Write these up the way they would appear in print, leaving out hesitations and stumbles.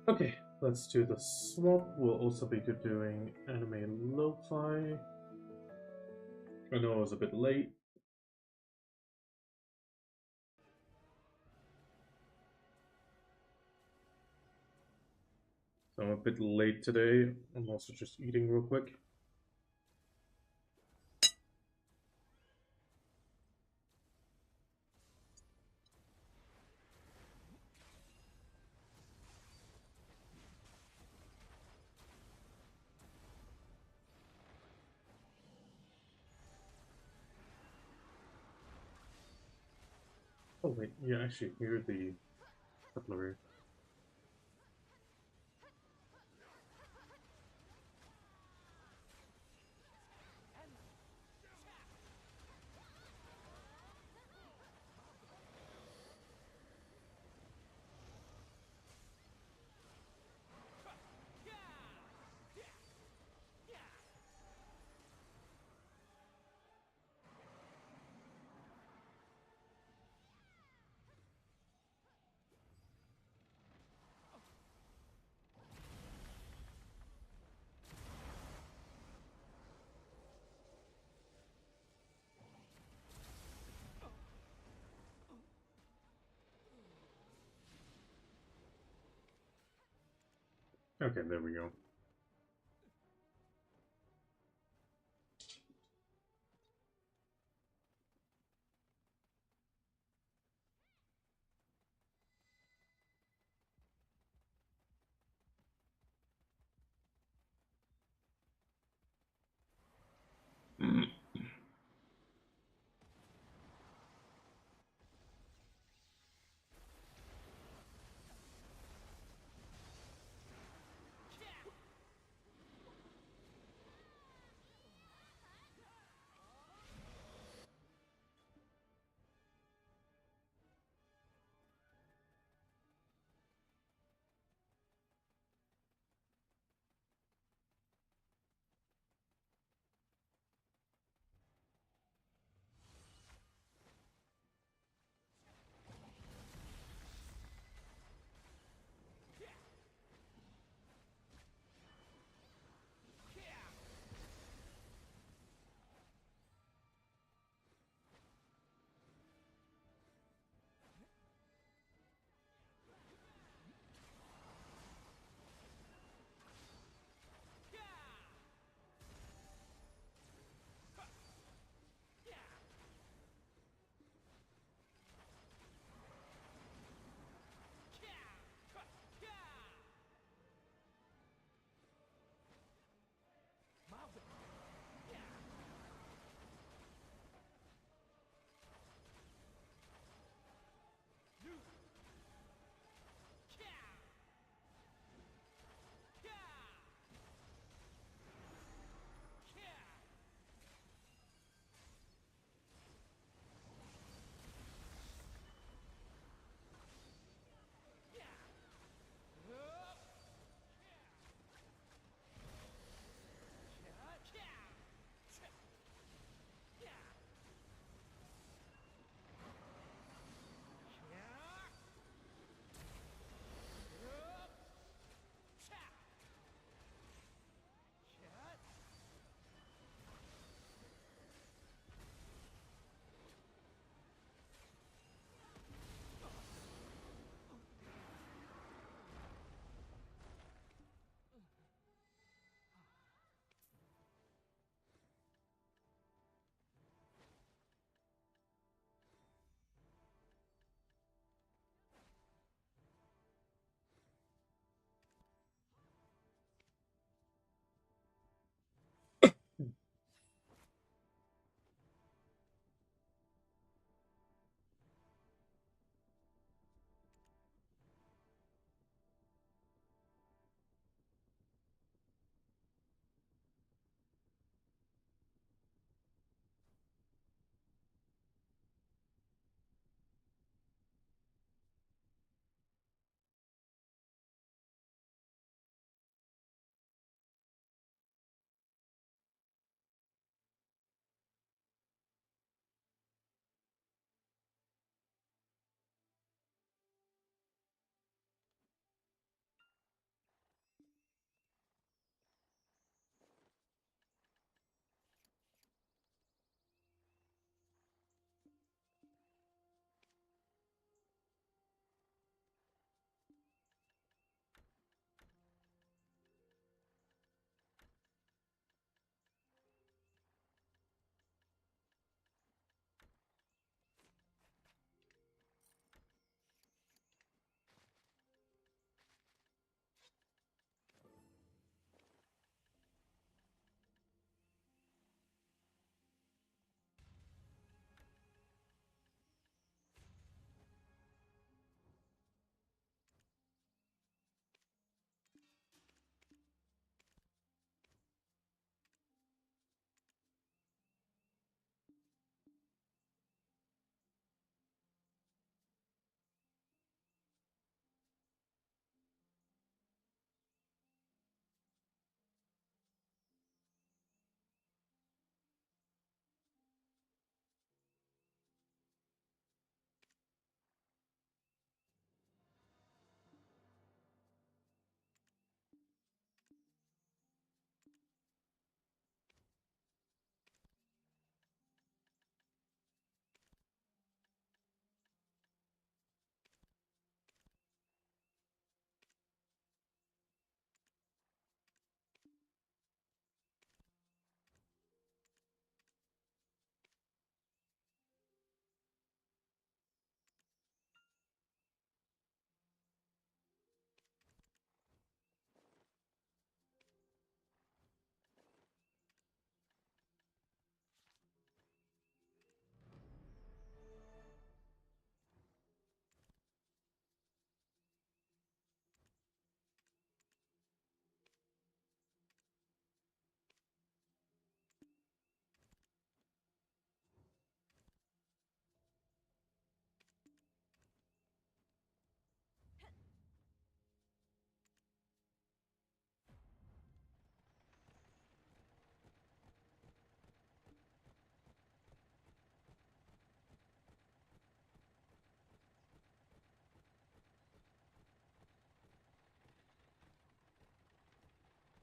Okay, let's do the swap. We'll also be doing anime lo-fi. I know I was a bit late. So I'm a bit late today. I'm also just eating real quick. Oh wait, yeah, actually, here the cutlery. Okay, there we go.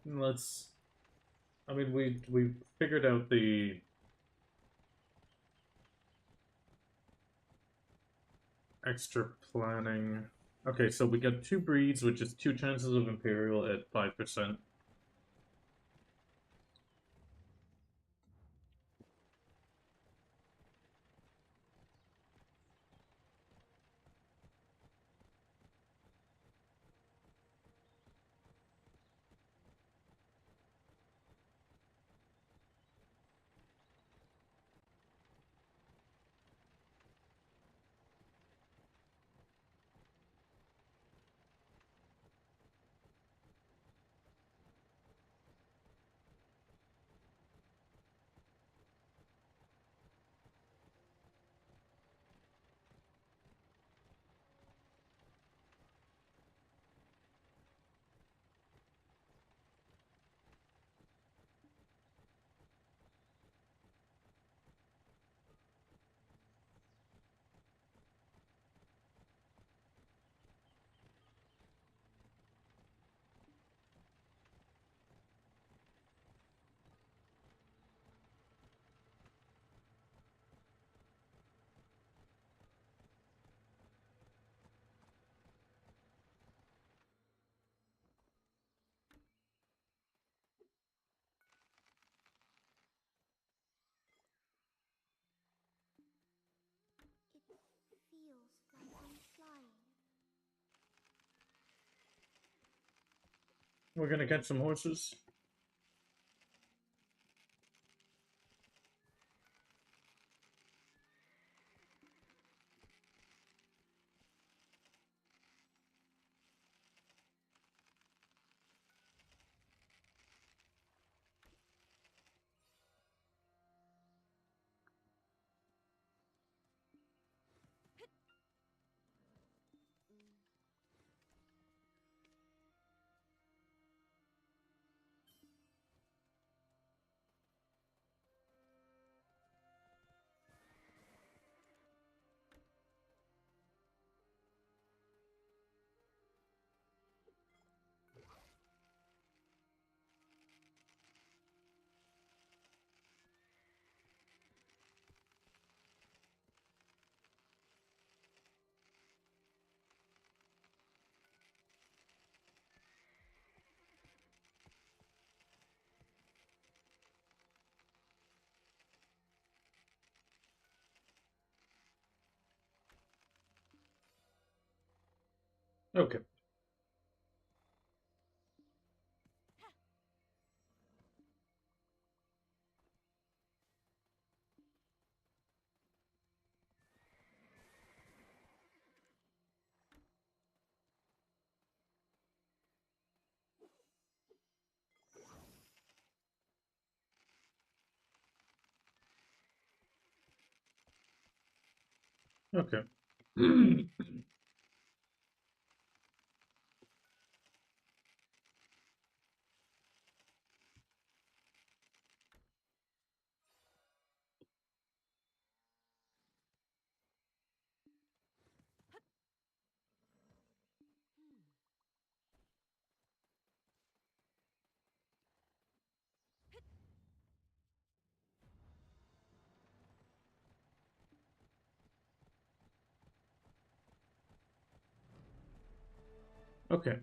let's. I mean, we figured out the extra planning. Okay, so we got two breeds, which is two chances of Imperial at 5%. It feels like I'm flying. We're gonna get some horses. Okay. Okay. Okay.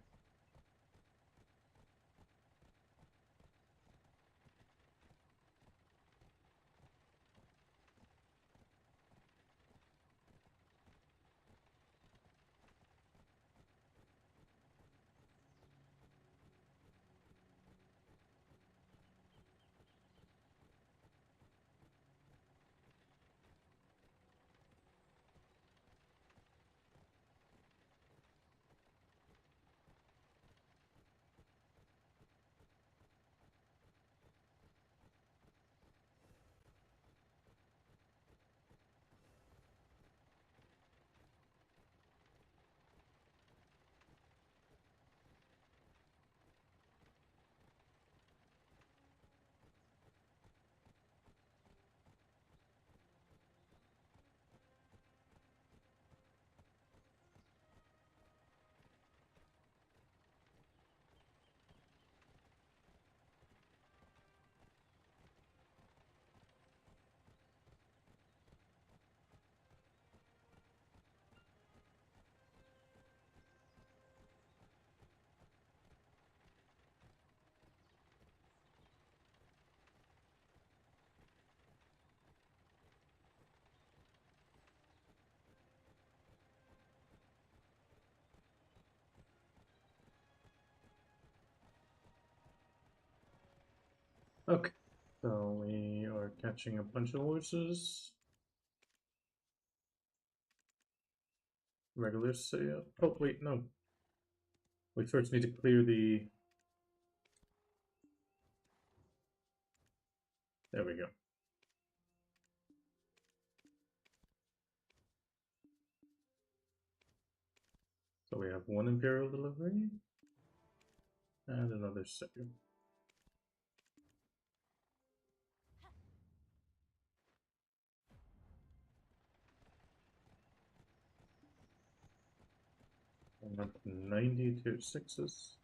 Okay, so we are catching a bunch of horses. Regular sale. Oh, wait, no. We first need to clear the... There we go. So we have one Imperial delivery and another sale. And up 90 tier 6s.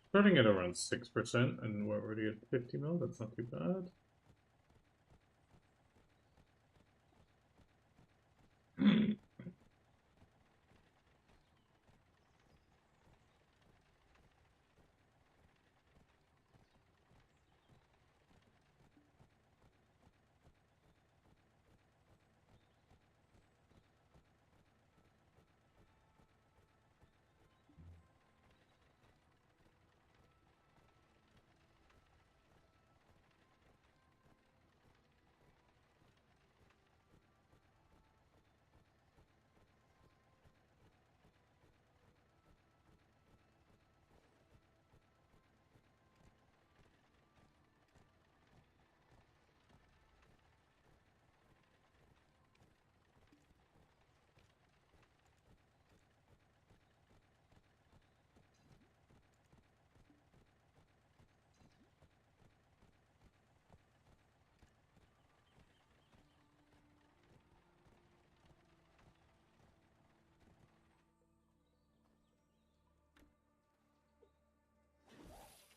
Starting at around 6%, and we're already at 50 mil, that's not too bad.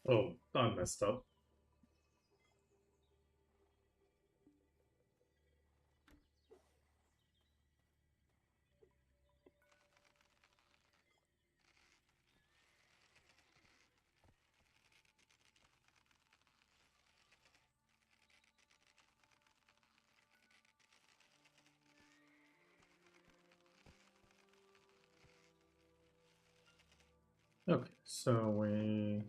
Oh, I messed up. Okay, so we...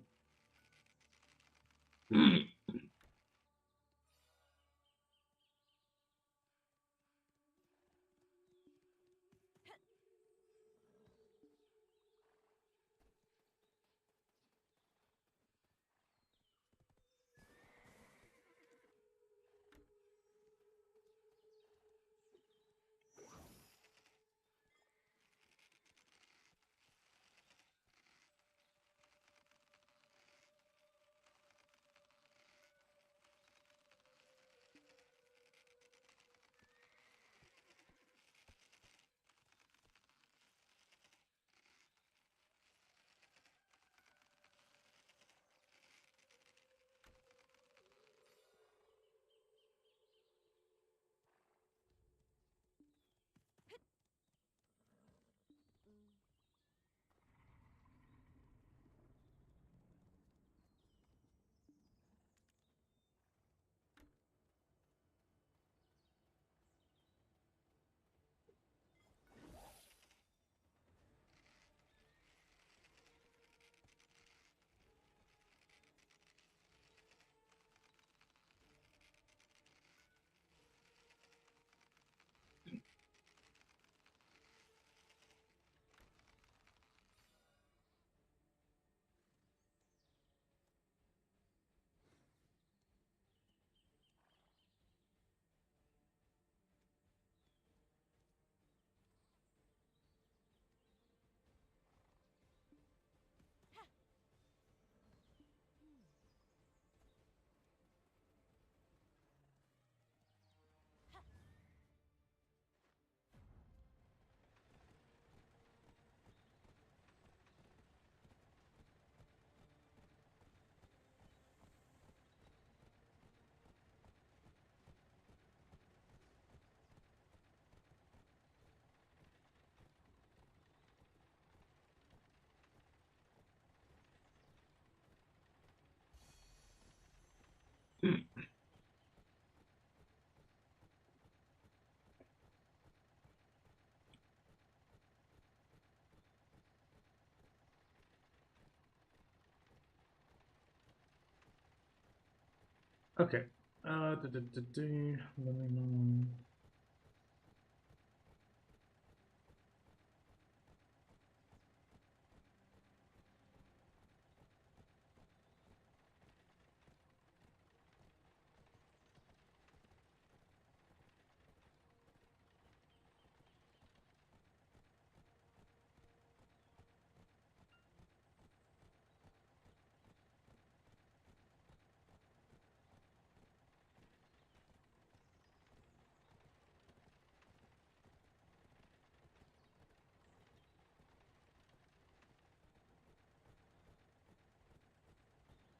Okay. Let me know.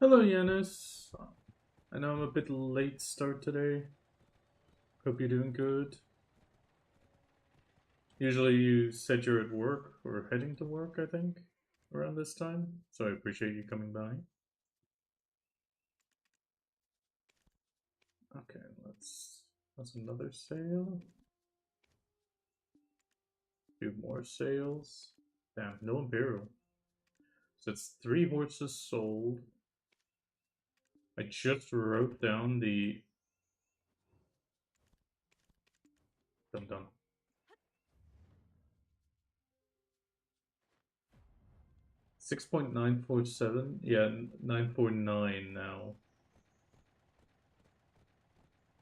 Hello, Yanis. I know I'm a bit late start today. Hope you're doing good. Usually you said you're at work or heading to work, I think, around this time. So I appreciate you coming by. Okay, that's another sale. Do more sales. Damn, no Imperial. So it's 3 horses sold. I just wrote down the dum dum. 6.947. Yeah, 949 now.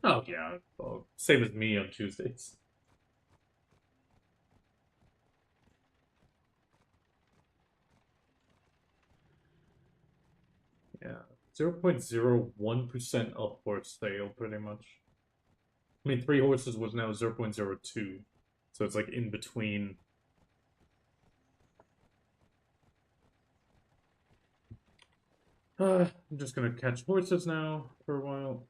Oh yeah, well, same as me on Tuesdays. Yeah, 0.01% up for sale, pretty much. I mean, 3 horses was now 0.02, so it's like in between. I'm just gonna catch horses now for a while.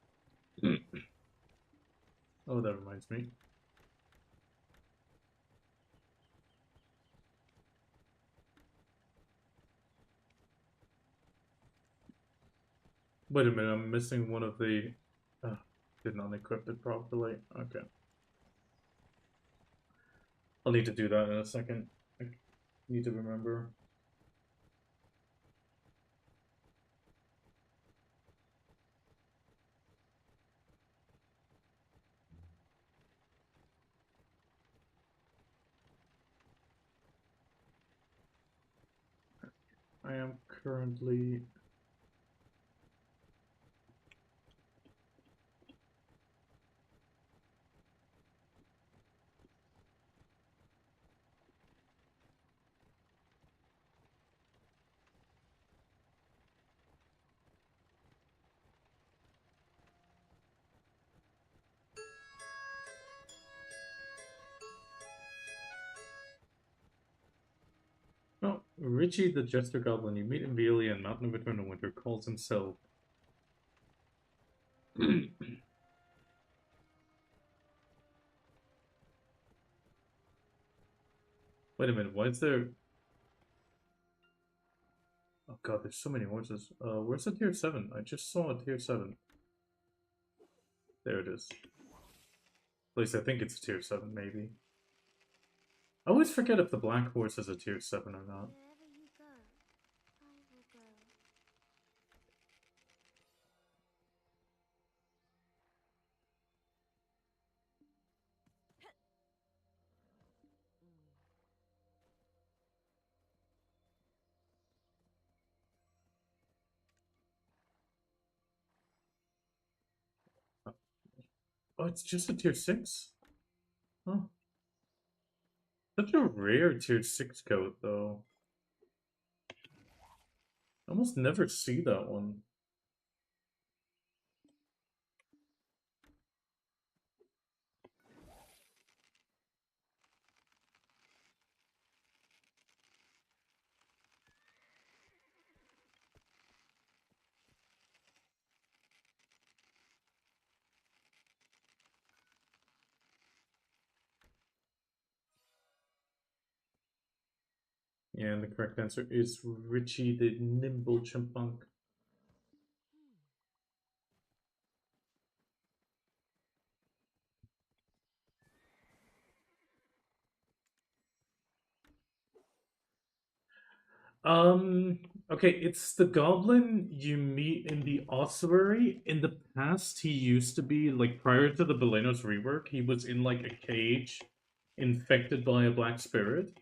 Oh, that reminds me. Wait a minute, I'm missing one of the. Uh, did not equip it properly. Okay, I'll need to do that in a second. I need to remember. I am currently. Oh, Richie the Jester Goblin. You meet in Velia and Mountain of Eternal Winter calls himself. Wait a minute, why is there. Oh god, there's so many horses. Where's the tier 7? I just saw a tier 7. There it is. At least I think it's a tier 7, maybe. I always forget if the black horse is a tier 7 or not. Wherever you go, I will go. Oh, it's just a tier 6? Oh, such a rare tier 6 coat, though. I almost never see that one. Yeah, and the correct answer is Richie the Nimble Chipmunk. Okay, it's the goblin you meet in the ossuary. In the past, he used to be, like, prior to the Belenos rework, he was in, like, a cage infected by a black spirit.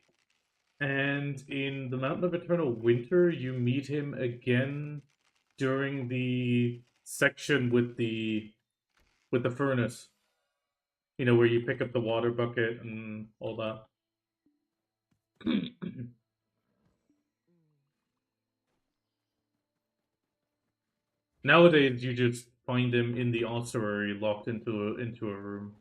And in the Mountain of Eternal Winter, you meet him again during the section with the furnace. You know, where you pick up the water bucket and all that. Nowadays, you just find him in the ossuary, locked into a room.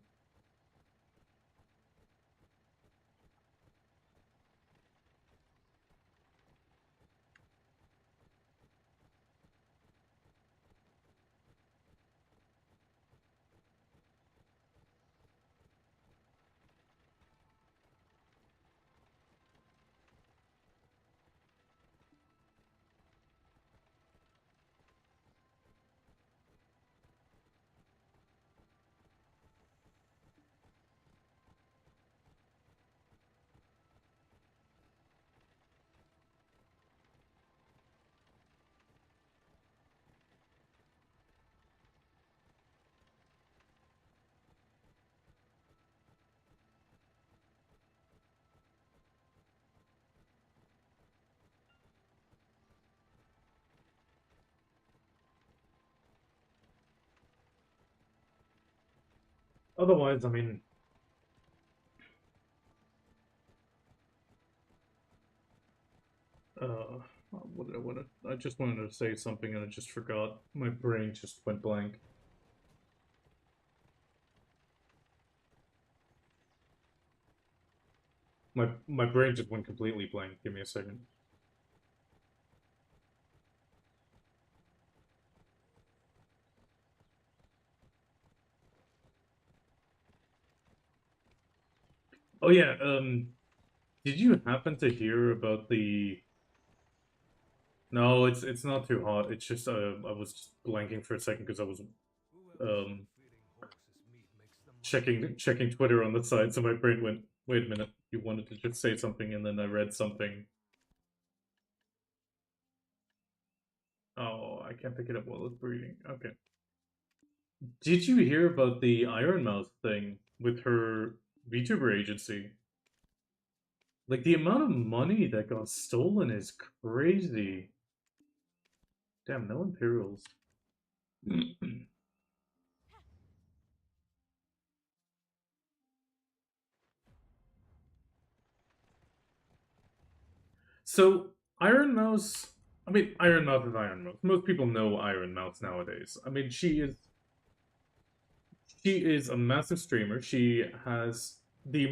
Otherwise, I mean, uh, what did I want to? I just wanted to say something and I just forgot. My brain just went blank. My brain just went completely blank. Give me a second. Oh yeah. Did you happen to hear about the? No, it's not too hot. It's just I was just blanking for a second because I was um checking Twitter on the side, so my brain went, wait a minute, you wanted to just say something, and then I read something. Oh, I can't pick it up while it's breathing. Okay. Did you hear about the Iron Mouth thing with her VTuber agency? Like, the amount of money that got stolen is crazy. Damn, no Imperials. So, Iron Mouse. I mean, Iron Mouth is Iron Mouth. Most people know Iron Mouth nowadays. I mean, she is a massive streamer. She has the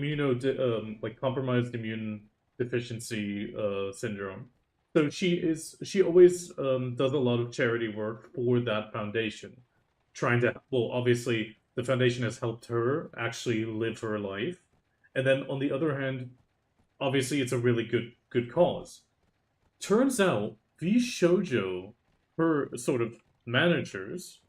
like compromised immune deficiency syndrome. So she always does a lot of charity work for that foundation, trying to, well, obviously the foundation has helped her actually live her life, and then on the other hand, obviously it's a really good cause. Turns out V Shoujo, her sort of managers,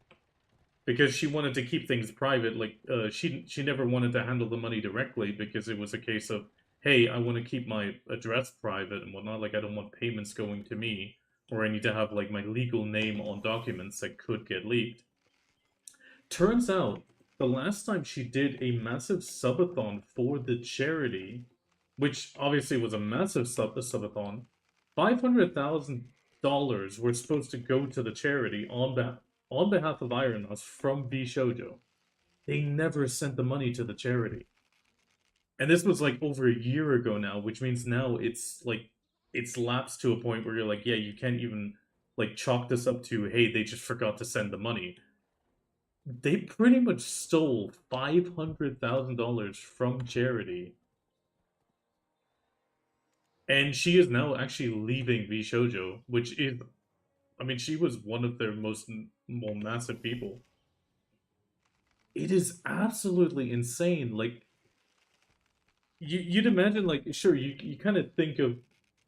because she wanted to keep things private. Like she never wanted to handle the money directly because it was a case of, hey, I want to keep my address private and whatnot. Like I don't want payments going to me, or I need to have like my legal name on documents that could get leaked. Turns out the last time she did a massive subathon for the charity, which obviously was a massive subathon, $500,000 were supposed to go to the charity on behalf of Iron Us from B Shoujo. They never sent the money to the charity. And this was like over a year ago now, which means now it's like it's lapsed to a point where you're like, yeah, you can't even like chalk this up to, hey, they just forgot to send the money. They pretty much stole $500,000 from charity, and she is now actually leaving V Shoujo, which is, I mean, she was one of their most more massive people. It is absolutely insane. Like you'd imagine, like sure, you kind of think of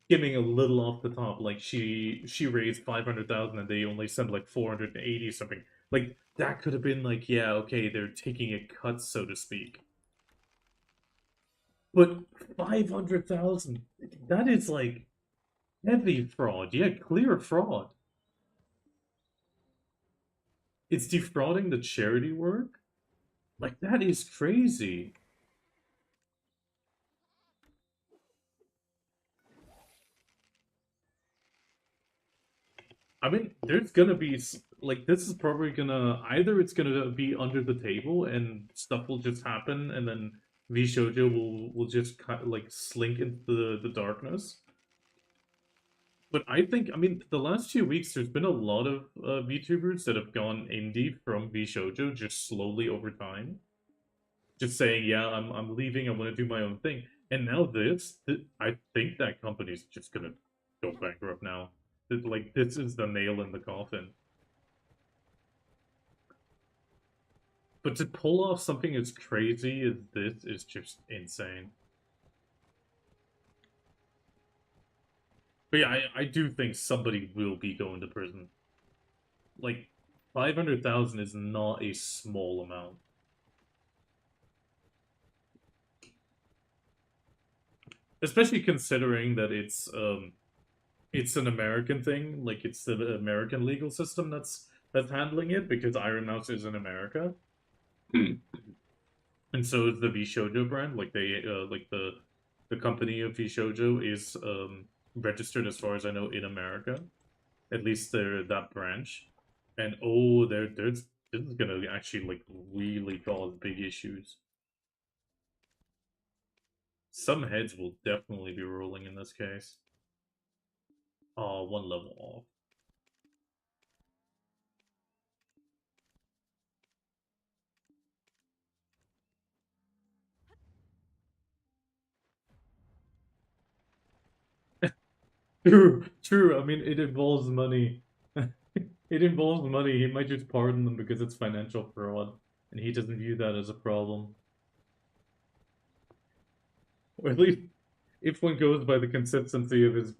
skimming a little off the top. Like she raised 500,000 and they only sent like 480 something. Like that could have been like, yeah, okay, they're taking a cut, so to speak. But 500,000, that is like Heavy fraud. Yeah, clear fraud. It's defrauding the charity work? Like, that is crazy. I mean, there's gonna be like this is probably gonna either it's gonna be under the table and stuff will just happen, and then V Shoujo will just like slink into the darkness. But I think I mean the last few weeks there's been a lot of VTubers that have gone indie from V Shoujo just slowly over time, just saying yeah I'm leaving, I want to do my own thing, and now I think that company's just gonna go bankrupt now. Like this is the nail in the coffin. But to pull off something as crazy as this is just insane. But yeah, I do think somebody will be going to prison. Like, 500,000 is not a small amount. Especially considering that it's an American thing, like it's the American legal system that's handling it because Iron Mouse is in America. And so is the V Shoujo brand. Like they like the company of V Shoujo is registered as far as I know in America. At least they're that branch. And oh, there's this is gonna actually like really cause big issues. Some heads will definitely be rolling in this case. Oh, one level off. True, true. I mean, it involves money. It involves money. He might just pardon them because it's financial fraud, and he doesn't view that as a problem. Or at least, if one goes by the consistency of his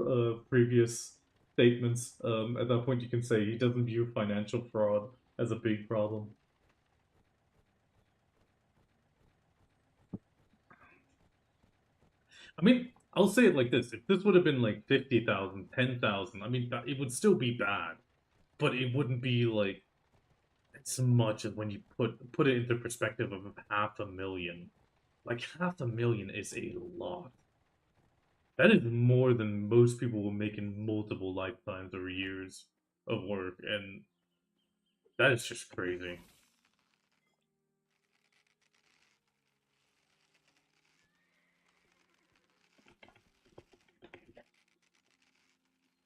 previous statements, at that point you can say he doesn't view financial fraud as a big problem. I mean, I'll say it like this: if this would have been like 50,000, 10,000, I mean, it would still be bad, but it wouldn't be like as much as when you put it into perspective of 500,000. Like 500,000 is a lot. That is more than most people will make in multiple lifetimes or years of work, and that is just crazy.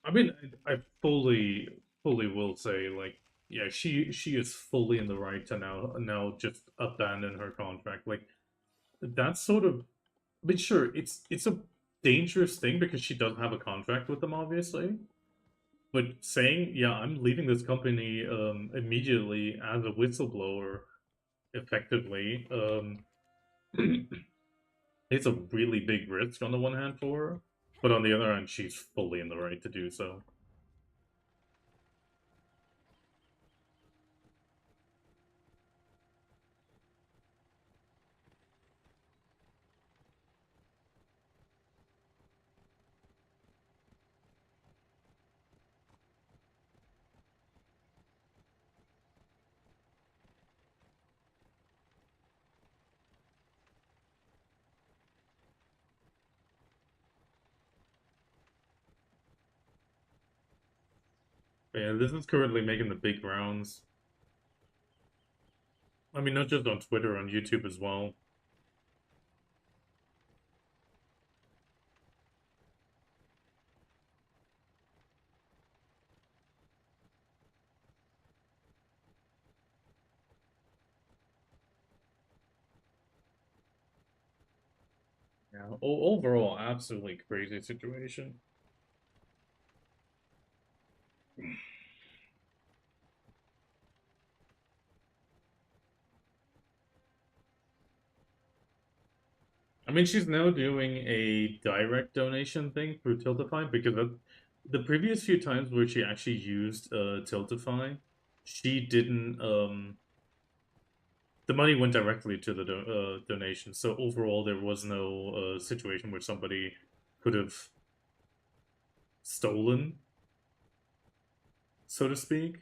I mean, I fully will say like, yeah, she is fully in the right to now just abandon her contract. Like that's sort of, I mean, sure, it's a dangerous thing because she doesn't have a contract with them, obviously. But saying, yeah, I'm leaving this company immediately as a whistleblower, effectively, it's a really big risk on the one hand for her, but on the other hand, she's fully in the right to do so. But yeah, this is currently making the big rounds. I mean, not just on Twitter, on YouTube as well. Yeah, overall, absolutely crazy situation. I mean, she's now doing a direct donation thing through Tiltify because the previous few times where she actually used Tiltify, she didn't. The money went directly to the donation. So overall, there was no situation where somebody could have stolen, so to speak.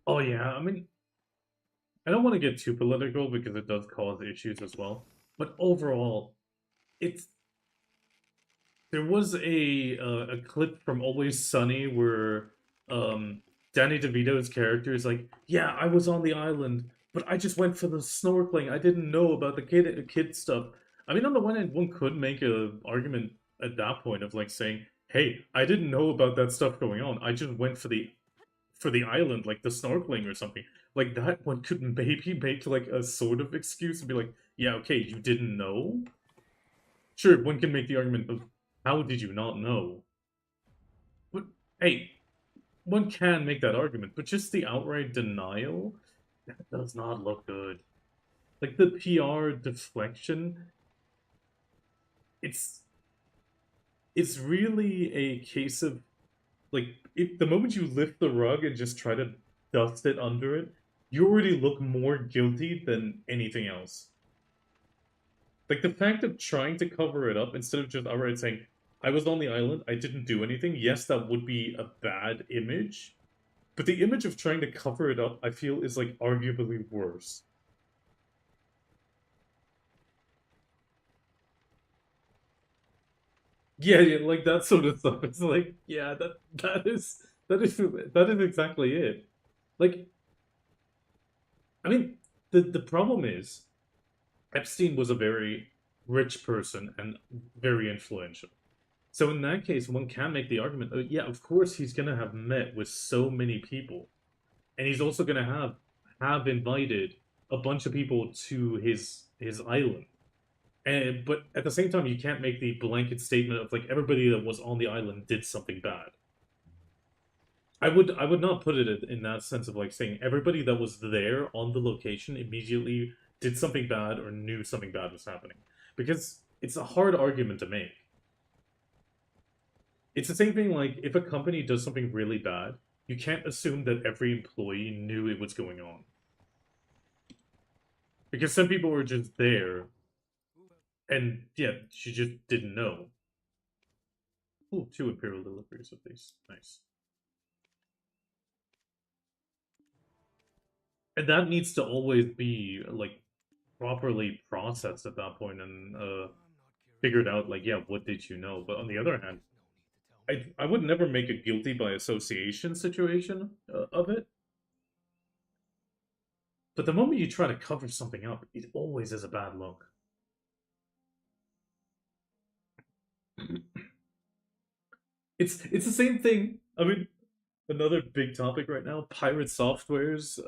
Oh yeah, I mean, I don't want to get too political because it does cause issues as well. But overall, it's there was a clip from Always Sunny where Danny DeVito's character is like, "Yeah, I was on the island, but I just went for the snorkeling. I didn't know about the kid stuff." I mean, on the one hand, one could make a argument at that point of like saying, "Hey, I didn't know about that stuff going on. I just went for the island, like the snorkeling or something." Like that, one could maybe make like a sort of excuse and be like, "Yeah, okay, you didn't know." Sure, one can make the argument of how did you not know? But hey, one can make that argument, but just the outright denial, that does not look good. Like the PR deflection, it's it's really a case of like if the moment you lift the rug and just try to dust it under it, you already look more guilty than anything else. Like the fact of trying to cover it up instead of just outright saying, I was on the island, I didn't do anything, yes, that would be a bad image. But the image of trying to cover it up, I feel, is like arguably worse. Yeah, yeah, like that sort of stuff. It's like, yeah, that is exactly it. Like, I mean, the problem is Epstein was a very rich person and very influential. So in that case, one can make the argument, yeah, of course he's gonna have met with so many people, and he's also gonna have invited a bunch of people to his island. And but at the same time, you can't make the blanket statement of like everybody that was on the island did something bad. I would not put it in that sense of like saying everybody that was there on the location immediately did something bad or knew something bad was happening because it's a hard argument to make. It's the same thing like if a company does something really bad, you can't assume that every employee knew it was going on because some people were just there and yeah, she just didn't know. Ooh, two imperial deliveries of these. Nice. And that needs to always be like properly processed at that point and figured out like yeah what did you know, but on the other hand I would never make a guilty by association situation of it, but the moment you try to cover something up it always is a bad look. It's the same thing. I mean, another big topic right now, pirate software's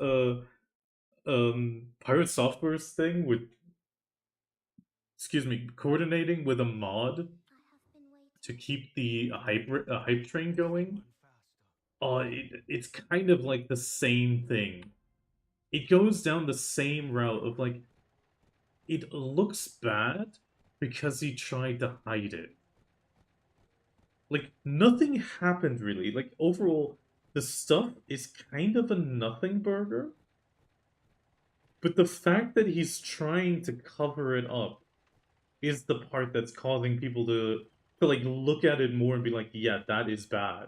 thing with, excuse me, coordinating with a mod I have been to waiting. keep the hype train going. It's kind of like the same thing. It goes down the same route of like it looks bad because he tried to hide it. Like nothing happened really. Like overall, the stuff is kind of a nothing burger, but the fact that he's trying to cover it up is the part that's causing people to like look at it more and be like, yeah, that is bad.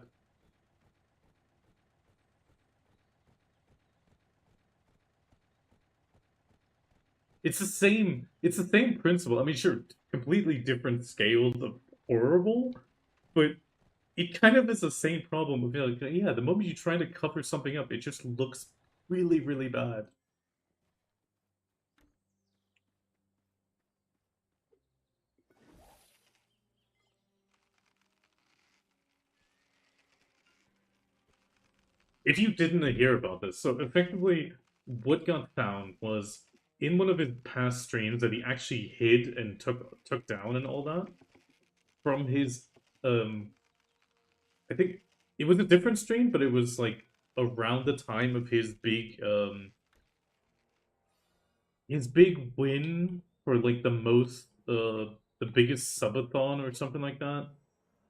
It's the same principle. I mean, sure, completely different scales of horrible, but it kind of is the same problem with like, yeah, the moment you try to cover something up, it just looks really, really bad. If you didn't hear about this, so effectively, what got found was in one of his past streams that he actually hid and took down and all that from his um I think it was a different stream, but it was like around the time of his big win for like the biggest subathon or something like that.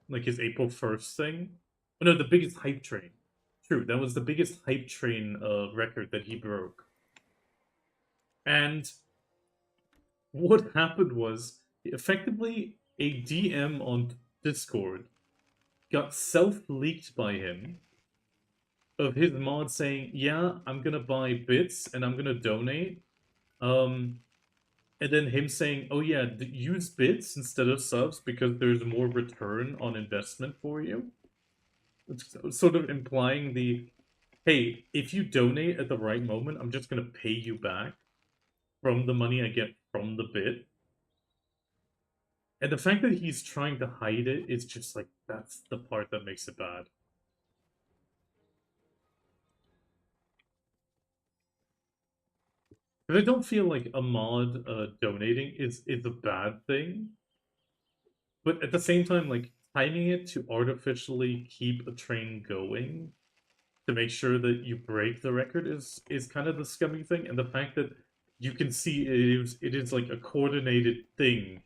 like his April 1st thing. Oh, no, the biggest hype train. True, that was the biggest hype train record that he broke. And what happened was effectively a DM on Discord got self-leaked by him of his mod saying, "Yeah, I'm gonna buy bits and I'm gonna donate." Um, and then him saying, "Oh yeah, use bits instead of subs because there's more return on investment for you." It's sort of implying the, "Hey, if you donate at the right moment, I'm just gonna pay you back from the money I get from the bit." And the fact that he's trying to hide it is just like that's the part that makes it bad. Because I don't feel like a mod donating is a bad thing, but at the same time, like timing it to artificially keep a train going to make sure that you break the record is kind of the scummy thing, and the fact that you can see it is like a coordinated thing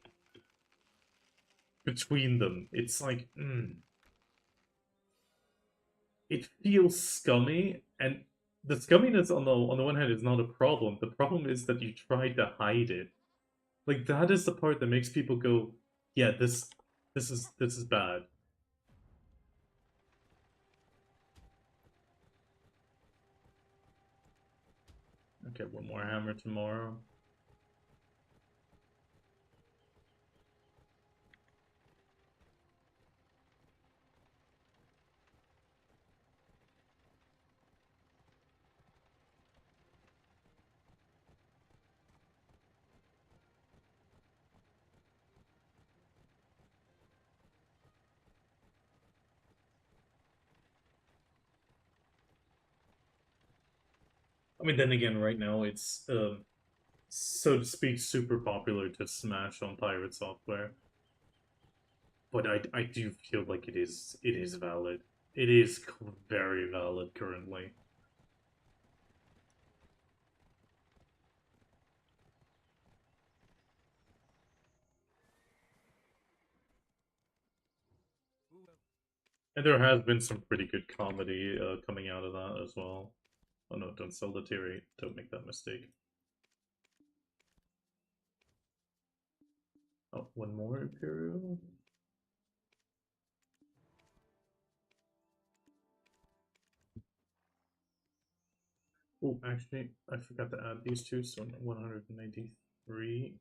between them. It's like it feels scummy, and the scumminess on the one hand is not a problem. The problem is that you try to hide it. Like that is the part that makes people go, "Yeah, this is bad." Okay, one more hammer tomorrow. I mean, then again, right now it's so to speak super popular to smash on pirate software, but I do feel like it is valid. It is very valid currently. And there has been some pretty good comedy coming out of that as well. Oh no, don't sell the tier 8. Don't make that mistake. Oh, one more Imperial. Oh, actually, I forgot to add these two, so 193.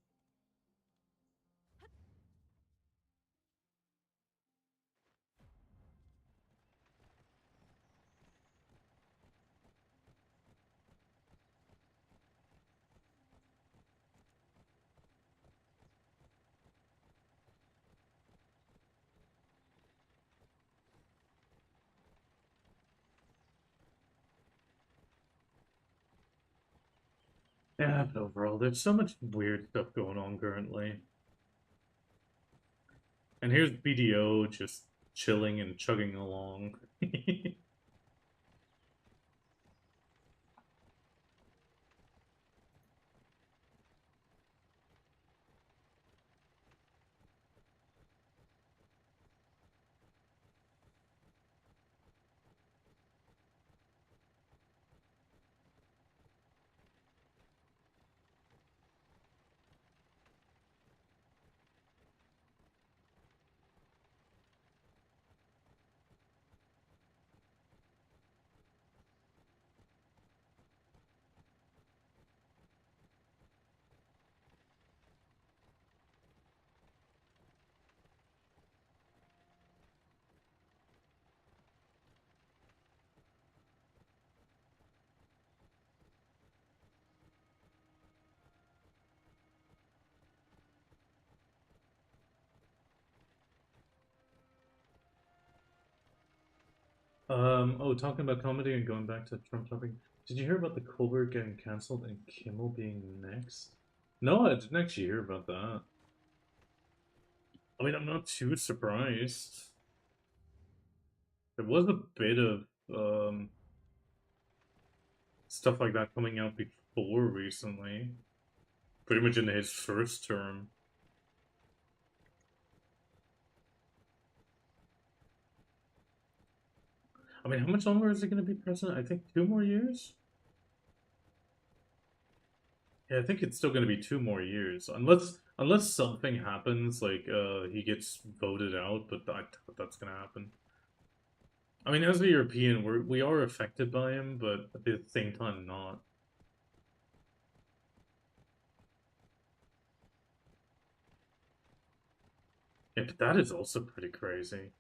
Yeah, but overall, there's so much weird stuff going on currently. And here's BDO just chilling and chugging along. Oh, talking about comedy and going back to Trump topic. Did you hear about the Colbert getting cancelled and Kimmel being next? No, I didn't actually hear about that. I mean, I'm not too surprised. There was a bit of stuff like that coming out before recently. Pretty much in his first term. I mean, how much longer is it going to be president? I think 2 more years? Yeah, I think it's still going to be 2 more years. Unless something happens, like, he gets voted out, but I doubt that's going to happen. I mean, as a European, we are affected by him, but at the same time, not. Yeah, but that is also pretty crazy.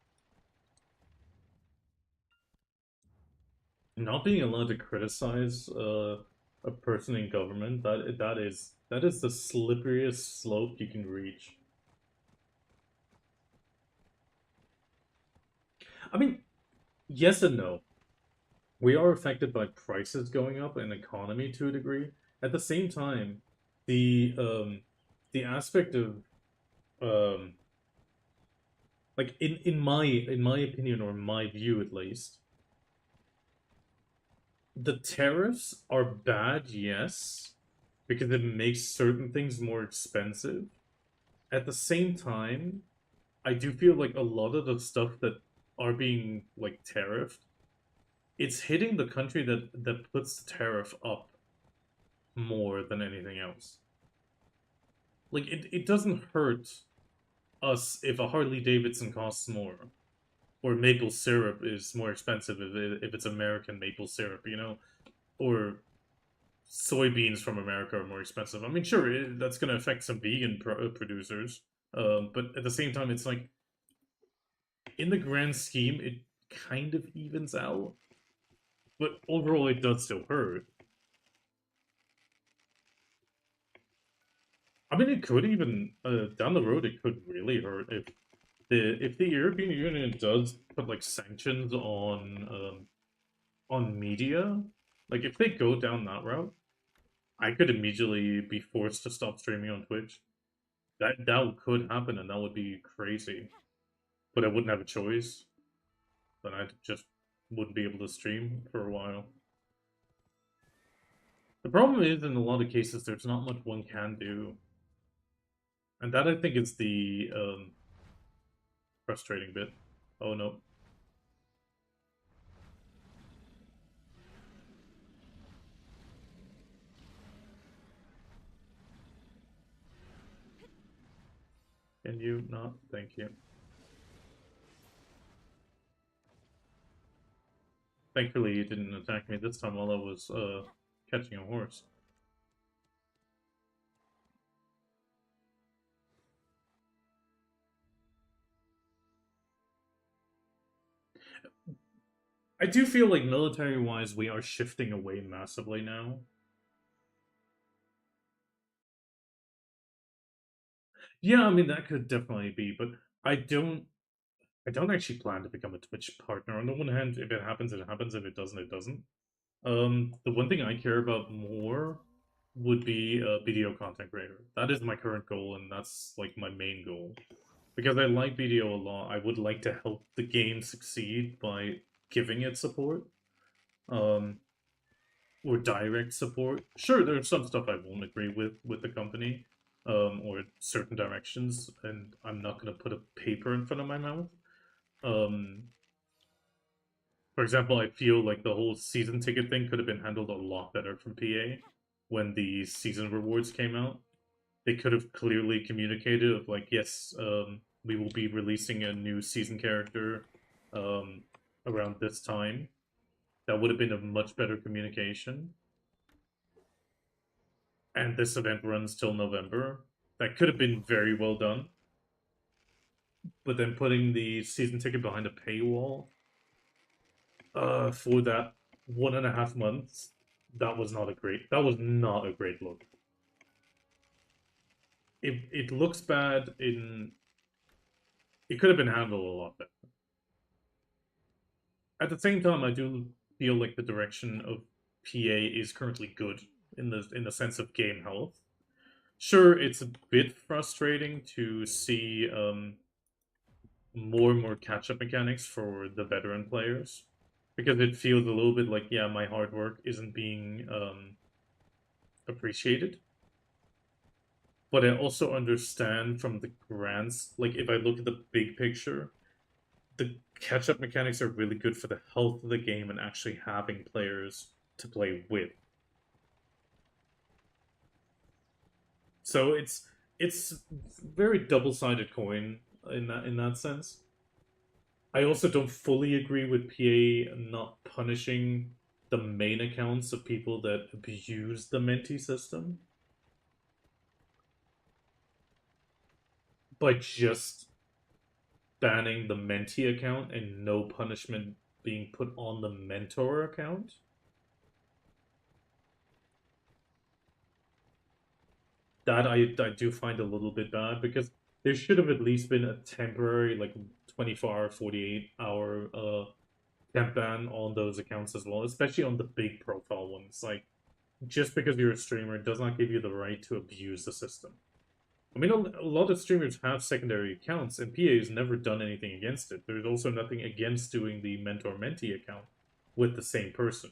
Not being allowed to criticize a person in government, that is the slipperiest slope you can reach. I mean, yes and no. We are affected by prices going up and economy to a degree. At the same time, the aspect of um like in my opinion or my view at least, the tariffs are bad, yes, because it makes certain things more expensive. At the same time, I do feel like a lot of the stuff that are being like tariffed, it's hitting the country that puts the tariff up more than anything else. Like it doesn't hurt us if a Harley Davidson costs more, or maple syrup is more expensive if it's American maple syrup, or soybeans from America are more expensive. I mean, sure, that's going to affect some vegan producers, but at the same time, it's like in the grand scheme, it kind of evens out. But overall, it does still hurt. I mean, it could even down the road, it could really hurt if the European Union does put like sanctions on media. Like if they go down that route, I could immediately be forced to stop streaming on Twitch. That could happen, and that would be crazy. But I wouldn't have a choice. Then I just wouldn't be able to stream for a while. The problem is, in a lot of cases, there's not much one can do, and that I think is the frustrating bit. Oh no, can you not? Thank you. Thankfully, you didn't attack me this time while I was catching a horse. I do feel like military-wise, we are shifting away massively now. Yeah, I mean that could definitely be, but I don't. I don't actually plan to become a Twitch partner. On the one hand, if it happens, it happens. If it doesn't, it doesn't. The one thing I care about more would be a video content creator. That is my current goal, and that's like my main goal. Because I like video a lot, I would like to help the game succeed by giving it support. Um, or direct support. Sure, there's some stuff I won't agree with the company, or certain directions, and I'm not gonna put a paper in front of my mouth. Um, for example, I feel like the whole season ticket thing could have been handled a lot better from PA when the season rewards came out. They could have clearly communicated of like, yes, we will be releasing a new season character um, around this time. That would have been a much better communication. And this event runs till November. That could have been very well done. But then putting the season ticket behind a paywall for that 1.5 months, that was not a great look. It looks bad in it could have been handled a lot better. At the same time, I do feel like the direction of PA is currently good in the sense of game health. Sure, it's a bit frustrating to see more and more catch-up mechanics for the veteran players because it feels a little bit like, yeah, my hard work isn't being appreciated. But I also understand from the grants, like if I look at the big picture, the catch-up mechanics are really good for the health of the game and actually having players to play with. So it's very double-sided coin in that sense. I also don't fully agree with PA not punishing the main accounts of people that abuse the Menti system by just banning the Menti account and no punishment being put on the Mentor account. That I do find a little bit bad because there should have at least been a temporary, like, 24-hour, 48-hour temp ban on those accounts as well, especially on the big profile ones. Like, just because you're a streamer does not give you the right to abuse the system. I mean, a lot of streamers have secondary accounts, and PA has never done anything against it. There's also nothing against doing the mentor mentee account with the same person.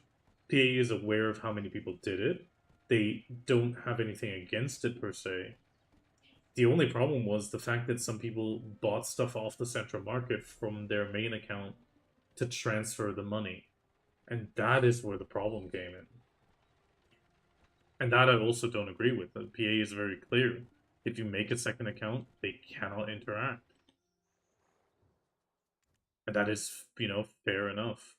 PA is aware of how many people did it. They don't have anything against it per se. The only problem was the fact that some people bought stuff off the central market from their main account to transfer the money. And that is where the problem came in. And that I also don't agree with. The PA is very clear. If you make a second account, they cannot interact. And that is, fair enough.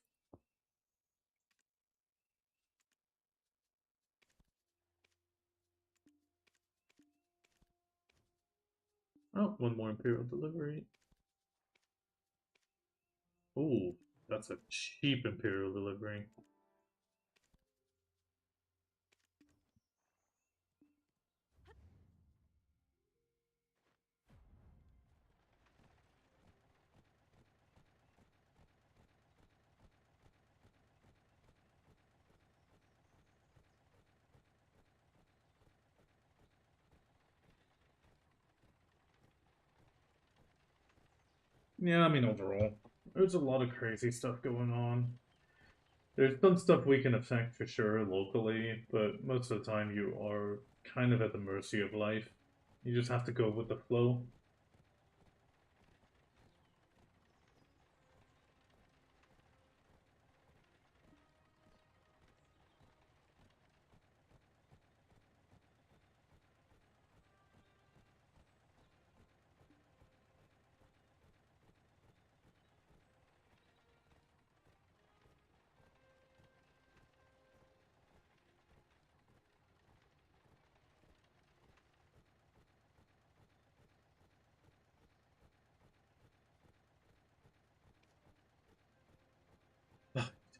Oh, one more Imperial delivery. Ooh, that's a cheap Imperial delivery. Yeah, I mean, overall, there's a lot of crazy stuff going on. There's some stuff we can affect for sure locally, but most of the time you are kind of at the mercy of life. You just have to go with the flow.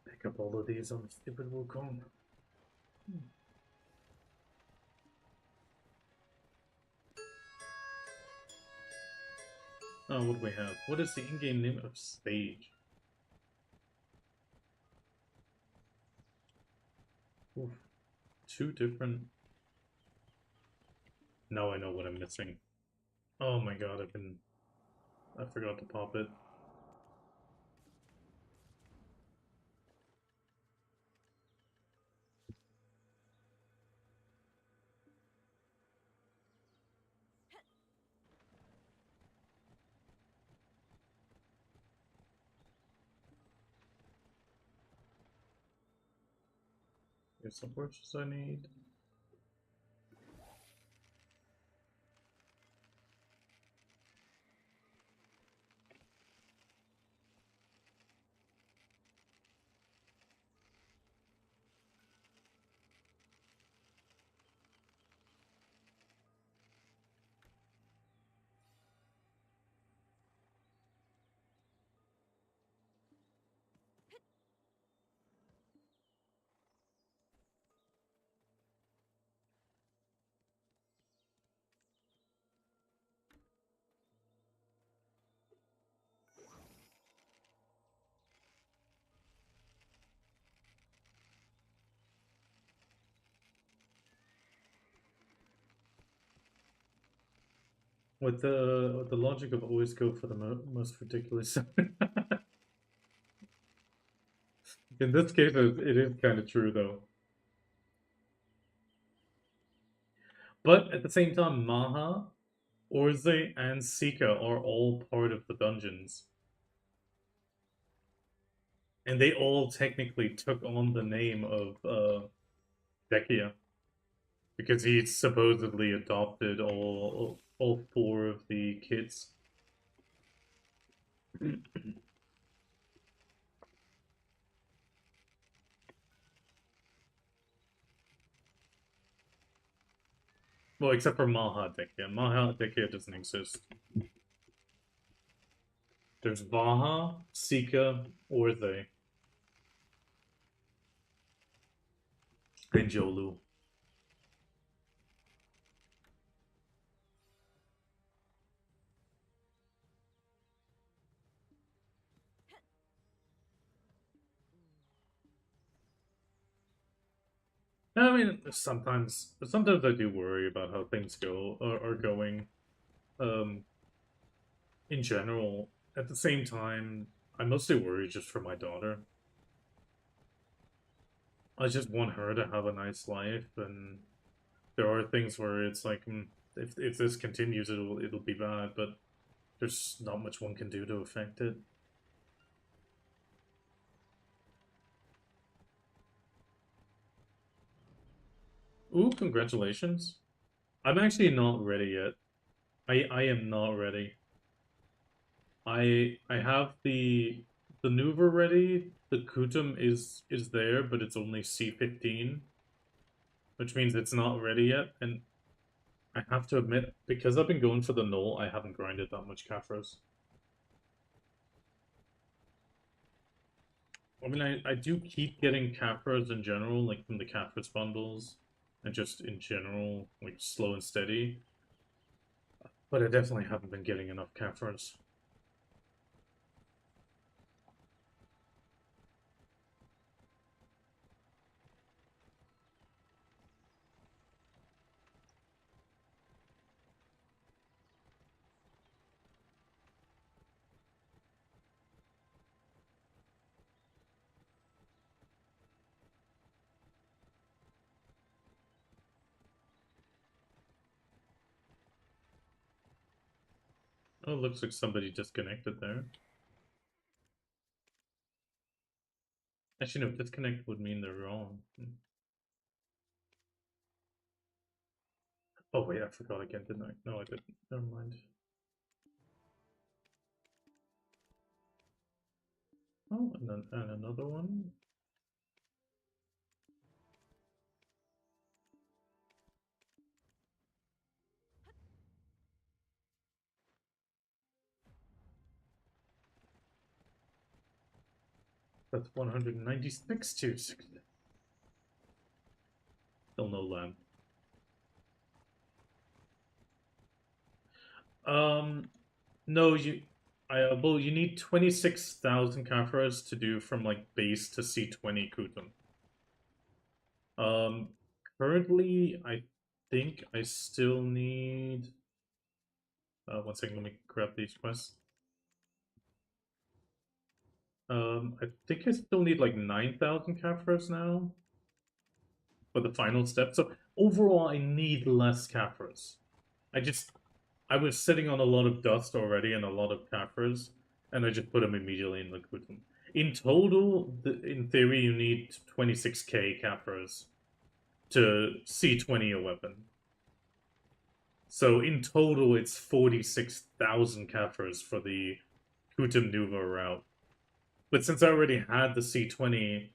Pick up all of these on the stupid Wukong. Oh, what do we have? What is the in-game name of stage? Oof. Two different. Now I know what I'm missing. Oh my god, I forgot to pop it. Here's some horses I need. With the logic of always go for the most ridiculous. In this case, it is kind of true though. But at the same time, Maha, Orze, and Sika are all part of the dungeons. And they all technically took on the name of Drakania because he supposedly adopted all four of the kids. Well, except for Maha Drakania. Maha Drakania doesn't exist. There's Vaha, Sika, or they, and Jolu. I mean, sometimes I do worry about how things are going. Um, in general, at the same time, I mostly worry just for my daughter. I just want her to have a nice life, and there are things where it's like, if this continues, it'll be bad. But there's not much one can do to affect it. Ooh, congratulations! I'm actually not ready yet. I am not ready. I have the Nuva ready. The Kutum is there, but it's only C15, which means it's not ready yet. And I have to admit, because I've been going for the null, I haven't grinded that much Kafros. I mean, I do keep getting Kafros in general, like from the Kafros bundles, and just in general, like slow and steady. But I definitely haven't been getting enough Kafros. Oh, it looks like somebody disconnected there. Actually, no, disconnect would mean they're wrong. Oh wait, I forgot again, didn't I? No, I didn't. Never mind. Oh, and another one. That's 196 to 60. Still no land. No, well, you need 26,000 Kafras to do from like base to C20 Kutum. Um, Currently, I think I still need. One second, let me grab these quests. I think I still need like 9,000 Kafras now for the final step. So overall, I need less Kafras. I just I was sitting on a lot of dust already and a lot of Kafras, and I just put them immediately in the Kutum. In total, in theory, you need 26k Kafras to C20 a weapon. So in total, it's 46,000 Kafras for the Kutum Nuva route. But since I already had the C20,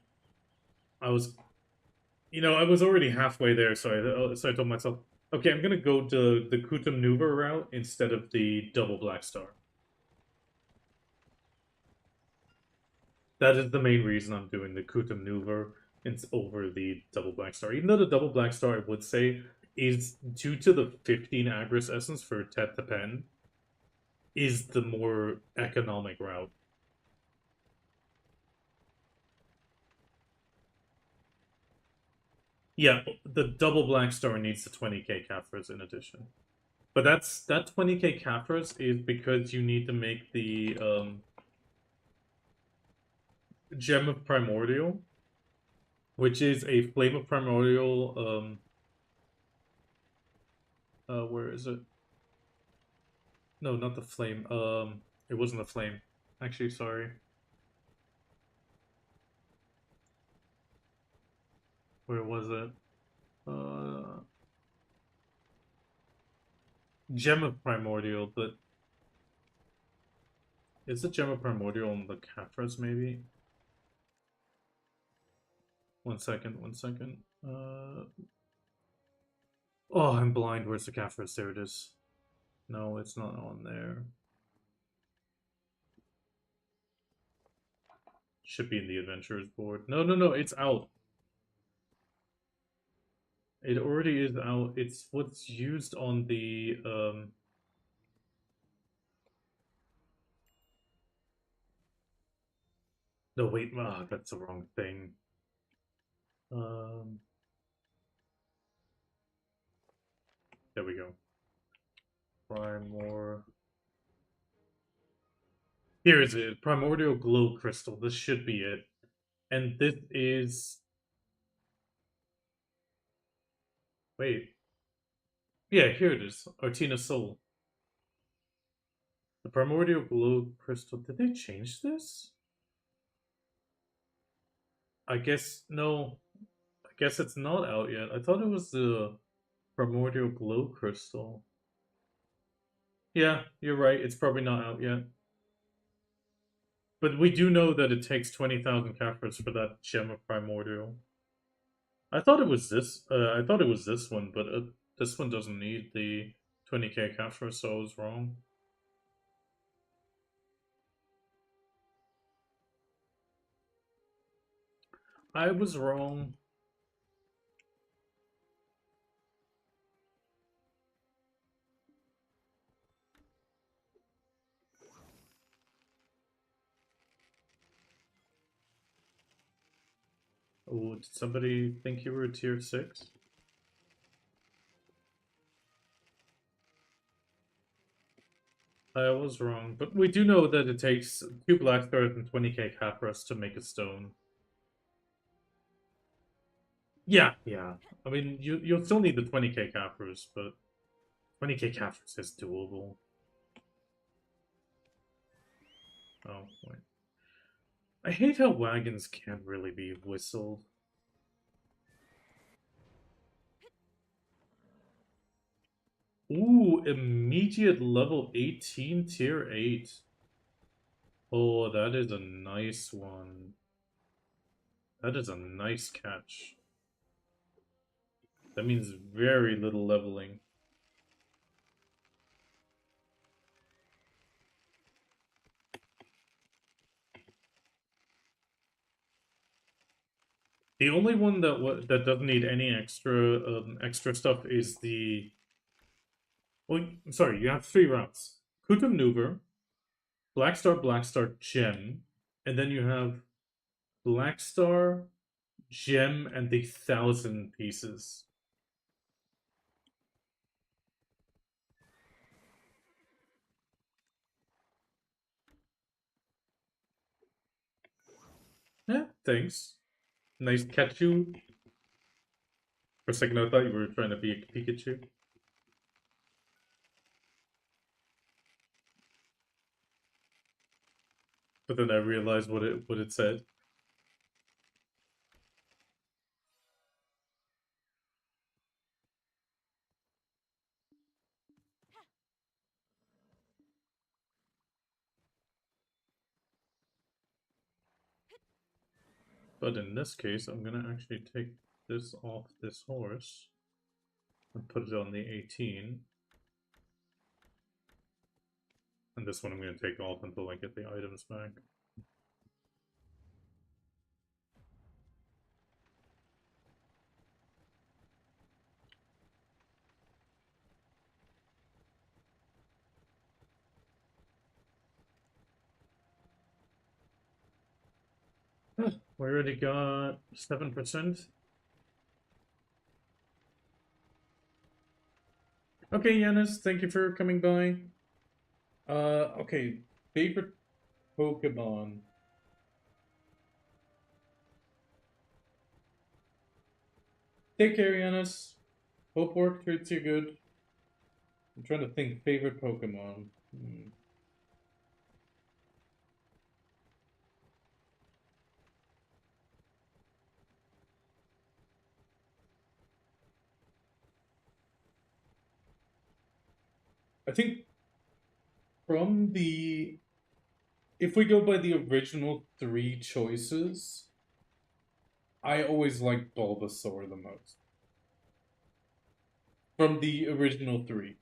I was, I was already halfway there. So I told myself, okay, I'm gonna go to the Kutum Nuva route instead of the double Black Star. That is the main reason I'm doing the Kuta maneuver over the double black star. Even though the double black star, I would say, is due to the 15 Agris essence for Tet the Pen, is the more economic route. Yeah, the double black star needs the 20k Caphras in addition. But that 20k Caphras is because you need to make the Gem of Primordial, which is a Flame of Primordial. Where is it? No, not the flame. It wasn't the flame. Actually, sorry. Where was it? Gem of Primordial, but is the Gem of Primordial on the Caphras maybe? 1 second, 1 second. Oh, I'm blind. Where's the Caphras? There it is. No, it's not on there. Should be in the Adventurers board. No, no, no, it's out. It already is out. It's what's used on the no, wait, that's the wrong thing. Um there we go. Primor. Here is it. Primordial Glow Crystal. This should be it. And this is wait. Yeah, here it is. Artina Soul. The Primordial Glow Crystal. Did they change this? I guess no. I guess it's not out yet. I thought it was the Primordial Glow Crystal. Yeah, you're right. It's probably not out yet. But we do know that it takes 20,000 Caphras for that Gem of Primordial. I thought it was this. I thought it was this one, but this one doesn't need the 20k Caphras, so I was wrong. I was wrong. Oh, did somebody think you were a tier 6? I was wrong, but we do know that it takes 2 black stars and 20k Caphras to make a stone. Yeah, yeah. I mean, you'll still need the 20k Caphras, but 20k Caphras is doable. Oh, wait. I hate how wagons can't really be whistled. Ooh, immediate level 18 tier 8. Oh, that is a nice one. That is a nice catch. That means very little leveling. The only one that doesn't need any extra stuff is the. Well, sorry, you have 3 routes: Kuta Maneuver, Black Star, Gem, and then you have Black Star, Gem, and the 1,000 pieces. Yeah, thanks. Nice catch you. For a second, I thought you were trying to be a Pikachu. But then I realized what it said. But in this case, I'm gonna actually take this off this horse and put it on the 18. And this one I'm gonna take off until I get the items back. We already got 7%. Okay, Yanis, thank you for coming by. Okay, favorite Pokemon. Take care, Yanis. Hope work treats you good. I'm trying to think favorite Pokemon. I think from the if we go by the original three choices, I always liked Bulbasaur the most. From the original three.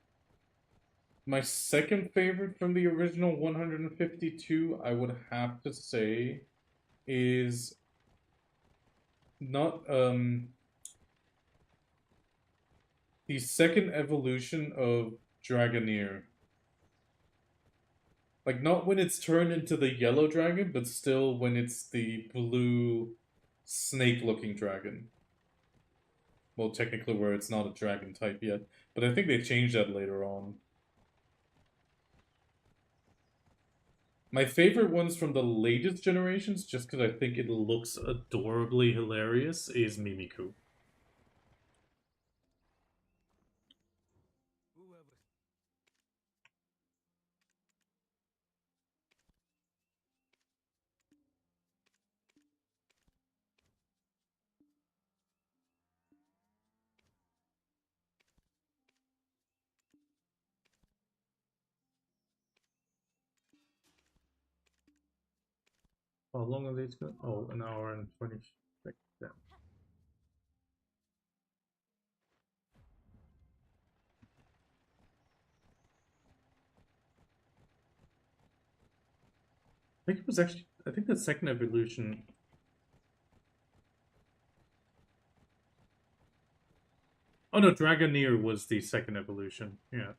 My second favorite from the original 152, I would have to say, is not the second evolution of Dragoneer. Like not when it's turned into the yellow dragon, but still when it's the blue snake-looking dragon. Well, technically, where it's not a dragon type yet, but I think they changed that later on. My favorite ones from the latest generations, just because I think it looks adorably hilarious, is Mimikyu. How long are these going? Oh, an hour and 26. Yeah. I think it was actually, I think the second evolution. Oh no, Dragoneer was the second evolution. Yeah.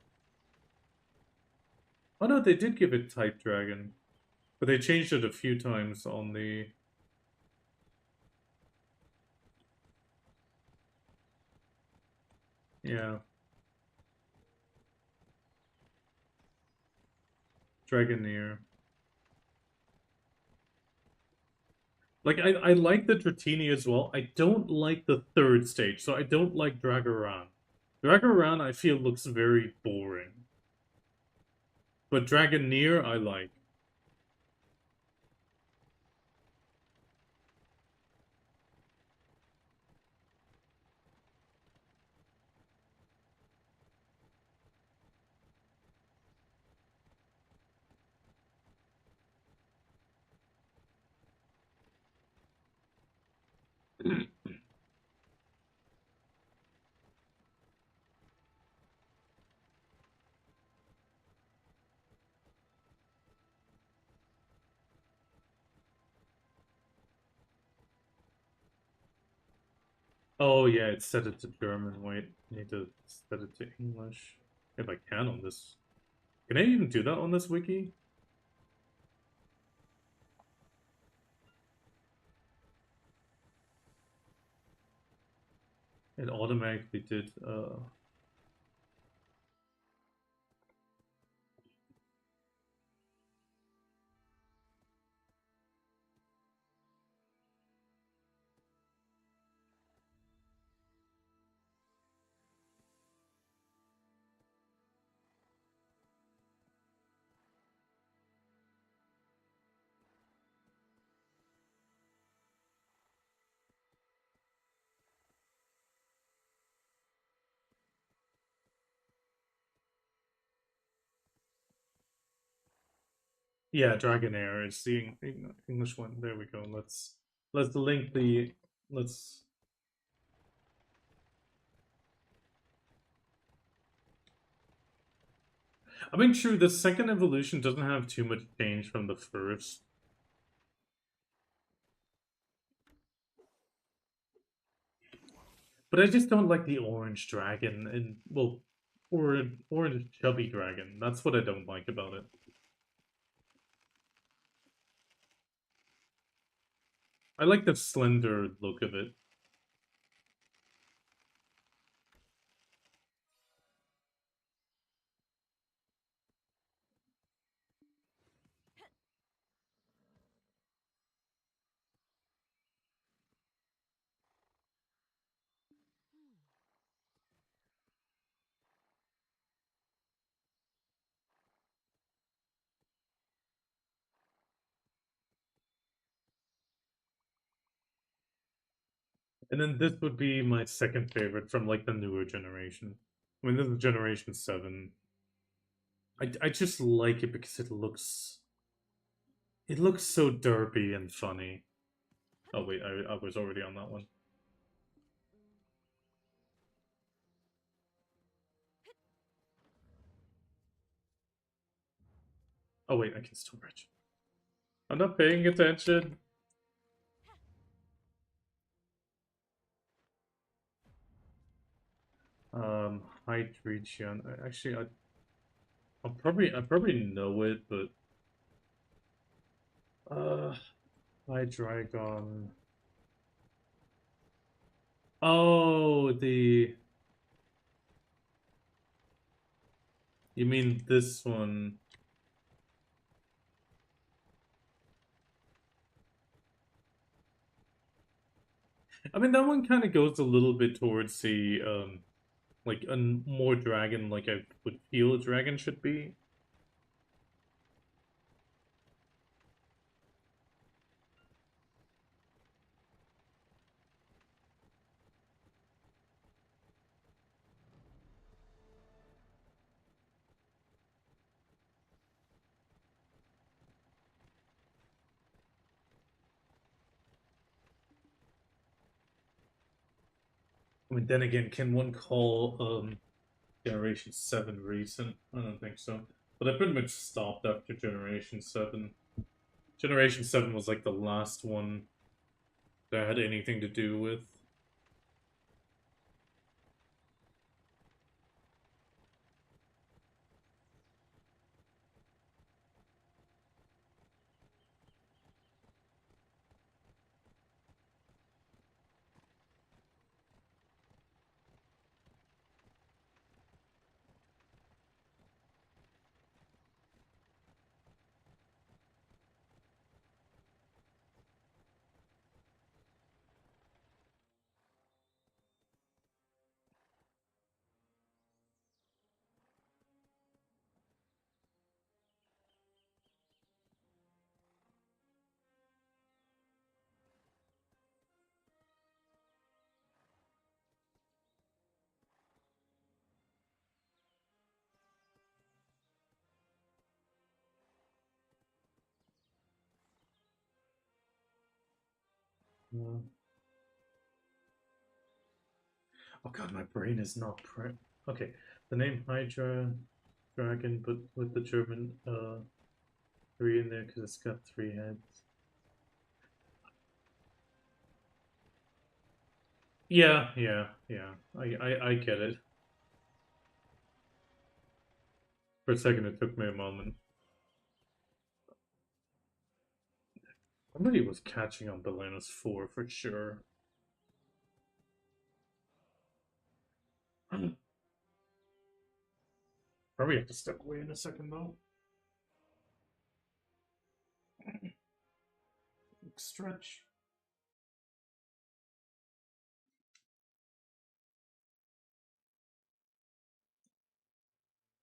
Oh no, they did give it Type Dragon, but they changed it a few times on the. Yeah, Dragoneer. Like I like the Dratini as well. I don't like the third stage, so I don't like Dragaran. Dragaran I feel looks very boring. But Dragoneer I like. Oh yeah, it's set it to German. Wait, I need to set it to English. If I can on this. Can I even do that on this wiki? It automatically did. Yeah, Dragonair is the English one. There we go. Let's link the let's. I mean, true. The second evolution doesn't have too much change from the first, but I just don't like the orange dragon and well, or orange chubby dragon. That's what I don't like about it. I like the slender look of it. And then this would be my second favorite from like the newer generation. I mean, this is Generation 7. I just like it because it looks so derpy and funny. Oh wait, I was already on that one. Oh wait, I can still bridge. I'm not paying attention. Height region. Actually, I probably know it, but High Dragon. Oh, you mean this one? I mean, that one kind of goes a little bit towards the like a more dragon, like I would feel a dragon should be. I mean, then again, can one call Generation 7 recent? I don't think so. But I pretty much stopped after Generation 7. Generation 7 was like the last one that I had anything to do with. Yeah. Oh god, my brain is not pre. Okay, the name Hydra Dragon, but with the German 3 in there because it's got 3 heads. Yeah, yeah, yeah. I get it. For a second, it took me a moment. Somebody was catching on Belena's 4 for sure. Probably have to step away in a second though. Stretch.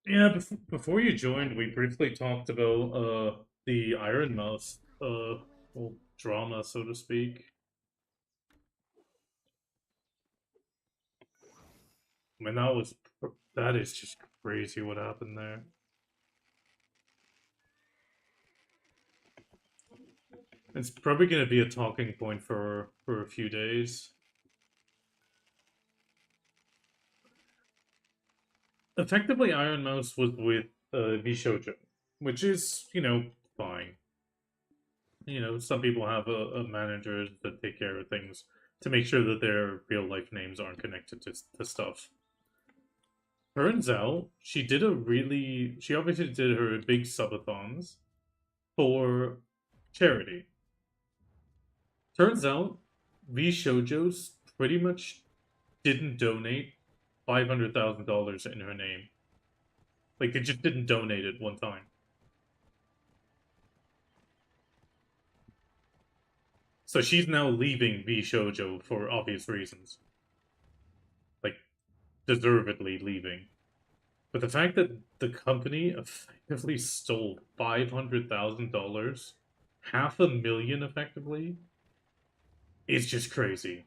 Yeah, before you joined, we briefly talked about the Iron Mouse well, drama, so to speak. I mean, that is just crazy what happened there. It's probably going to be a talking point for a few days. Effectively, Iron Mouse was with Vishojo, which is fine. Some people have a managers that take care of things to make sure that their real life names aren't connected to stuff. Turns out she obviously did her big subathons for charity. Turns out V Shoujo's pretty much didn't donate $500,000 in her name. Like they just didn't donate it one time. So she's now leaving V Shoujo for obvious reasons. Like deservedly leaving. But the fact that the company effectively stole $500,000, half a million effectively, is just crazy.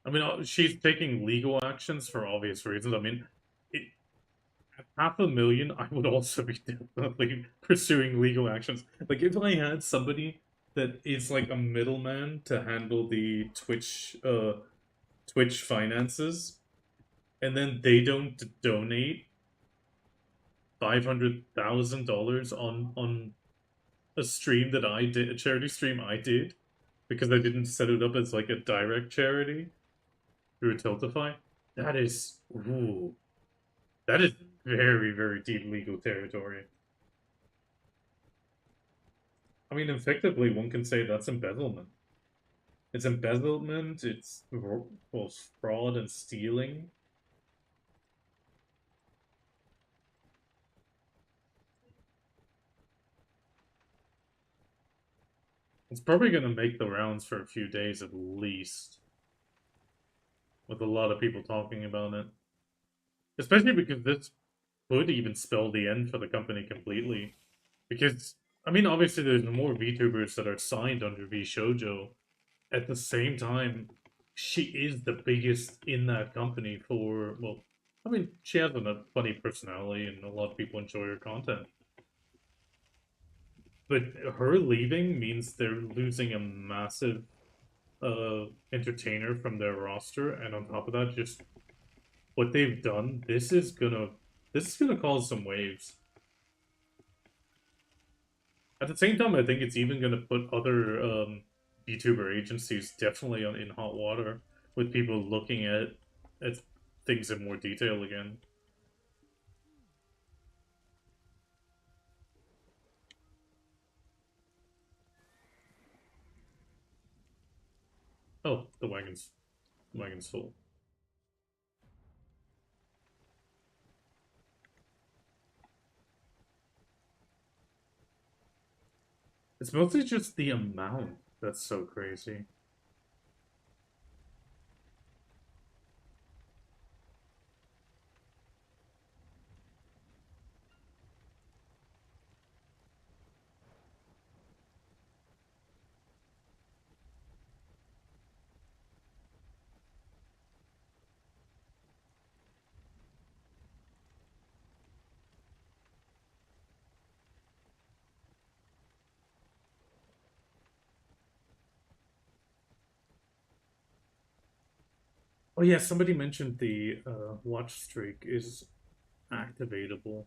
I mean, she's taking legal actions for obvious reasons. I mean, it, at 500,000, I would also be definitely pursuing legal actions. Like, if I had somebody that is like a middleman to handle the Twitch finances, and then they don't donate $500,000 on a stream that I did, a charity stream I did, because I didn't set it up as like a direct charity through Tiltify. That is, ooh, that is very, very deep legal territory. I mean, effectively, one can say that's embezzlement. It's embezzlement, it's well, fraud and stealing. It's probably going to make the rounds for a few days at least, with a lot of people talking about it. Especially because this could even spell the end for the company completely. Because, I mean, obviously there's more VTubers that are signed under VShojo. At the same time, she is the biggest in that company for, well, I mean, she has a funny personality and a lot of people enjoy her content. But her leaving means they're losing a massive entertainer from their roster, and on top of that, just what they've done, this is gonna cause some waves. At the same time, I think it's even gonna put other VTuber agencies definitely in hot water with people looking at things in more detail again. Oh, the wagon's full. It's mostly just the amount that's so crazy. Oh yeah, somebody mentioned the watch streak is activatable.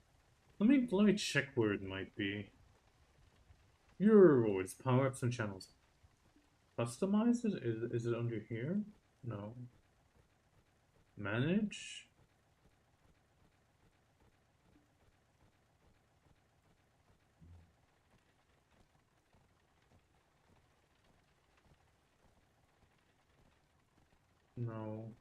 Let me check where it might be. Your rewards, power ups, and channels. Customize it? Is it under here? No. Manage? No.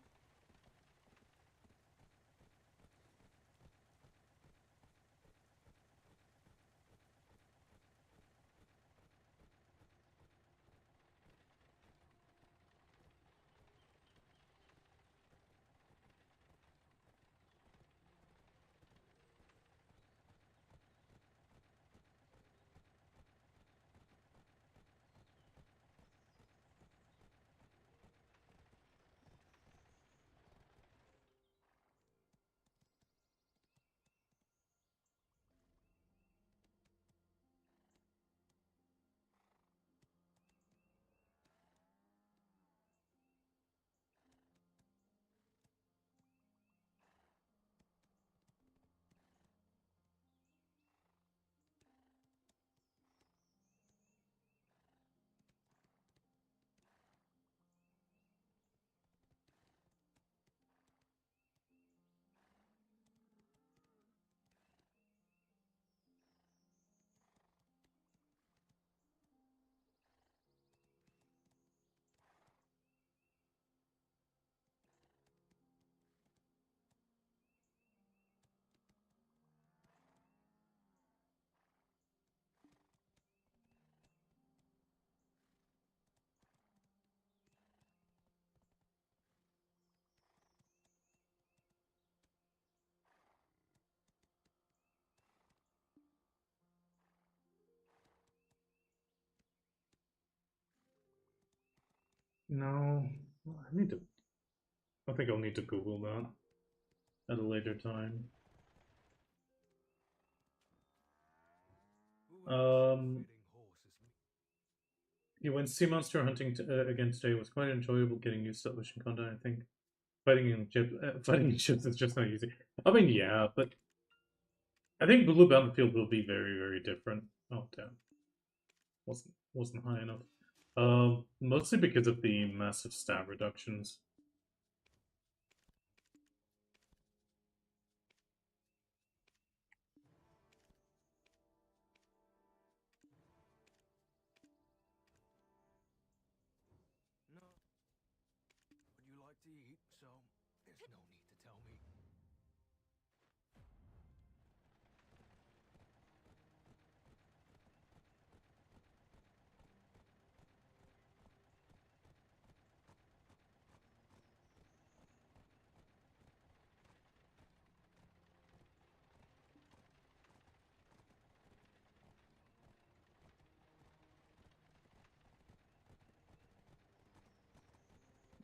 No. I need to I think I'll need to Google that at a later time. Yeah, went sea monster hunting again today was quite enjoyable. Getting used to ocean content, I think. Fighting in ships is just not easy. I mean, yeah, but I think Blue Battlefield will be very, very different. Oh damn, wasn't high enough. Mostly because of the massive stat reductions. No. Would you like to eat? So, there's no need to tell me.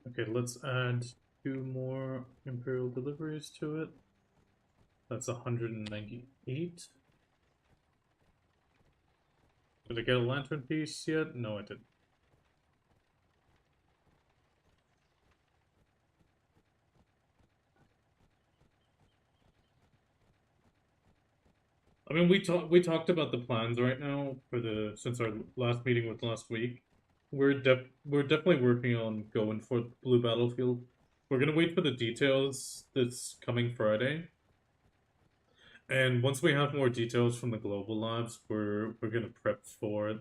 Okay, let's add 2 more Imperial deliveries to it. That's 198. Did I get a lantern piece yet? No, I didn't. I mean, we talked about the plans right now for the since our last meeting was last week. We're definitely working on going for Blue Battlefield. We're gonna wait for the details this coming Friday, and once we have more details from the global labs, we're gonna prep for it.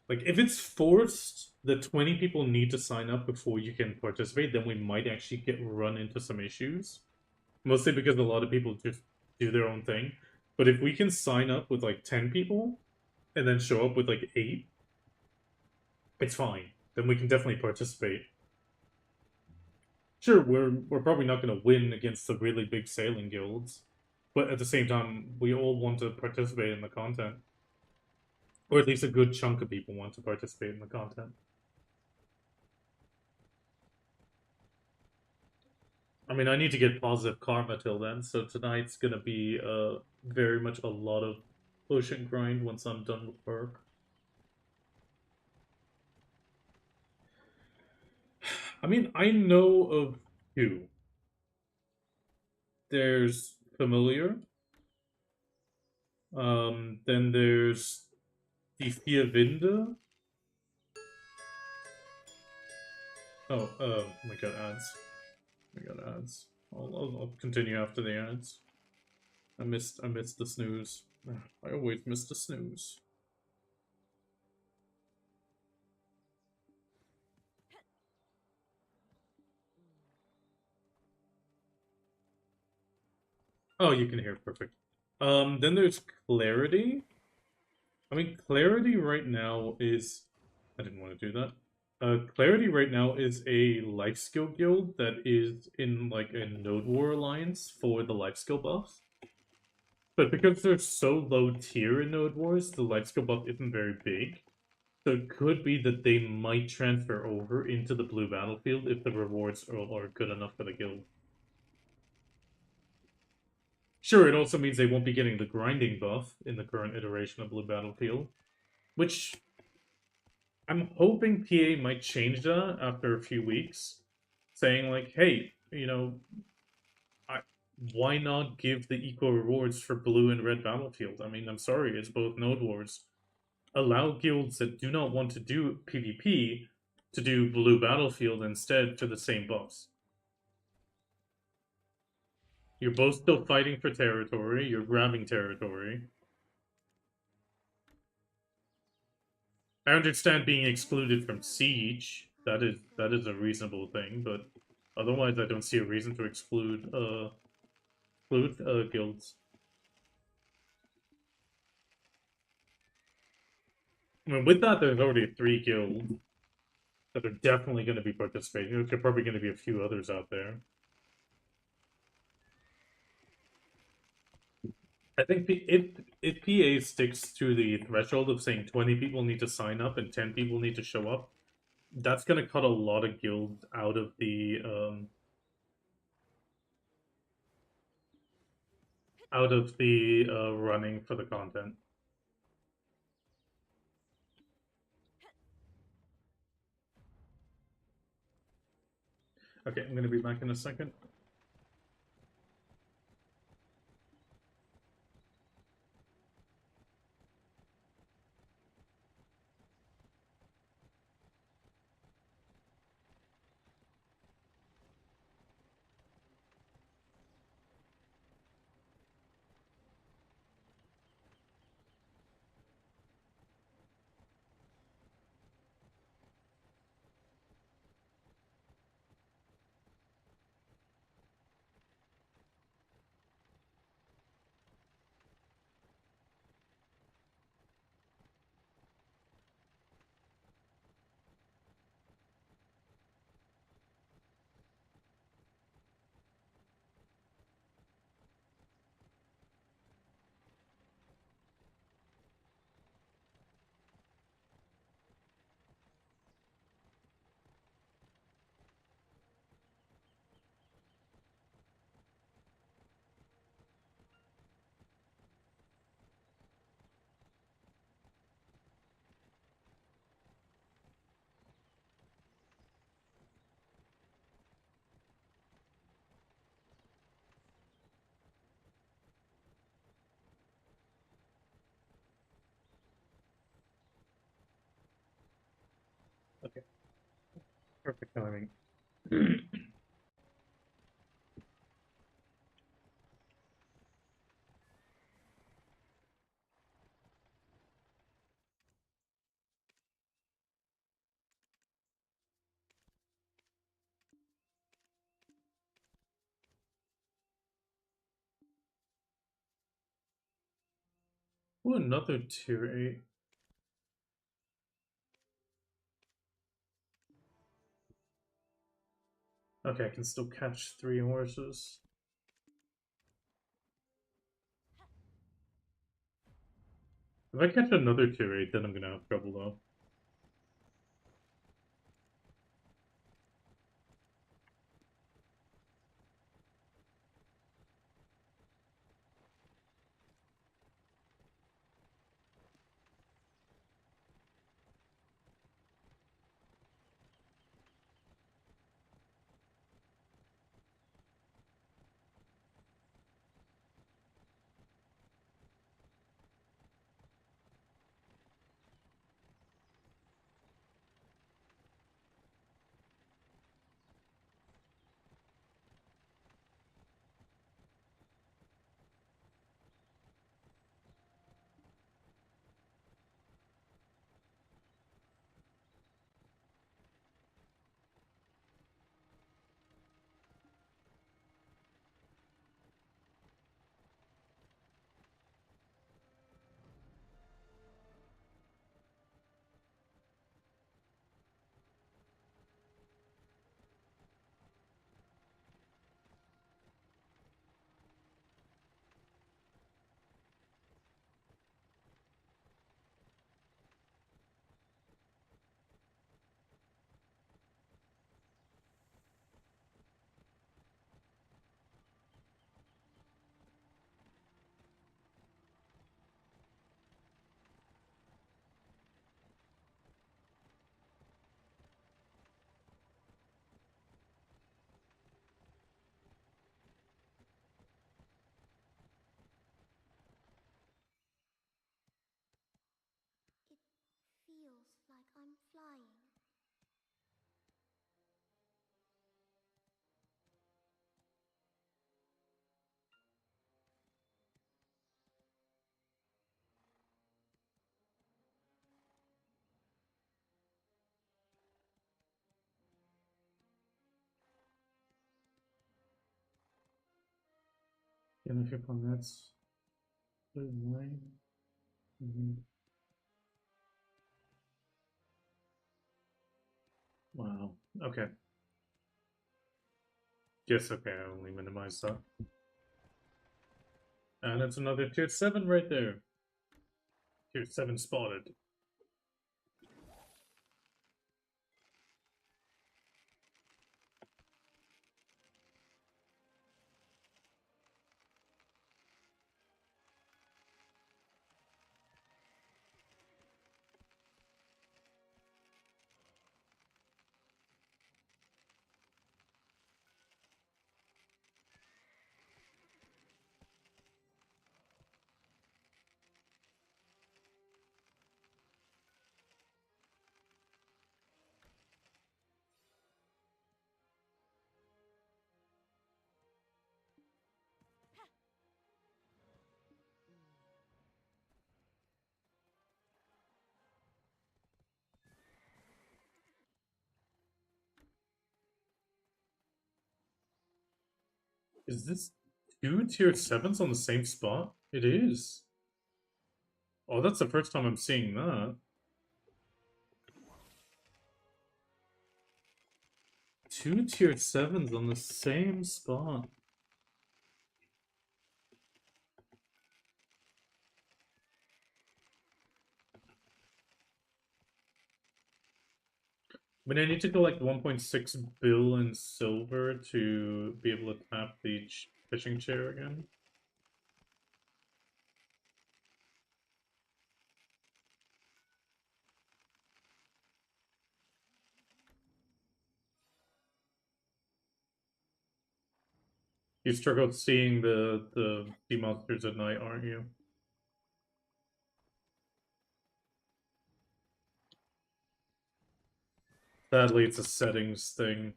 Like if it's forced that 20 people need to sign up before you can participate, then we might actually get run into some issues. Mostly because a lot of people just do their own thing. But if we can sign up with like 10 people and then show up with like 8, it's fine. Then we can definitely participate. Sure, we're probably not going to win against the really big sailing guilds, but at the same time, we all want to participate in the content. Or at least a good chunk of people want to participate in the content. I mean, I need to get positive karma till then, so tonight's gonna be very much a lot of push and grind once I'm done with work. I mean, I know of 2. There's Familiar. Then there's Die Vier Winde. Oh, my god, ads. I got ads. I'll continue after the ads. I missed the snooze. I always miss the snooze. Oh, you can hear perfect. Then there's Clarity. I mean, Clarity right now is. I didn't want to do that. Clarity right now is a life skill guild that is in like a Node War alliance for the life skill buff. But because they're so low tier in Node Wars, the life skill buff isn't very big. So it could be that they might transfer over into the blue battlefield if the rewards are good enough for the guild. Sure, it also means they won't be getting the grinding buff in the current iteration of blue battlefield, which I'm hoping PA might change that after a few weeks, saying like, hey, why not give the equal rewards for blue and red battlefield? I mean, I'm sorry, it's both node wars. Allow guilds that do not want to do PvP to do blue battlefield instead for the same buffs. You're both still fighting for territory, you're grabbing territory. I understand being excluded from Siege. That is a reasonable thing, but otherwise I don't see a reason to exclude guilds. I mean, with that, there's already 3 guilds that are definitely going to be participating. There's probably going to be a few others out there. I think if PA sticks to the threshold of saying 20 people need to sign up and 10 people need to show up, That's gonna cut a lot of guilds out of the running for the content. Okay, I'm gonna be back in a second. Okay, perfect timing. Ooh, another tier 8. Okay, I can still catch 3 horses. If I catch another tier 8, then I'm gonna have trouble though. It feels like I'm flying. And if you plan that's 9. Wow. Okay. Yes, okay, I only minimize that. And it's another tier 7 right there. Tier 7 spotted. Is this two tier 7s on the same spot? It is. Oh, that's the first time I'm seeing that. Two tier 7s on the same spot. I mean, I need to collect 1.6 bill in silver to be able to tap the fishing chair again. You struggled seeing the sea monsters at night, aren't you? Sadly, it's a settings thing.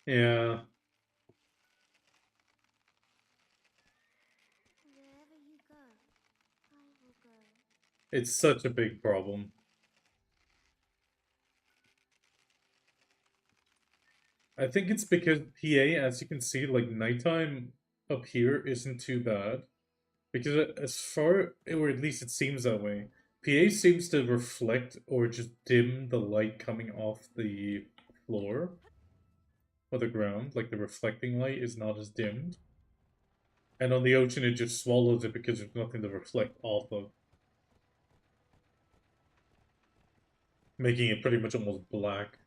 Yeah, Wherever you go, I will go. it's such a big problem. I think it's because PA, as you can see, like nighttime up here isn't too bad. Because as far, or at least it seems that way, PA seems to reflect or just dim the light coming off the floor or the ground. Like the reflecting light is not as dimmed. And on the ocean, it just swallows it because there's nothing to reflect off of, making it pretty much almost black.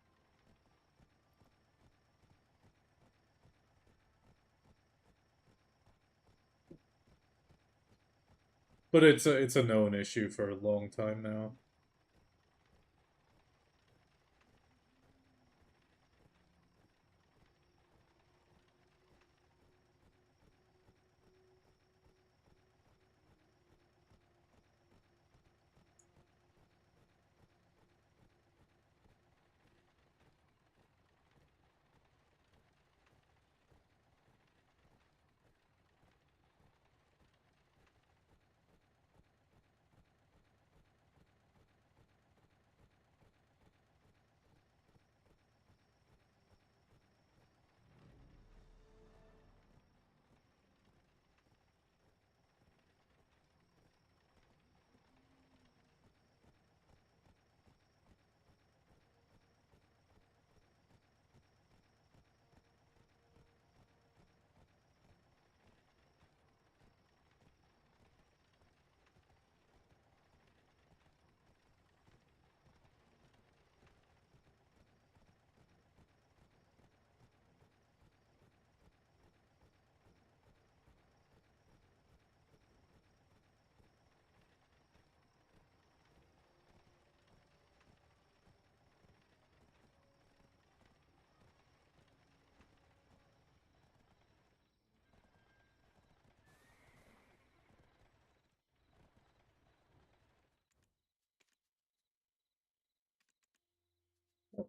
But it's a known issue for a long time now.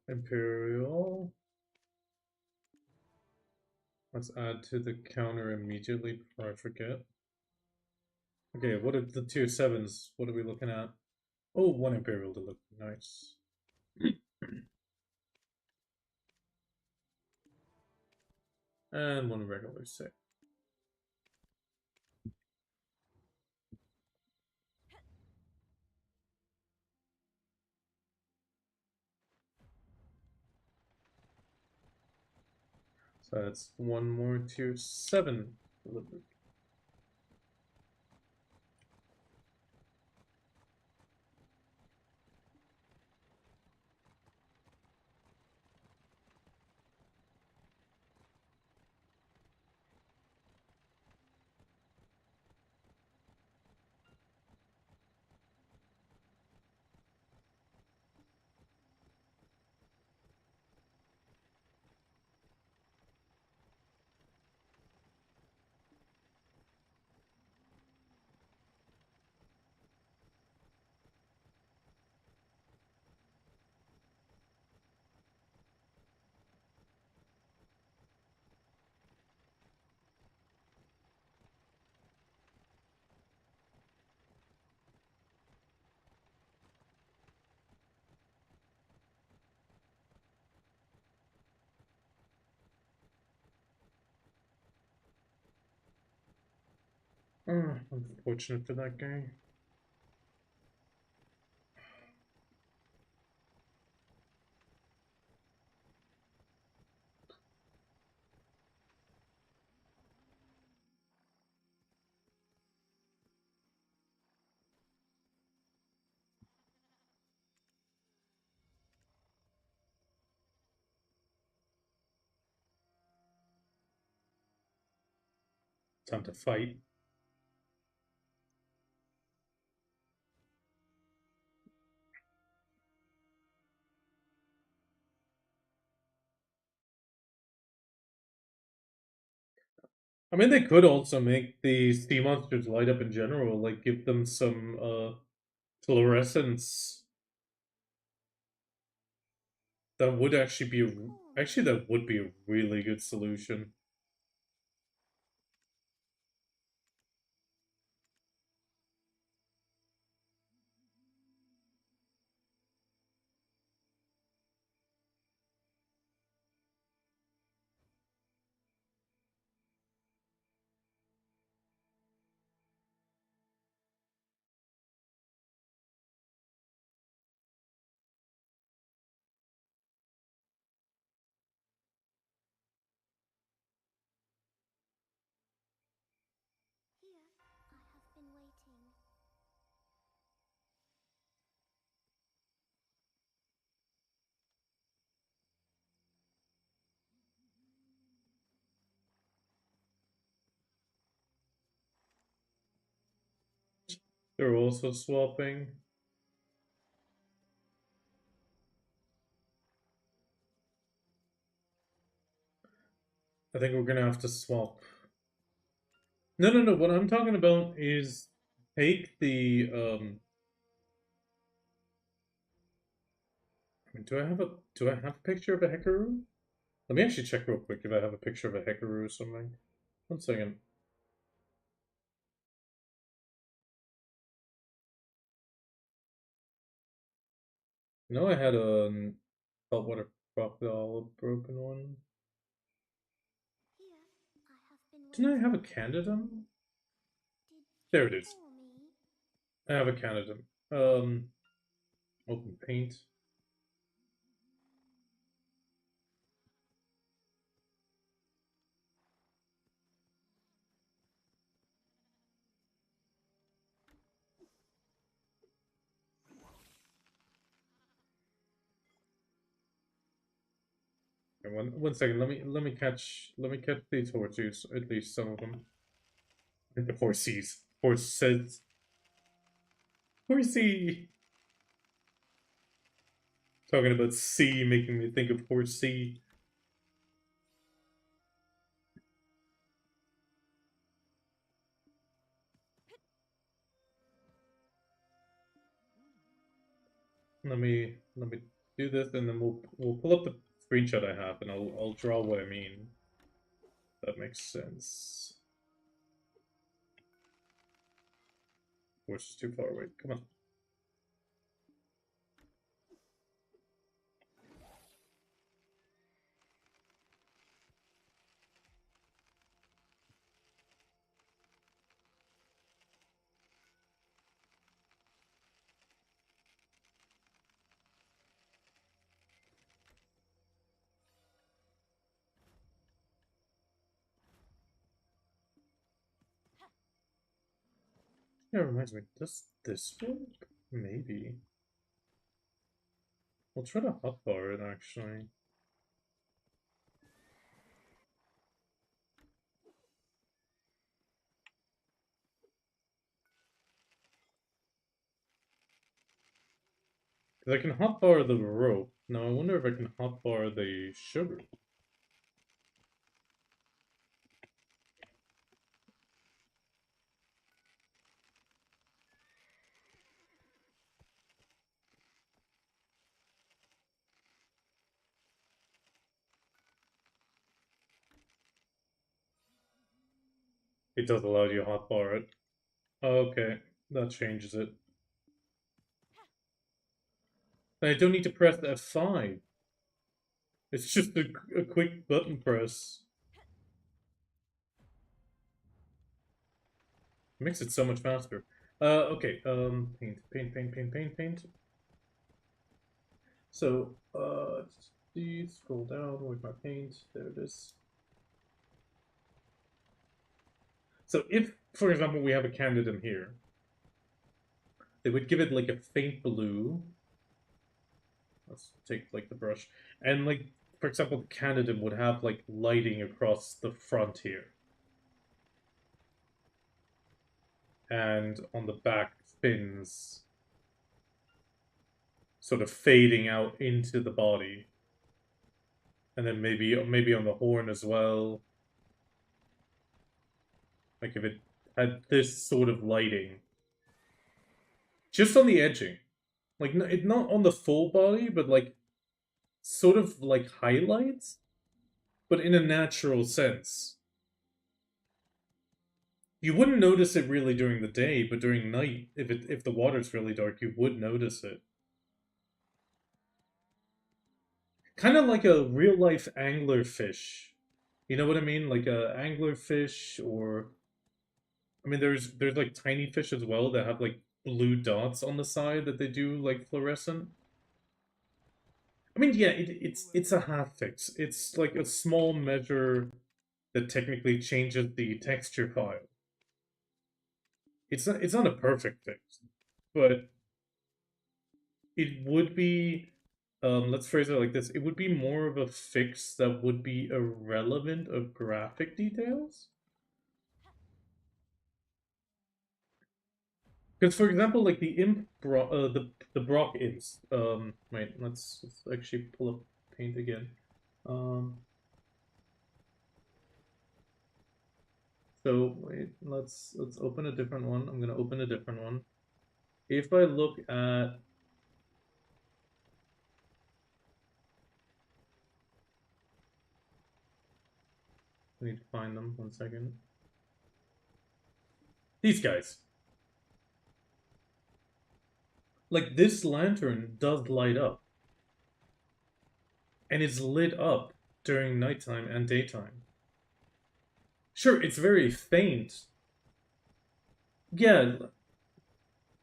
Imperial. Let's add to the counter immediately before I forget. Okay, what are the tier 7s? What are we looking at? Oh, one Imperial to look nice. And one regular 6. So that's one more tier 7 delivered. Unfortunate for that guy. Time to fight. I mean, they could also make the sea monsters light up in general, like give them some fluorescence. That would actually be actually that would be a really good solution. Here, I have been waiting. They're also swapping. I think we're gonna have to swap. No, no, no. What I'm talking about is take the I mean, do I have a picture of a Hekaru? Let me actually check real quick if I have a picture of a Hekaru or something. One second. No, I had a saltwater crocodile, a broken one. Here, I have been Didn't I waiting. have a Candidum? Did There you it is. call me? I have a Candidum. Open paint. Okay, one second. Let me catch these horses. At least some of them. The horses. Horses. Horsey. Talking about sea, making me think of horsey. Let me do this, and then we'll pull up the screenshot I have, and I'll draw what I mean. That makes sense. Horse is too far away. Come on. Yeah, reminds me. Does this work? Maybe. We'll try to hotbar it actually. Because I can hotbar the rope. Now I wonder if I can hotbar the sugar. It does allow you to hotbar it. Okay, that changes it. I don't need to press F5. It's just a quick button press. It makes it so much faster. Okay, paint. So, scroll down, where's my paint? There it is. So if, for example, we have a candidate here, they would give it like a faint blue. Let's take like the brush. And like, for example, the candidate would have like lighting across the front here. And on the back fins sort of fading out into the body. And then maybe on the horn as well. Like if it had this sort of lighting. Just on the edging. Like not on the full body, but like sort of like highlights, but in a natural sense. You wouldn't notice it really during the day, but during night, if the water's really dark, you would notice it. Kind of like a real life anglerfish. You know what I mean? Like a anglerfish, or I mean, there's like tiny fish as well that have like blue dots on the side that they do like fluorescent. I mean, yeah, it's a half fix. It's like a small measure that technically changes the texture file. It's not a perfect fix, but it would be, let's phrase it like this, it would be more of a fix that would be irrelevant of graphic details. Because for example, like the the Brock imps. Wait, let's actually pull up paint again. Um, so wait, let's open a different one. I'm gonna open a different one. If I look at, I need to find them. 1 second. These guys. Like this lantern does light up, and it's lit up during nighttime and daytime. Sure, it's very faint. Yeah,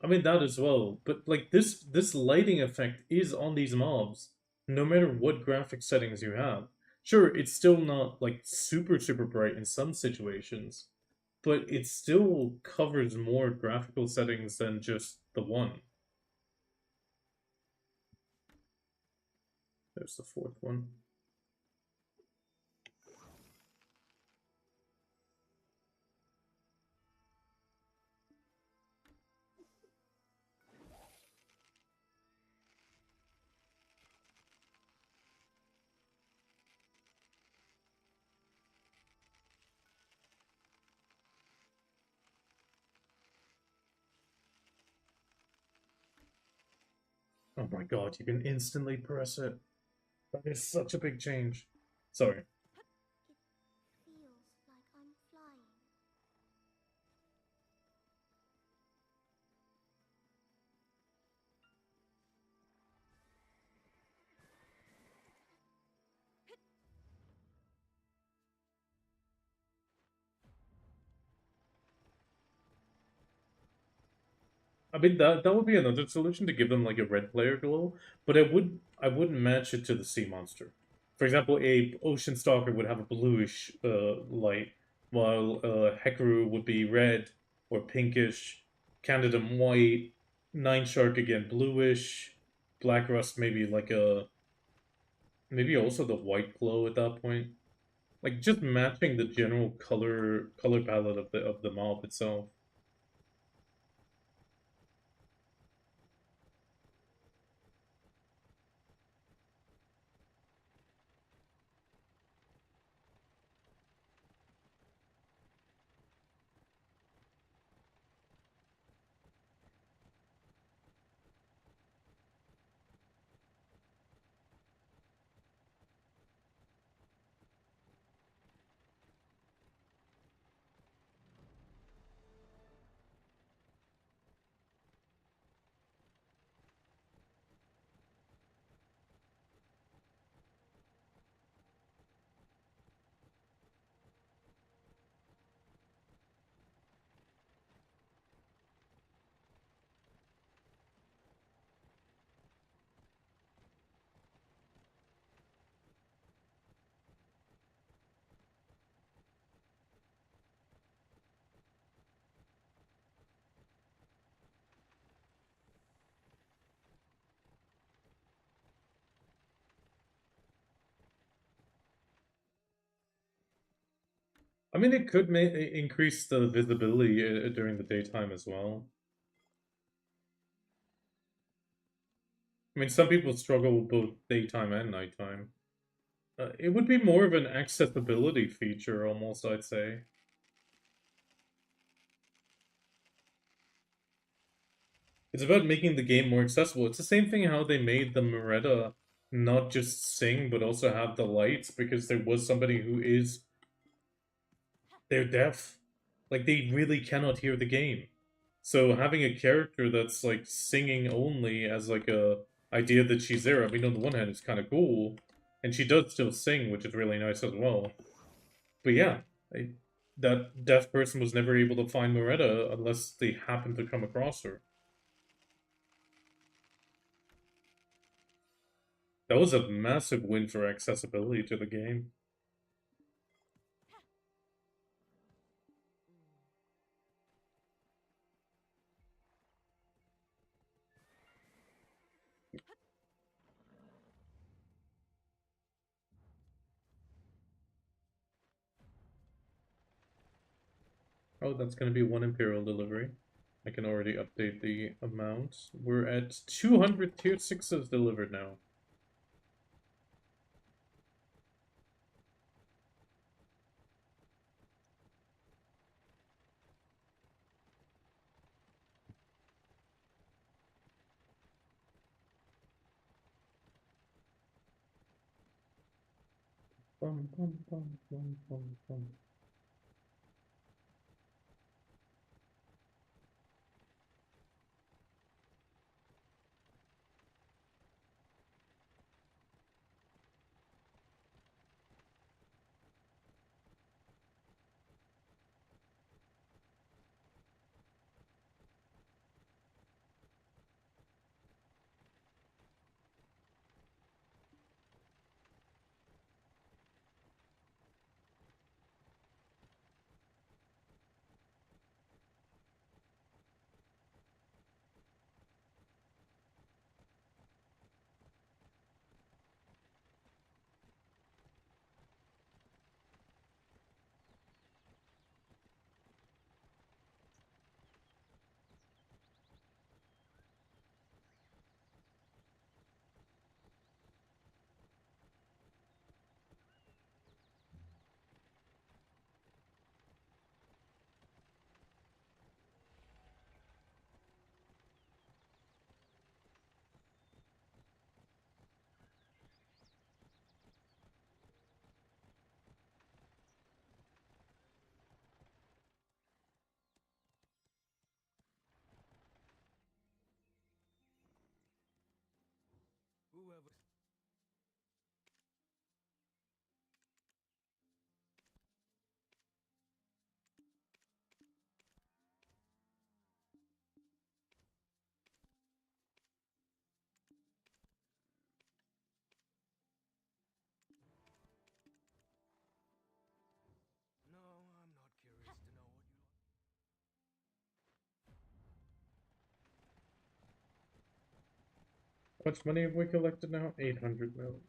I mean that as well. But like this lighting effect is on these mobs, no matter what graphic settings you have. Sure, it's still not like super bright in some situations, but it still covers more graphical settings than just the one. There's the fourth one. Oh my god, you can instantly press it. That is such a big change. Sorry. It feels like I'm flying. I mean that would be another solution to give them like a red player glow, but I wouldn't match it to the sea monster. For example, a ocean stalker would have a bluish light, while Hecaru would be red or pinkish, Candidum white, Nine Shark again bluish, Black Rust maybe like a maybe also the white glow at that point. Like just matching the general color palette of the mob itself. I mean, it could increase the visibility during the daytime as well. I mean, some people struggle with both daytime and nighttime. It would be more of an accessibility feature, almost, I'd say. It's about making the game more accessible. It's the same thing how they made the Moretta not just sing, but also have the lights, because there was somebody who is... They're deaf. Like, they really cannot hear the game. So having a character that's, like, singing only as, like, a idea that she's there, I mean, on the one hand, it's kind of cool. And she does still sing, which is really nice as well. But yeah, that deaf person was never able to find Moretta unless they happened to come across her. That was a massive win for accessibility to the game. Oh, that's going to be one Imperial delivery. I can already update the amount. We're at 200 tier 6s delivered now. Bum, bum, bum, bum, bum, bum. Whoever. No, I'm not curious to know what you like. How much money have we collected now? 800 million.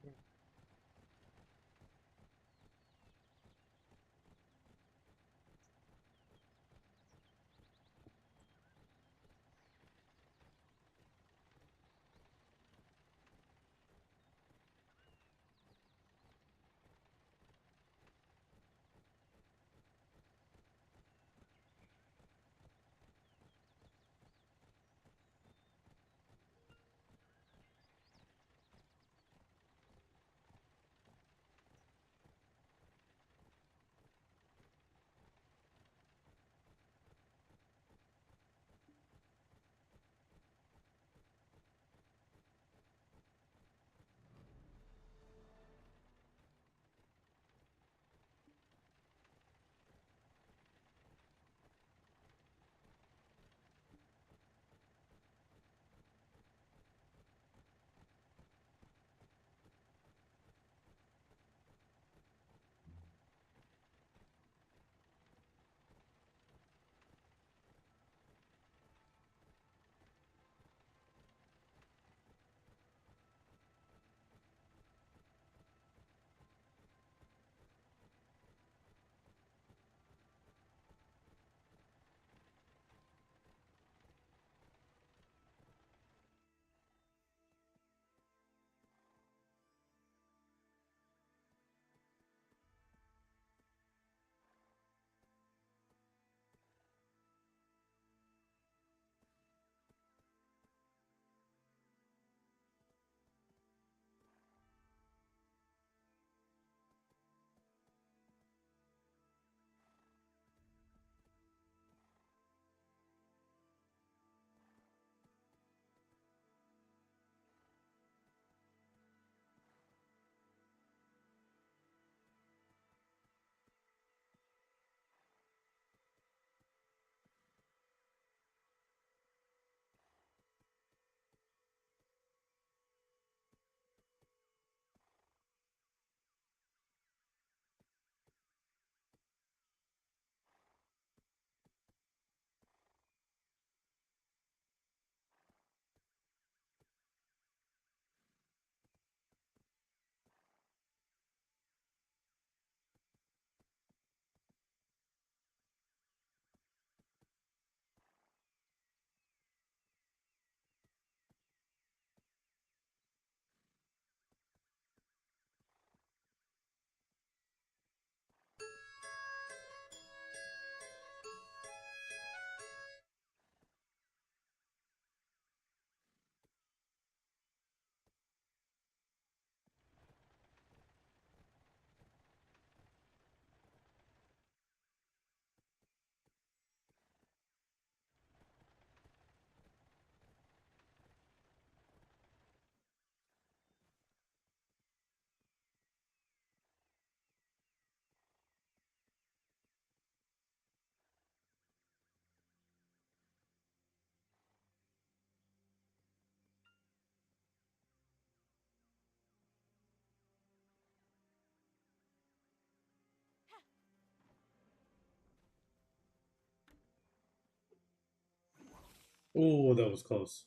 Oh, that was close.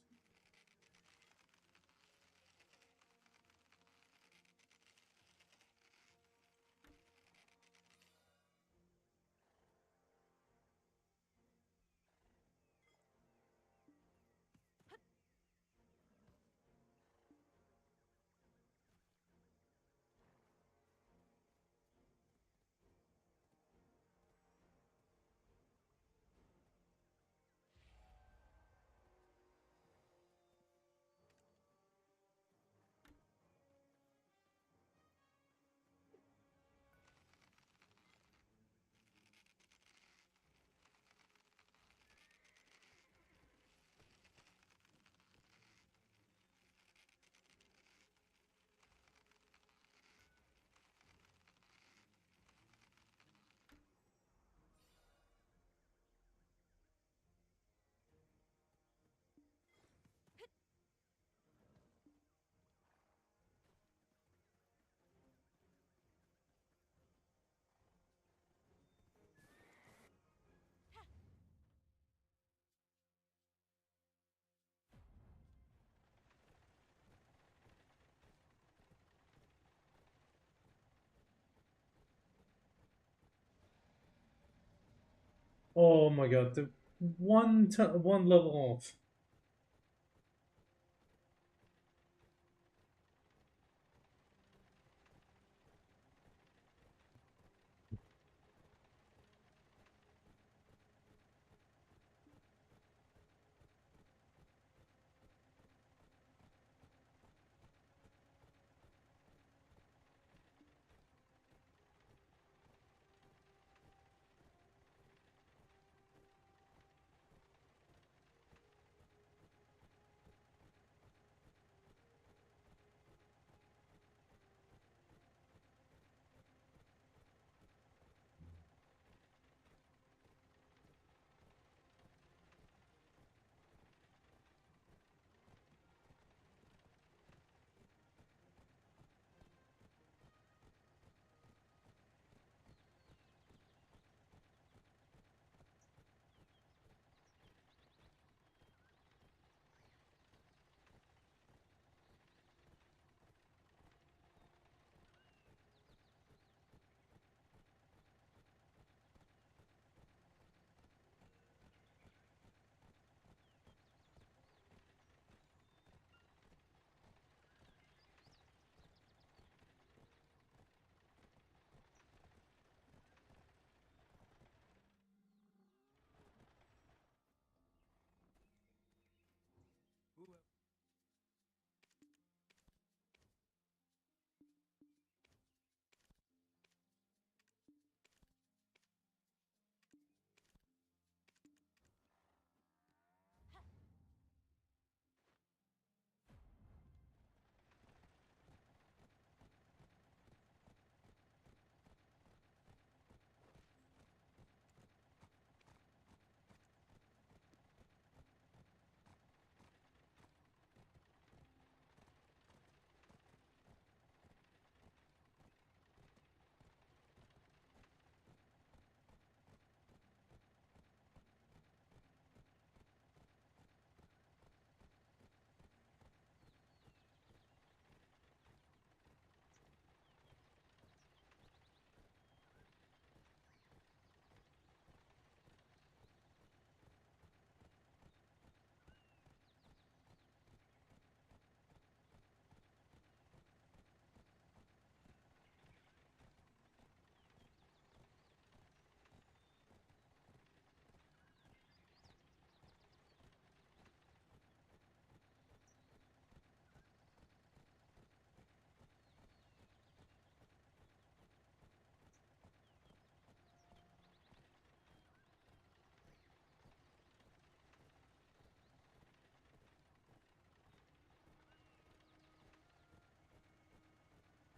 Oh my god, the one level off.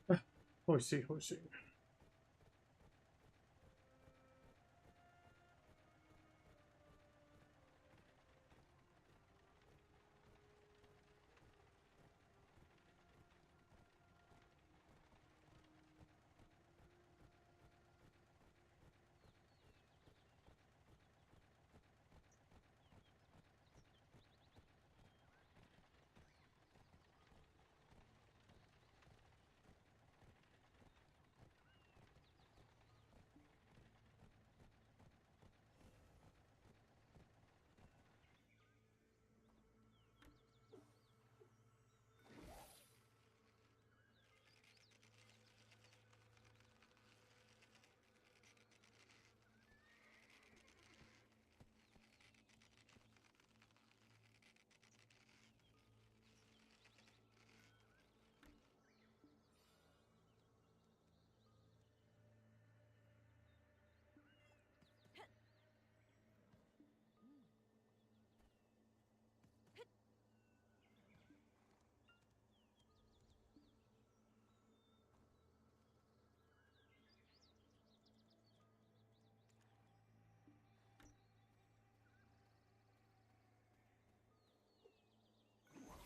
Whoever. Horsey, horsey.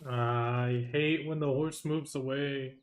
I hate when the horse moves away.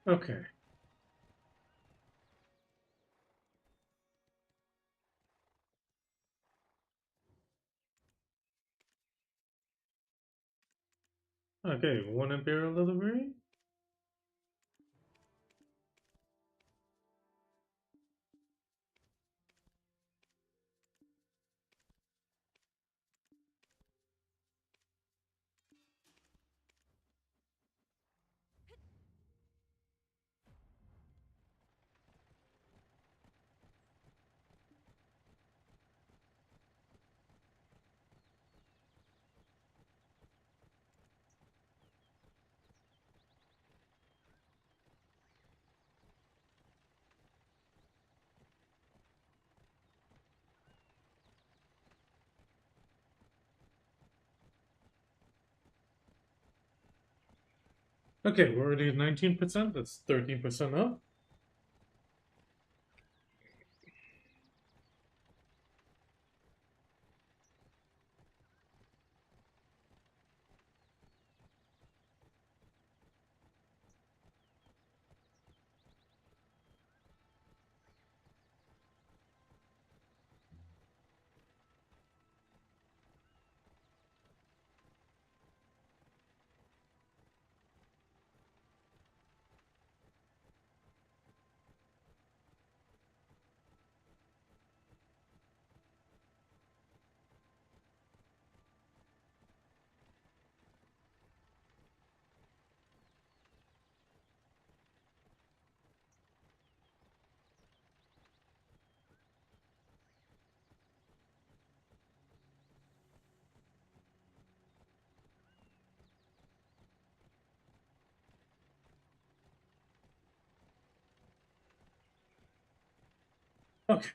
Okay. Okay, one Imperial delivery? Okay, we're already at 19%. That's 13% up. Okay.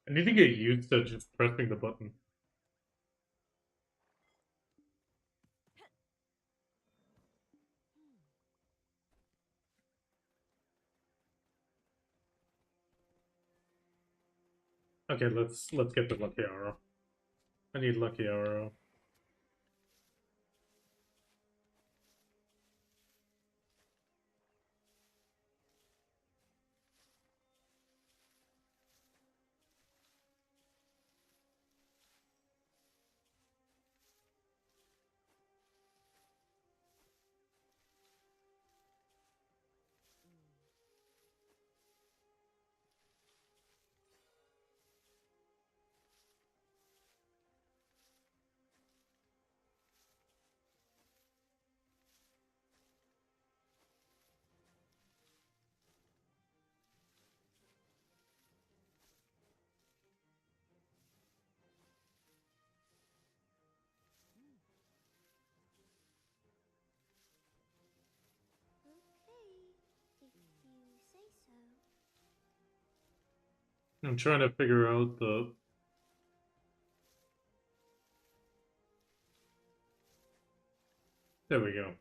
I need to get used to just pressing the button. Okay, let's get the lucky arrow. I need lucky arrow. Okay, if you say so. I'm trying to figure out the. There we go.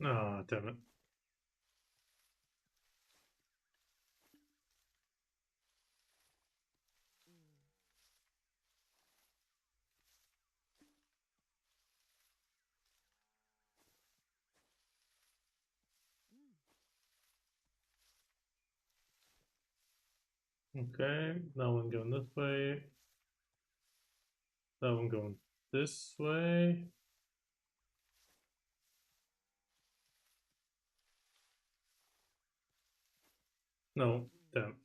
Ah, oh, damn it. Okay, that one going this way. That one going this way. No, damn.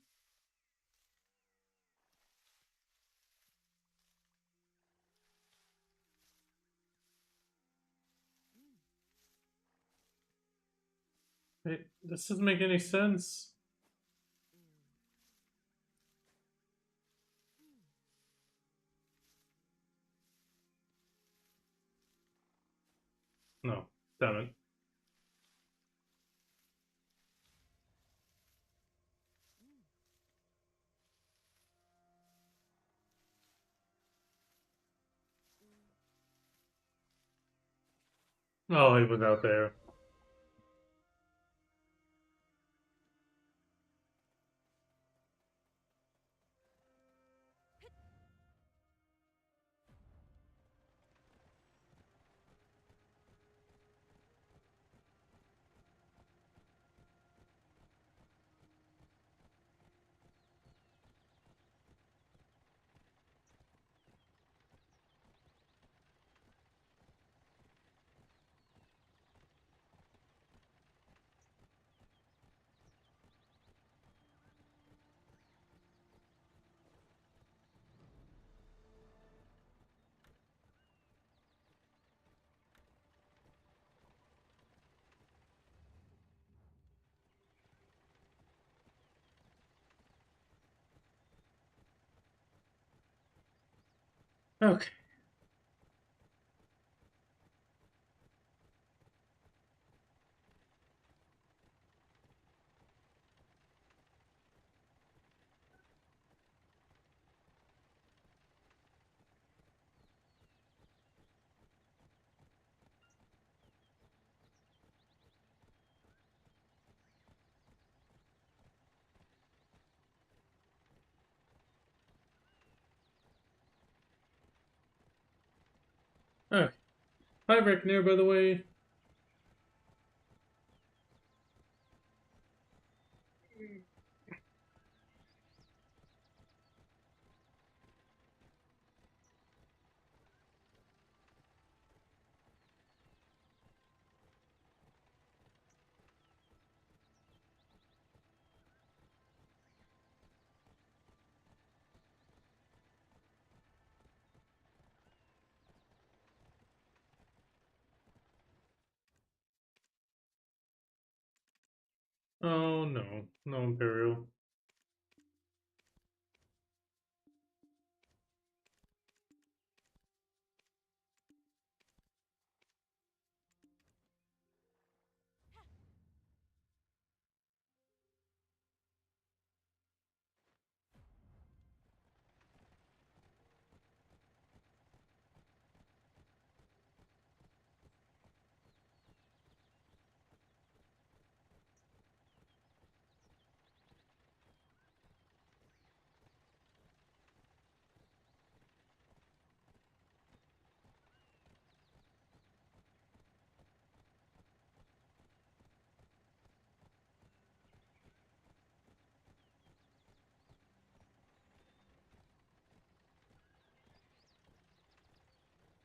Wait, this doesn't make any sense. No, damn it. Oh, he was out there. Okay. Okay. Hi, Reckoner, by the way. Oh no, no Imperial.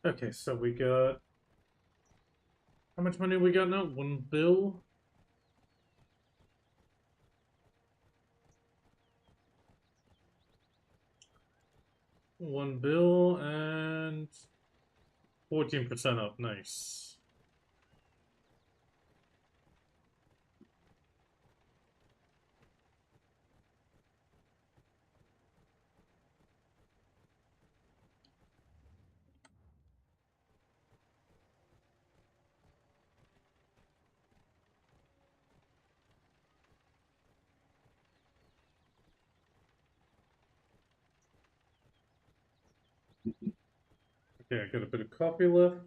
Okay, so we got... How much money we got now? 1 bill? $1 bill and 14% up. Nice. Okay, I got a bit of coffee left.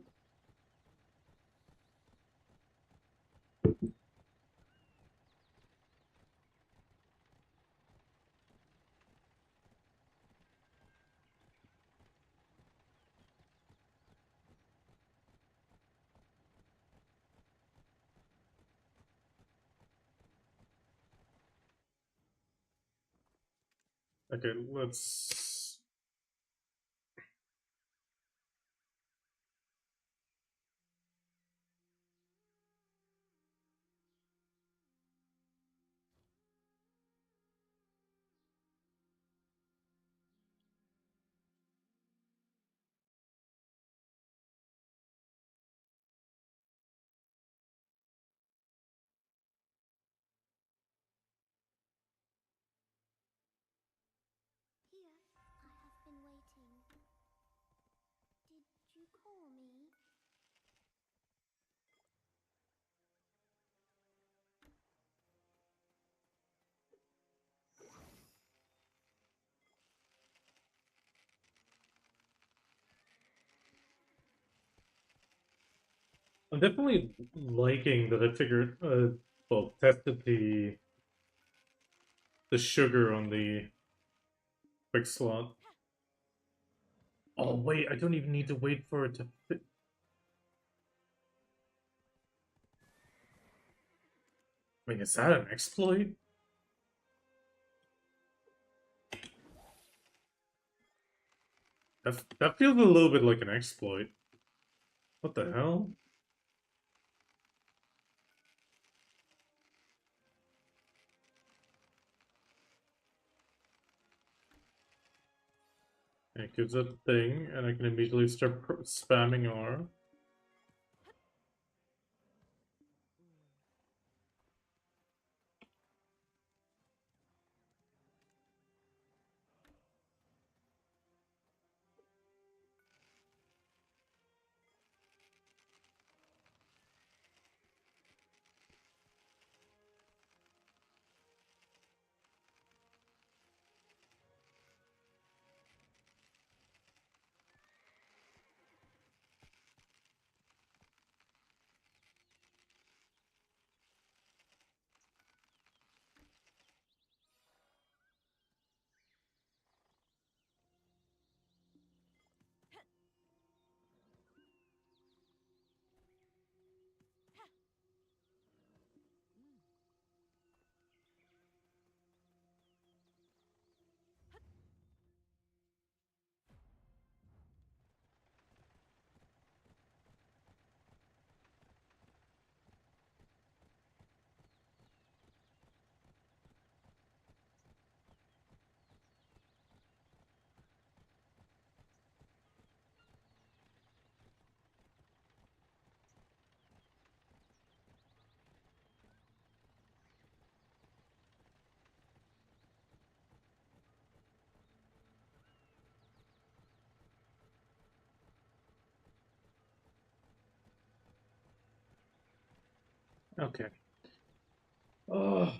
Okay, let's... Here, I have been waiting. Did you call me? I'm definitely liking that I figured, well, tested the sugar on the quick slot. Oh wait, I don't even need to wait for it to fit. Wait, is that an exploit? That feels a little bit like an exploit. What the hell? It gives a thing, and I can immediately start spamming R. Okay. Oh,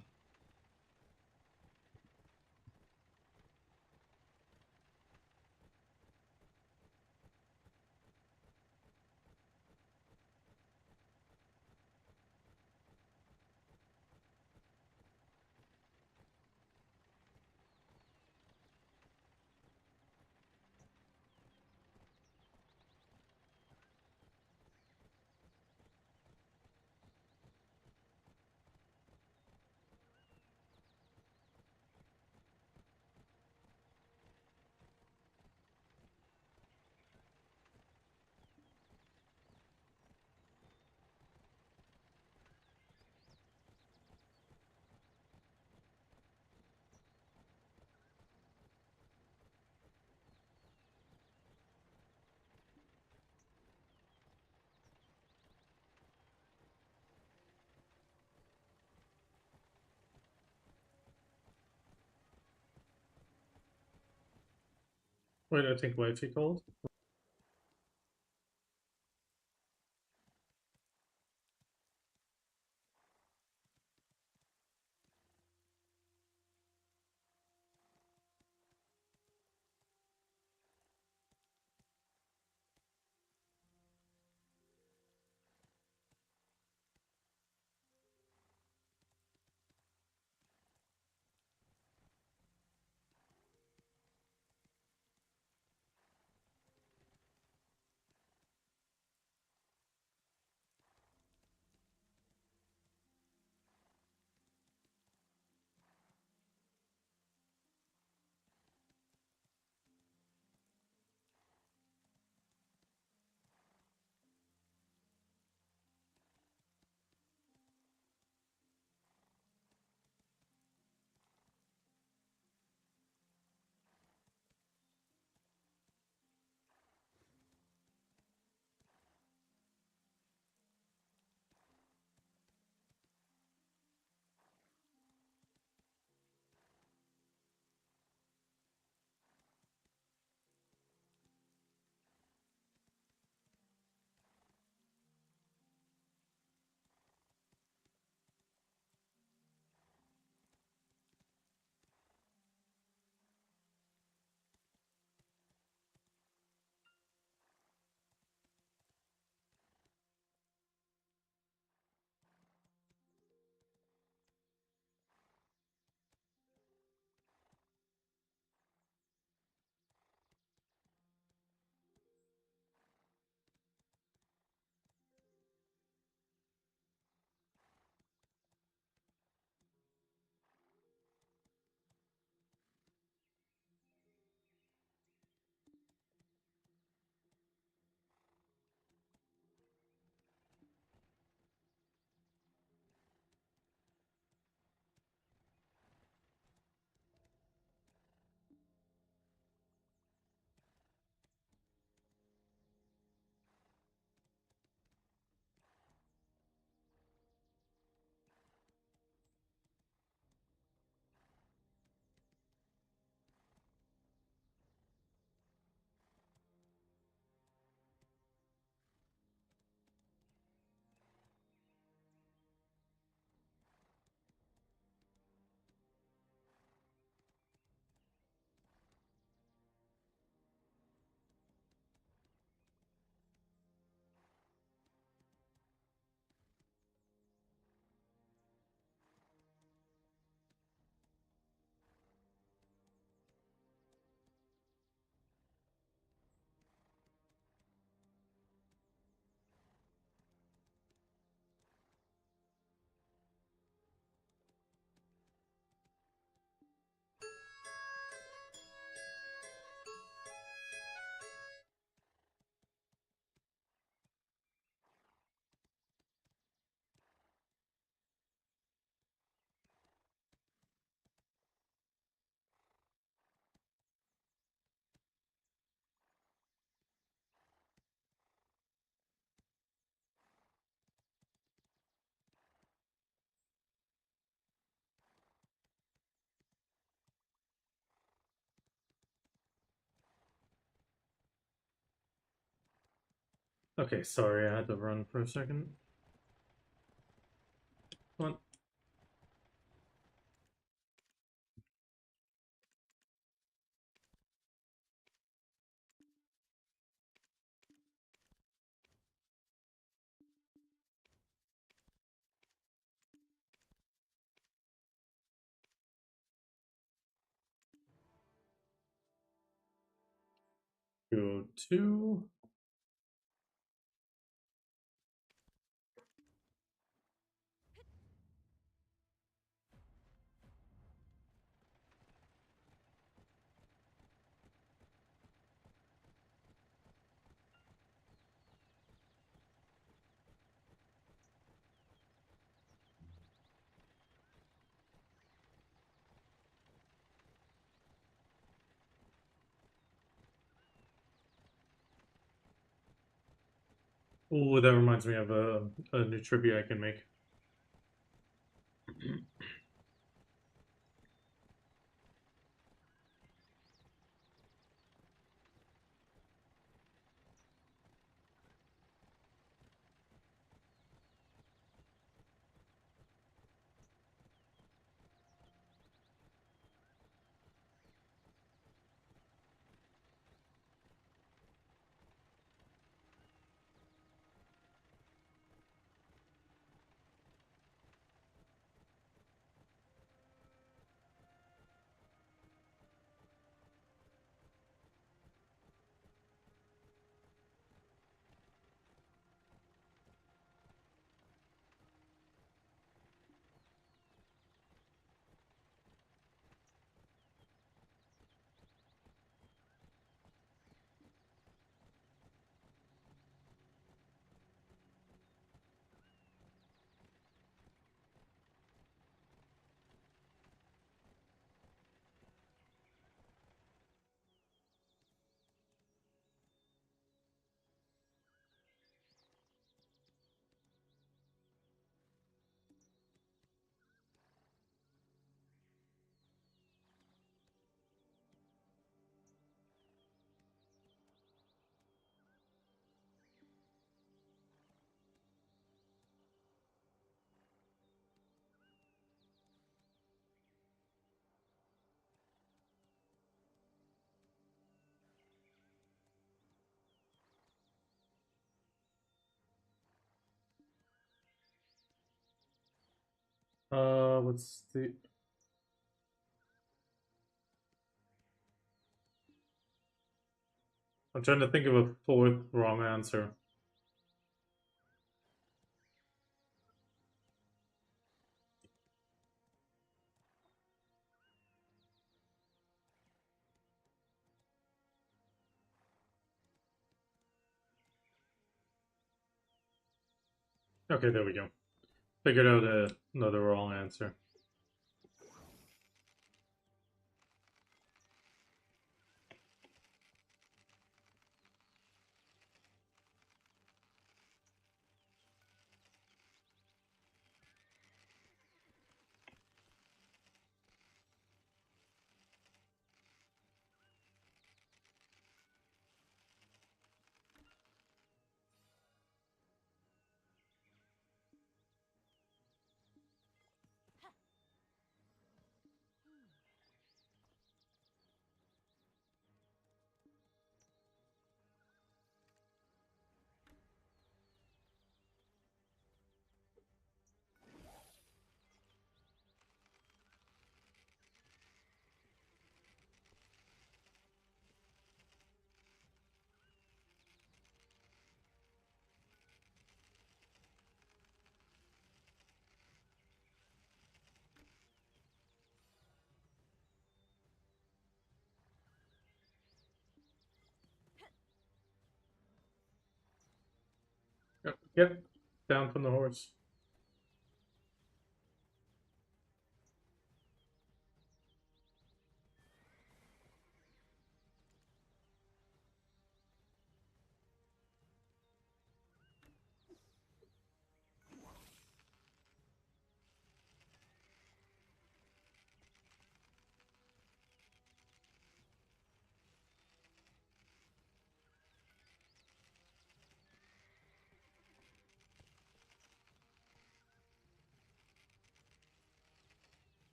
wait, I think what's he called? Okay, sorry, I had to run for a second. Come on. Go to. Oh, that reminds me of a new trivia I can make. What's the? I'm trying to think of a fourth wrong answer. Okay, there we go. Figured out another wrong answer. Yep, down from the horse.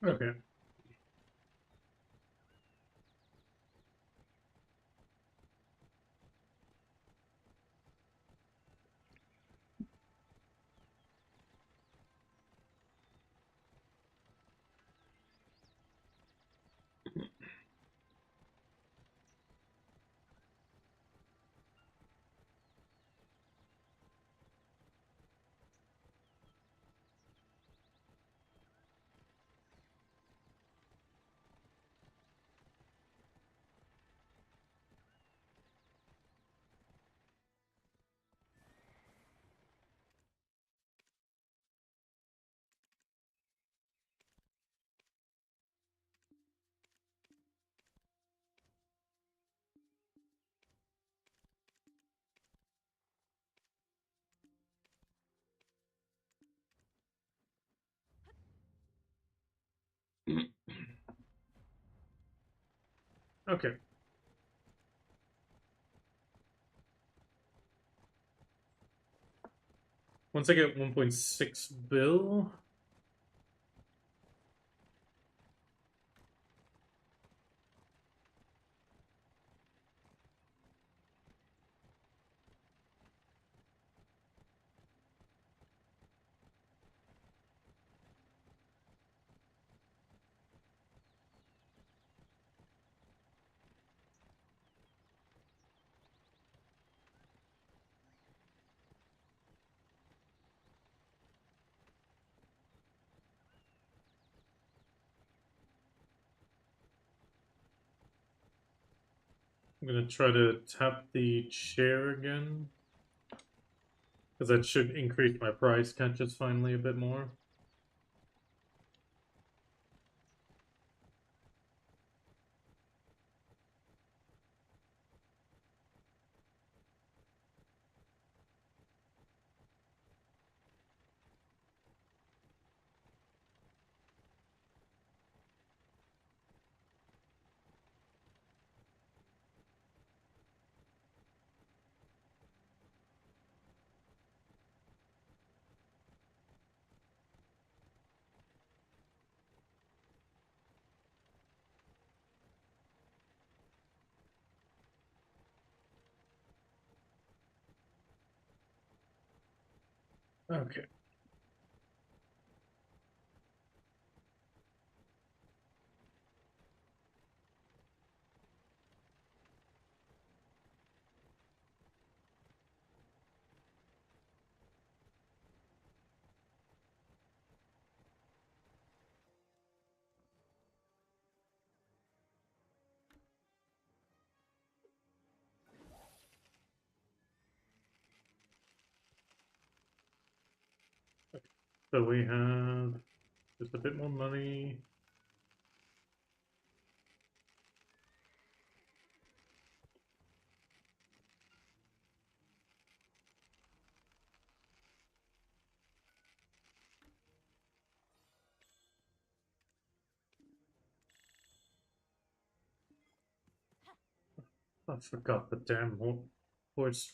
Okay. Okay. Once I get 1.6 bill, I'm gonna try to tap the chair again. Because that should increase my price catches finally a bit more. Okay. So we have just a bit more money. I forgot the damn horse.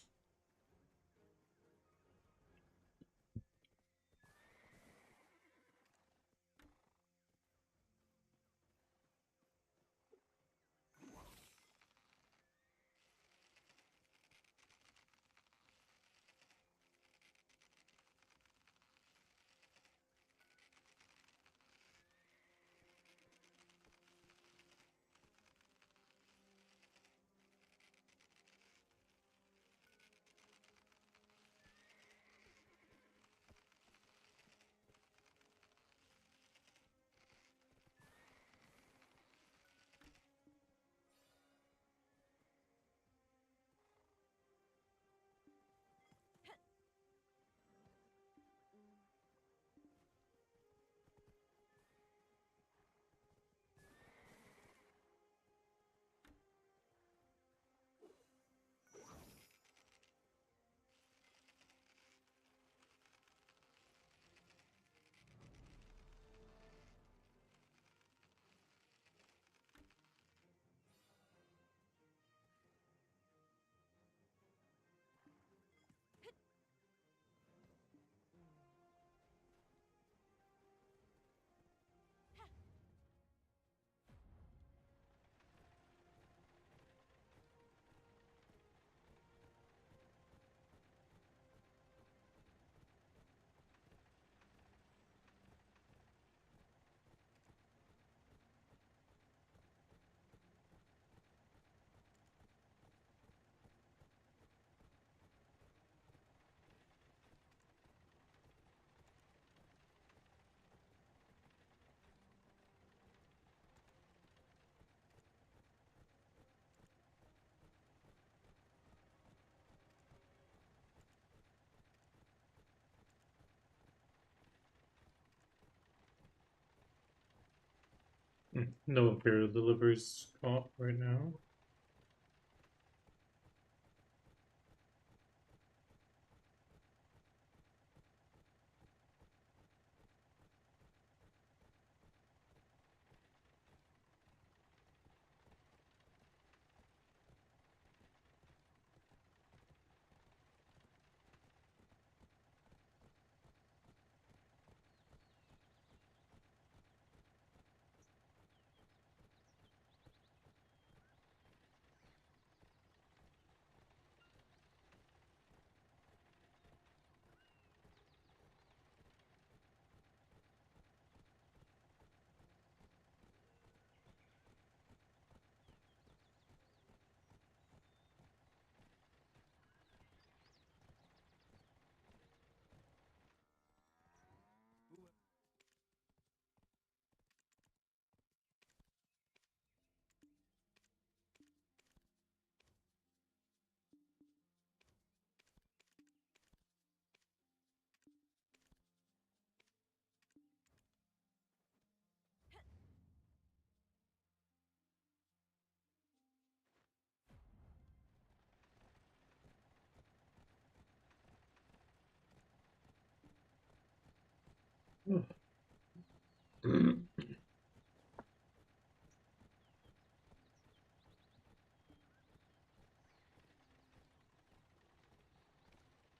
No Imperial deliveries off right now.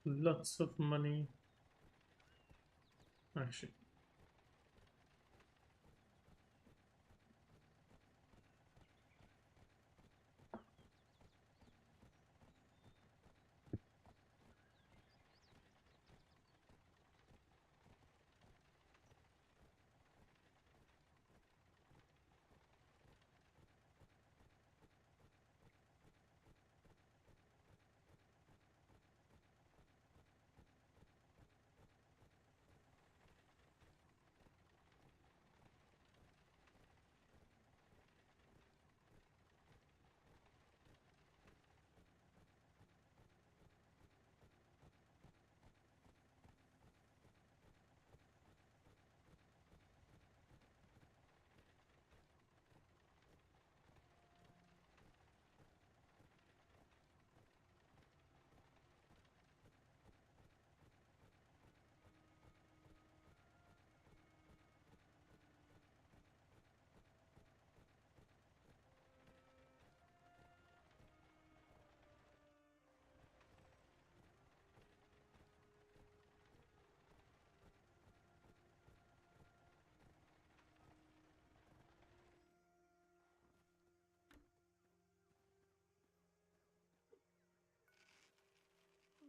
Lots of money. Actually,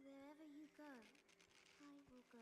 Wherever you go, I will go.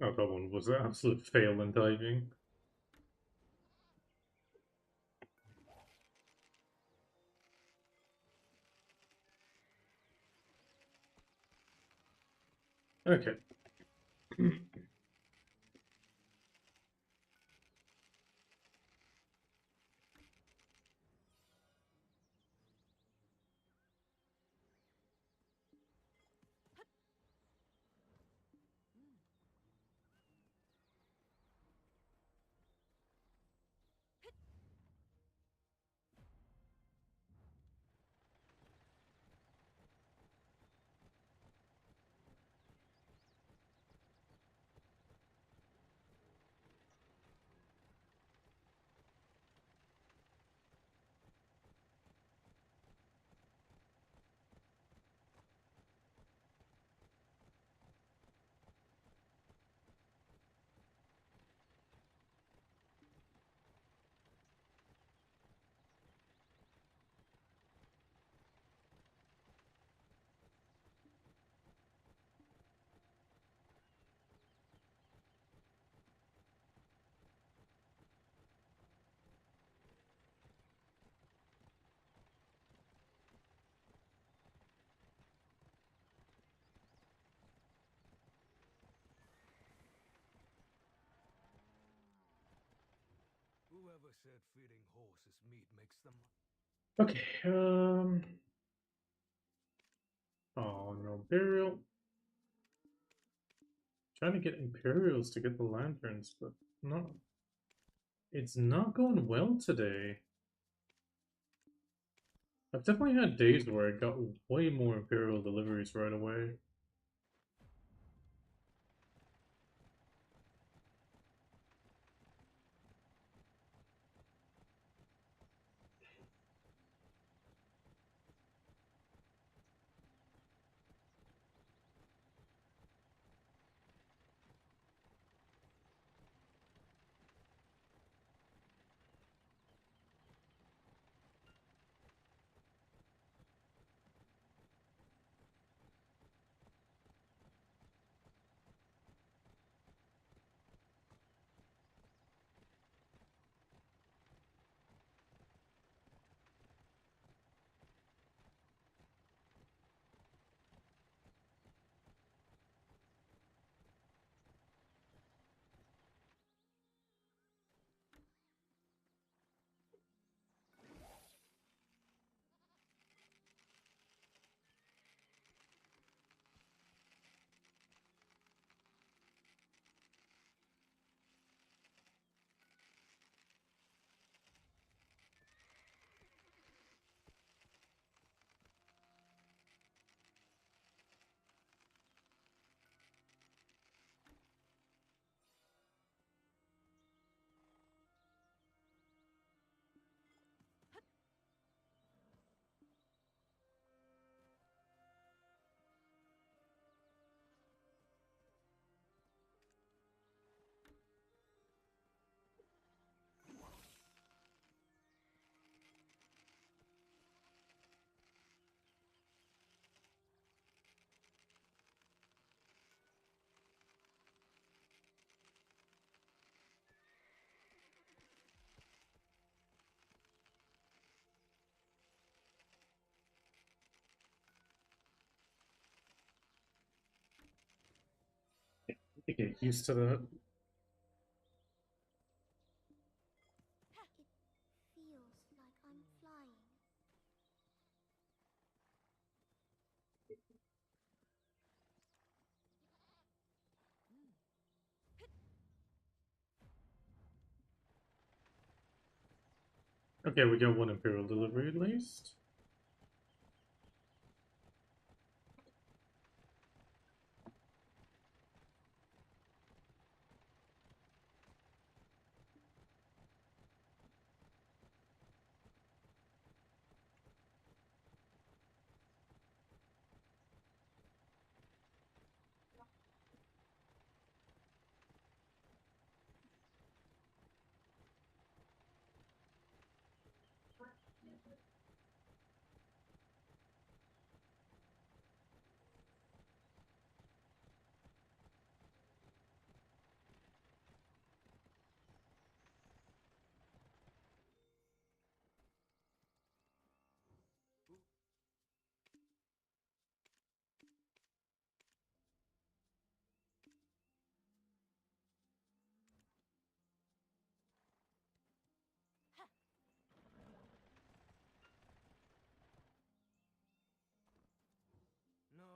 Oh, that one was an absolute fail in diving. Okay. Whoever said feeding horses meat makes them... Okay, oh, no, Imperial. Trying to get Imperials to get the lanterns, but not. It's not going well today. I've definitely had days where I got way more Imperial deliveries right away. I get used to that. It feels like I'm flying. Okay, we got one Imperial delivery at least.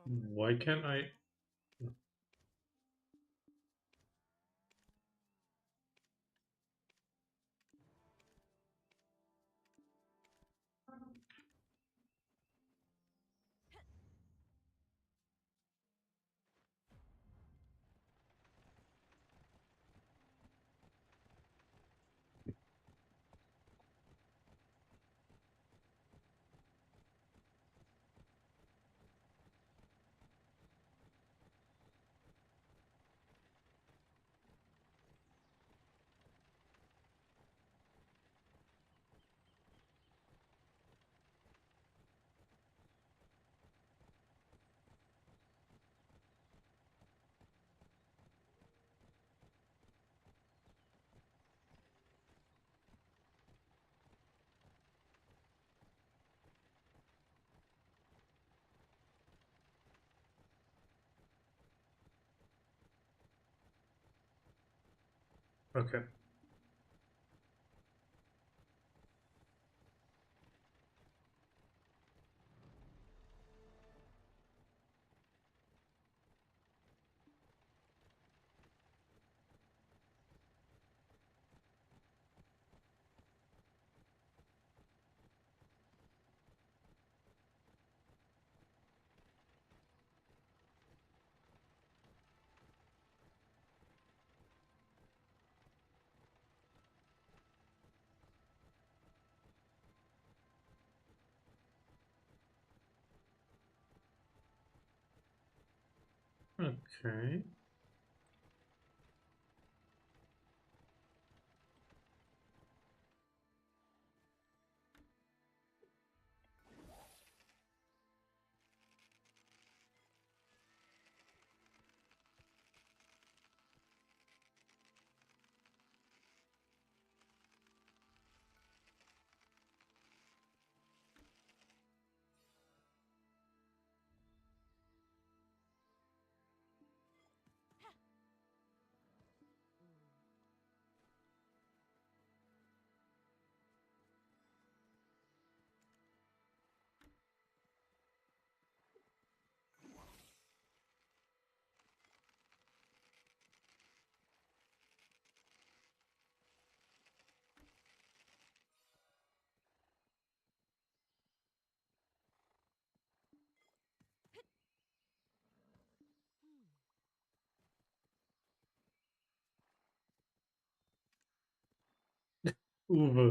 Why can't I? Okay. Okay. Uwe.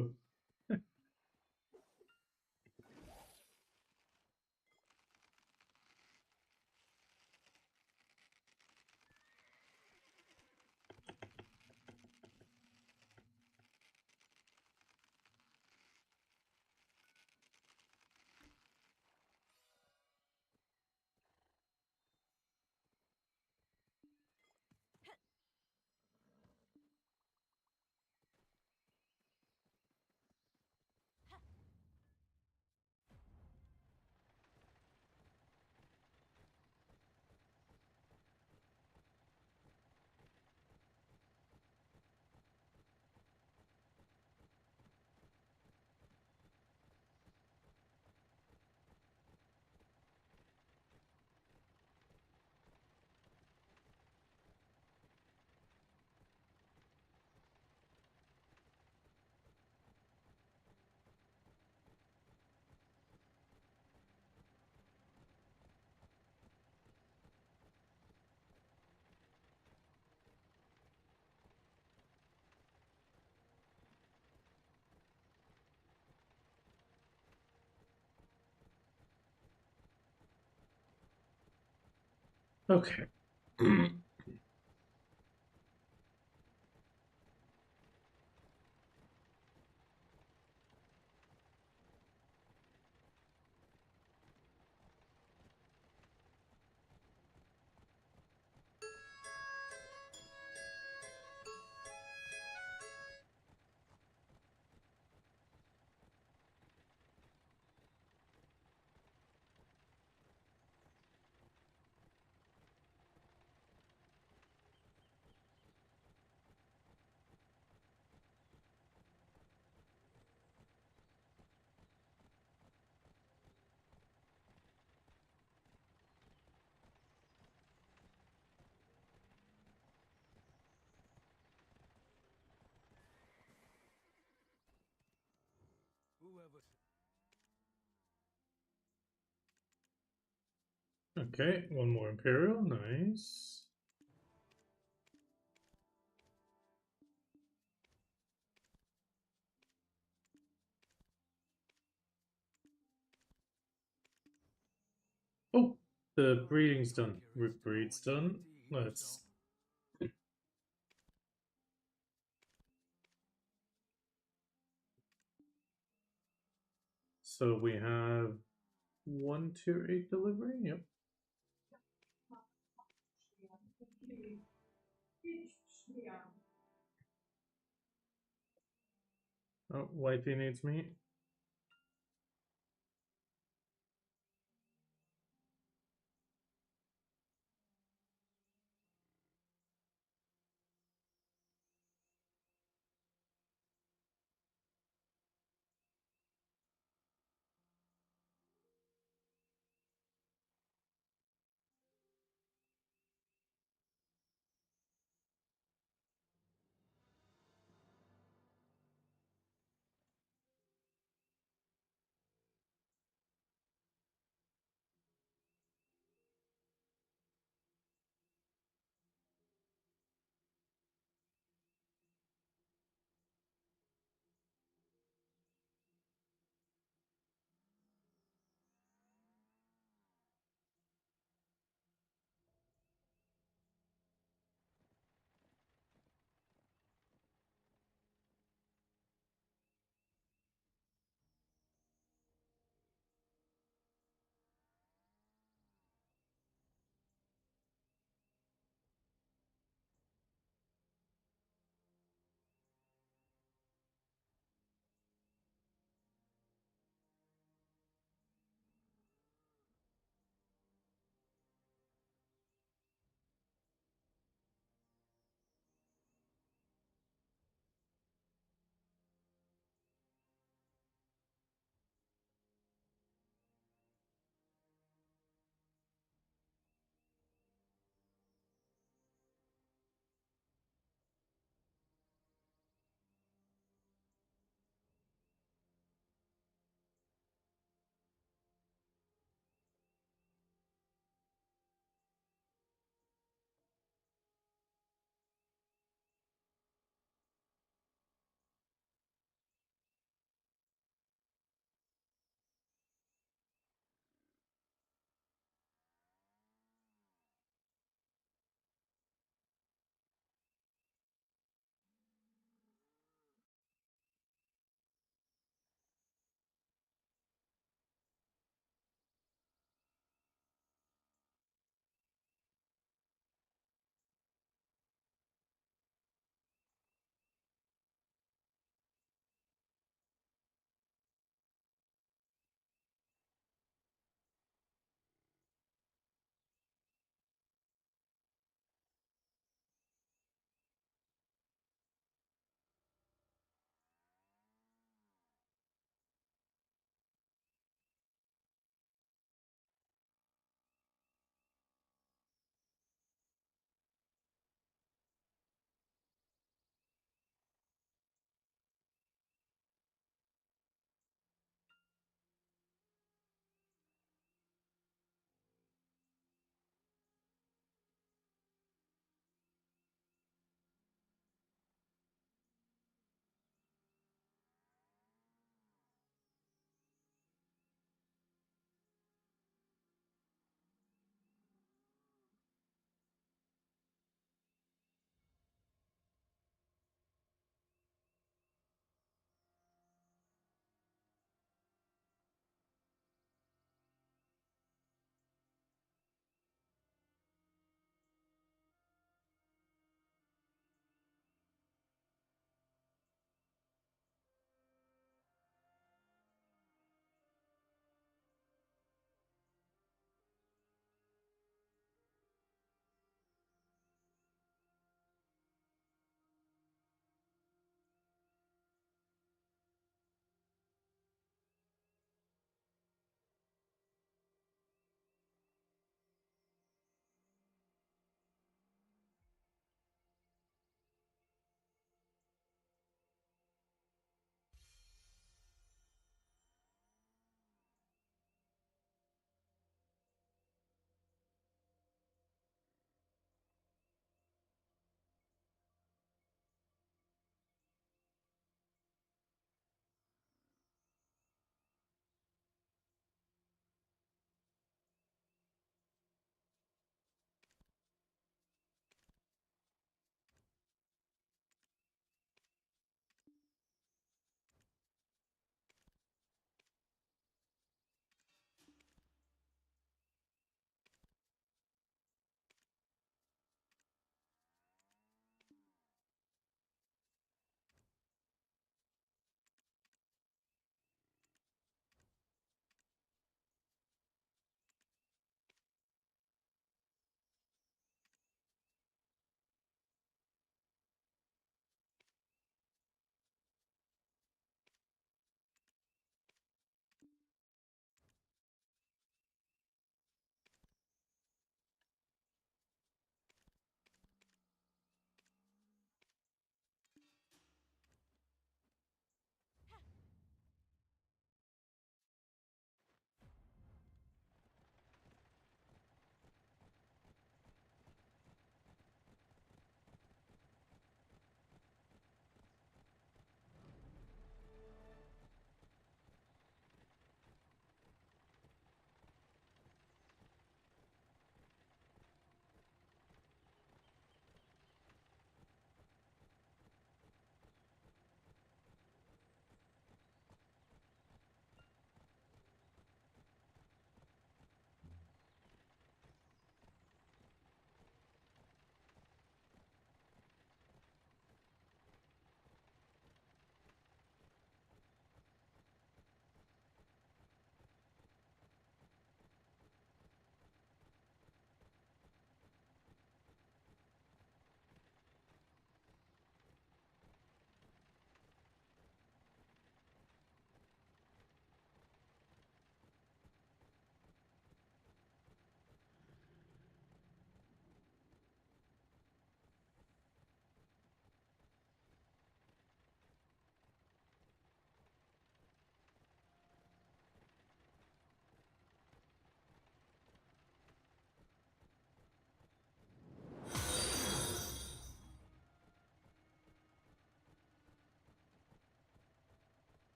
Okay. ever s- Okay, one more Imperial, nice. Oh, the breeding's done. Breed's done. Let's. So we have one tier 8 delivery. Yep. Oh, wifey needs me.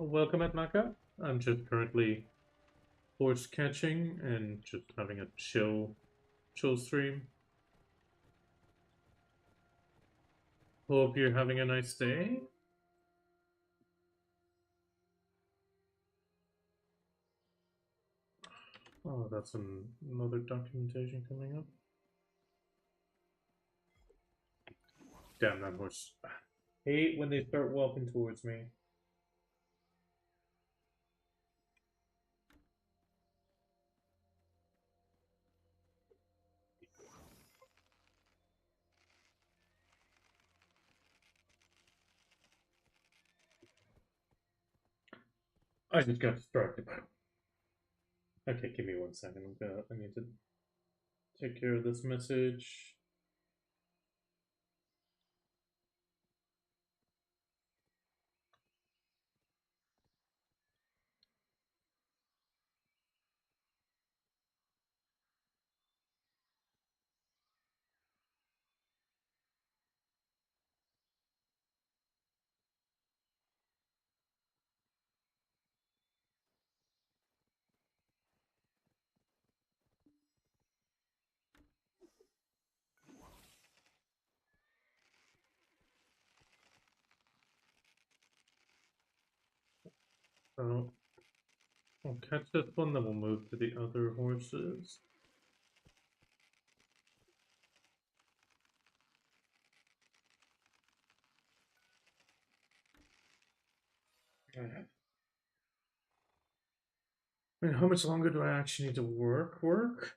welcome at Naka. I'm just currently horse catching and just having a chill stream. Hope you're having a nice day. Oh, that's another documentation coming up. Damn that horse. Hate when they start walking towards me. I just got distracted. Okay, give me 1 second. I need to take care of this message. So I'll catch this one, then we'll move to the other horses. I mean, how much longer do I actually need to work?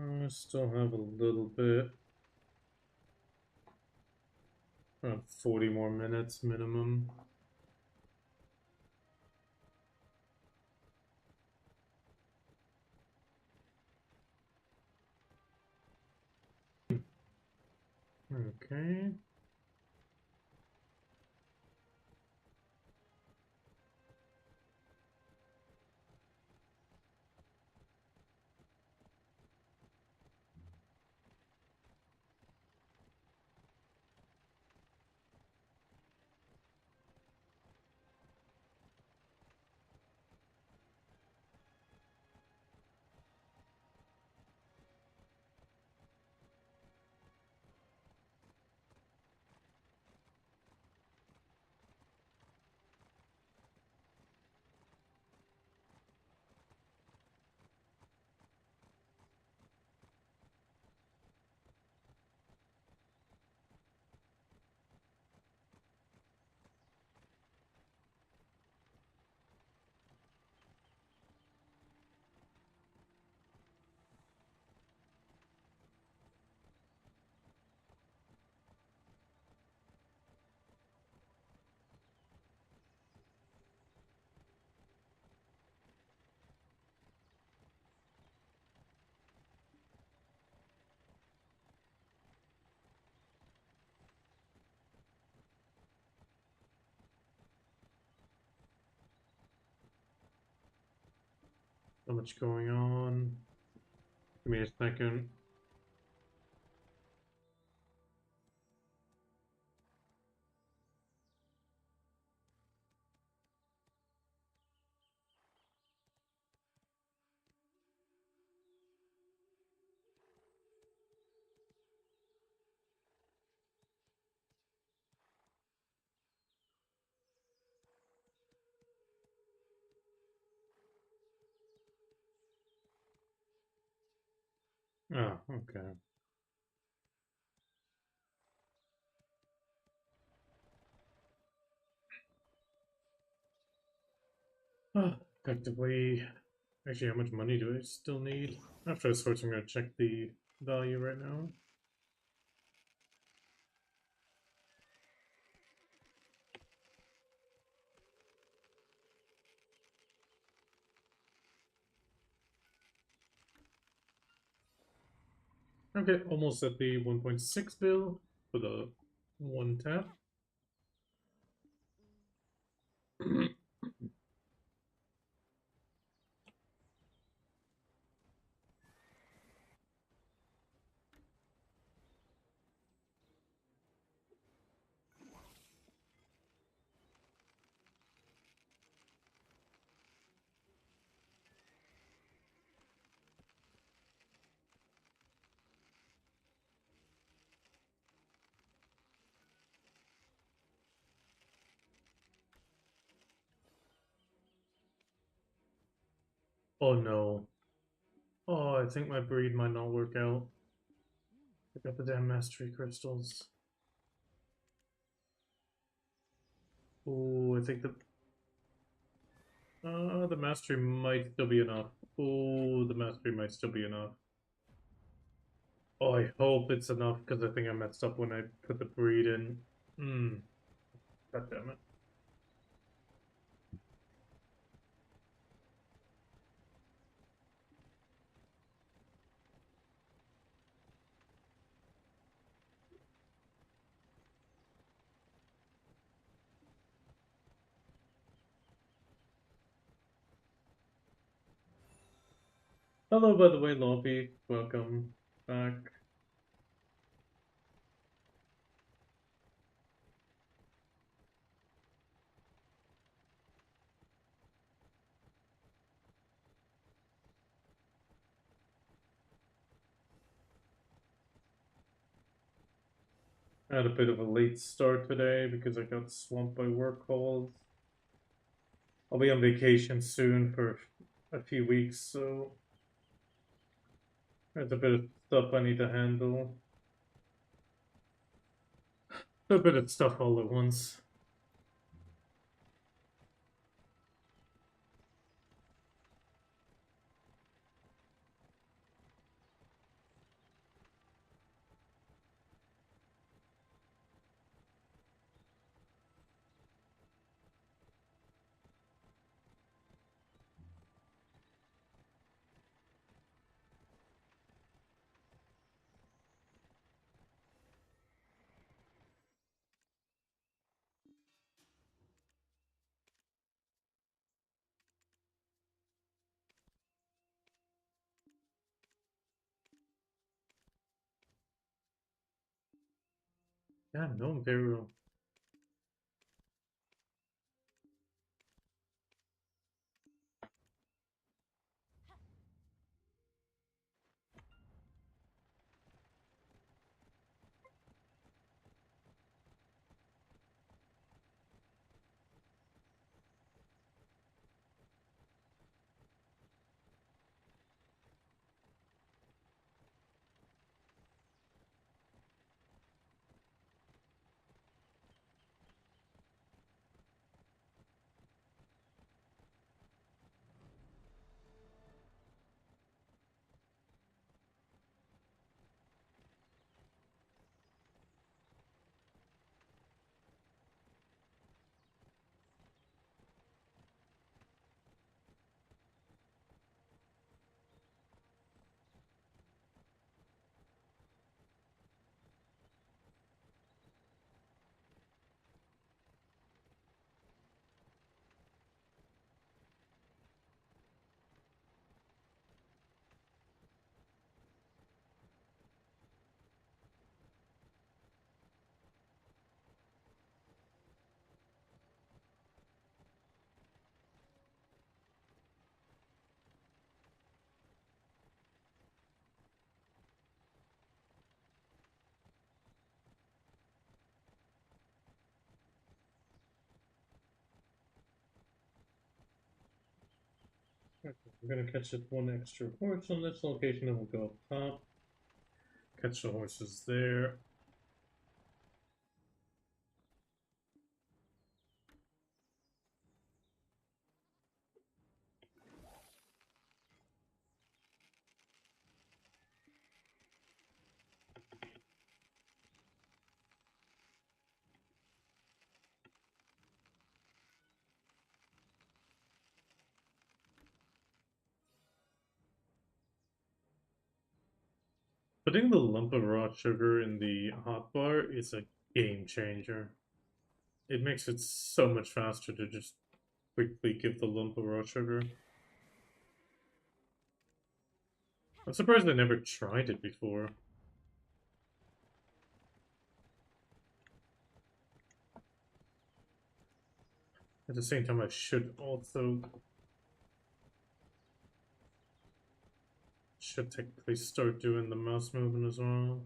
I still have a little bit. 40 more minutes minimum. Okay. So much going on. Give me a second. Oh, okay. Effectively, actually, how much money do I still need? After I switch, I'm going to check the value right now. Okay, almost at the 1.6 bill for the one tap. Oh no. Oh, I think my breed might not work out. I got the damn mastery crystals. Oh, I think the mastery might still be enough. Oh, the mastery might still be enough. Oh, I hope it's enough because I think I messed up when I put the breed in. Hmm. God damn it. Hello, by the way, Lobby. Welcome back. I had a bit of a late start today because I got swamped by work calls. I'll be on vacation soon for a few weeks, so there's a bit of stuff I need to handle. A bit of stuff all at once. Yeah, no Imperial. Okay, I'm gonna catch it one extra horse on this location, and we'll go up top. Catch the horses there. Putting the lump of raw sugar in the hotbar is a game changer. It makes it so much faster to just quickly give the lump of raw sugar. I'm surprised I never tried it before. At the same time, I should technically start doing the mouse movement as well.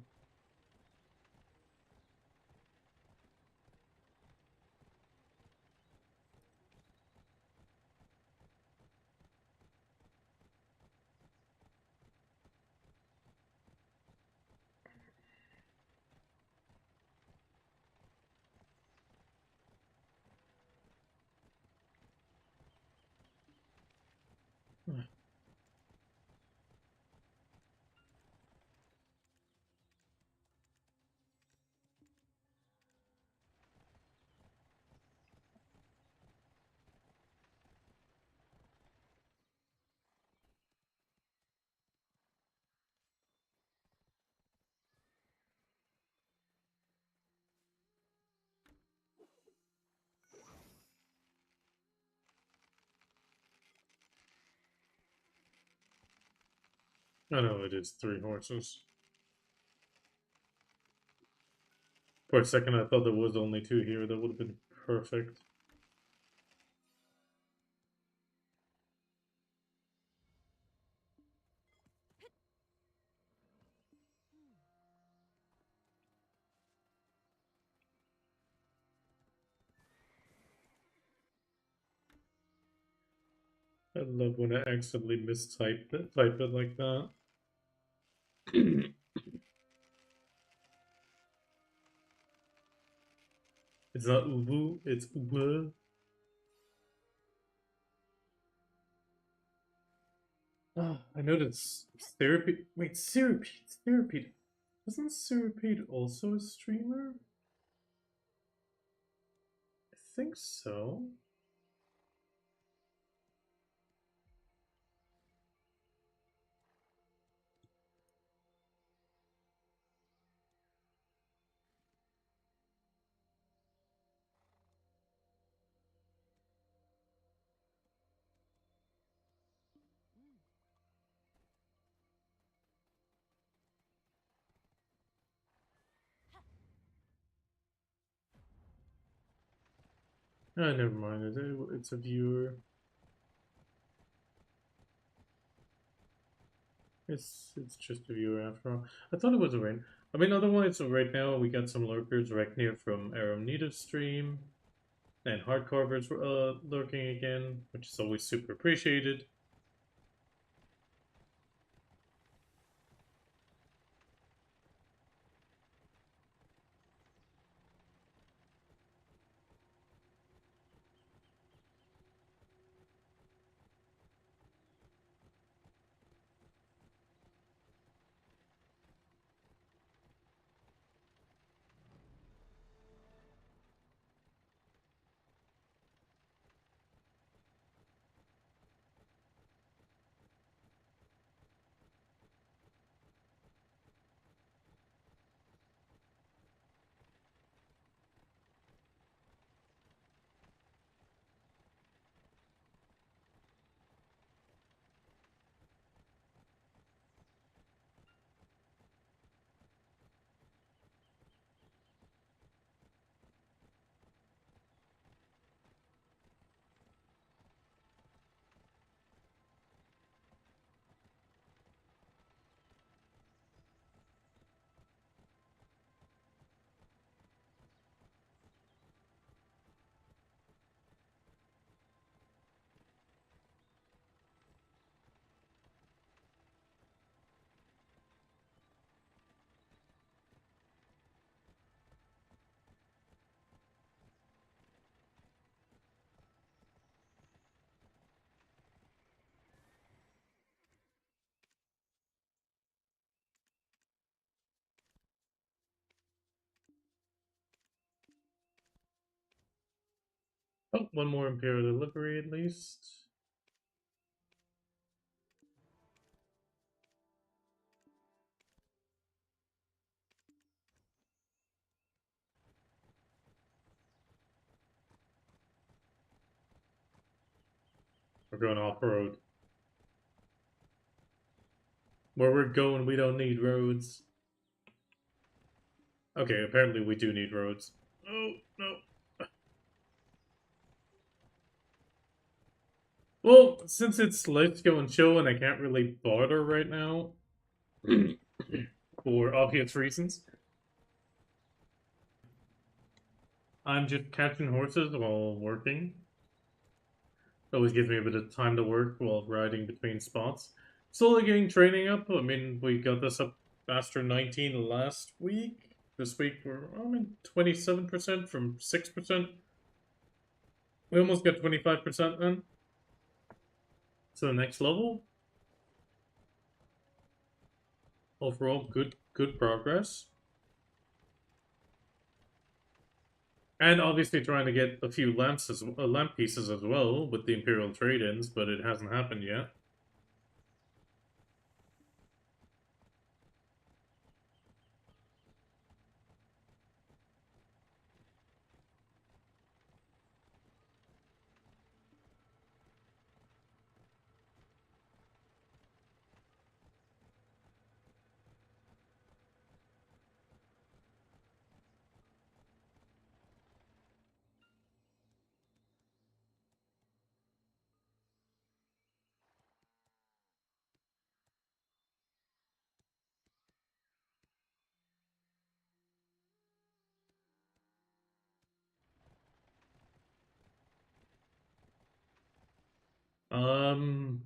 I know it is 3 horses. For a second, I thought there was only 2 here. That would have been perfect. I love when I accidentally type it like that. It's not ubu, it's ubu. Ah, I know that's therapy. Wait, Syrupede, Syrupede. Isn't Syrupede also a streamer? I think so. Ah, never mind. It's a viewer. It's just a viewer after all. I thought it was a rain. I mean, otherwise, right now we got some lurkers right near from Aramnita's stream, and hardcarvers lurking again, which is always super appreciated. Oh, one more Imperial delivery at least. We're going off-road. Where we're going, we don't need roads. Okay, apparently we do need roads. Oh, no. Well, since it's Let's Go and Chill and I can't really barter right now, for obvious reasons, I'm just catching horses while working. It always gives me a bit of time to work while riding between spots. Slowly getting training up. I mean, we got this up faster 19 last week. This week we're 27% from 6%. We almost got 25% then. So the next level. Overall, good progress. And obviously trying to get a few lamp pieces as well with the Imperial trade-ins, but it hasn't happened yet.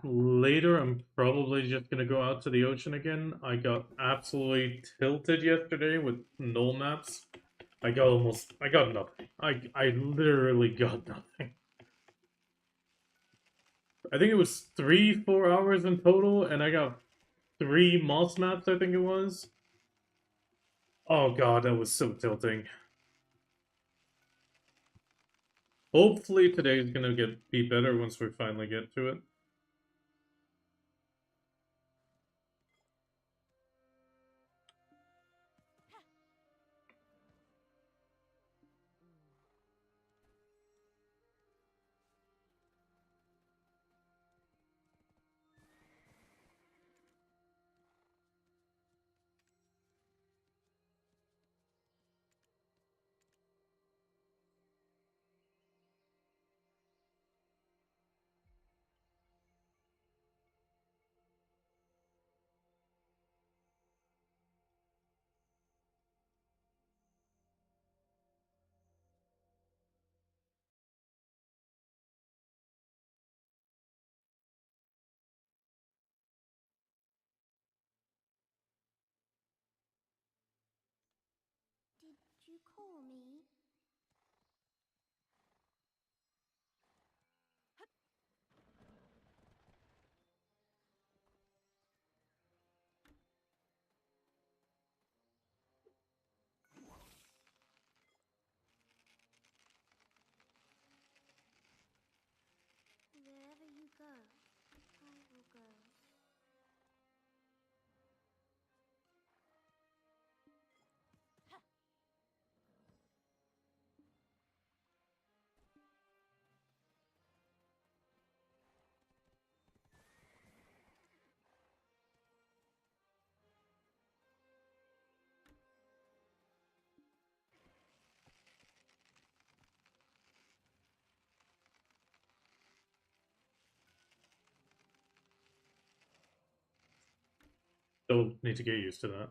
Later I'm probably just gonna go out to the ocean again. I got absolutely tilted yesterday with null maps. I got nothing. I literally got nothing. I think it was 3-4 hours in total, and I got 3 moss maps, I think it was. Oh god, that was so tilting. Hopefully today's gonna be better once we finally get to it. Did you call me? Wherever you go, I will go. Still need to get used to that.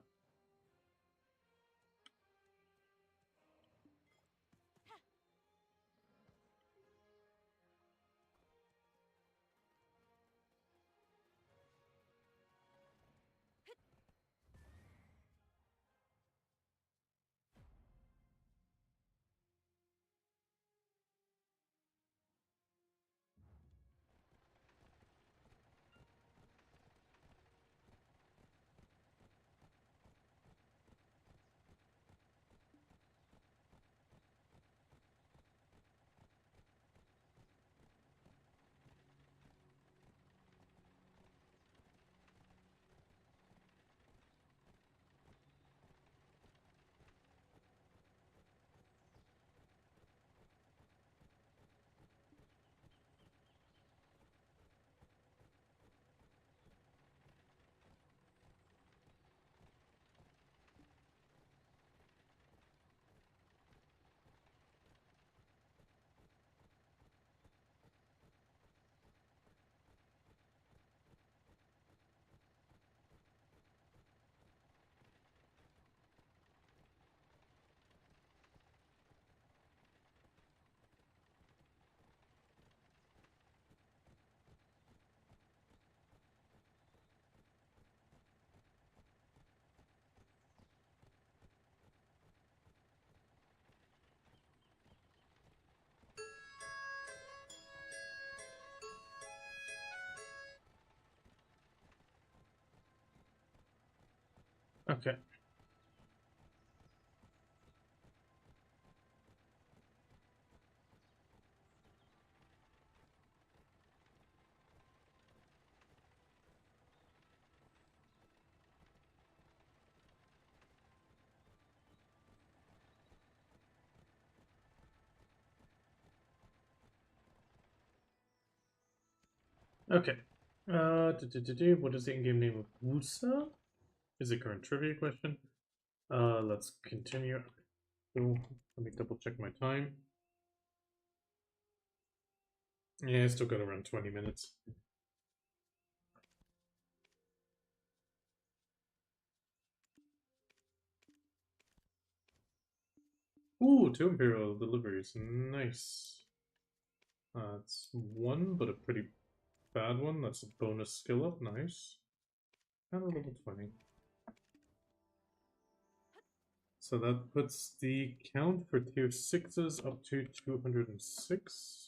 Okay. Okay. What is the in-game name of Wusa? Is a current trivia question. Let's continue. So, let me double check my time. Yeah, I still got around 20 minutes. Ooh, two Imperial deliveries. Nice. It's one, but a pretty bad one. That's a bonus skill up. Nice. And a level 20. So that puts the count for tier 6s up to 206.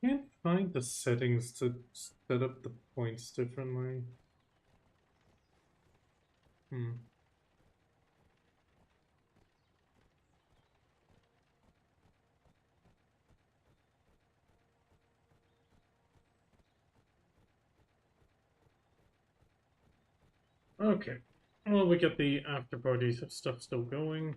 Can't find the settings to set up the points differently. Hmm. Okay. Well, we got the after party stuff still going.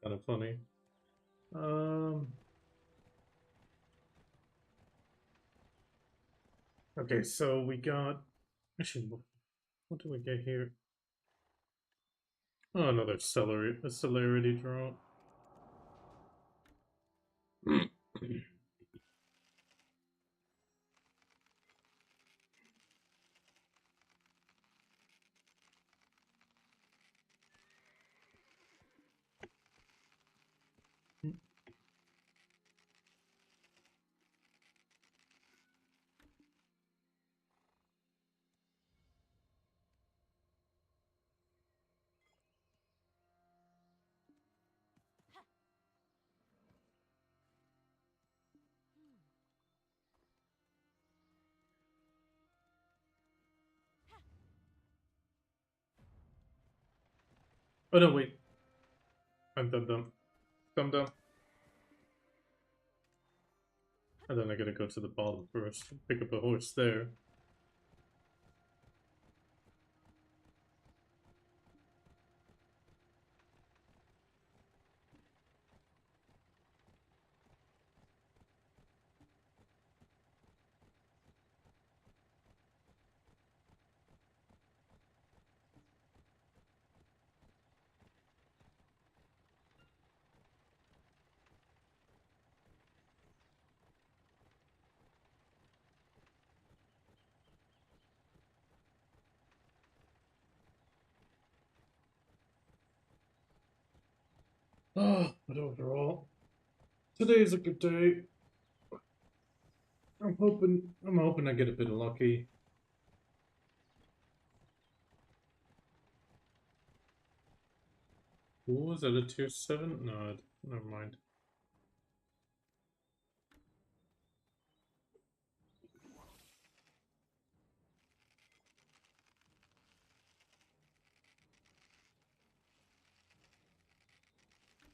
Kind of funny. Okay, so we got. Actually, what do we get here? Oh, another celerity draw. Oh no, wait. I'm dumb. Dumb. And then I gotta go to the bottom first. Pick up a horse there. Oh, but overall, today is a good day. I'm hoping I get a bit lucky. Ooh, was that a tier 7? No, never mind.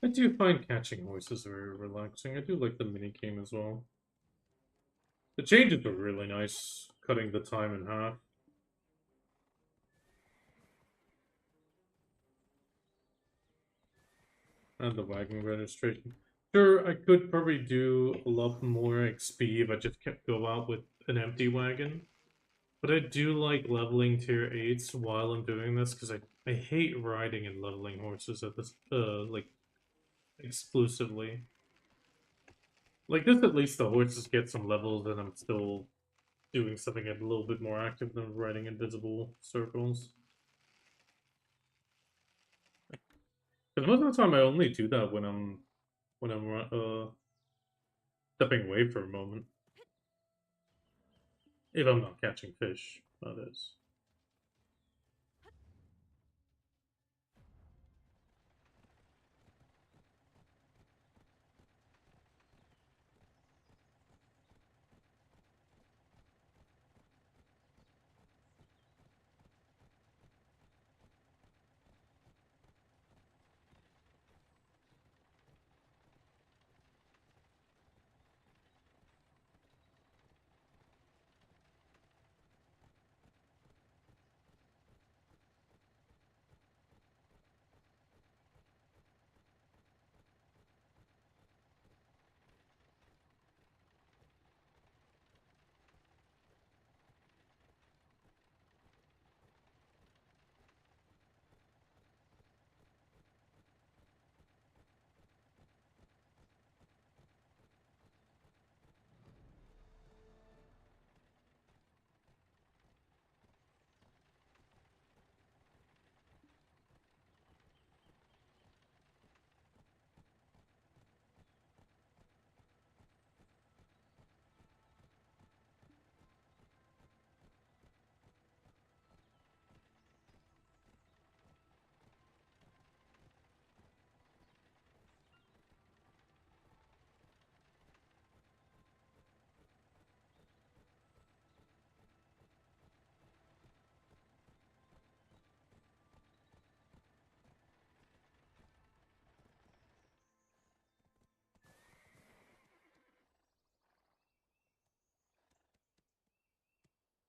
I do find catching horses very relaxing. I do like the mini game as well. The changes were really nice, cutting the time in half. And the wagon registration. Sure, I could probably do a lot more XP if I just kept go out with an empty wagon. But I do like leveling tier 8s while I'm doing this, because I hate riding and leveling horses at this, like, exclusively. Like this, at least the horses get some levels, and I'm still doing something a little bit more active than riding invisible circles. Because most of the time, I only do that when I'm stepping away for a moment. If I'm not catching fish, that is.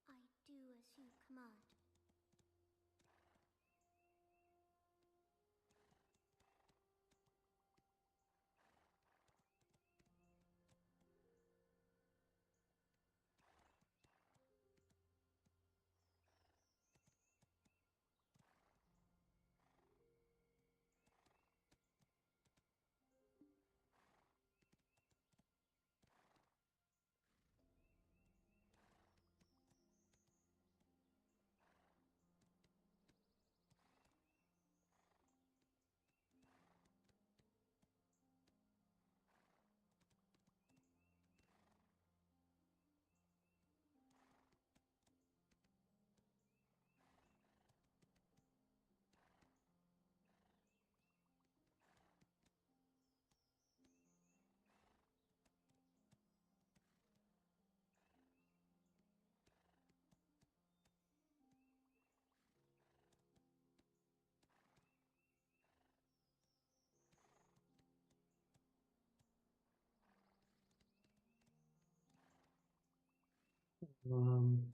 I do as you command. Um,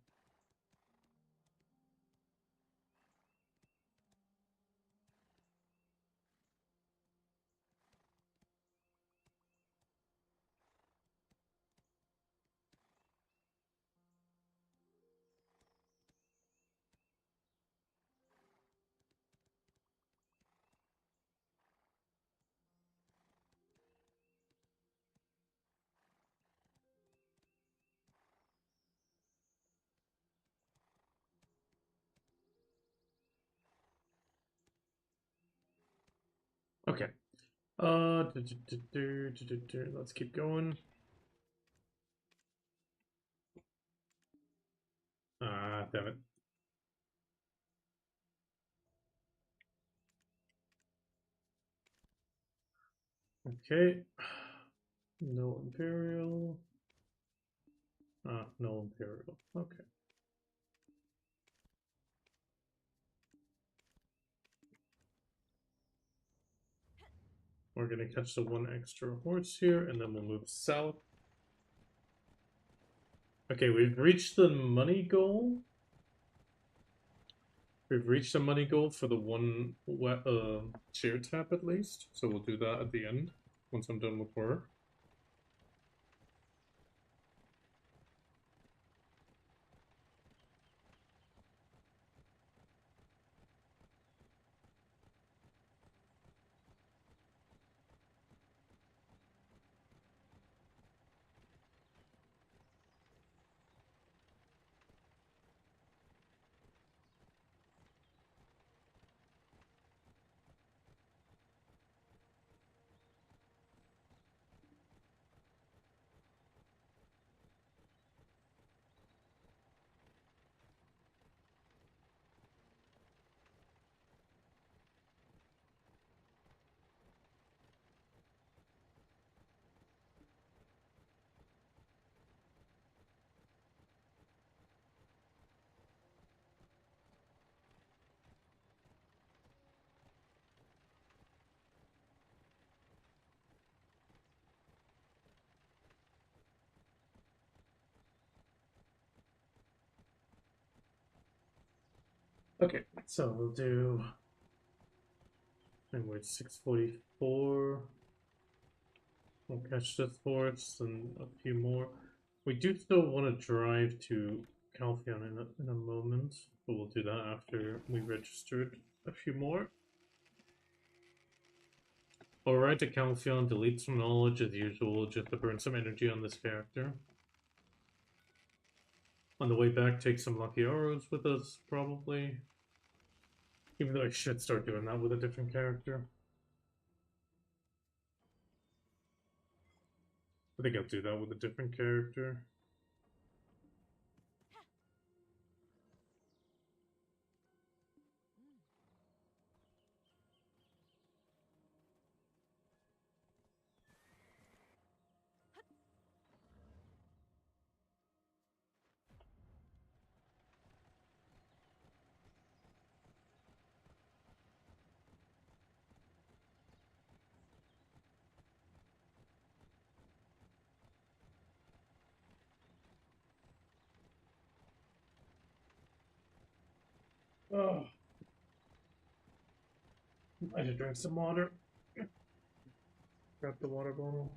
okay. Let's keep going. damn it. Okay. No Imperial. No Imperial. Okay. We're gonna catch the one extra horse here, and then we'll move south. Okay, we've reached the money goal. We've reached the money goal for the one chair tap at least, so we'll do that at the end once I'm done with her. Okay, so we'll do. And we're at 644. We'll catch this horse and a few more. We do still want to drive to Calpheon in a moment, but we'll do that after we registered a few more. Alright, to Calpheon, delete some knowledge as usual, just to burn some energy on this character. On the way back, take some lucky arrows with us, probably. Even though I should start doing that with a different character. I think I'll do that with a different character. Oh, I should drink some water. Grab the water bottle.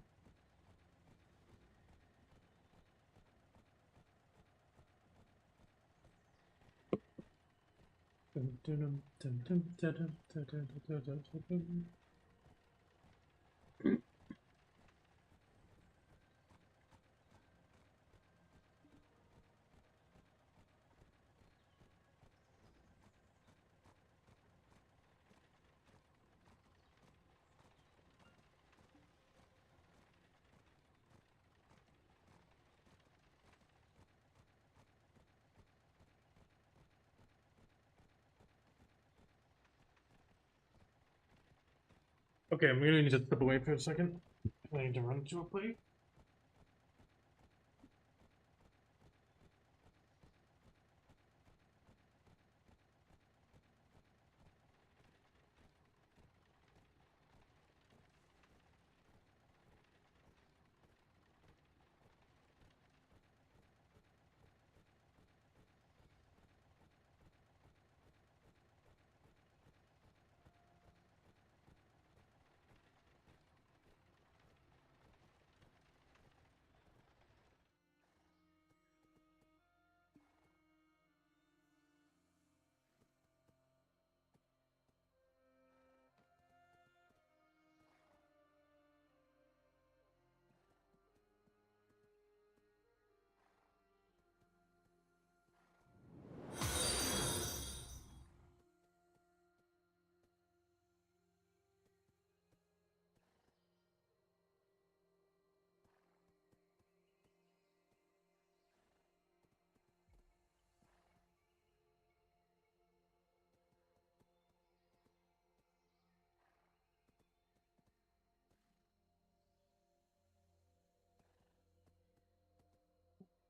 Okay, I'm gonna need to step away for a second. I need to run to a plate.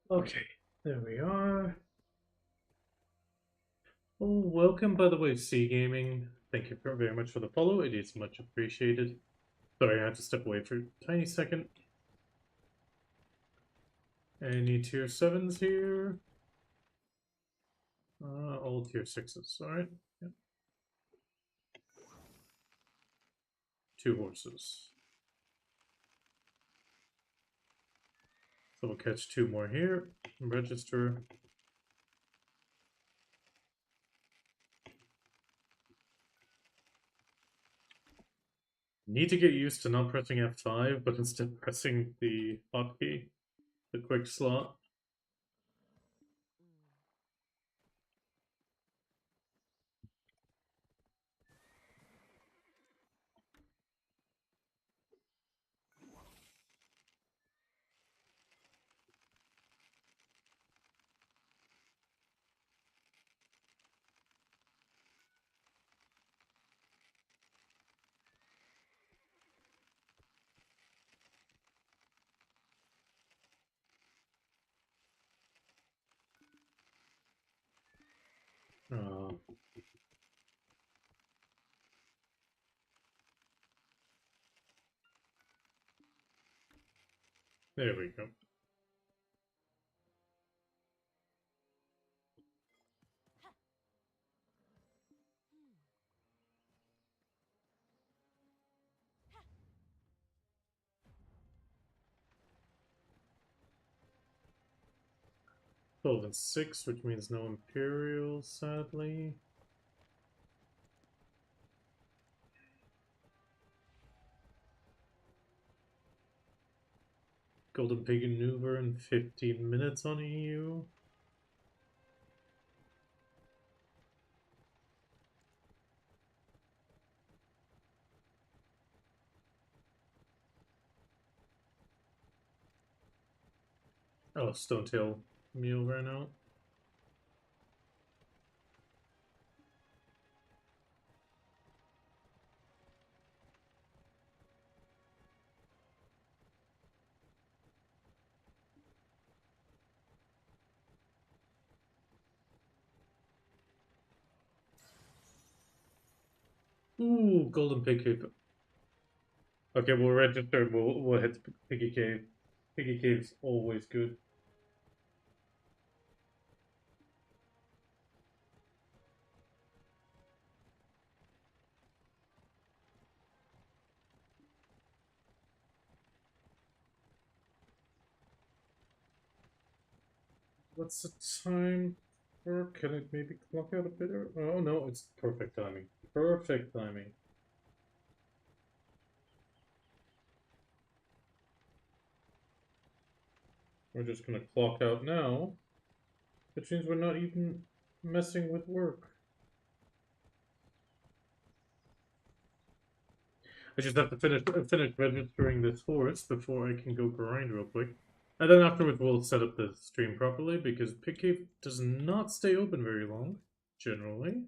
Okay, there we are. Oh, welcome, by the way, C Gaming. Thank you very much for the follow. It is much appreciated. Sorry, I had to step away for a tiny second. Any tier 7s here? All tier 6s, alright. Yep. 2 horses. So we'll catch 2 more here. Register. Need to get used to not pressing F5, but instead pressing the hotkey, the quick slot. Uh, there we go. Twelve and 6, which means no Imperial, sadly. Golden Pig maneuver in 15 minutes on EU. Oh, Stonetail meal ran out. Ooh, Golden Pig Cave. Okay, we'll register. We'll head to Piggy Cave. Piggy Cave's always good. What's the time? Or can it maybe clock out a bit? Oh no, it's perfect timing. Perfect timing. We're just gonna clock out now, which means we're not even messing with work. I just have to finish registering this horse before I can go grind real quick. And then afterwards we'll set up the stream properly because Pig Cave does not stay open very long, generally.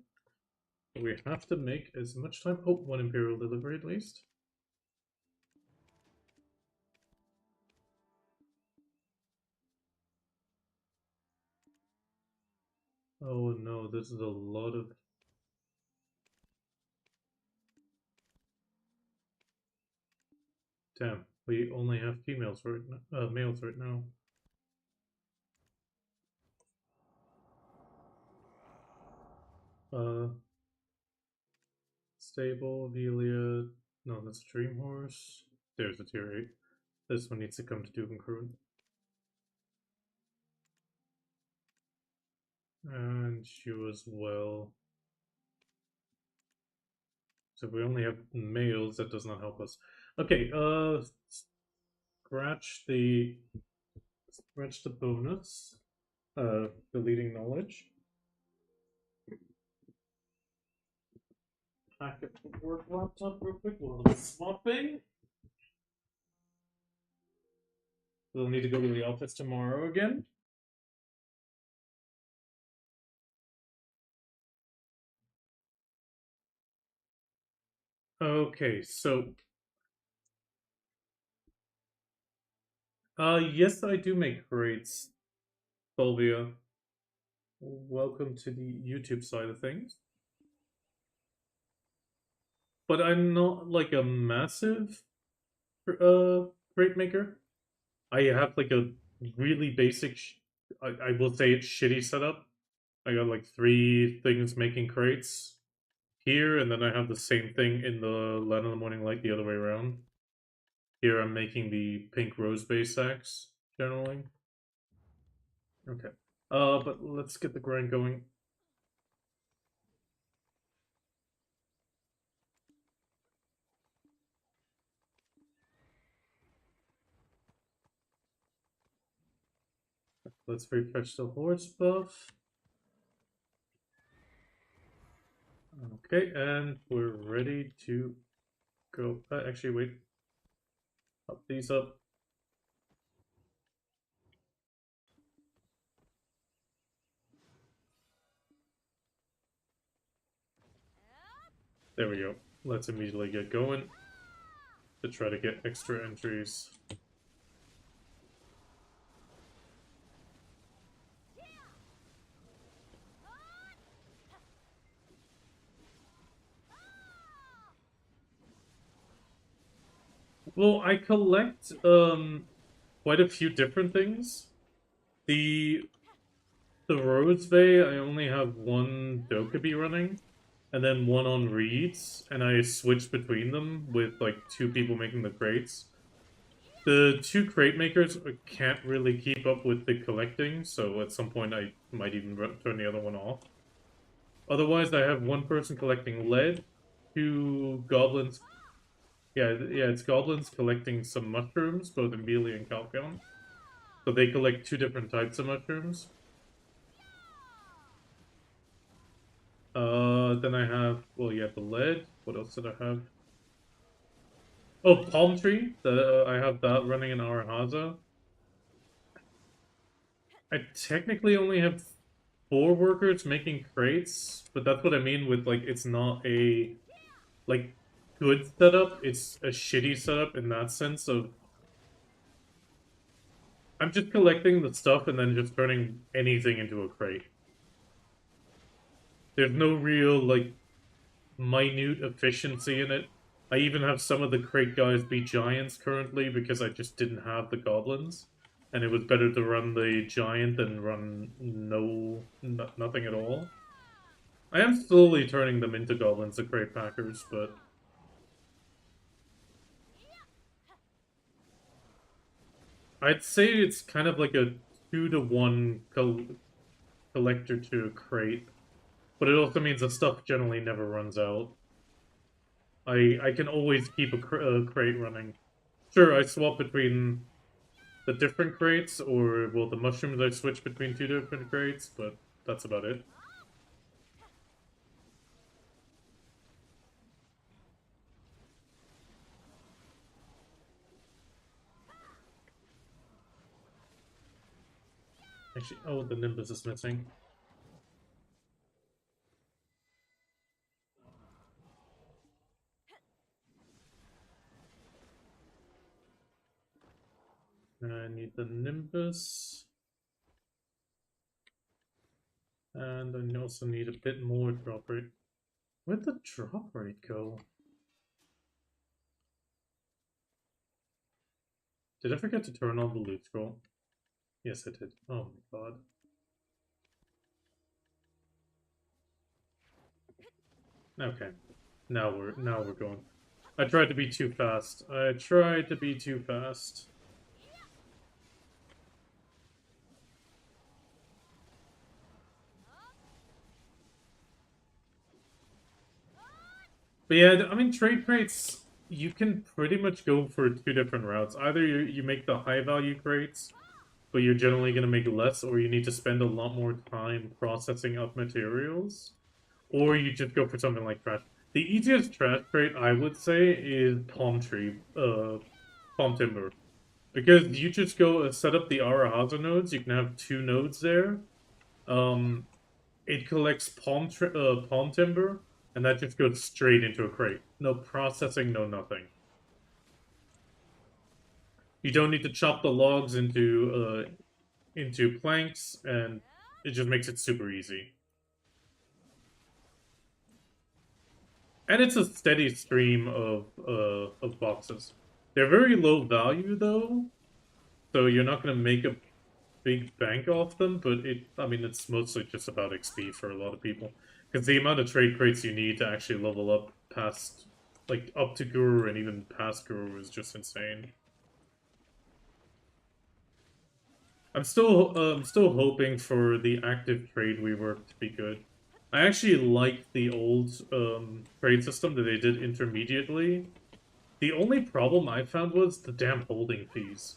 We have to make as much time. Oh, 1 Imperial delivery at least. Oh no, this is a lot of... Damn, we only have females right now, males right now. Stable, Velia. No, that's a Dream Horse. There's a tier 8. This one needs to come to Dukencruin. And you as well. So if we only have males, that does not help us. Okay, scratch the bonus. Deleting knowledge. Back up the work laptop real quick while I'm swapping. We'll need to go to the office tomorrow again. Okay, so yes, I do make grades. Fulvia. Welcome to the YouTube side of things. But I'm not like a massive crate maker. I have like a really basic, I will say it's shitty setup. I got like 3 things making crates here, and then I have the same thing in the Land of the Morning Light the other way around. Here I'm making the pink rose base axe, generally. Okay. But let's get the grind going. Let's refresh the horse buff. Okay, and we're ready to go. Actually, wait. Up these up. There we go. Let's immediately get going to try to get extra entries. Well, I collect quite a few different things. The Rose Bay, I only have 1 Dokkaebi running, and then 1 on reeds, and I switch between them with like 2 people making the crates. The 2 crate makers can't really keep up with the collecting, so at some point I might even turn the other one off. Otherwise, I have 1 person collecting lead, 2 goblins. Yeah, it's goblins collecting some mushrooms, both Emilia and Calphion. So they collect 2 different types of mushrooms. Then I have, well, yeah, the lead. What else did I have? Oh, palm tree. I have that running in Arahaza. I technically only have 4 workers making crates, but that's what I mean with, like, it's not a, like, good setup. It's a shitty setup in that sense of I'm just collecting the stuff and then just turning anything into a crate. There's no real, like, minute efficiency in it. I even have some of the crate guys be giants currently because I just didn't have the goblins. And it was better to run the giant than run nothing at all. I am slowly turning them into goblins, the crate packers, but I'd say it's kind of like a 2-to-1 collector to a crate. But it also means the stuff generally never runs out. I can always keep a crate running. Sure, I swap between the different crates, or, well, the mushrooms I switch between 2 different crates, but that's about it. Actually, oh, the Nimbus is missing. I need the Nimbus. And I also need a bit more drop rate. Where'd the drop rate go? Did I forget to turn on the loot scroll? Yes, I did. Oh my god. Okay. Now we're going. I tried to be too fast. I tried to be too fast. But yeah, I mean, trade crates, you can pretty much go for 2 different routes. Either you make the high value crates, but you're generally going to make less, or you need to spend a lot more time processing up materials, or you just go for something like trash. The easiest trash crate, I would say, is palm timber. Because you just go set up the Arahaza nodes, you can have 2 nodes there. It collects palm timber, and that just goes straight into a crate. No processing, no nothing. You don't need to chop the logs into planks, and it just makes it super easy. And it's a steady stream of boxes. They're very low value though, so you're not gonna make a big bank off them, but I mean, it's mostly just about XP for a lot of people. Because the amount of trade crates you need to actually level up past, like, up to Guru and even past Guru is just insane. I'm still hoping for the active trade rework to be good. I actually like the old trade system that they did intermediately. The only problem I found was the damn holding fees.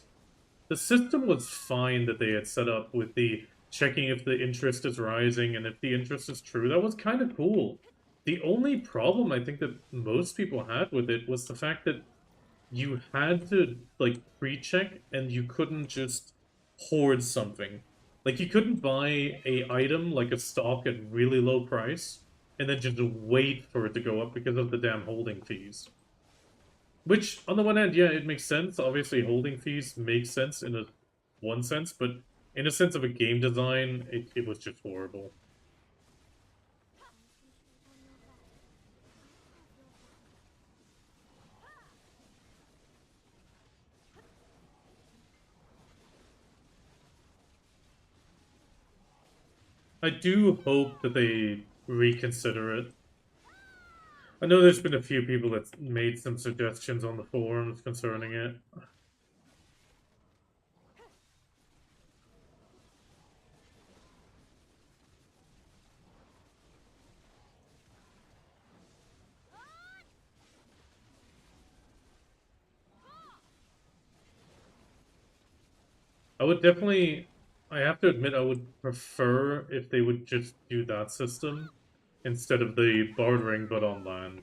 The system was fine that they had set up with the checking if the interest is rising and if the interest is true. That was kind of cool. The only problem I think that most people had with it was the fact that you had to, like, pre-check and you couldn't just hoard something. Like, you couldn't buy a item, like a stock, at really low price and then just wait for it to go up because of the damn holding fees. Which, on the one hand, yeah, it makes sense. Obviously, holding fees make sense in a one sense, but in a sense of a game design, it was just horrible. I do hope that they reconsider it. I know there's been a few people that made some suggestions on the forums concerning it. I would definitely, I have to admit, I would prefer if they would just do that system instead of the bartering but on land.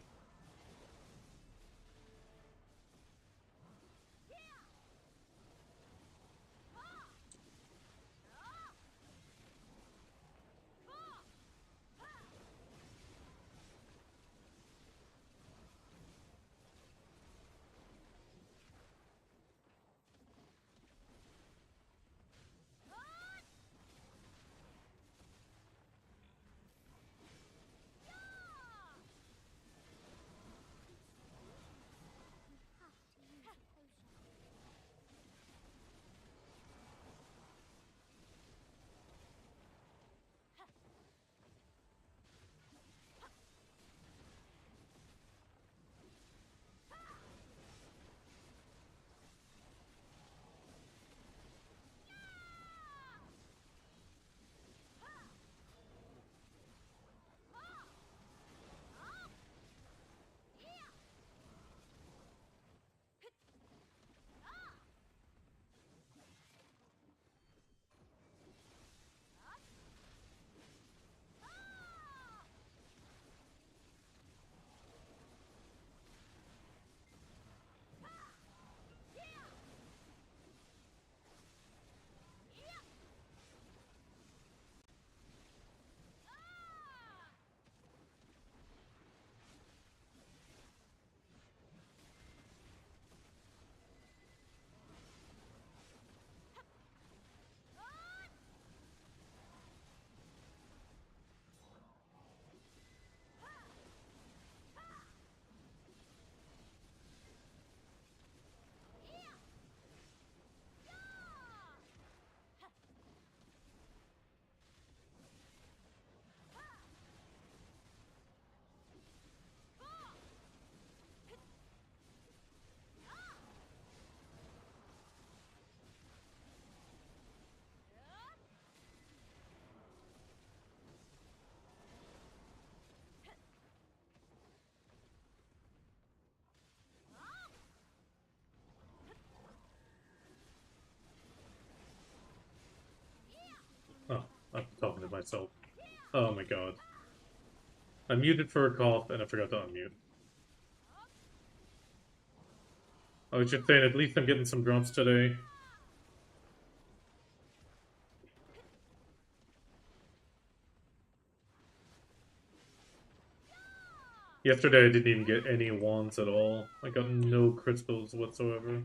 Oh, I'm talking to myself. Oh my god. I muted for a cough and I forgot to unmute. I was just saying, at least I'm getting some drops today. Yesterday I didn't even get any wands at all. I got no crystals whatsoever.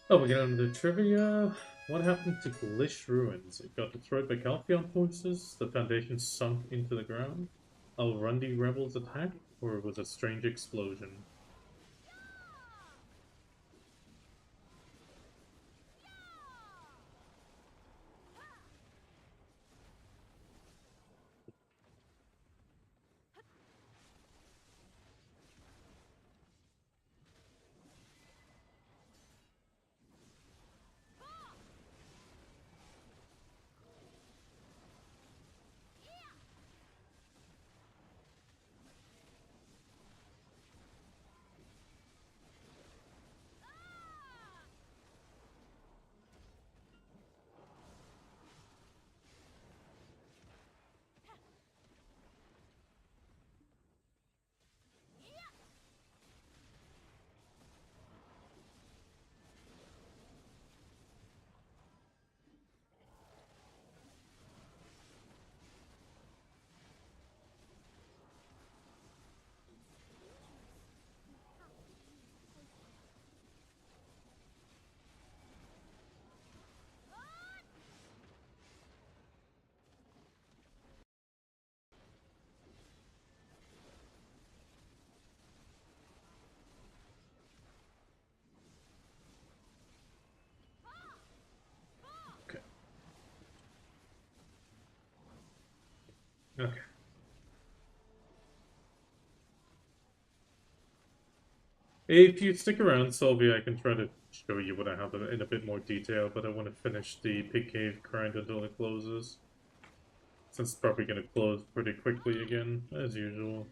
Oh, we get on to the trivia. What happened to Glish Ruins? It got destroyed by Calpheon forces, the Foundation sunk into the ground, Alrundi rebels attacked, or it was a strange explosion? Okay. Okay. If you stick around, Sylvia, I can try to show you what I have in a bit more detail, but I want to finish the Pig Cave grind until it closes. Since it's probably going to close pretty quickly again, as usual.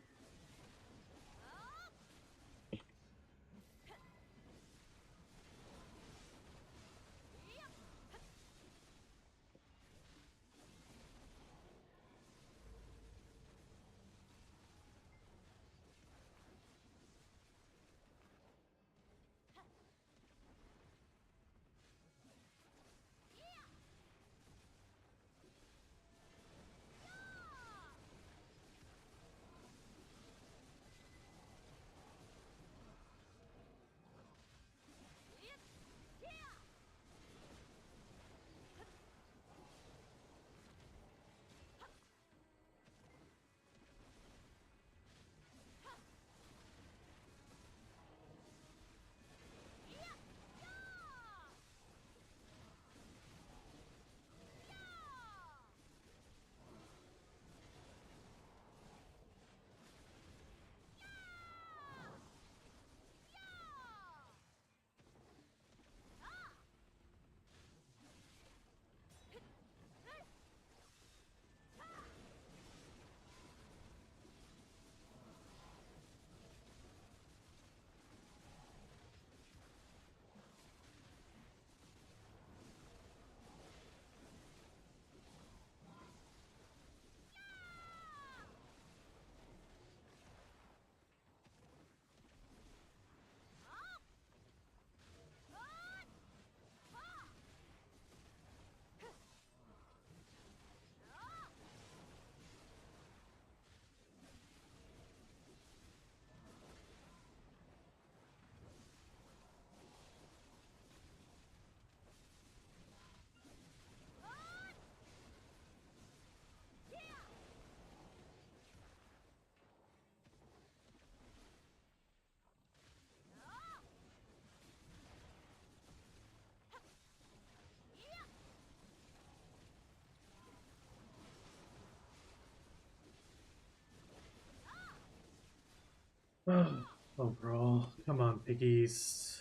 Oh, overall, come on, piggies.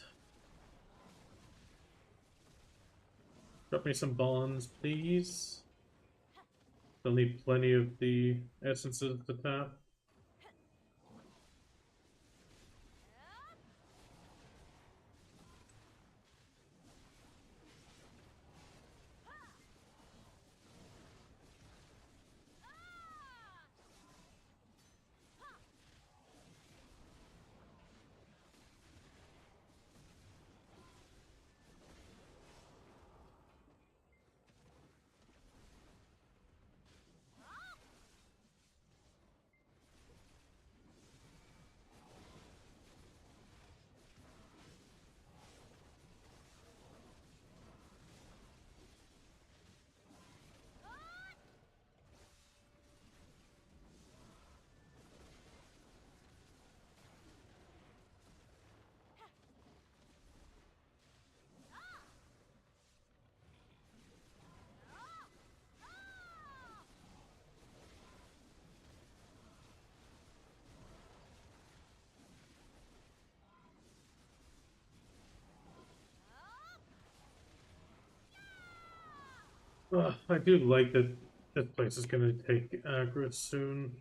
Drop me some bonds, please. Still need plenty of the essences to tap. I do like that this place is gonna take aggro soon.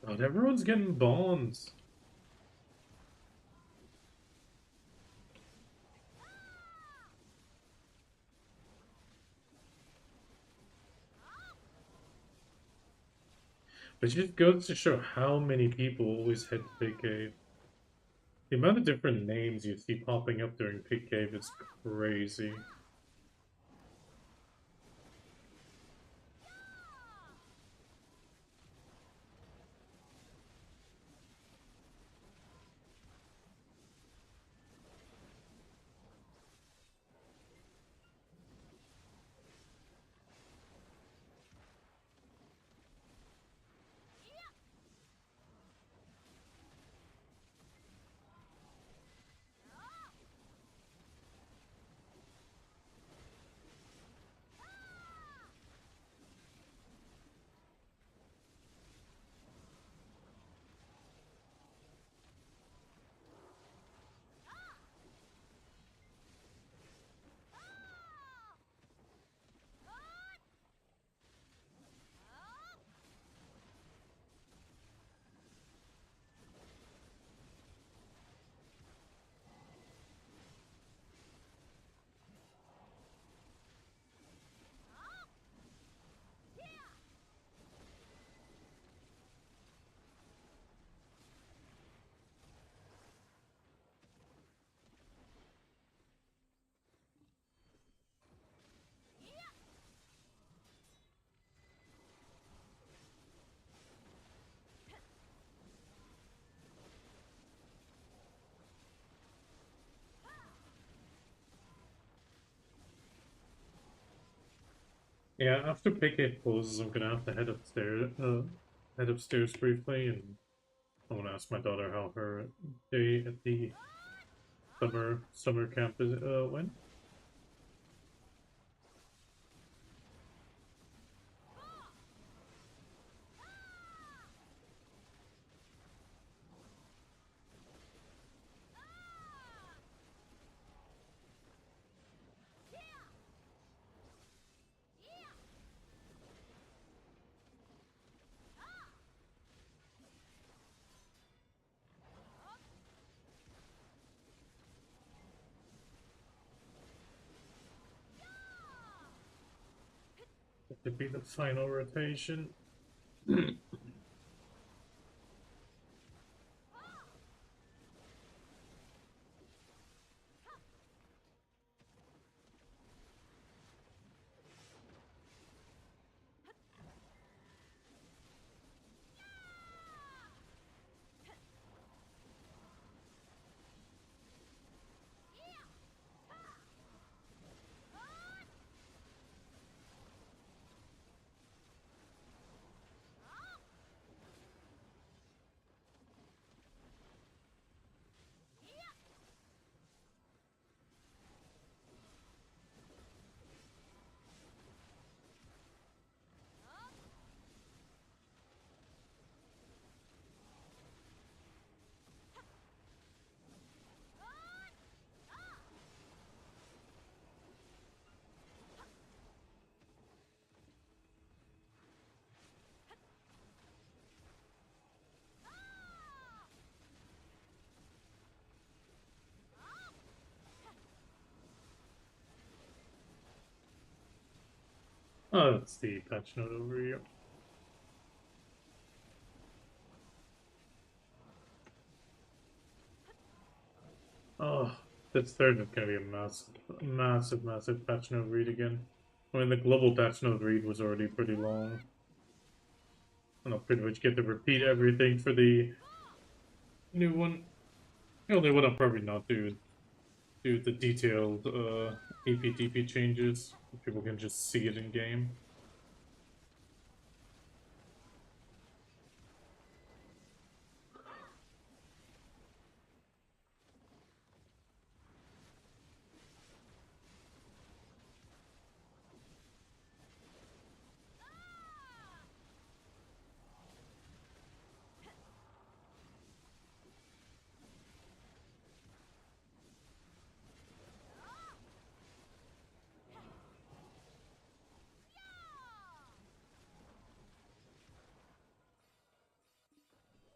God, everyone's getting bonds. But it just goes to show how many people always head to Big Cave. The amount of different names you see popping up during Big Cave is crazy. Yeah, after Big Cave closes, I'm gonna have to head upstairs briefly, and I want to ask my daughter how her day at the summer camp is went. It could be the final rotation. Oh, that's the patch note over here. Oh, this third is gonna be a massive patch note read again. I mean, the global patch note read was already pretty long. And I'll pretty much get to repeat everything for the new one. The only one I'll probably not do is do the detailed APDP changes. People can just see it in game.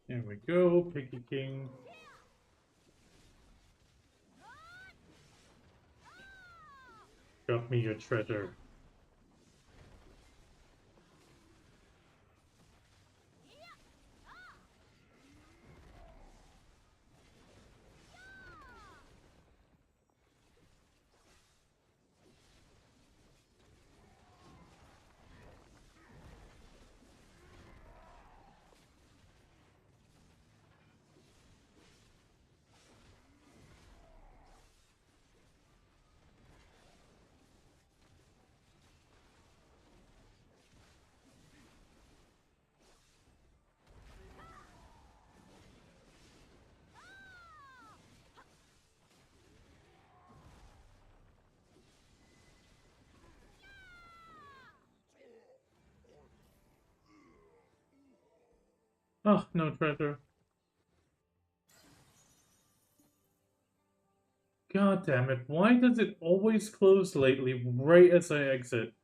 There we go, Piggy King. Drop me your treasure. Oh, no treasure. God damn it, why does it always close lately right as I exit?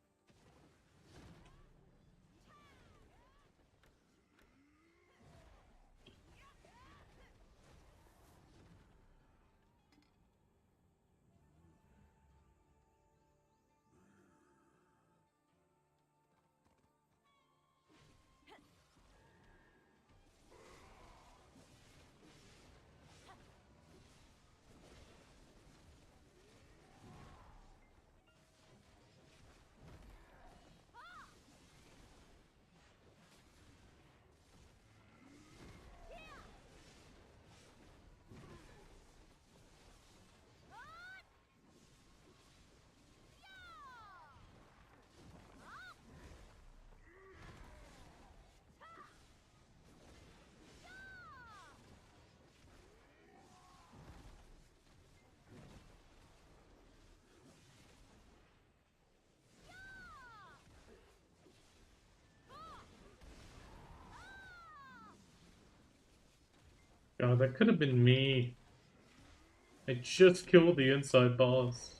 God, that could have been me. I just killed the inside boss.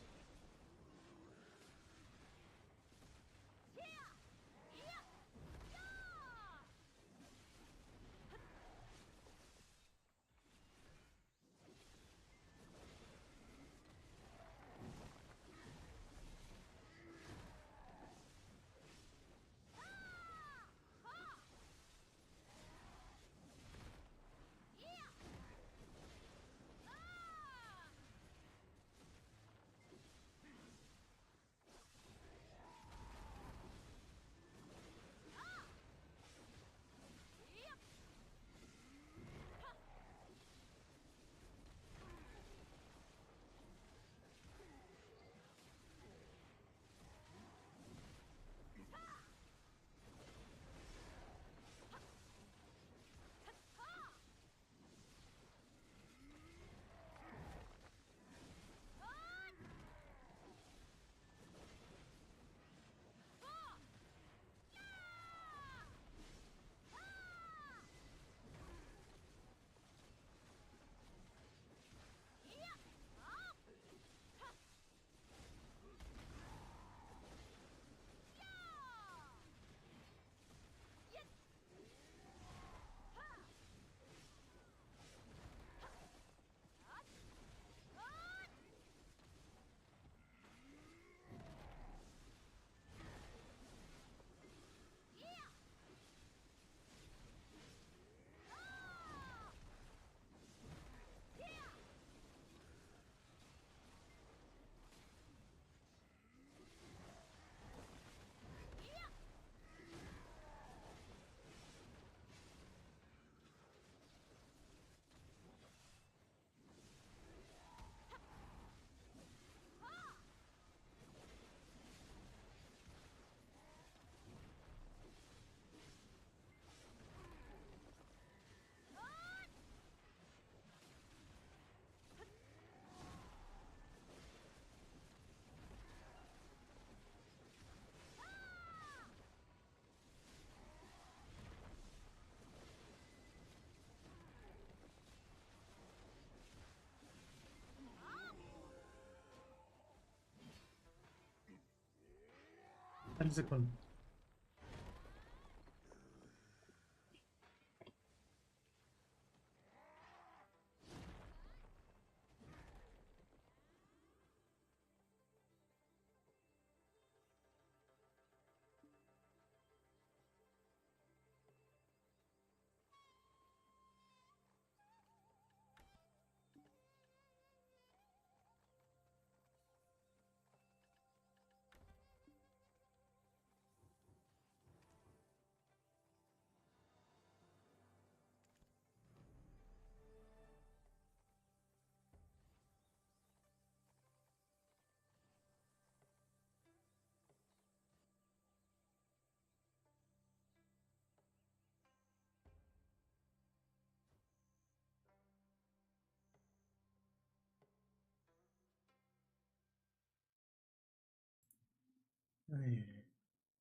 10 seconds.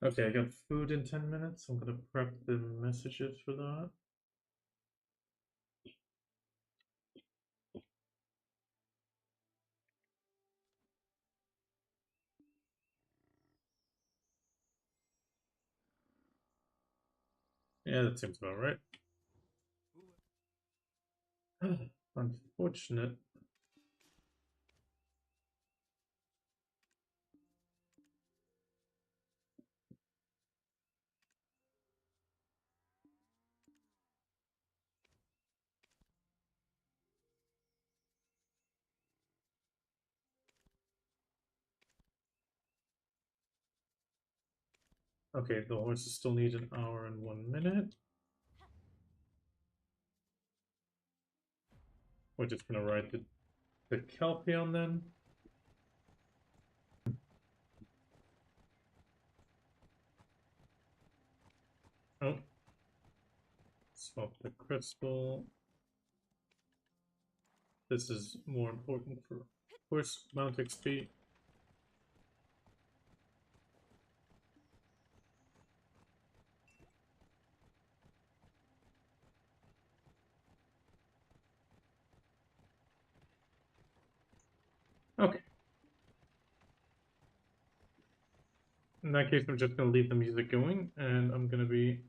Okay, I got food in 10 minutes. I'm gonna prep the messages for that. Yeah, that seems about right. Unfortunate. Okay, the horses still need an hour and 1 minute. We're just gonna ride the Kelpion then. Oh. Swap the crystal. This is more important for horse mount XP. Okay. In that case, I'm just gonna leave the music going, and I'm gonna be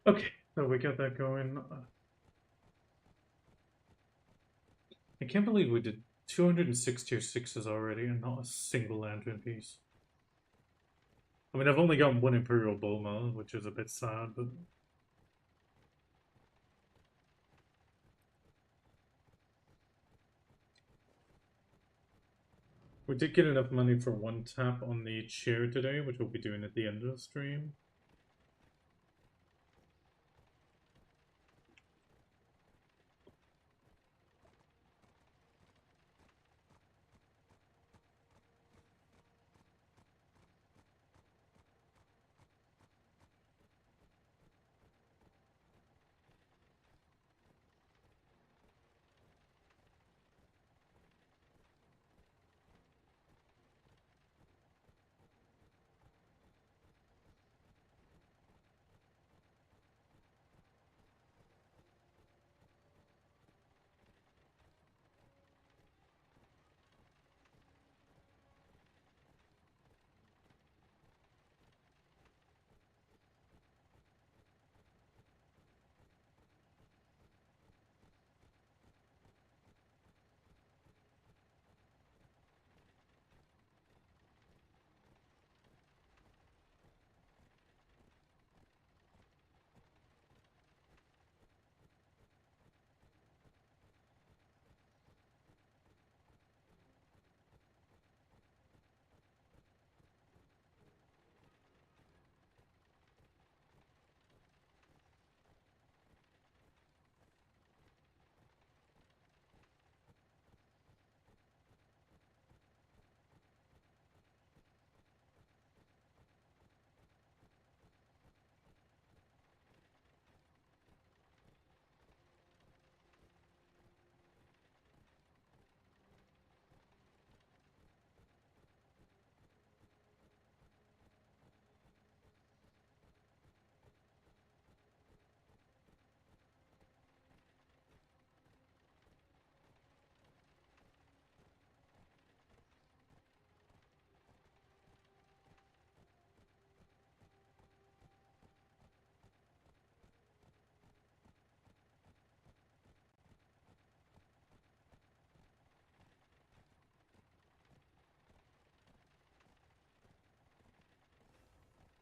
Okay, so we got that going. I can't believe we did 206 tier 6s already and not a single lantern piece. I mean, I've only got one Imperial Boma, which is a bit sad, but... We did get enough money for one tap on the chair today, which we'll be doing at the end of the stream.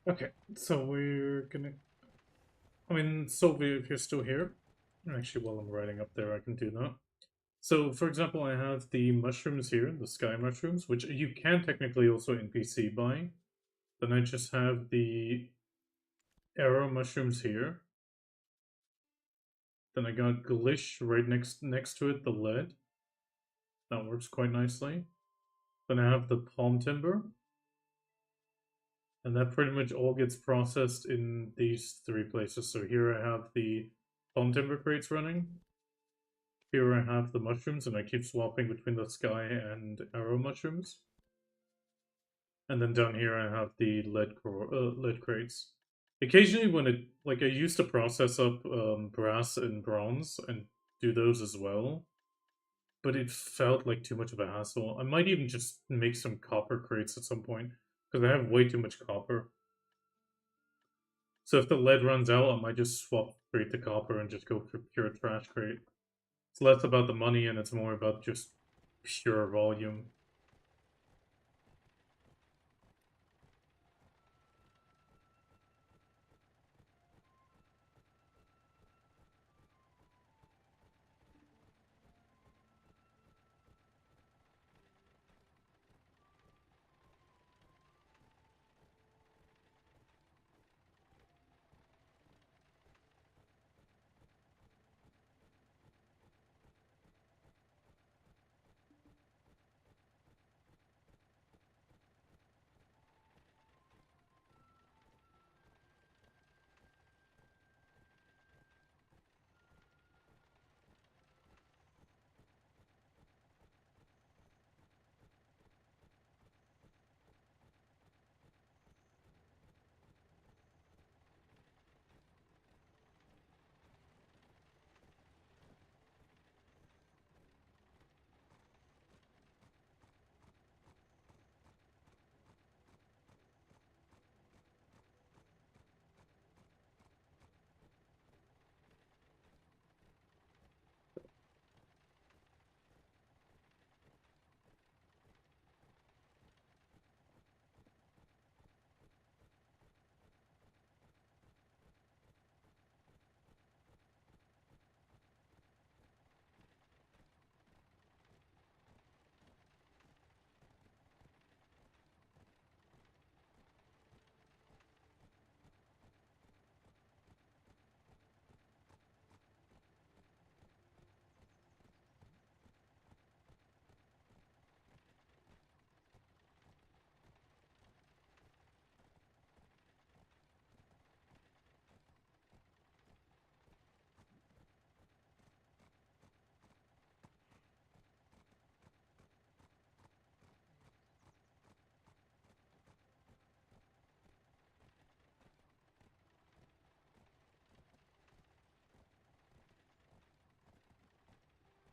Okay, so we're gonna... I mean, Sylvia, if you're still here, actually, while I'm writing up there, I can do that. So, for example, I have the mushrooms here, the sky mushrooms, which you can technically also NPC buy. Then I just have the arrow mushrooms here. Then I got Glish right next to it, the lead. That works quite nicely. Then I have the palm timber. And that pretty much all gets processed in these three places. So here I have the palm timber crates running. Here I have the mushrooms, and I keep swapping between the sky and arrow mushrooms. And then down here I have the lead crates. Occasionally, when it like I used to process up brass and bronze and do those as well, but it felt like too much of a hassle. I might even just make some copper crates at some point because I have way too much copper. So if the lead runs out, I might just swap straight to copper and just go for pure trash crate. It's less about the money and it's more about just pure volume.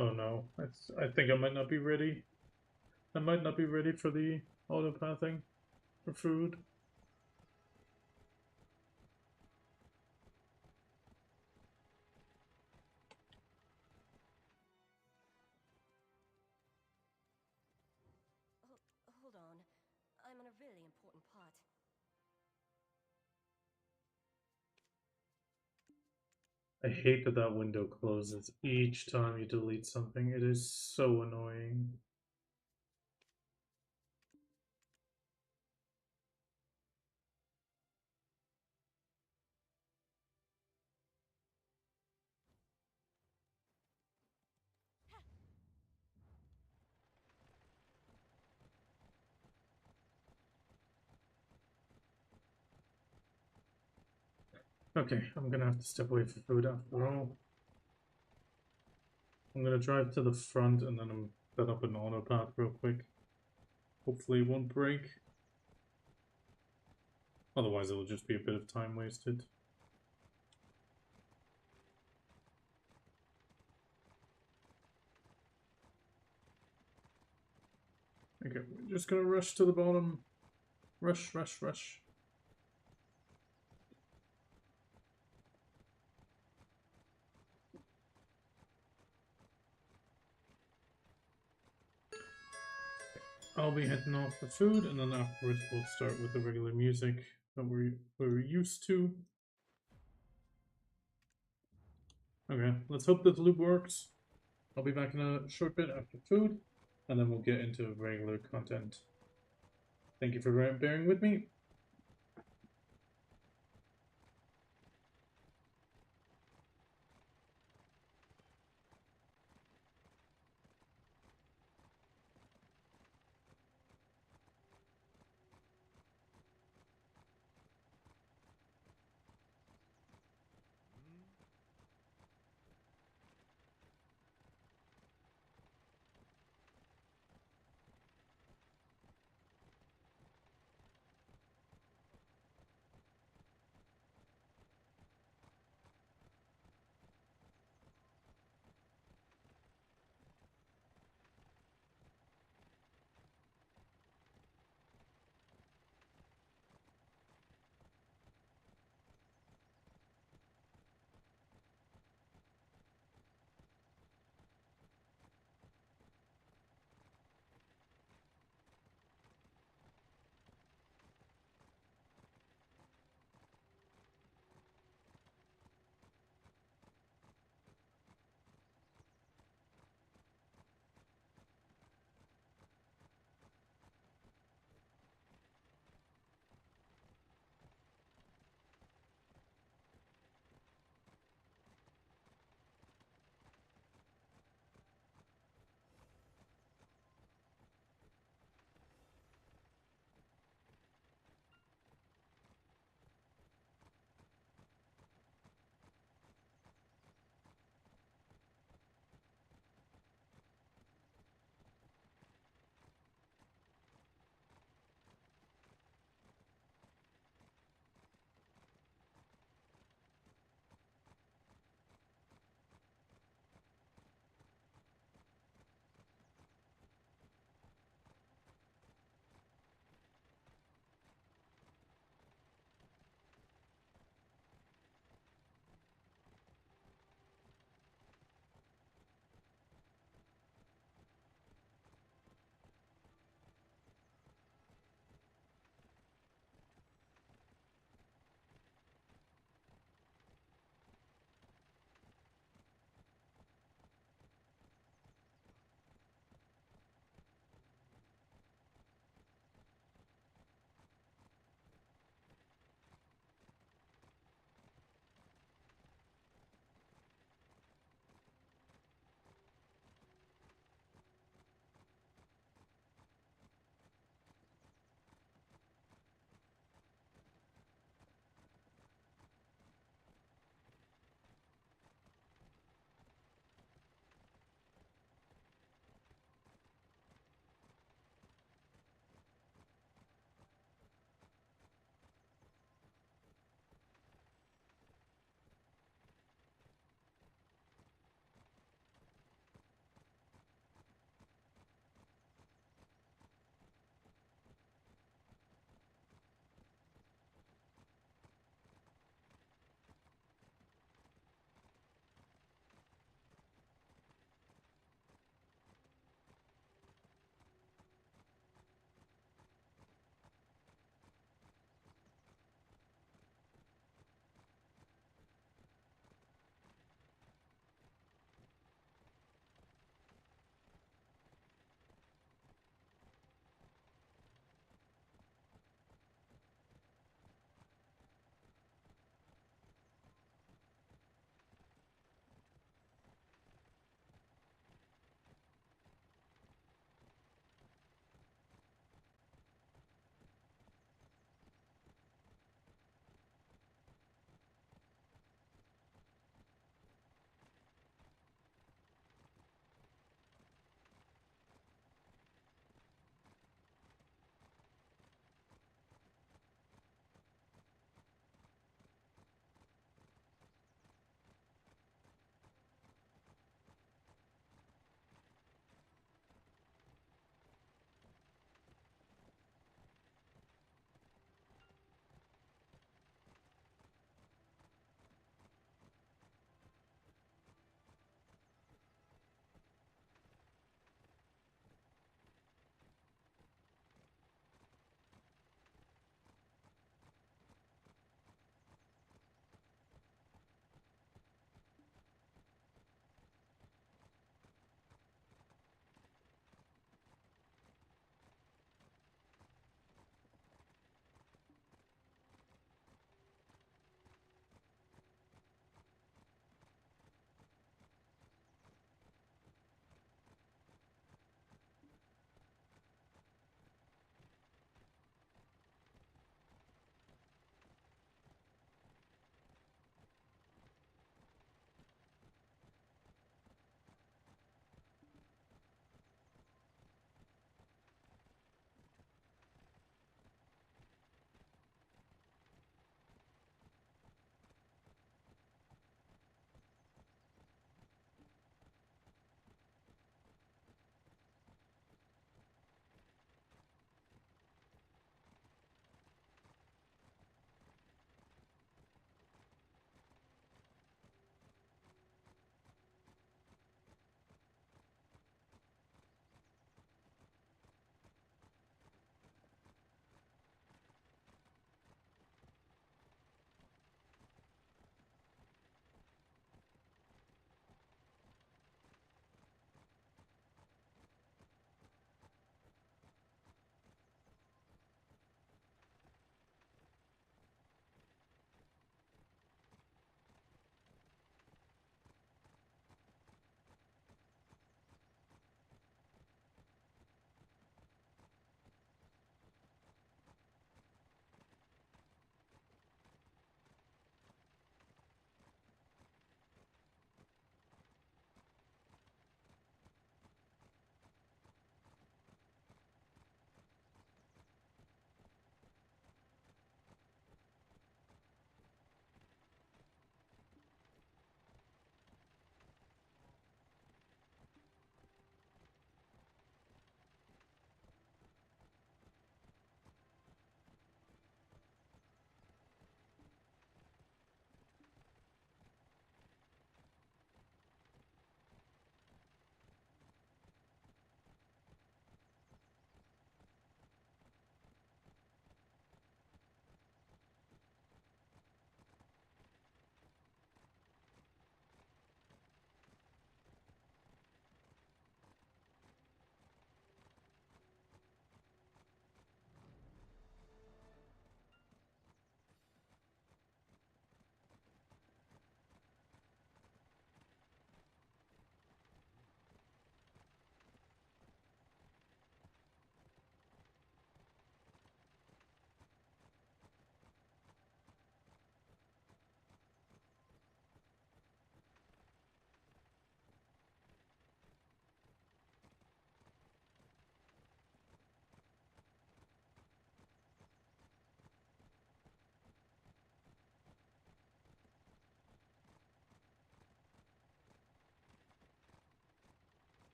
Oh no, I think I might not be ready. I might not be ready for the autopathing for food. Hold on. I'm on a really important part. I hate that that window closes each time you delete something. It is so annoying. Okay, I'm gonna have to step away from food after all. I'm gonna drive to the front and then I'm set up an autopath real quick. Hopefully it won't break. Otherwise it'll just be a bit of time wasted. Okay, we're just gonna rush to the bottom. Rush, rush, rush. I'll be heading off for food, and then afterwards we'll start with the regular music that we're used to. Okay, let's hope that the loop works. I'll be back in a short bit after food, and then we'll get into regular content. Thank you for bearing with me.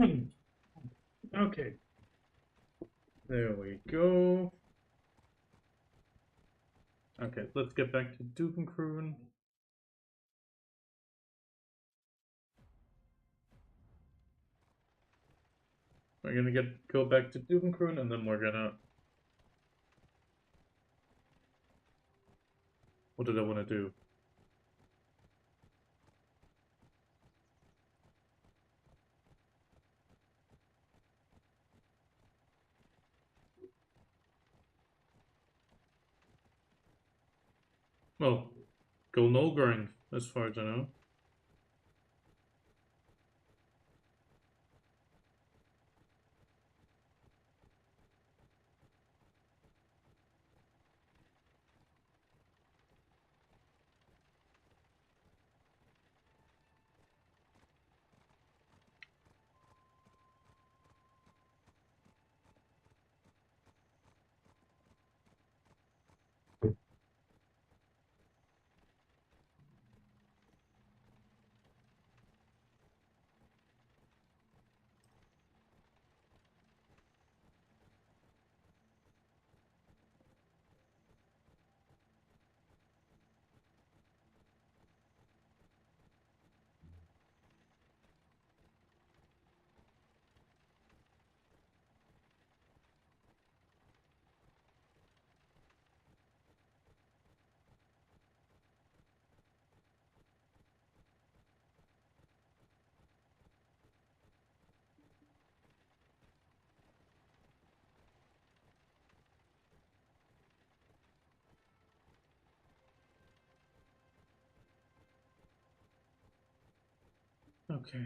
Okay. There we go. Okay, let's get back to Duvenkroon. We're gonna go back to Duvenkroon, and then we're gonna. What did I want to do? Well, go Nullgrind, as far as I know. Okay.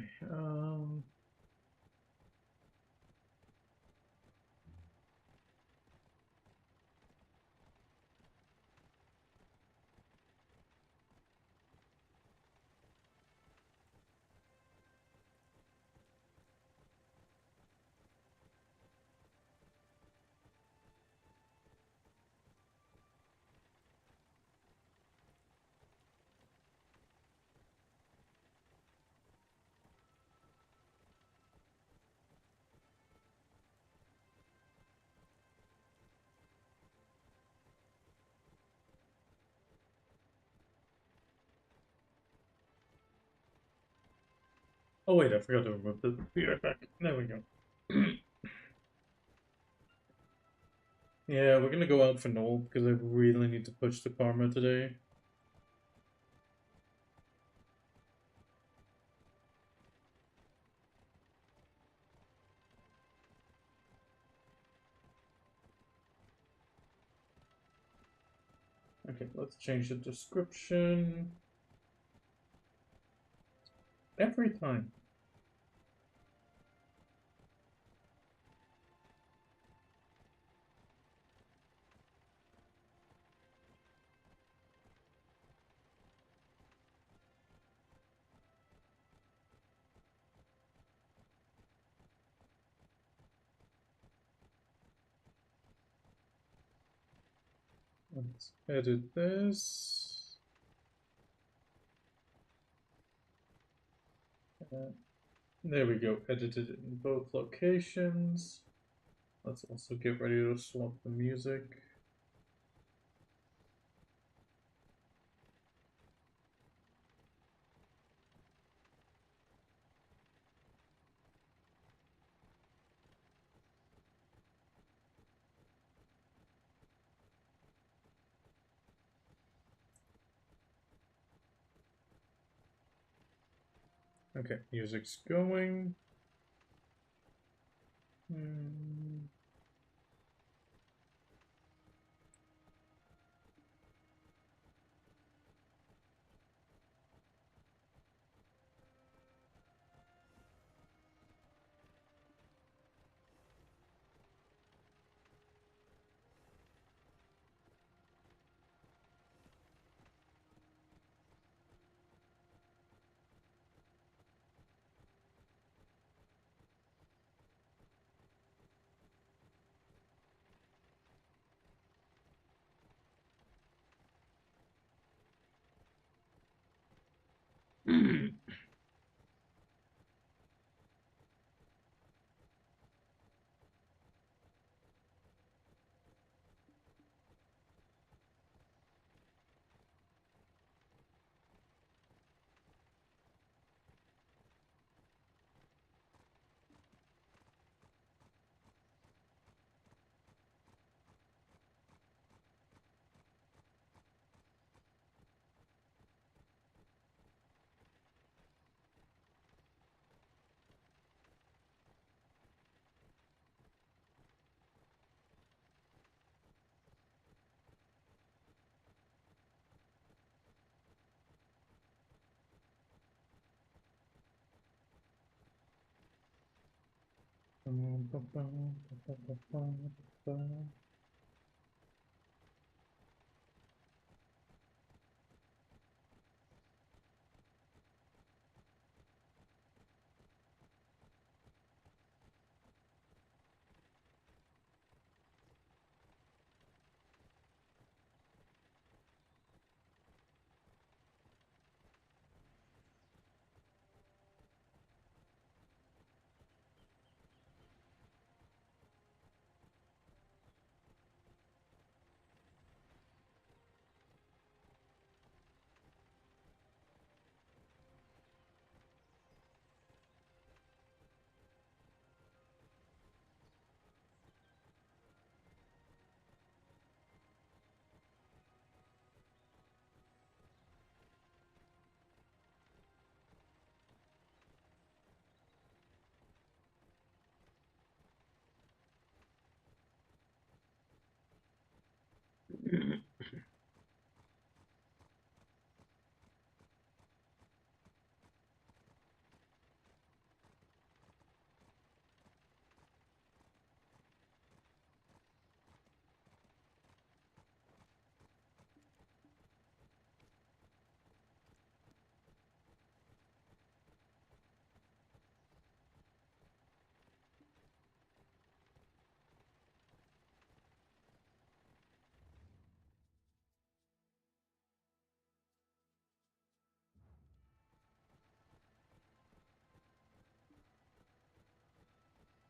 Oh wait, I forgot to remove the beer back. There we go. Yeah, we're gonna go out for Null because I really need to push the karma today. Okay, let's change the description. Every time. Let's edit this. There we go, edited it in both locations. Let's also get ready to swap the music. Okay, music's going.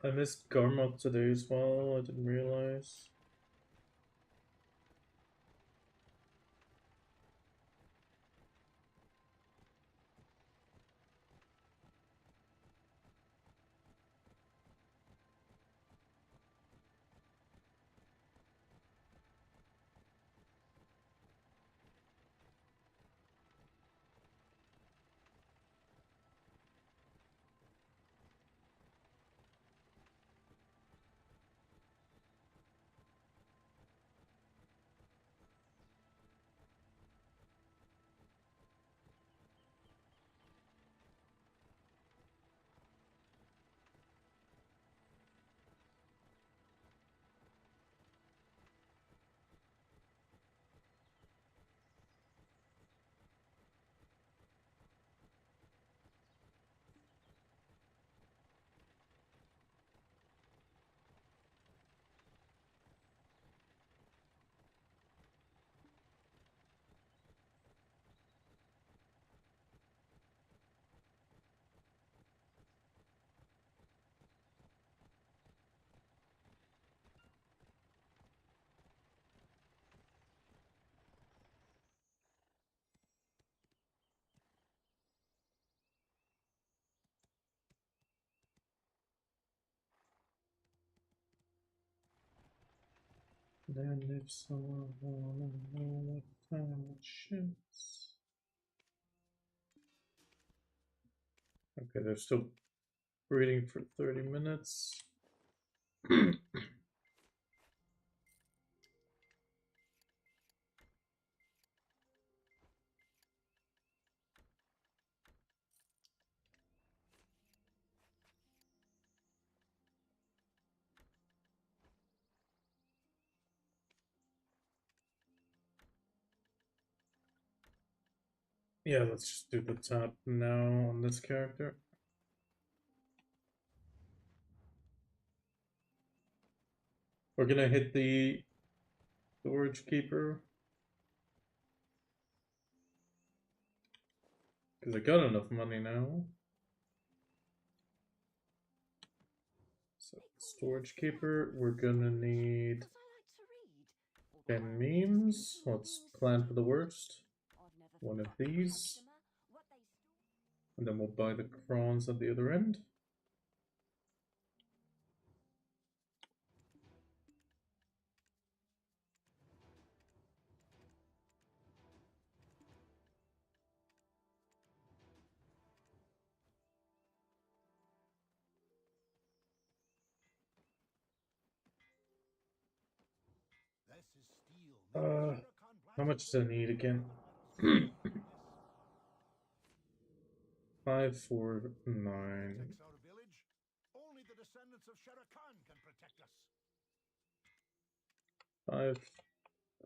I missed Garmok today as well, I didn't realize. Then if someone wanna know what time it shifts. Okay, they're still reading for 30 minutes. Yeah, let's just do the tap now on this character. We're gonna hit the storage keeper. Because I got enough money now. So, storage keeper, we're gonna need 10 memes. Let's plan for the worst. One of these. And then we'll buy the crons at the other end. How much does I need again? 5, 4, 9. Takes out a village. Only the descendants Prince of Sherakan can protect us.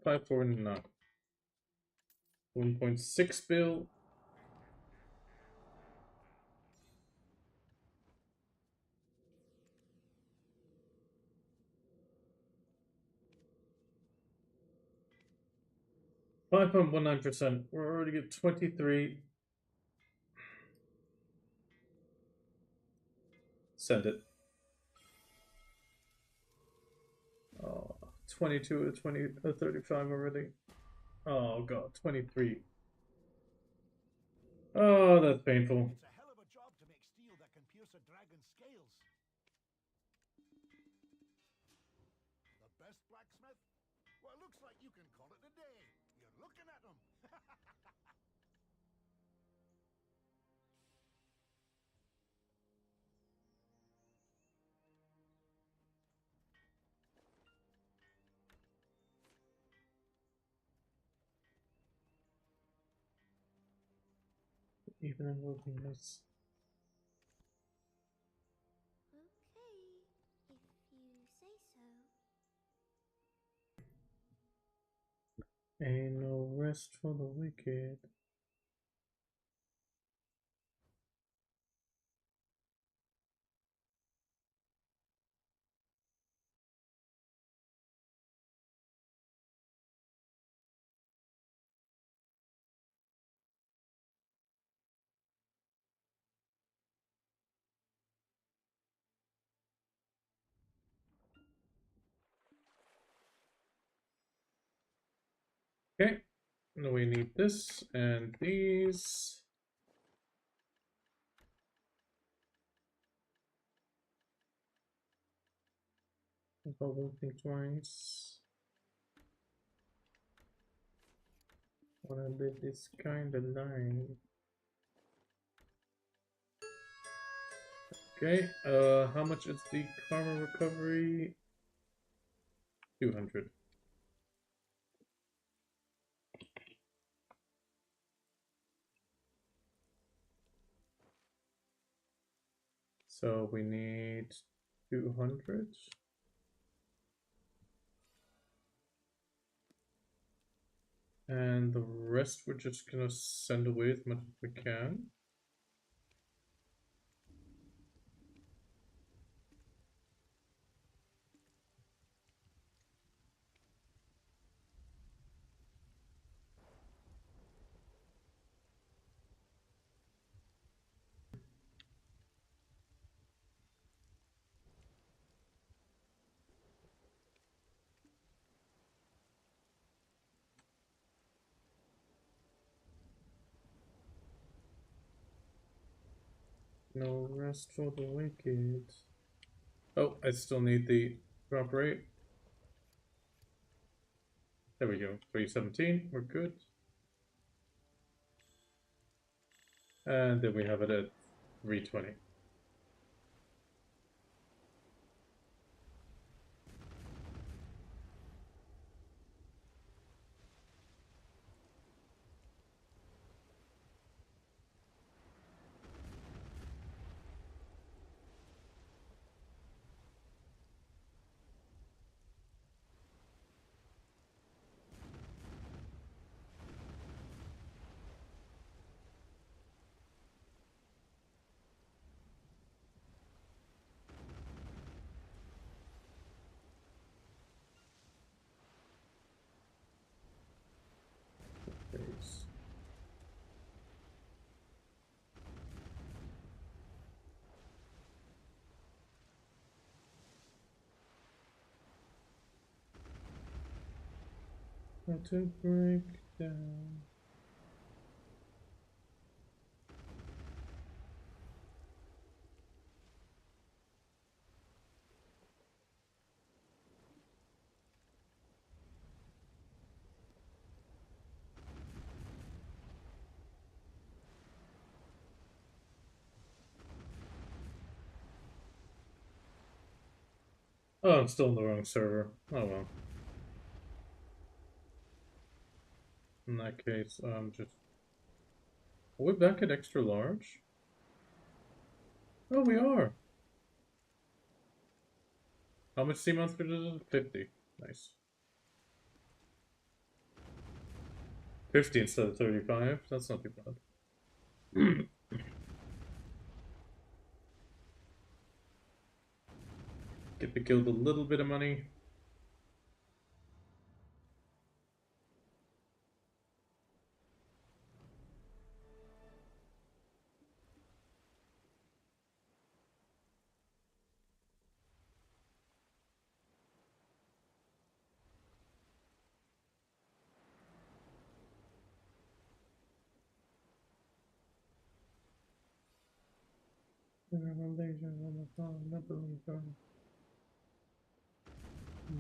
549. 1.6 bill. .19%. We're already at 23. Send it. Oh, 22 to 20 35 already. Oh god, 23. Oh, that's painful. It's a hell of a job to make steel that can pierce a dragon's scales. The best blacksmith? Well, it looks like you can call it a day. You're looking at him. Even in working this. Okay, if you say so. Ain't no rest for the wicked. Okay, now we need this and these. Double think twice. Wanna live this kind of life. Okay, how much is the karma recovery? 200. So we need 200. And the rest we're just gonna send away as much as we can. No rest for the wicked. Oh, I still need the drop rate. There we go. 317, we're good. And then we have it at 320. Please. How to break down. Oh, I'm still in the wrong server. Oh well. In that case, just... Are we back at extra large? Oh, we are. How much sea monster does it? 50. Nice. 50 instead of 35. That's not too bad. Get the guild a little bit of money.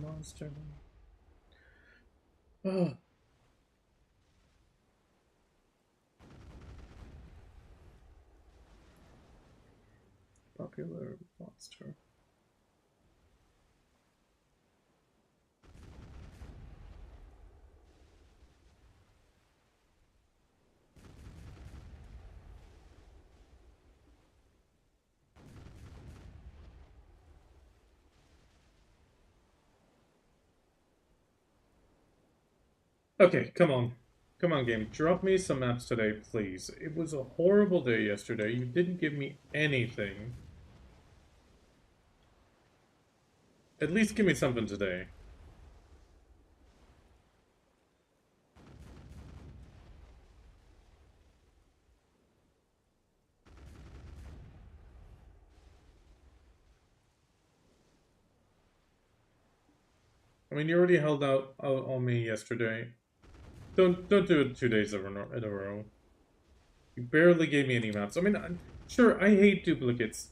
Monster. Ah. Popular monster. Okay, come on. Come on, game. Drop me some maps today, please. It was a horrible day yesterday. You didn't give me anything. At least give me something today. I mean, you already held out on me yesterday. Don't do it 2 days in a row. You barely gave me any maps. I mean, sure, I hate duplicates.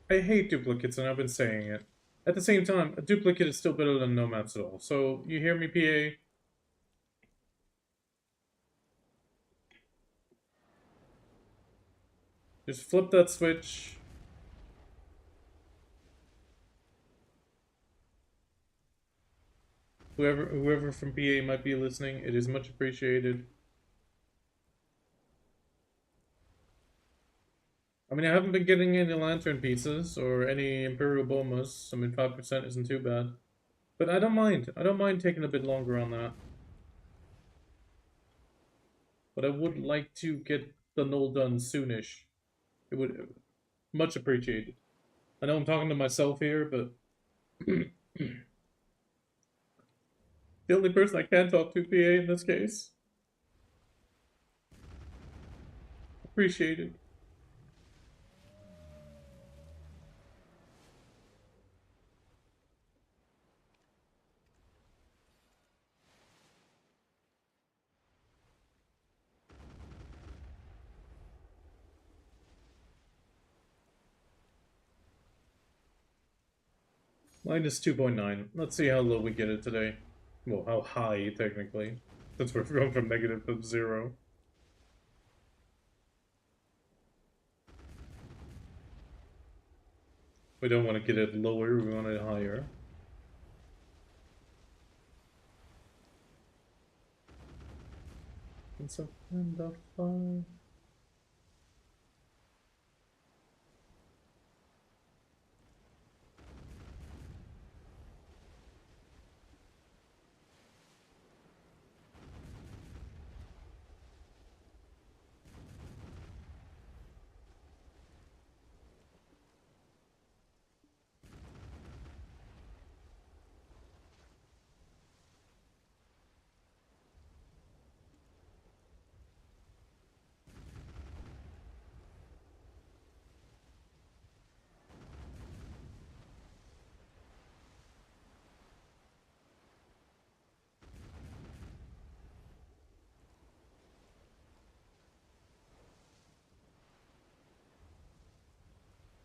I hate duplicates, and I've been saying it. At the same time, a duplicate is still better than no maps at all. So, you hear me, PA? Just flip that switch. Whoever from PA might be listening, it is much appreciated. I mean, I haven't been getting any lantern pieces or any Imperial Bomas. I mean, 5% isn't too bad. But I don't mind. I don't mind taking a bit longer on that. But I would like to get the null done soonish. It would much appreciated. I know I'm talking to myself here, but the only person I can talk to, PA, in this case. Appreciated. Minus 2.9. Let's see how low we get it today. Well, how high, technically. Since we're going from negative to 0. We don't want to get it lower, we want it higher. It's up and up 5.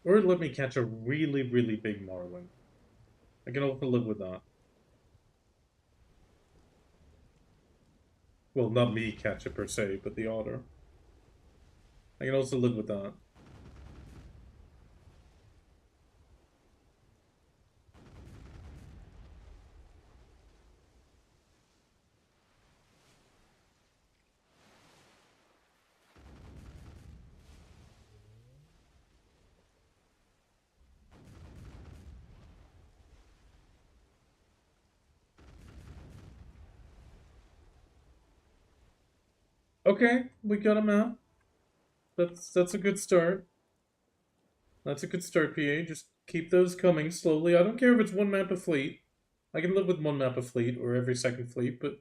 Or let me catch a really, really big marlin. I can also live with that. Well, not me catch it per se, but the otter. I can also live with that. Okay, we got a map. That's a good start. That's a good start, PA. Just keep those coming slowly. I don't care if it's one map a fleet. I can live with one map a fleet or every second fleet, but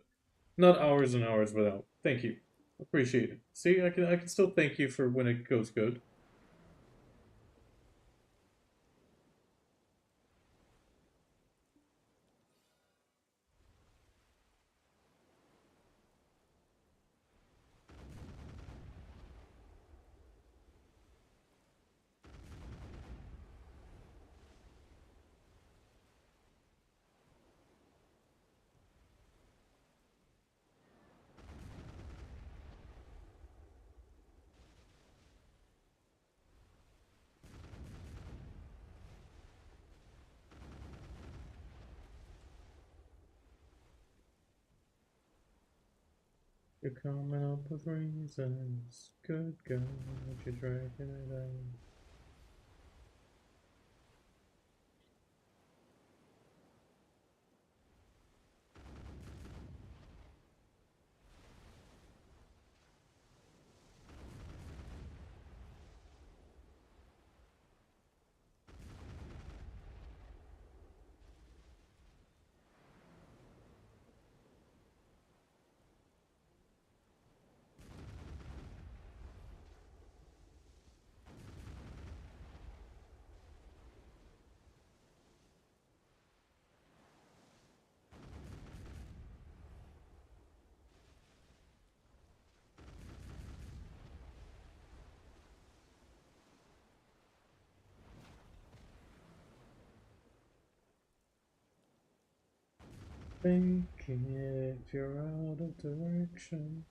not hours and hours without. Thank you. Appreciate it. See, I can still thank you for when it goes good. You're coming up with reasons. Good God, you're dragging it out. Thinking if you're out of direction.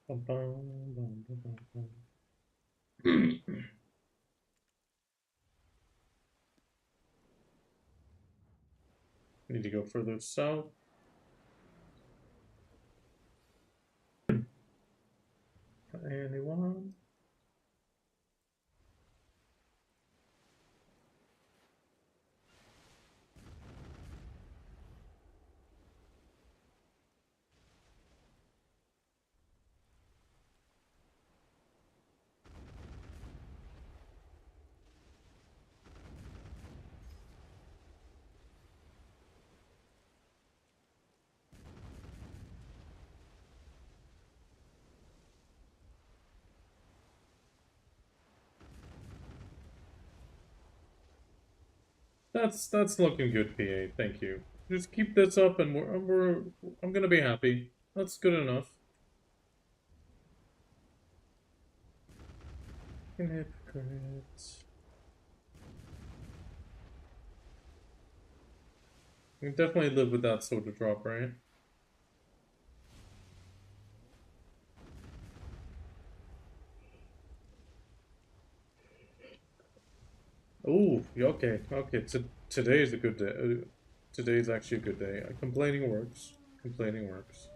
Bum, bum, bum, bum, bum, bum. Need to go further south. Anyone? That's looking good, PA. Thank you. Just keep this up, and I'm gonna be happy. That's good enough. Fucking hypocrites. You can definitely live with that soda drop, right? Oh, okay, okay. Today's a good day. Today's actually a good day. Complaining works. Complaining works.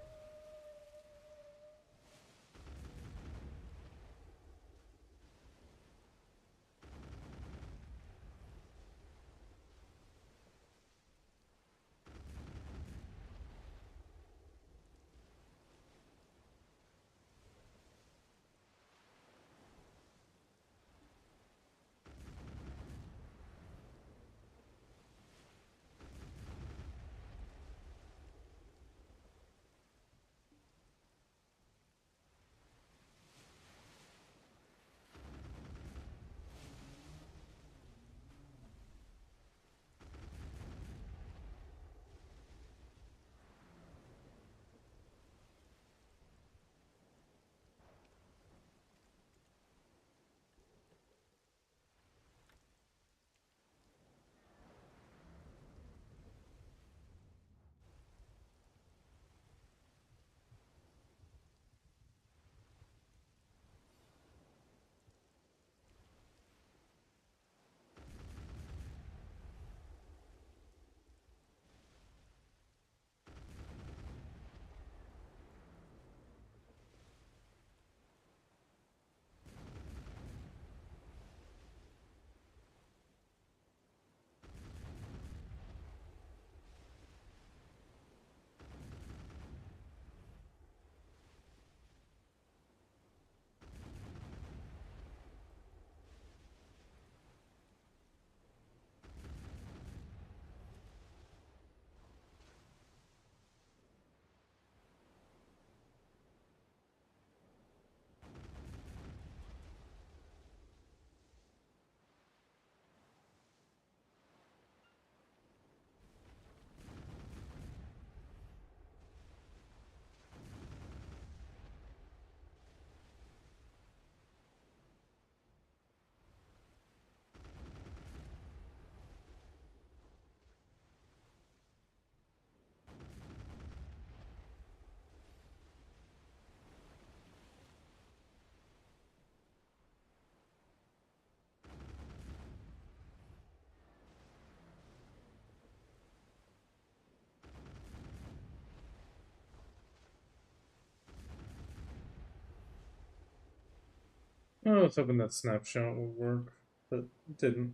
I was hoping that snapshot would work, but it didn't.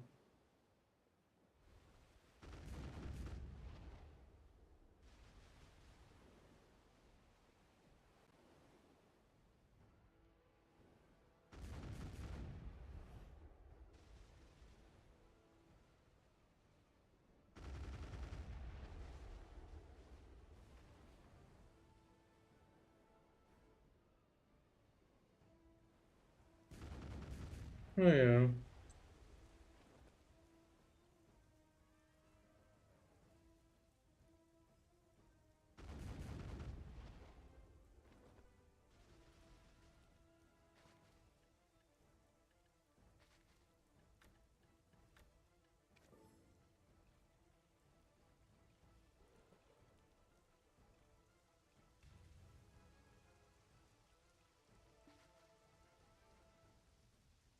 Oh yeah.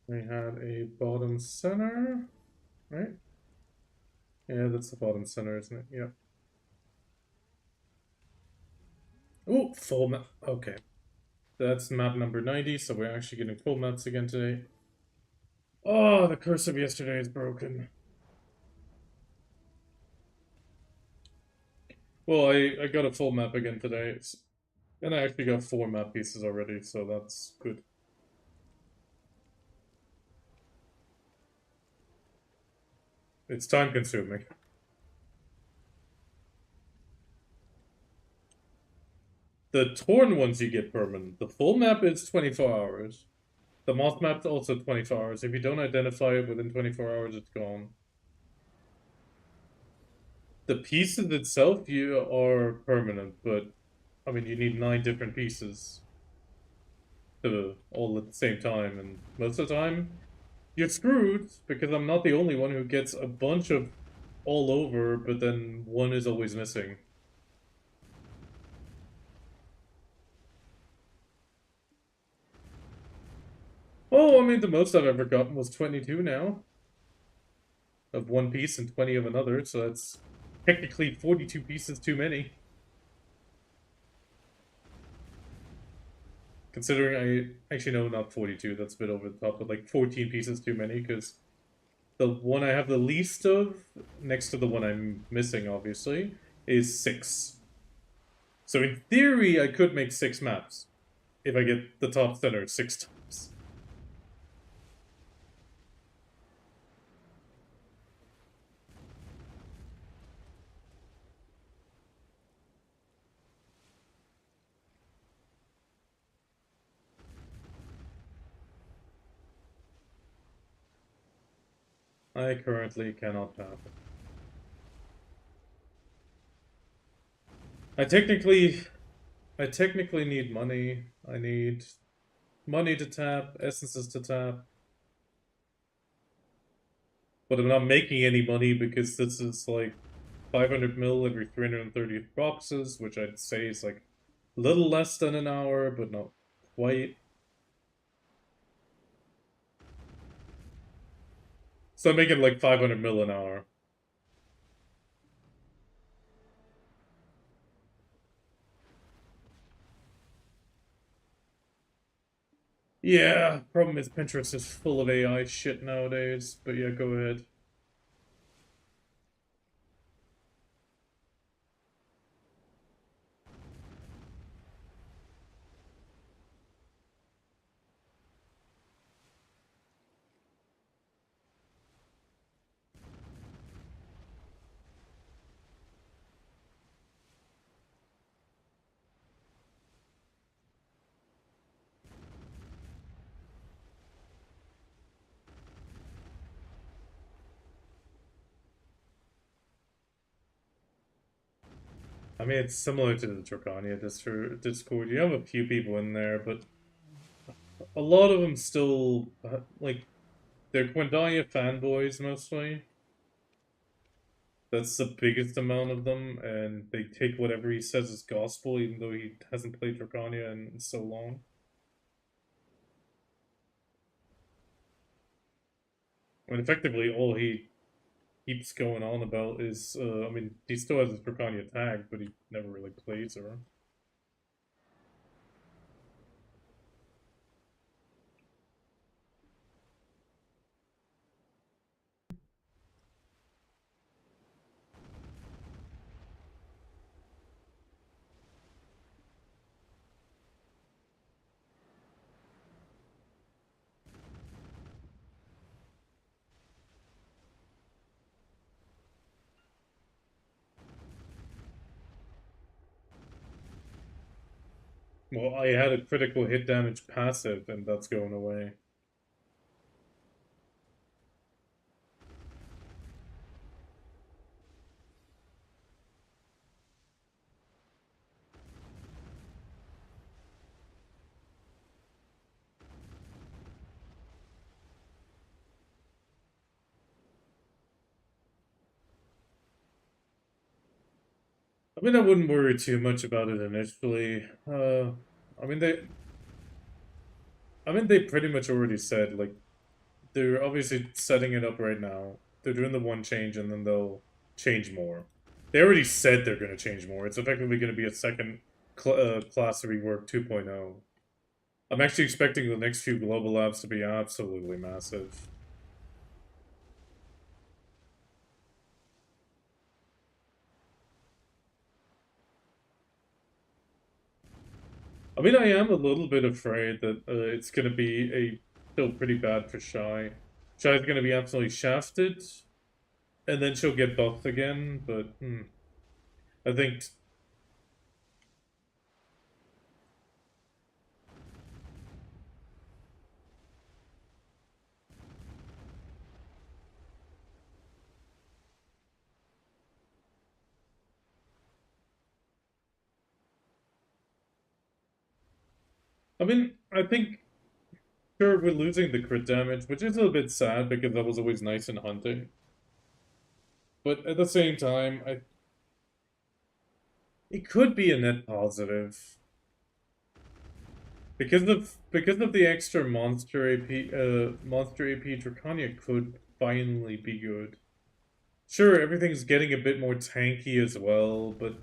We had a bottom center, right? Yeah, that's the bottom center, isn't it? Yeah. Oh, full map. Okay. That's map number 90, so we're actually getting full maps again today. Oh, the curse of yesterday is broken. Well, I got a full map again today, and I actually got 4 map pieces already, so that's good. It's time consuming. The torn ones you get permanent. The full map is 24 hours. The moth map's also 24 hours. If you don't identify it within 24 hours, it's gone. The pieces itself you are permanent, but I mean you need 9 different pieces to all at the same time, and most of the time you're screwed because I'm not the only one who gets a bunch of all over, but then one is always missing. Oh, I mean the most I've ever gotten was 22 now. Of one piece and 20 of another, so that's technically 42 pieces too many. Considering actually no, not 42, that's a bit over the top, but like 14 pieces too many, because the one I have the least of, next to the one I'm missing, obviously, is 6. So in theory, I could make 6 maps if I get the top center 6 times. I currently cannot tap. I technically need money. I need money to tap, essences to tap. But I'm not making any money because this is like 500 mil every 330 boxes, which I'd say is like a little less than an hour, but not quite. So I'm making like 500 mil an hour. Yeah, problem is Pinterest is full of AI shit nowadays, but yeah, go ahead. I mean, it's similar to the Drakania Discord. You have a few people in there, but a lot of them still, like, they're Quindaya fanboys mostly. That's the biggest amount of them, and they take whatever he says as gospel, even though he hasn't played Drakania in so long. I mean, effectively, all he keeps going on about is, I mean, he still has his Drakania tag, but he never really plays her. Well, I had a critical hit damage passive, and that's going away. I mean, I wouldn't worry too much about it initially. I mean, they pretty much already said, like, they're obviously setting it up right now. They're doing the one change, and then they'll change more. They already said they're going to change more. It's effectively going to be a second class rework 2.0. I'm actually expecting the next few global labs to be absolutely massive. I mean, I am a little bit afraid that it's going to be still pretty bad for Shy. Shy's going to be absolutely shafted, and then she'll get buffed again, but I think... I mean, I think... Sure, we're losing the crit damage, which is a bit sad because that was always nice in hunting. But at the same time, it could be a net positive. Because of the extra monster AP, Drakania could finally be good. Sure, everything's getting a bit more tanky as well, but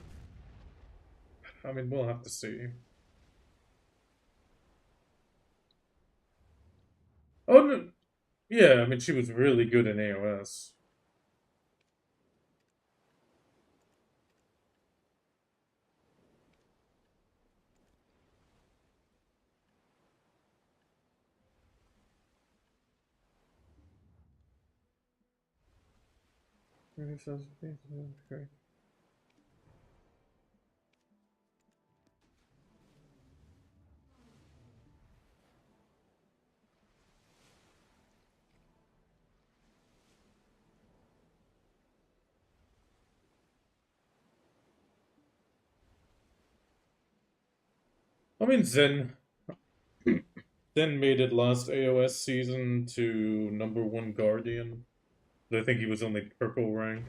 I mean, we'll have to see. Oh no, yeah, I mean, she was really good in AOS. Great. I mean, Zen made it last AOS season to #1 Guardian. I think he was only purple rank.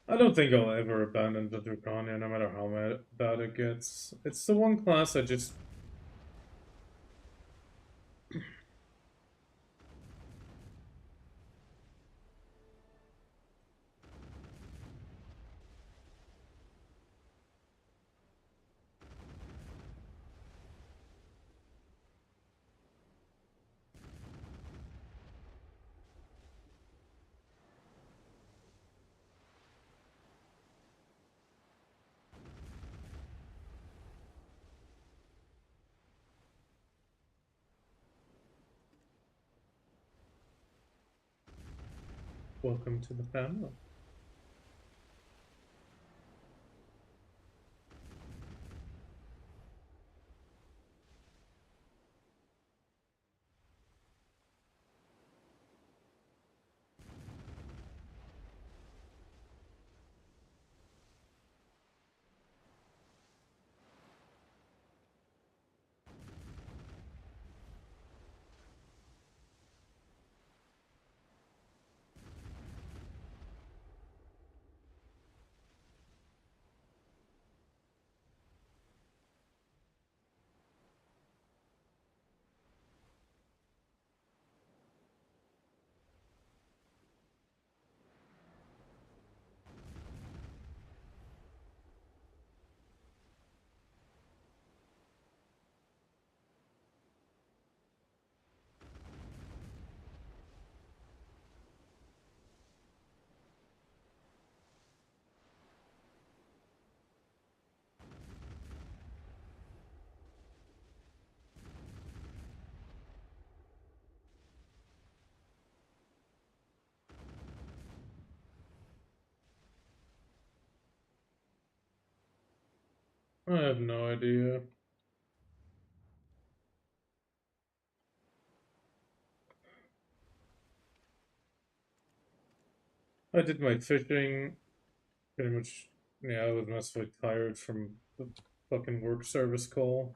I don't think I'll ever abandon the Drakania, no matter how bad it gets. It's the one class I just... Welcome to the family. I have no idea. I did my fishing. Pretty much, yeah, I was mostly tired from the fucking work service call.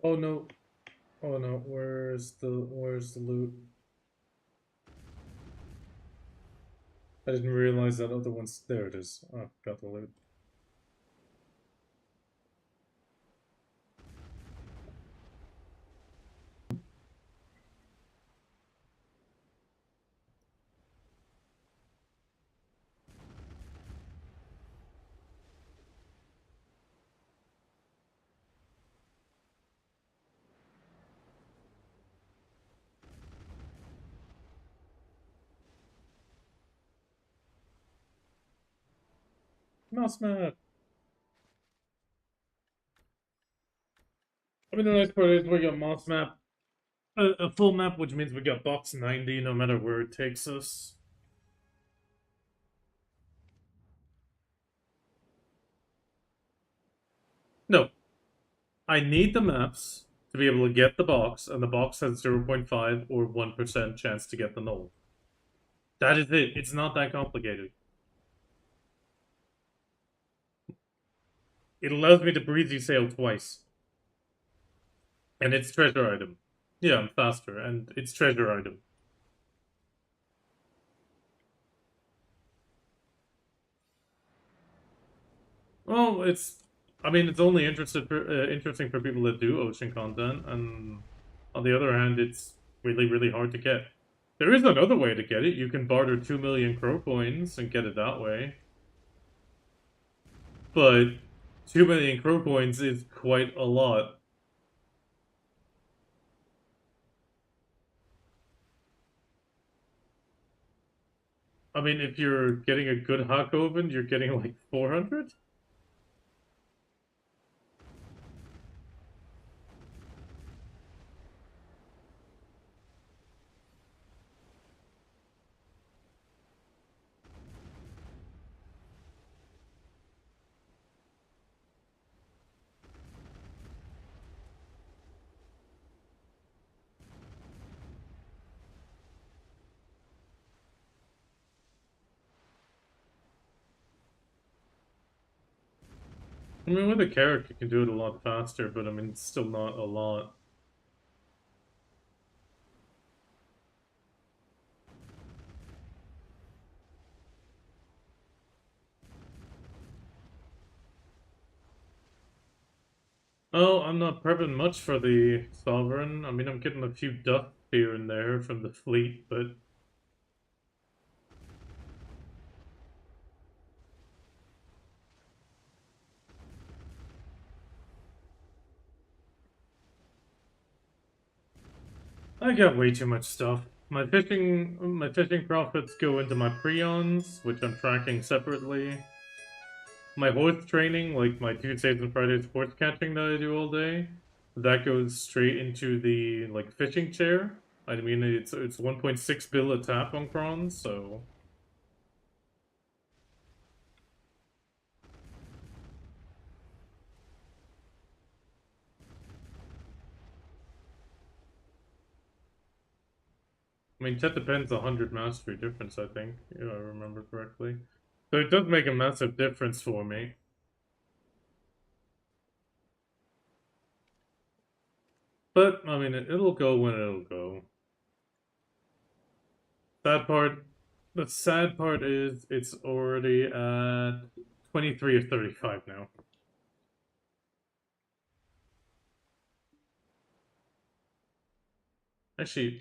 Oh no. Oh no, where's the loot? I didn't realize that other one's there it is. Oh, got the loot. Mouse map. I mean the nice part is we got mouse map. A full map, which means we got box 90 no matter where it takes us. No. I need the maps to be able to get the box, and the box has 0.5 or 1% chance to get the null. That is it. It's not that complicated. It allows me to breezy sail twice. And it's treasure item. Yeah, I'm faster, and it's treasure item. Well, I mean, it's only interesting for people that do ocean content, and on the other hand, it's really, really hard to get. There is another way to get it. You can barter 2 million crow coins and get it that way. But 2 million crow coins is quite a lot. I mean, if you're getting a good hack open, you're getting like 400? I mean, with a character, you can do it a lot faster, but I mean, it's still not a lot. Oh, I'm not prepping much for the Sovereign. I mean, I'm getting a few ducks here and there from the fleet, but... I got way too much stuff. My fishing profits go into my prions, which I'm tracking separately. my horse training, like my Tuesdays and Fridays horse catching that I do all day, that goes straight into the like fishing chair. I mean, it's 1.6 bill a tap on Kron, so I mean, that depends 100 mastery difference, I think, if I remember correctly. So it does make a massive difference for me. But, I mean, it'll go when it'll go. Sad part, the sad part is it's already at 23 or 35 now. Actually,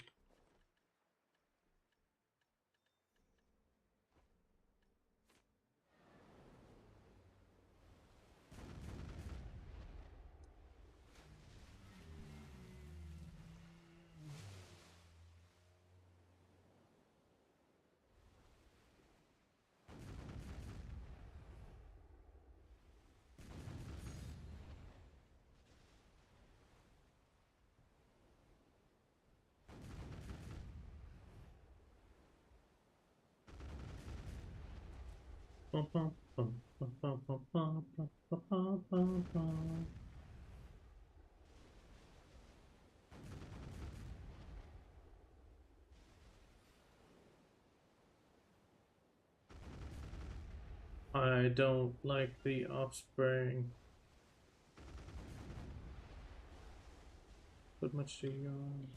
I don't like the offspring. Put much to you on.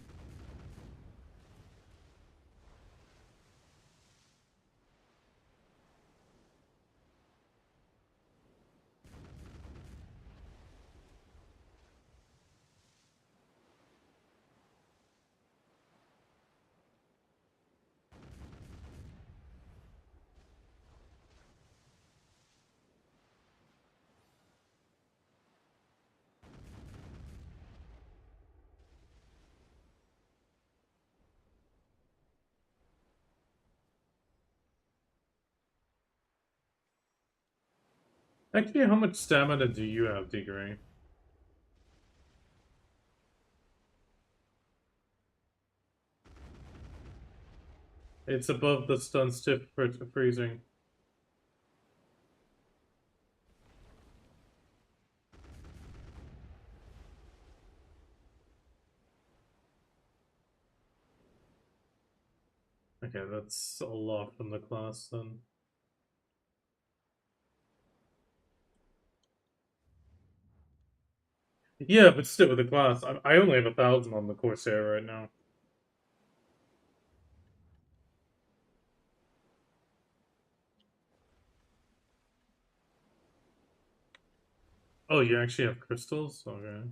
Actually, how much stamina do you have, Diggory? It's above the stun stiff freezing. Okay, that's a lot from the class then. Yeah, but still with the class, I only have 1,000 on the Corsair right now. Oh, you actually have crystals? Okay.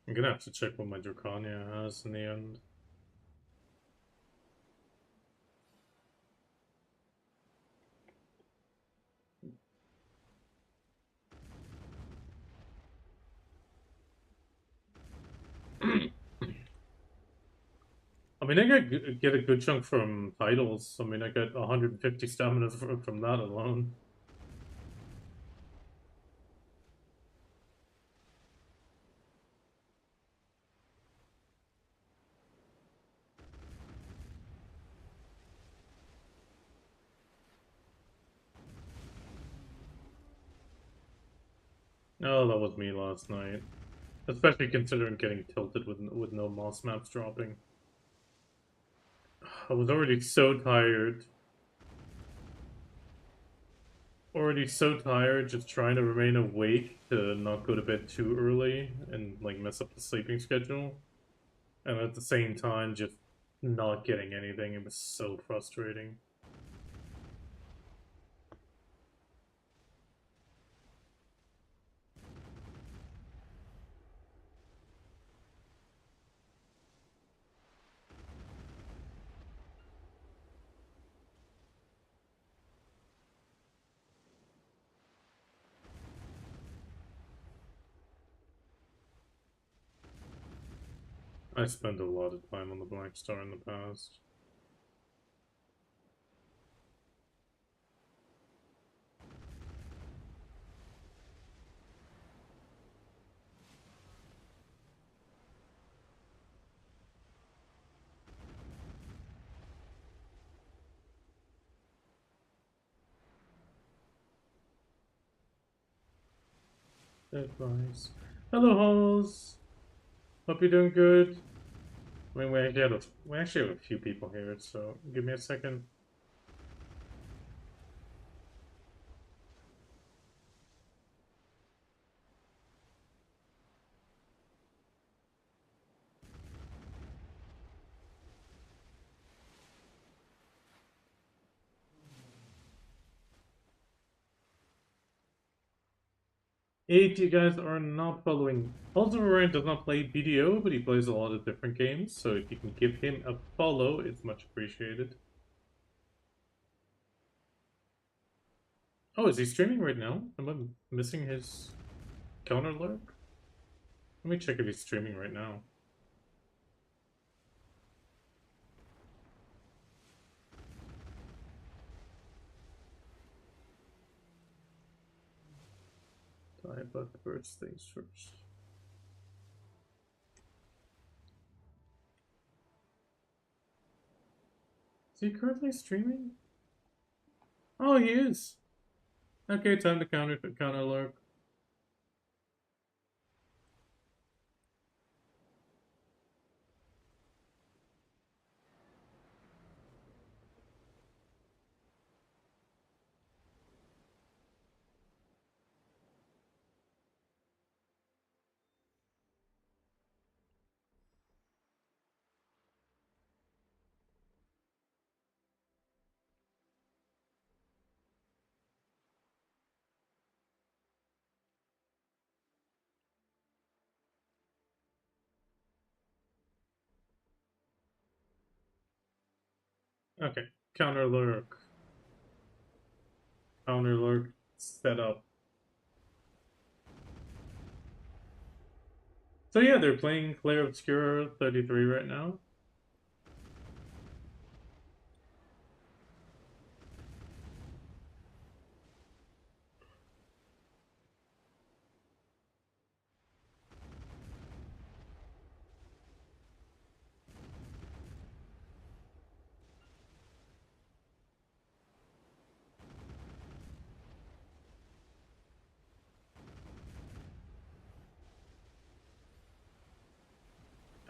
I'm gonna have to check what my Drakania has in the end. I mean, get a good chunk from titles. I mean, I get 150 stamina from that alone. Oh, that was me last night. Especially considering getting tilted with no moss maps dropping. I was already so tired. Already so tired just trying to remain awake to not go to bed too early and like mess up the sleeping schedule. And at the same time just not getting anything. It was so frustrating. I spent a lot of time on the Black Star in the past. Advice. Hello, Halls. Hope you're doing good. I mean, we actually have a few people here, so give me a second. Eight, you guys are not following. Also, Ryan does not play BDO, but he plays a lot of different games, so if you can give him a follow, it's much appreciated. Oh, is he streaming right now? Am I missing his counter lurk? Let me check if he's streaming right now. But first things first. Is he currently streaming? Oh, he is. Okay, time to counter lurk. Okay, counter lurk. Counter lurk set up. So yeah, they're playing Clair Obscura 33 right now.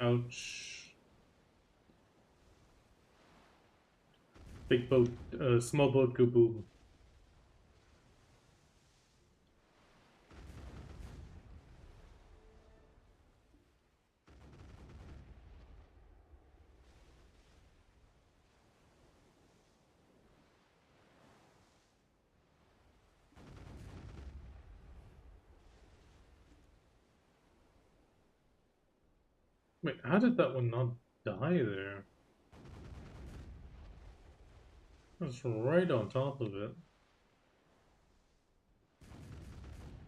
Ouch. Big boat, small boat go boom. Wait, how did that one not die there? That's right on top of it.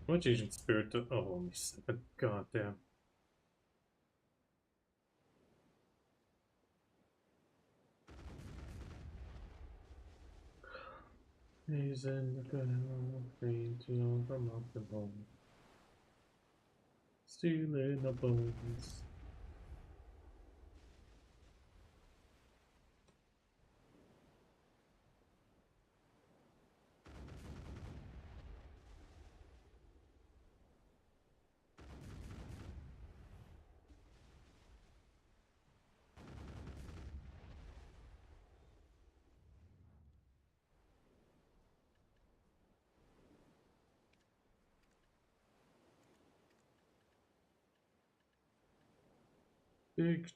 Which Agent Spirit do? Oh, only 7. God damn. He's in the ground, fainting from up the bone. Stealing the bones.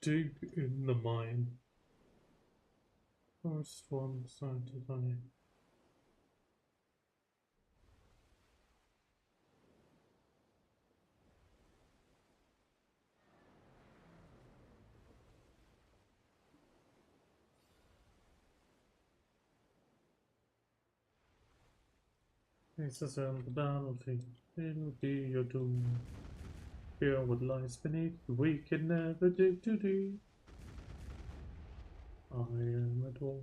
Dig in the mine. First one side to die. Faces on the battlefield, it'll be your doom. Fear what lies beneath, we can never dig too deep. I am a dwarf.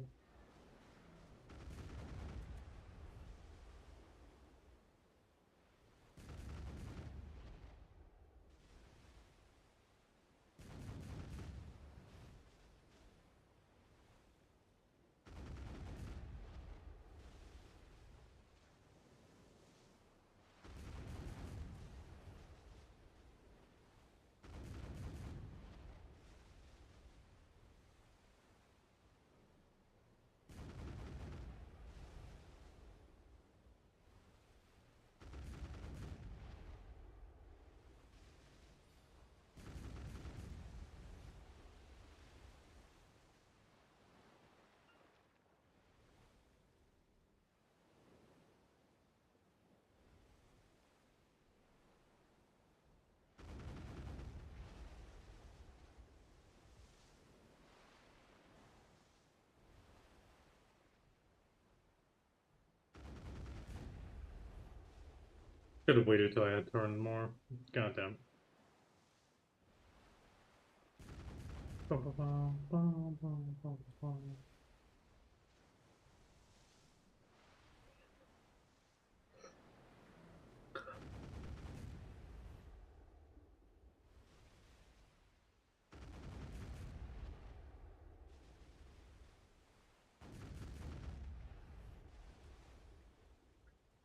Could have waited till I had turned more. Goddamn.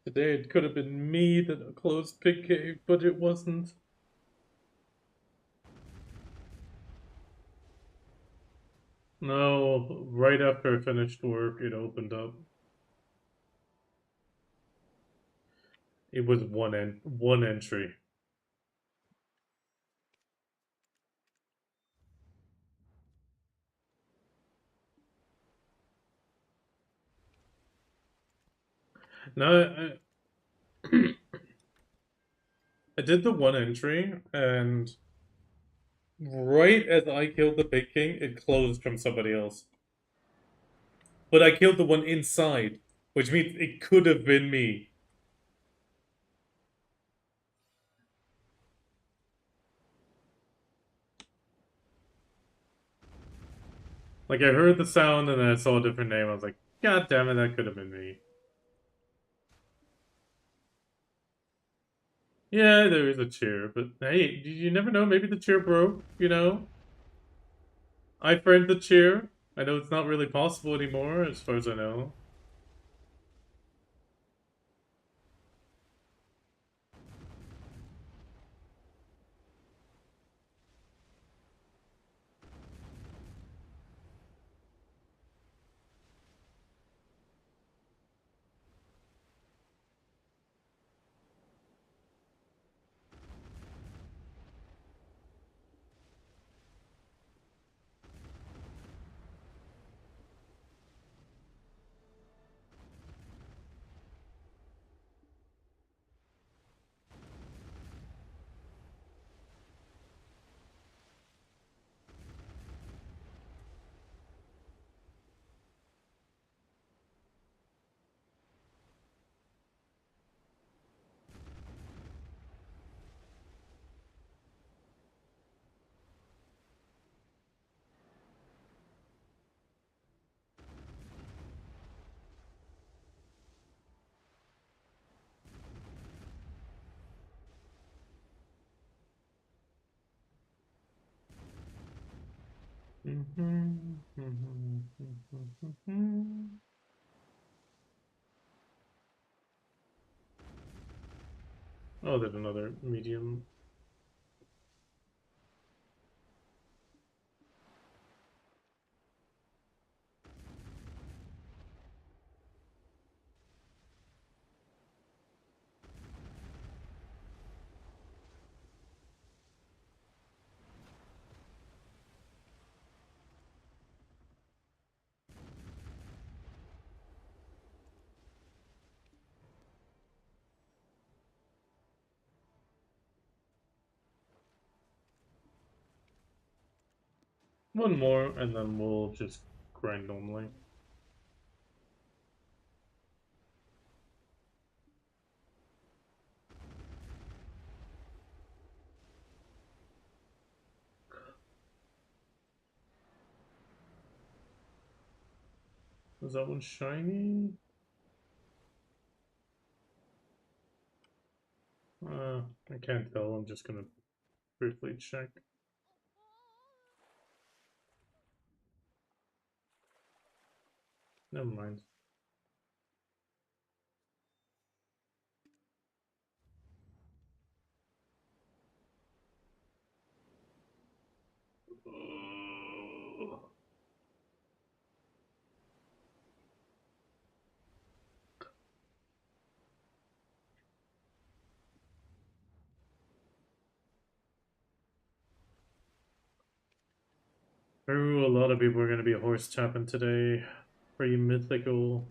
Today it could have been me that closed Pig Cave, but it wasn't. No, right after I finished work, it opened up. It was one entry. No, I did the one entry, and right as I killed the Big King, it closed from somebody else. But I killed the one inside, which means it could have been me. Like, I heard the sound and then I saw a different name. I was like, God damn it, that could have been me. Yeah, there is a chair, but hey, you never know. Maybe the chair broke, you know? I framed the chair. I know it's not really possible anymore, as far as I know. Oh, there's another medium. One more, and then we'll just grind normally. Is that one shiny? I can't tell. I'm just gonna briefly check. Never mind. Ooh, a lot of people are going to be horse tapping today. Pretty mythical.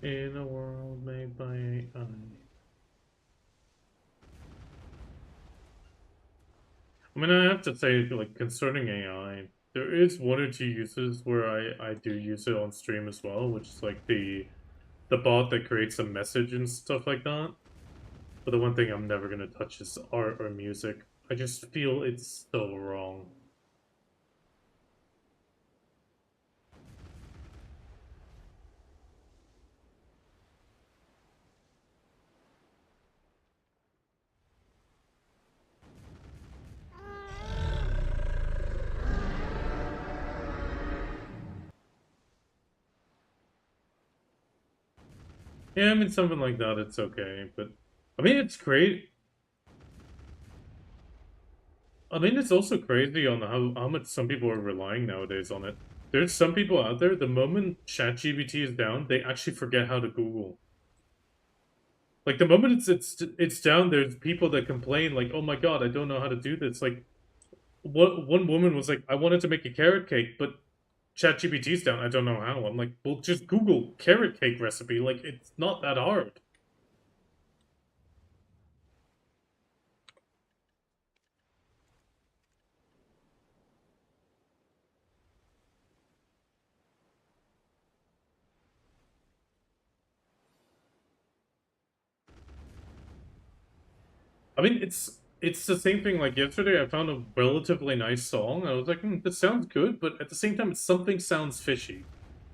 In a world made by AI. I mean, I have to say, like, concerning AI, there is one or two uses where I do use it on stream as well, which is like the bot that creates a message and stuff like that. But the one thing I'm never gonna touch is art or music. I just feel it's so wrong. Yeah, I mean, something like that, it's okay, but I mean, it's great. I mean, it's also crazy on how much some people are relying nowadays on it. There's some people out there, the moment ChatGPT is down, they actually forget how to Google. Like the moment it's down, there's people that complain like, "Oh my god, I don't know how to do this." Like one woman was like, "I wanted to make a carrot cake, but ChatGPT's down. I don't know how." I'm like, "Well, just Google carrot cake recipe. Like it's not that hard." I mean, it's the same thing. Like yesterday, I found a relatively nice song. I was like, "This sounds good," but at the same time, something sounds fishy.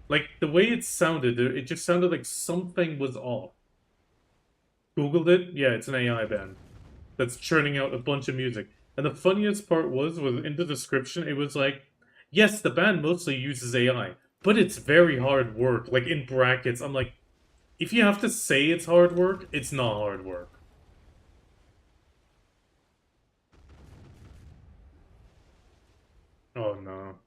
Like the way it sounded, it just sounded like something was off. Googled it. Yeah, it's an AI band that's churning out a bunch of music. And the funniest part was in the description, it was like, yes, the band mostly uses AI, but it's very hard work. Like in brackets, I'm like, if you have to say it's hard work, it's not hard work. Oh no.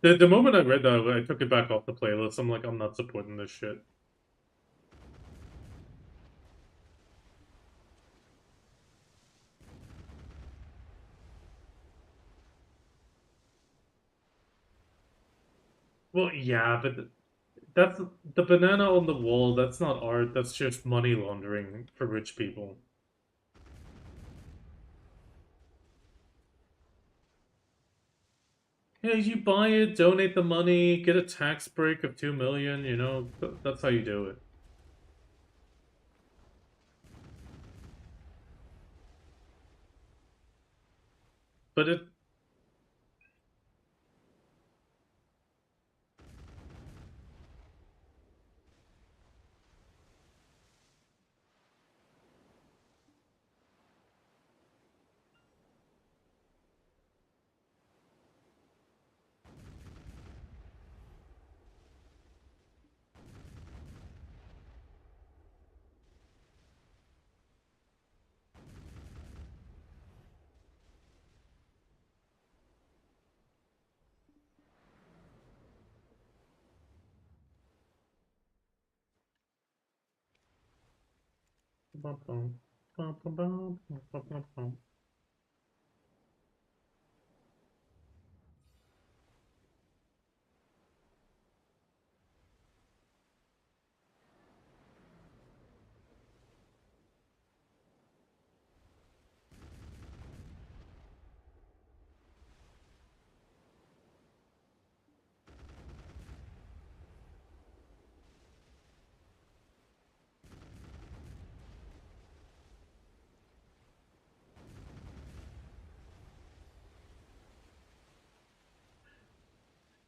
The moment I read that, I took it back off the playlist. I'm like, I'm not supporting this shit. Well, yeah, but that's the banana on the wall. That's not art. That's just money laundering for rich people. Yeah, you buy it, donate the money, get a tax break of 2 million. You know, that's how you do it. But it,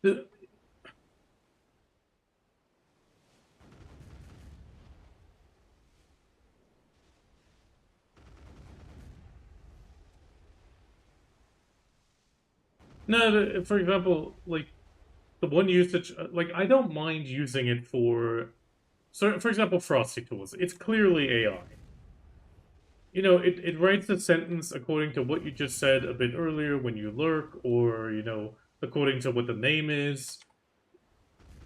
the no, for example, like the one usage, like I don't mind using it for, so for example, Frosty Tools. It's clearly AI. You know, it writes a sentence according to what you just said a bit earlier when you lurk, or according to what the name is.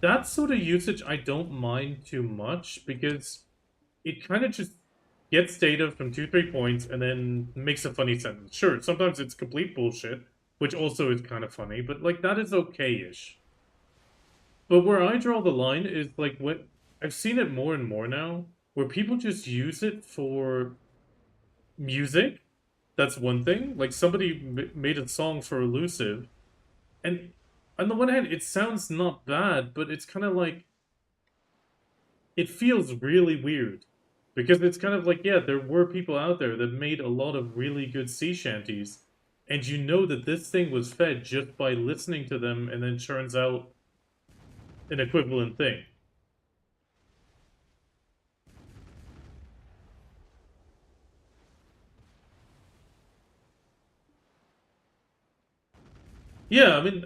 That sort of usage I don't mind too much because it kind of just gets data from 2, 3 points and then makes a funny sentence. Sure, sometimes it's complete bullshit, which also is kind of funny, but like that is okay-ish. But where I draw the line is like I've seen it more and more now, where people just use it for music. That's one thing. Like somebody made a song for Elusive, and on the one hand, it sounds not bad, but it's kind of like it feels really weird because it's kind of like, yeah, there were people out there that made a lot of really good sea shanties, and you know that this thing was fed just by listening to them, and then churns out an equivalent thing. Yeah, I mean,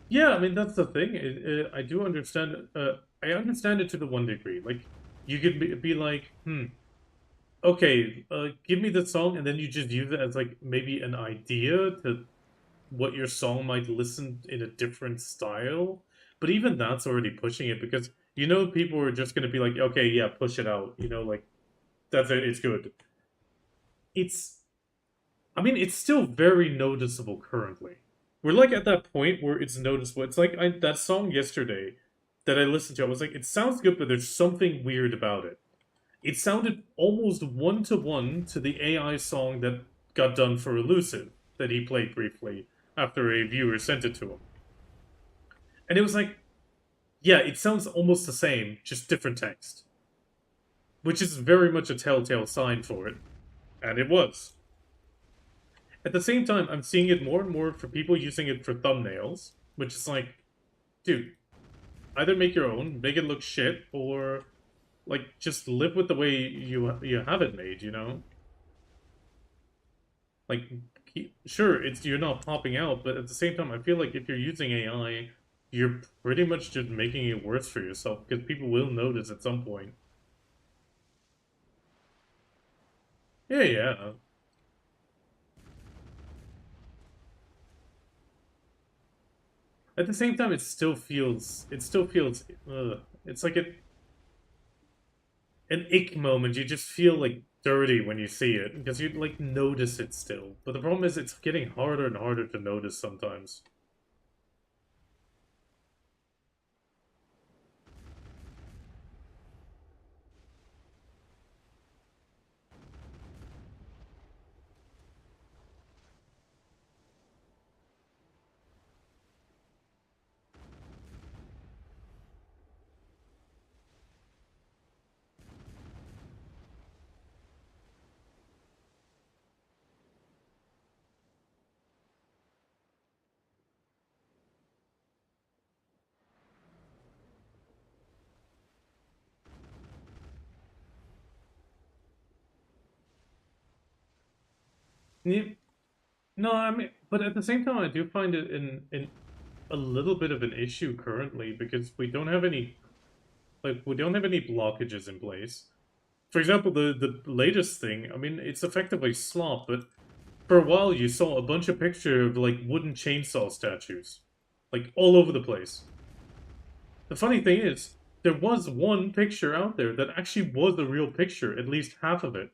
yeah, I mean that's the thing. I do understand. I understand it to the one degree. Like you could be like, okay, give me the song, and then you just use it as like maybe an idea to what your song might listen in a different style. But even that's already pushing it because you know people are just gonna be like, okay, yeah, push it out. You know, like that's it. It's good. It's I mean, it's still very noticeable currently. We're like at that point where it's noticeable. It's like that song yesterday that I listened to. I was like, it sounds good, but there's something weird about it. It sounded almost one to one to the AI song that got done for Elusive that he played briefly after a viewer sent it to him. And it was like, yeah, it sounds almost the same, just different text, which is very much a telltale sign for it. And it was. At the same time, I'm seeing it more and more for people using it for thumbnails, which is like, dude, either make your own, make it look shit, or like just live with the way you have it made. You know, like sure, it's you're not popping out, but at the same time, I feel like if you're using AI, you're pretty much just making it worse for yourself because people will notice at some point. Yeah, yeah. At the same time, it still feels it's like an ick moment. You just feel like dirty when you see it because you like notice it still. But the problem is it's getting harder and harder to notice sometimes. Yeah, no, I mean, but at the same time, I do find it in a little bit of an issue currently because we don't have any blockages in place. For example, the latest thing, I mean, it's effectively slop, but for a while you saw a bunch of pictures of like wooden chainsaw statues, like all over the place. The funny thing is, there was one picture out there that actually was a real picture, at least half of it.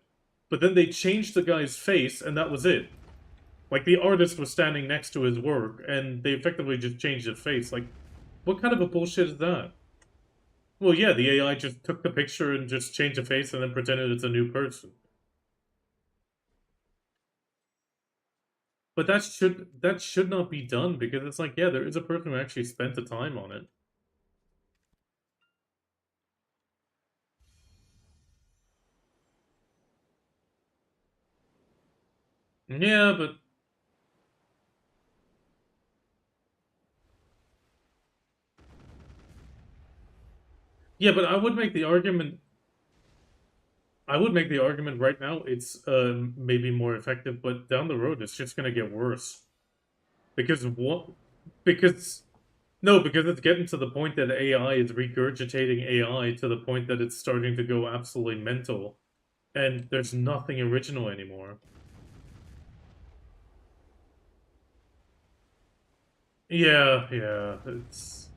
But then they changed the guy's face, and that was it. Like the artist was standing next to his work, and they effectively just changed his face. Like, what kind of a bullshit is that? Well, yeah, the AI just took the picture and just changed the face and then pretended it's a new person. But that should not be done because it's like, yeah, there is a person who actually spent the time on it. Yeah, but yeah, but I would make the argument right now it's maybe more effective, but down the road it's just gonna get worse. Because what? Because no, because it's getting to the point that AI is regurgitating AI to the point that it's starting to go absolutely mental, and there's nothing original anymore. Yeah, yeah, it's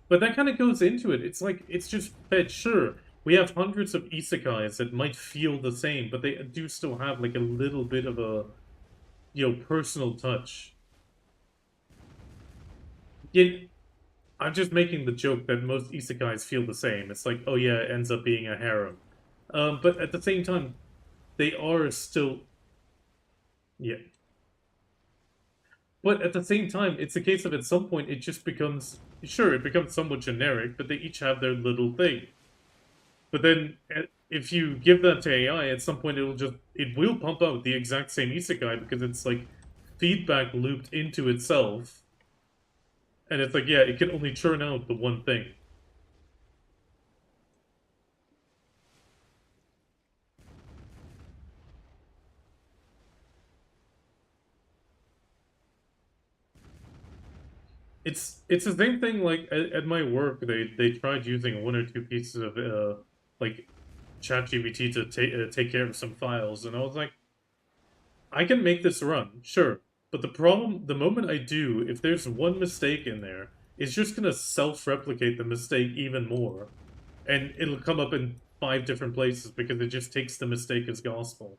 but that kind of goes into it. It's like it's just fed. Sure, we have hundreds of isekais that might feel the same, but they do still have like a little bit of a personal touch. Yeah, I'm just making the joke that most isekais feel the same. It's like, oh yeah, it ends up being a harem. But at the same time, they are still, yeah. But at the same time, it's a case of at some point it just becomes, sure, it becomes somewhat generic, but they each have their little thing. But then if you give that to AI, at some point it will pump out the exact same isekai because it's like feedback looped into itself. And it's like, yeah, it can only churn out the one thing. It's the same thing like at my work they tried using one or two pieces of like ChatGPT to take care of some files, and I was like, I can make this run, sure, but the problem, the moment I do, if there's one mistake in there, it's just gonna self-replicate the mistake even more, and it'll come up in 5 different places because it just takes the mistake as gospel.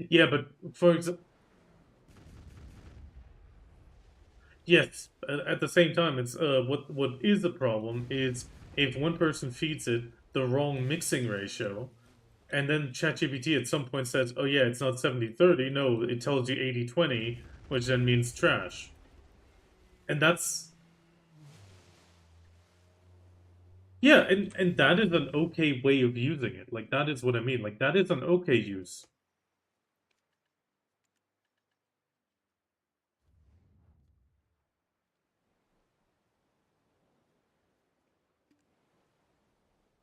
Yeah, but for example, yes, at the same time, it's what is the problem is if one person feeds it the wrong mixing ratio, and then ChatGPT at some point says, "Oh yeah, it's not 70/30. No, it tells you 80/20, which then means trash." And that's yeah, and that is an okay way of using it. Like that is what I mean. Like that is an okay use.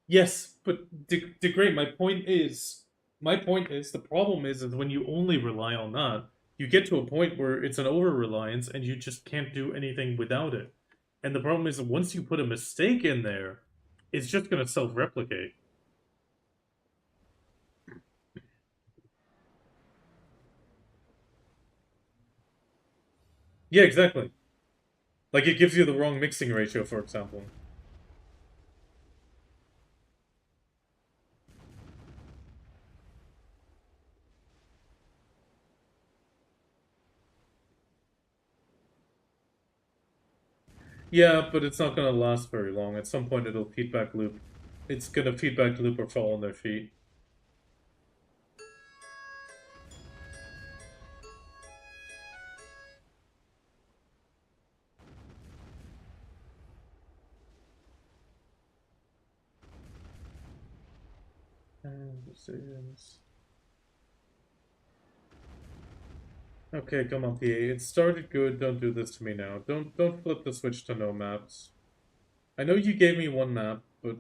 Yes, but degrade. My point is the problem is when you only rely on that, you get to a point where it's an over reliance and you just can't do anything without it. And the problem is that once you put a mistake in there, it's just gonna self replicate. Yeah, exactly. Like it gives you the wrong mixing ratio, for example. Yeah, but it's not gonna last very long. At some point, it'll feedback loop. It's gonna feedback loop or fall on their feet. And decisions. Okay, come on, PA. It started good. Don't do this to me now. Don't flip the switch to no maps. I know you gave me one map, but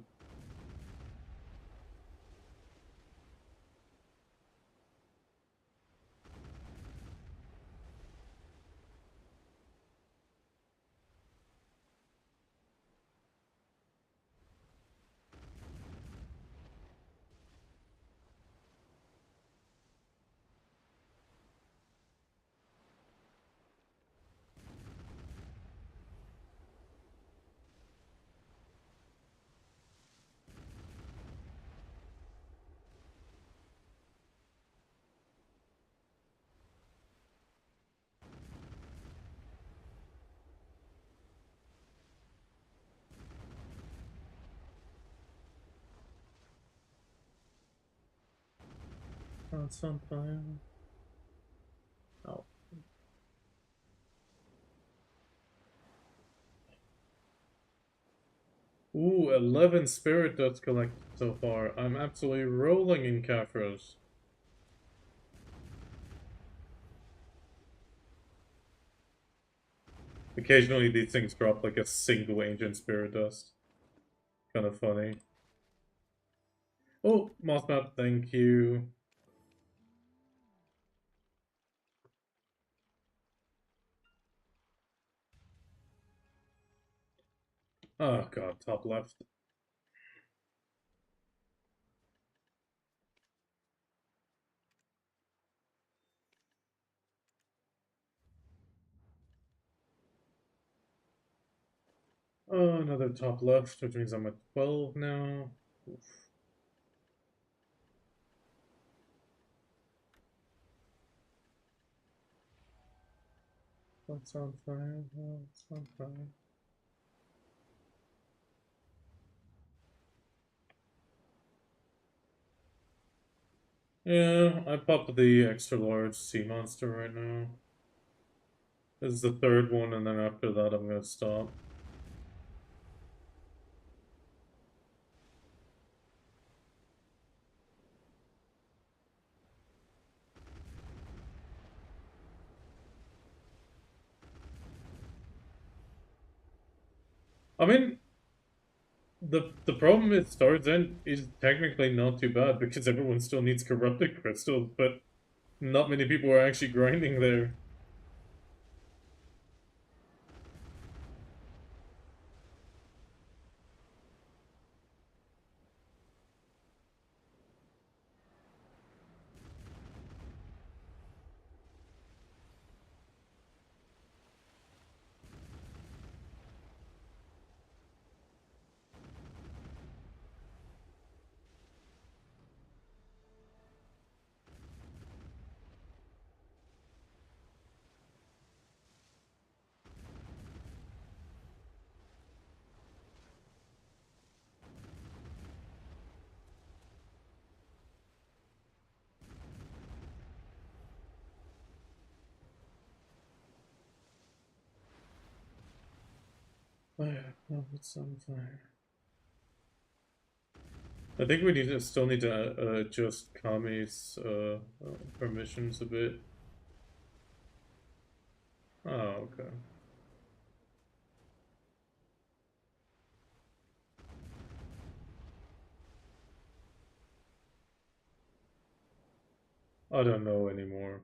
on some time. Oh. Ooh, 11 spirit dots collected so far. I'm absolutely rolling in Kafros. Occasionally these things drop like a single ancient spirit dust. Kind of funny. Oh, Mothbat, thank you. Oh god, top left. Oh, another top left, which means I'm at 12 now. Oof. What's on fire? What's on fire? Yeah, I popped the extra large sea monster right now. This is the third one, and then after that I'm gonna stop. I mean, the problem with Star's End is technically not too bad because everyone still needs corrupted crystals, but not many people are actually grinding there. Oh, it's on fire. I think we still need to adjust Kami's permissions a bit. Oh, okay. I don't know anymore.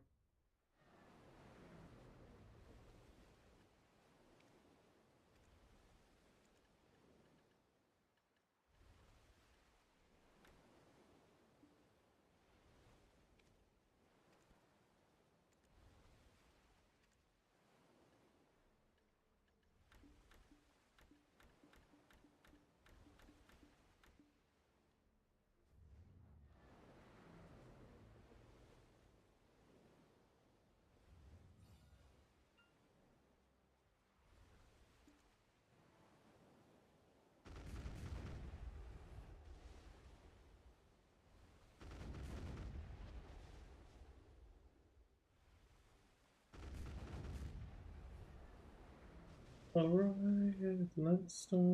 Alright, let's start a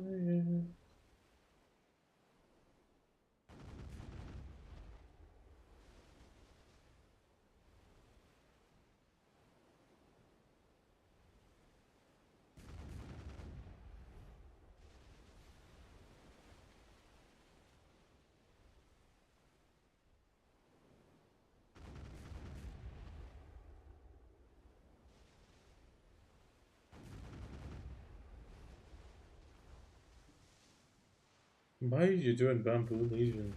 riot. Why are you doing Bamboo Legion?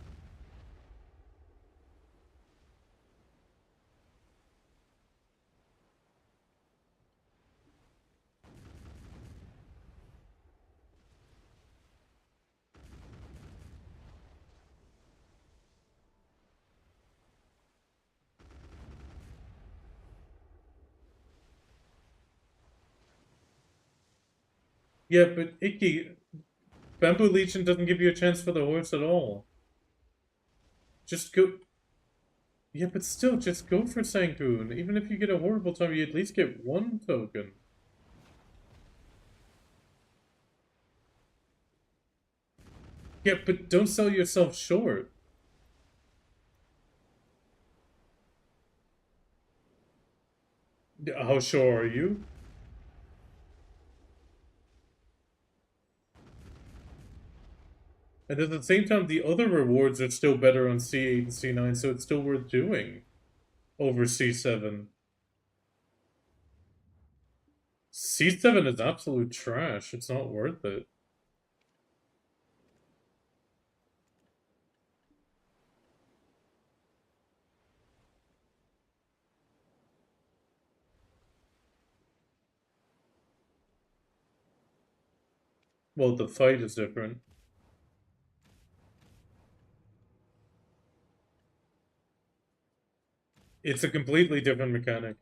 Yeah, but Icky, Bamboo Legion doesn't give you a chance for the horse at all. Just go. Yeah, but still, just go for Sankoon. Even if you get a horrible time, you at least get one token. Yeah, but don't sell yourself short. How sure are you? And at the same time, the other rewards are still better on C8 and C9, so it's still worth doing over C7. C7 is absolute trash. It's not worth it. Well, the fight is different. It's a completely different mechanic.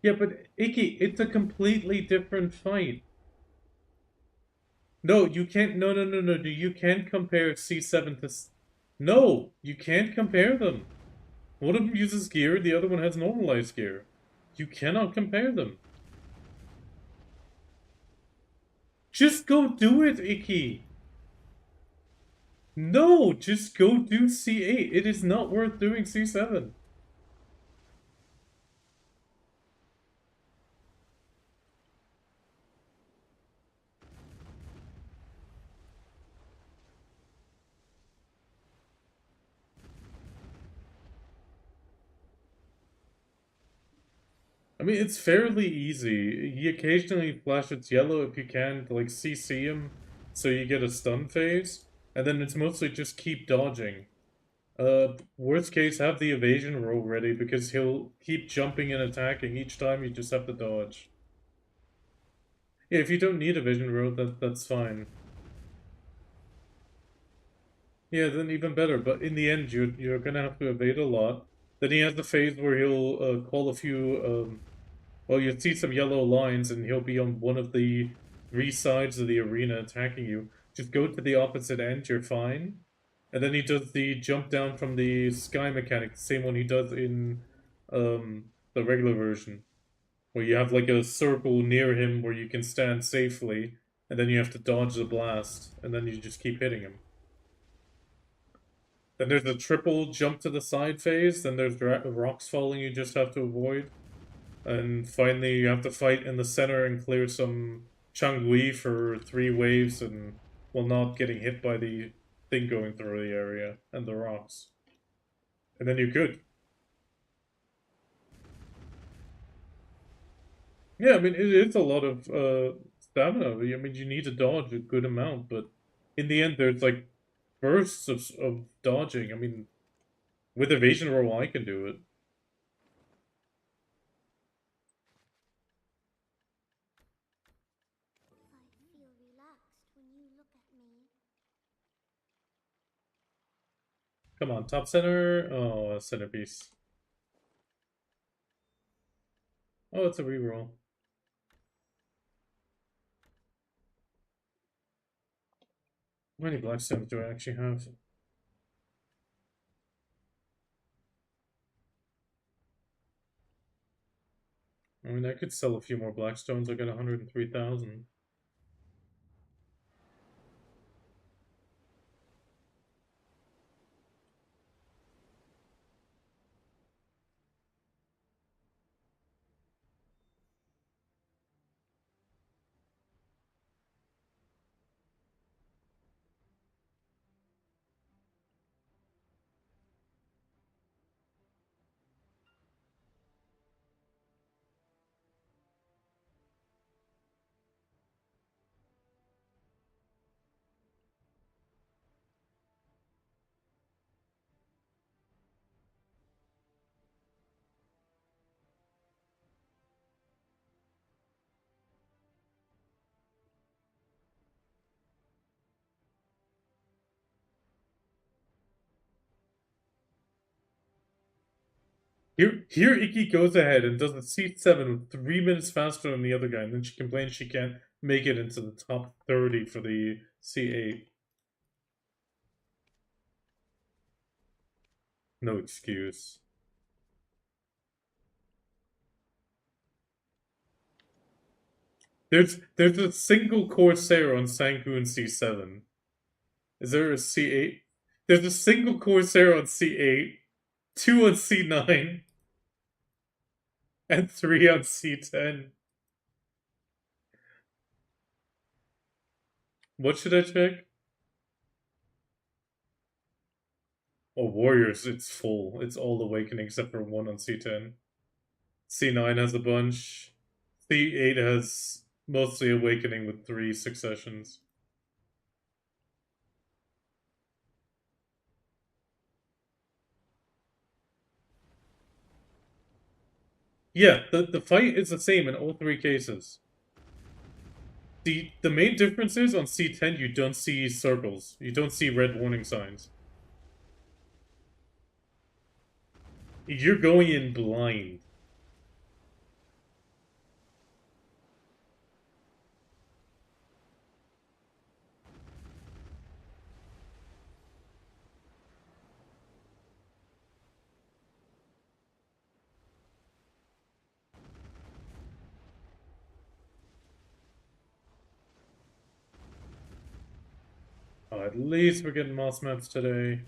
Yeah, but Icky, it's a completely different fight. No, you can't. No, no, no, no. You can't compare C7 to. No, you can't compare them. One of them uses gear, the other one has normalized gear. You cannot compare them. Just go do it, Icky. No, just go do C8. It is not worth doing C7. I mean, it's fairly easy. He occasionally flashes yellow if you can to, like, CC him, so you get a stun phase, and then it's mostly just keep dodging. Worst case, have the evasion roll ready, because he'll keep jumping and attacking each time, you just have to dodge. Yeah, if you don't need a vision roll, that's fine. Yeah, then even better, but in the end, you're gonna have to evade a lot. Then he has the phase where he'll call a few, well, you'll see some yellow lines, and he'll be on one of the three sides of the arena attacking you. Just go to the opposite end, you're fine. And then he does the jump down from the sky mechanic, the same one he does in the regular version, where you have like a circle near him where you can stand safely, and then you have to dodge the blast, and then you just keep hitting him. Then there's the triple jump to the side phase, then there's rocks falling you just have to avoid. And finally, you have to fight in the center and clear some Changui for 3 waves and while not getting hit by the thing going through the area and the rocks. And then you're good. Yeah, I mean, it is a lot of stamina. I mean, you need to dodge a good amount, but in the end, there's like bursts of dodging. I mean, with evasion roll, I can do it. I feel relaxed when you look at me. Come on, top center. Oh, centerpiece. Oh, it's a reroll. How many blackstones do I actually have? I mean, I could sell a few more blackstones. I got 103,000. Here Ikki goes ahead and does the C7 with 3 minutes faster than the other guy, and then she complains she can't make it into the top 30 for the C8. No excuse. There's a single Corsair on Sanguine C7. Is there a C8? There's a single Corsair on C8, two on C9, and three on C10. What should I check? Oh, Warriors, it's full. It's all Awakening except for one on C10. C9 has a bunch. C8 has mostly Awakening with 3 successions. Yeah, the fight is the same in all 3 cases. The main difference is on C10 you don't see circles. You don't see red warning signs. You're going in blind. Oh, at least we're getting moss maps today.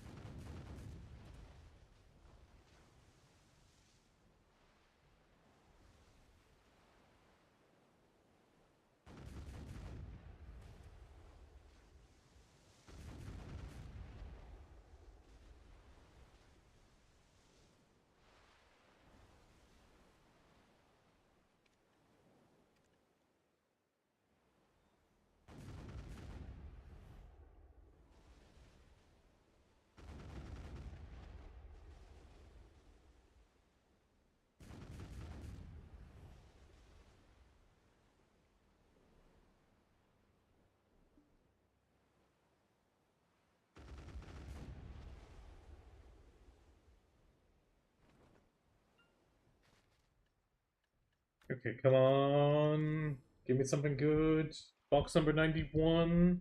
Okay, come on. Give me something good. Box number 91.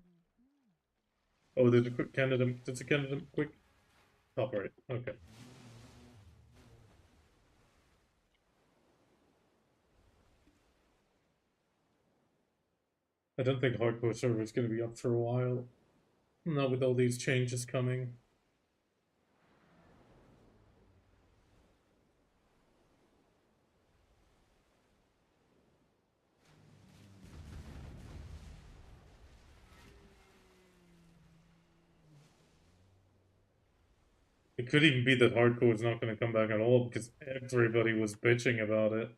Oh, there's a quick Canada. There's a Canada quick. Top right. Okay. I don't think hardcore server is going to be up for a while. Not with all these changes coming. It could even be that hardcore is not going to come back at all because everybody was bitching about it.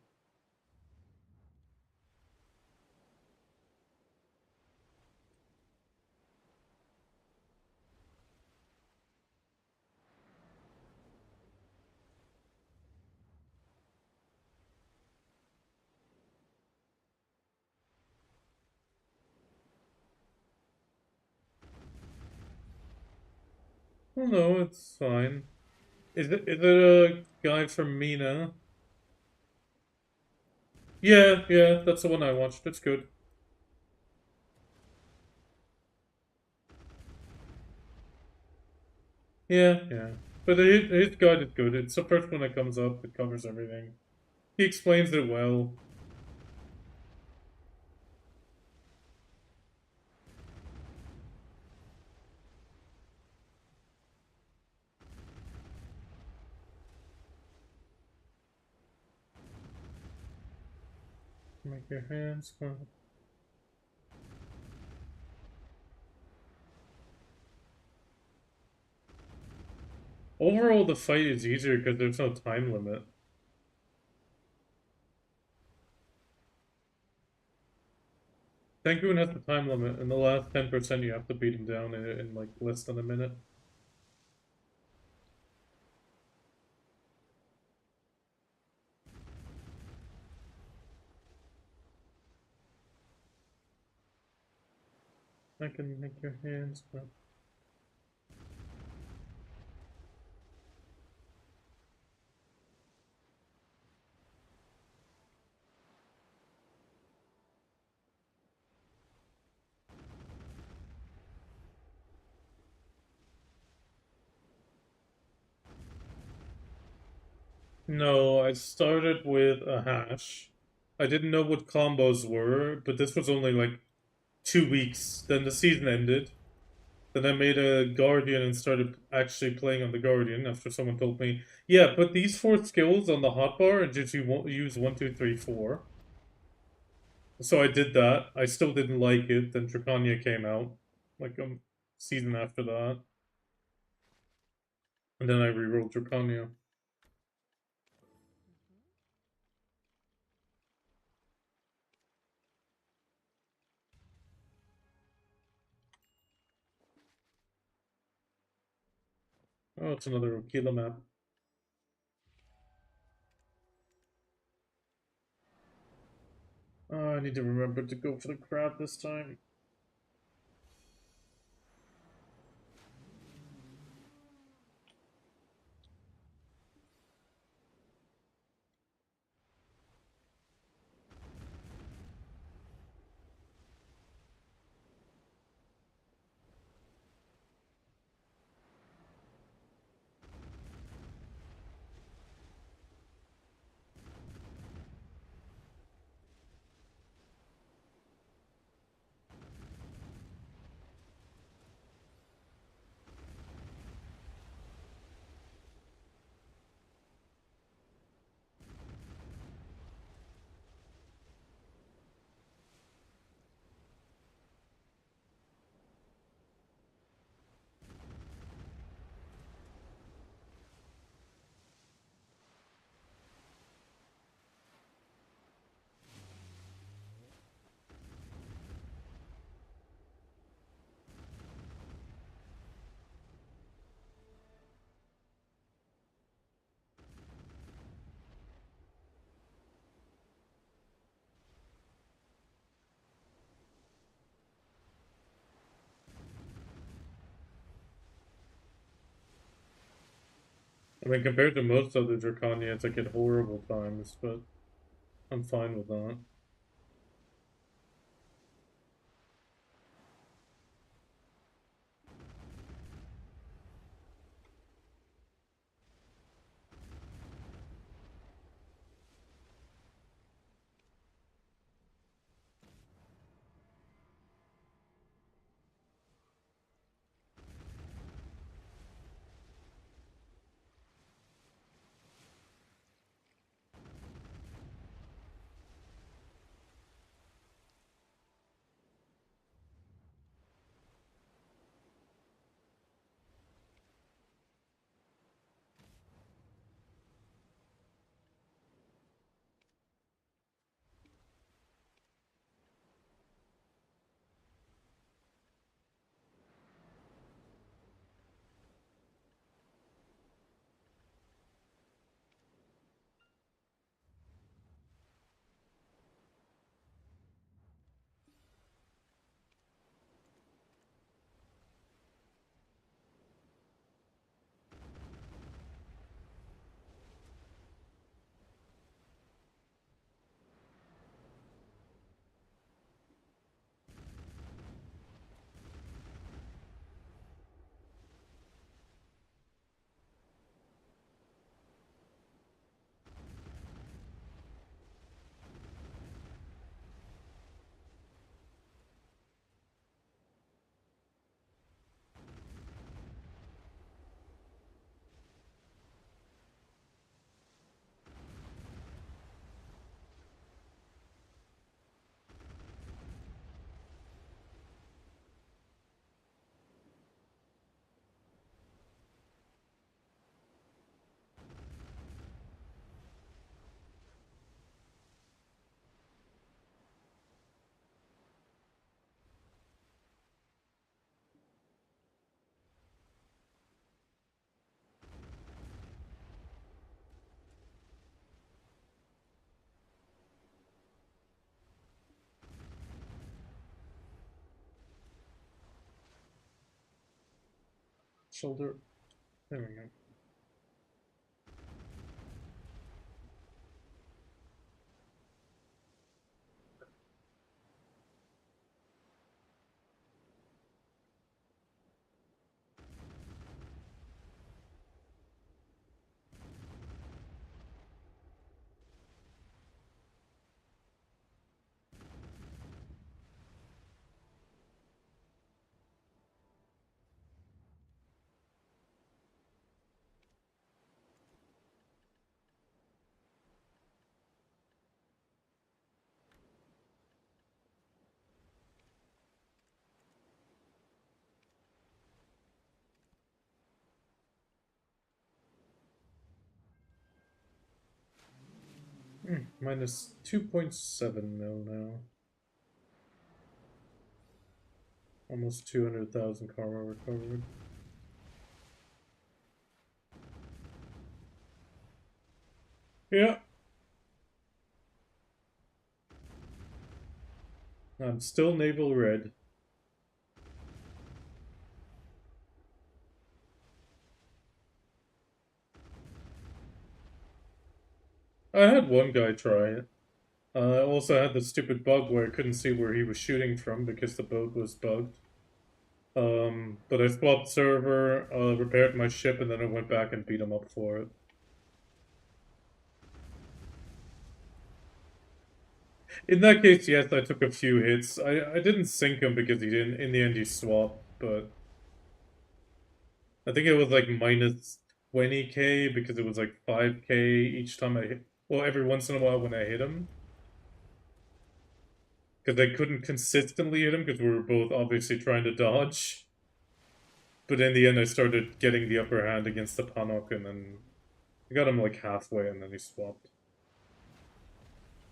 Oh no, it's fine. Is it a guy from Mina? Yeah, that's the one I watched. It's good. Yeah. But his guide is good. It's the first one that comes up. It covers everything. He explains it well. Make your hands clap. Overall, the fight is easier because there's no time limit. Sanguine has the time limit. In the last 10% you have to beat him down in like less than a minute. I can make your hands clap. No, I started with a hash. I didn't know what combos were, but this was only like 2 weeks. Then the season ended. Then I made a Guardian and started actually playing on the Guardian after someone told me, yeah, put these 4 skills on the hotbar and just use 1, 2, 3, 4. So I did that. I still didn't like it. Then Drakania came out, like a season after that. And then I rerolled Drakania. Oh, it's another Okila map. Oh, I need to remember to go for the crab this time. I mean, compared to most other Draconians, I get horrible times, but I'm fine with that. Shoulder. There we go. Minus 2.7 mil now. Almost 200,000 karma recovered. Yeah. I'm still naval red. I had one guy try it. I also had the stupid bug where I couldn't see where he was shooting from because the boat was bugged. But I swapped server, repaired my ship, and then I went back and beat him up for it. In that case, yes, I took a few hits. I didn't sink him because he didn't. In the end, he swapped, but I think it was like minus 20k because it was like 5k each time I hit. Well, every once in a while when I hit him. Because I couldn't consistently hit him because we were both obviously trying to dodge. But in the end, I started getting the upper hand against the Panok, and then I got him like halfway, and then he swapped.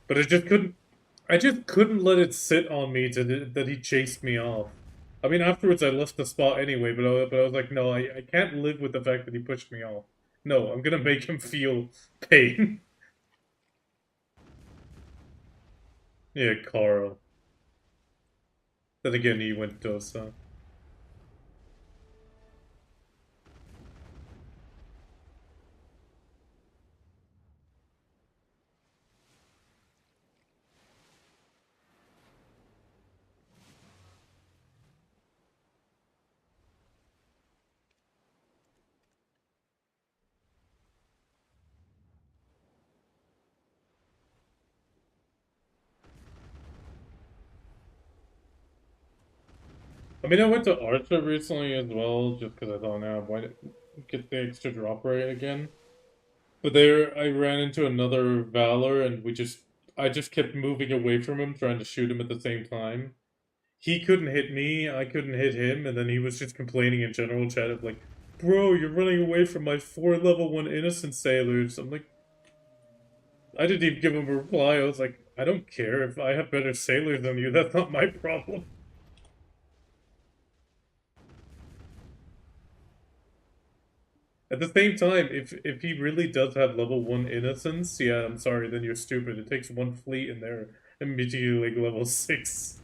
But I just couldn't let it sit on me that he chased me off. I mean, afterwards I left the spot anyway, but I was like, no, I can't live with the fact that he pushed me off. No, I'm gonna make him feel pain. Yeah, Carl. Then again, he went Dosa. I mean, I went to Archer recently as well, just because I thought, now why get the extra drop rate again? But there, I ran into another Valor, and I just kept moving away from him, trying to shoot him at the same time. He couldn't hit me, I couldn't hit him, and then he was just complaining in general chat of like, bro, you're running away from my 4 level 1 innocent sailors. I'm like, I didn't even give him a reply. I was like, I don't care if I have better sailors than you, that's not my problem. At the same time, if he really does have level 1 innocence, yeah, I'm sorry, then you're stupid. It takes one fleet in there immediately like level 6.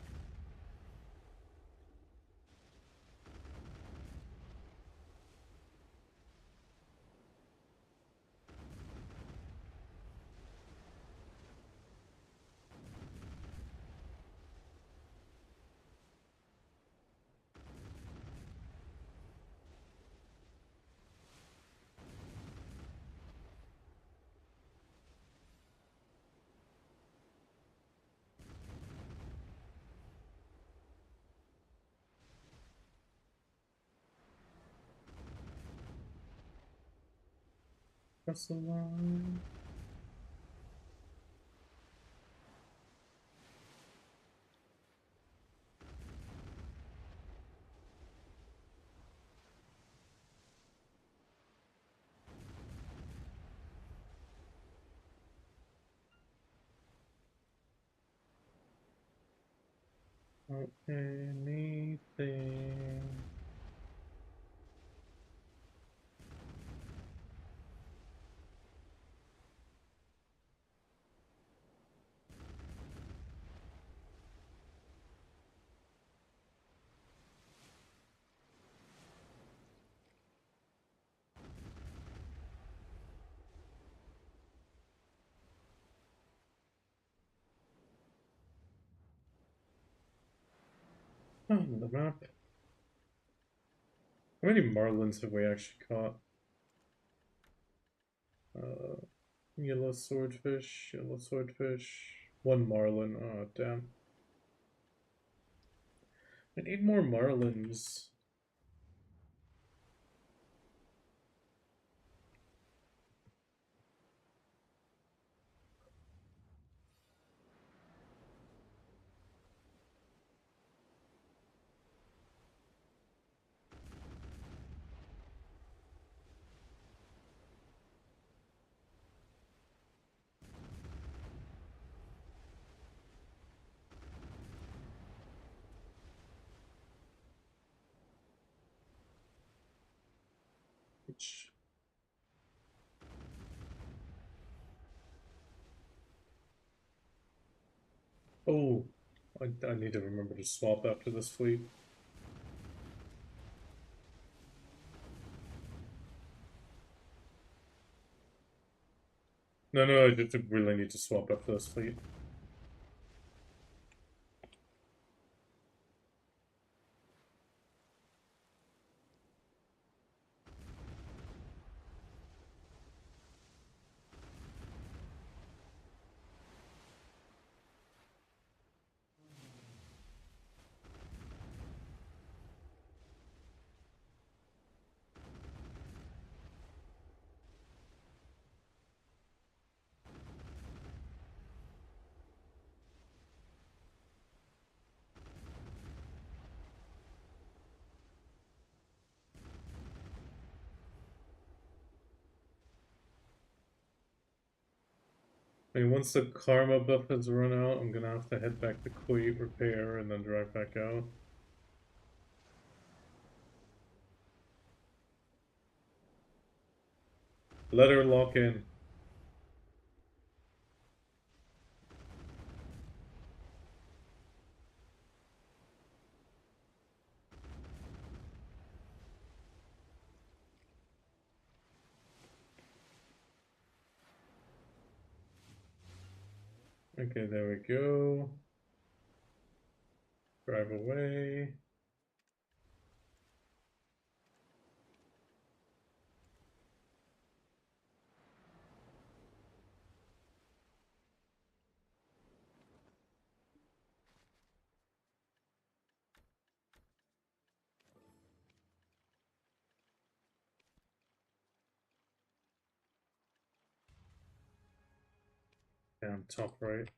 That's the line. Anything. On the map. How many marlins have we actually caught? Yellow swordfish, yellow swordfish. One marlin. Oh, damn. I need more marlins. damage. Oh, I need to remember to swap after this fleet. No, I just really need to swap after this fleet. I mean, once the karma buff has run out, I'm gonna have to head back to Kuwait, repair, and then drive back out. Let her lock in. Okay, there we go. Drive away. Down top right.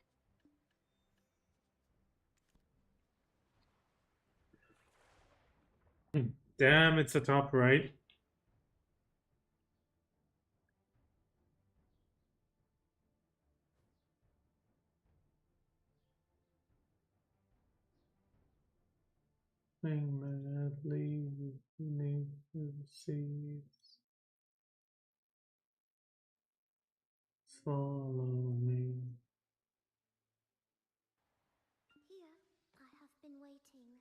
Damn, it's a top right. Madly beneath the seas. Follow me. Here, I have been waiting.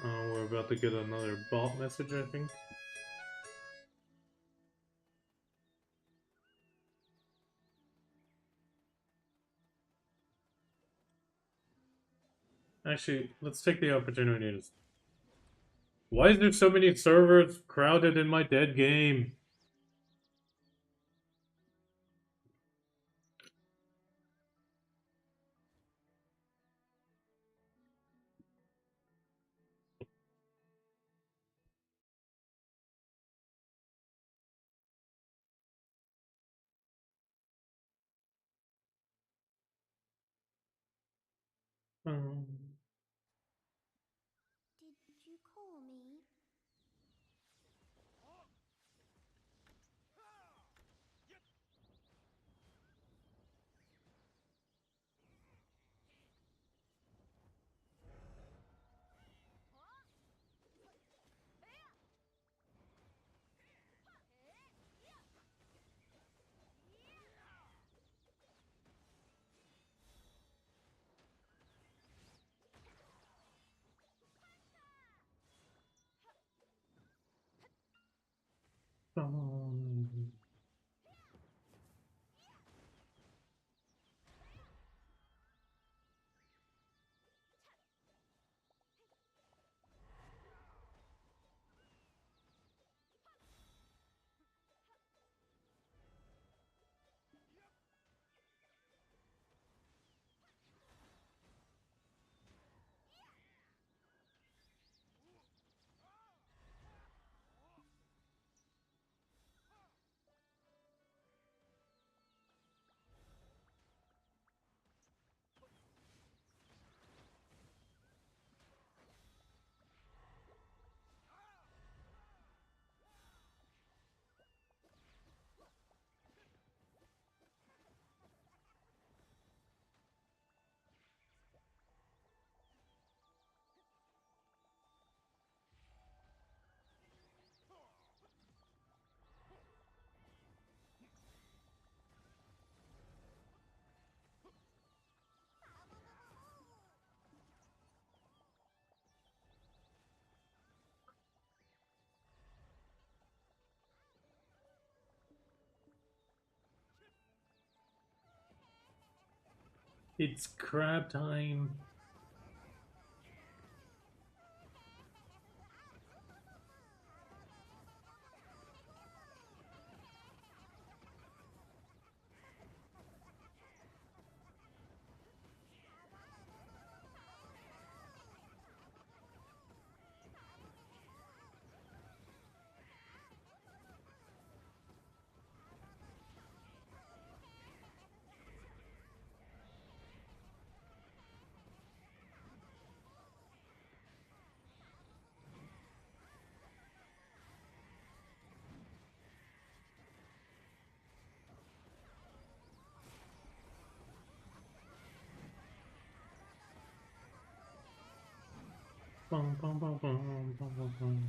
Oh, we're about to get another bot message, I think. Actually, let's take the opportunity to... Why is there so many servers crowded in my dead game? Um, Did you call me? um, It's crab time. Bum, bum, bum, bum, bum, bum, bum.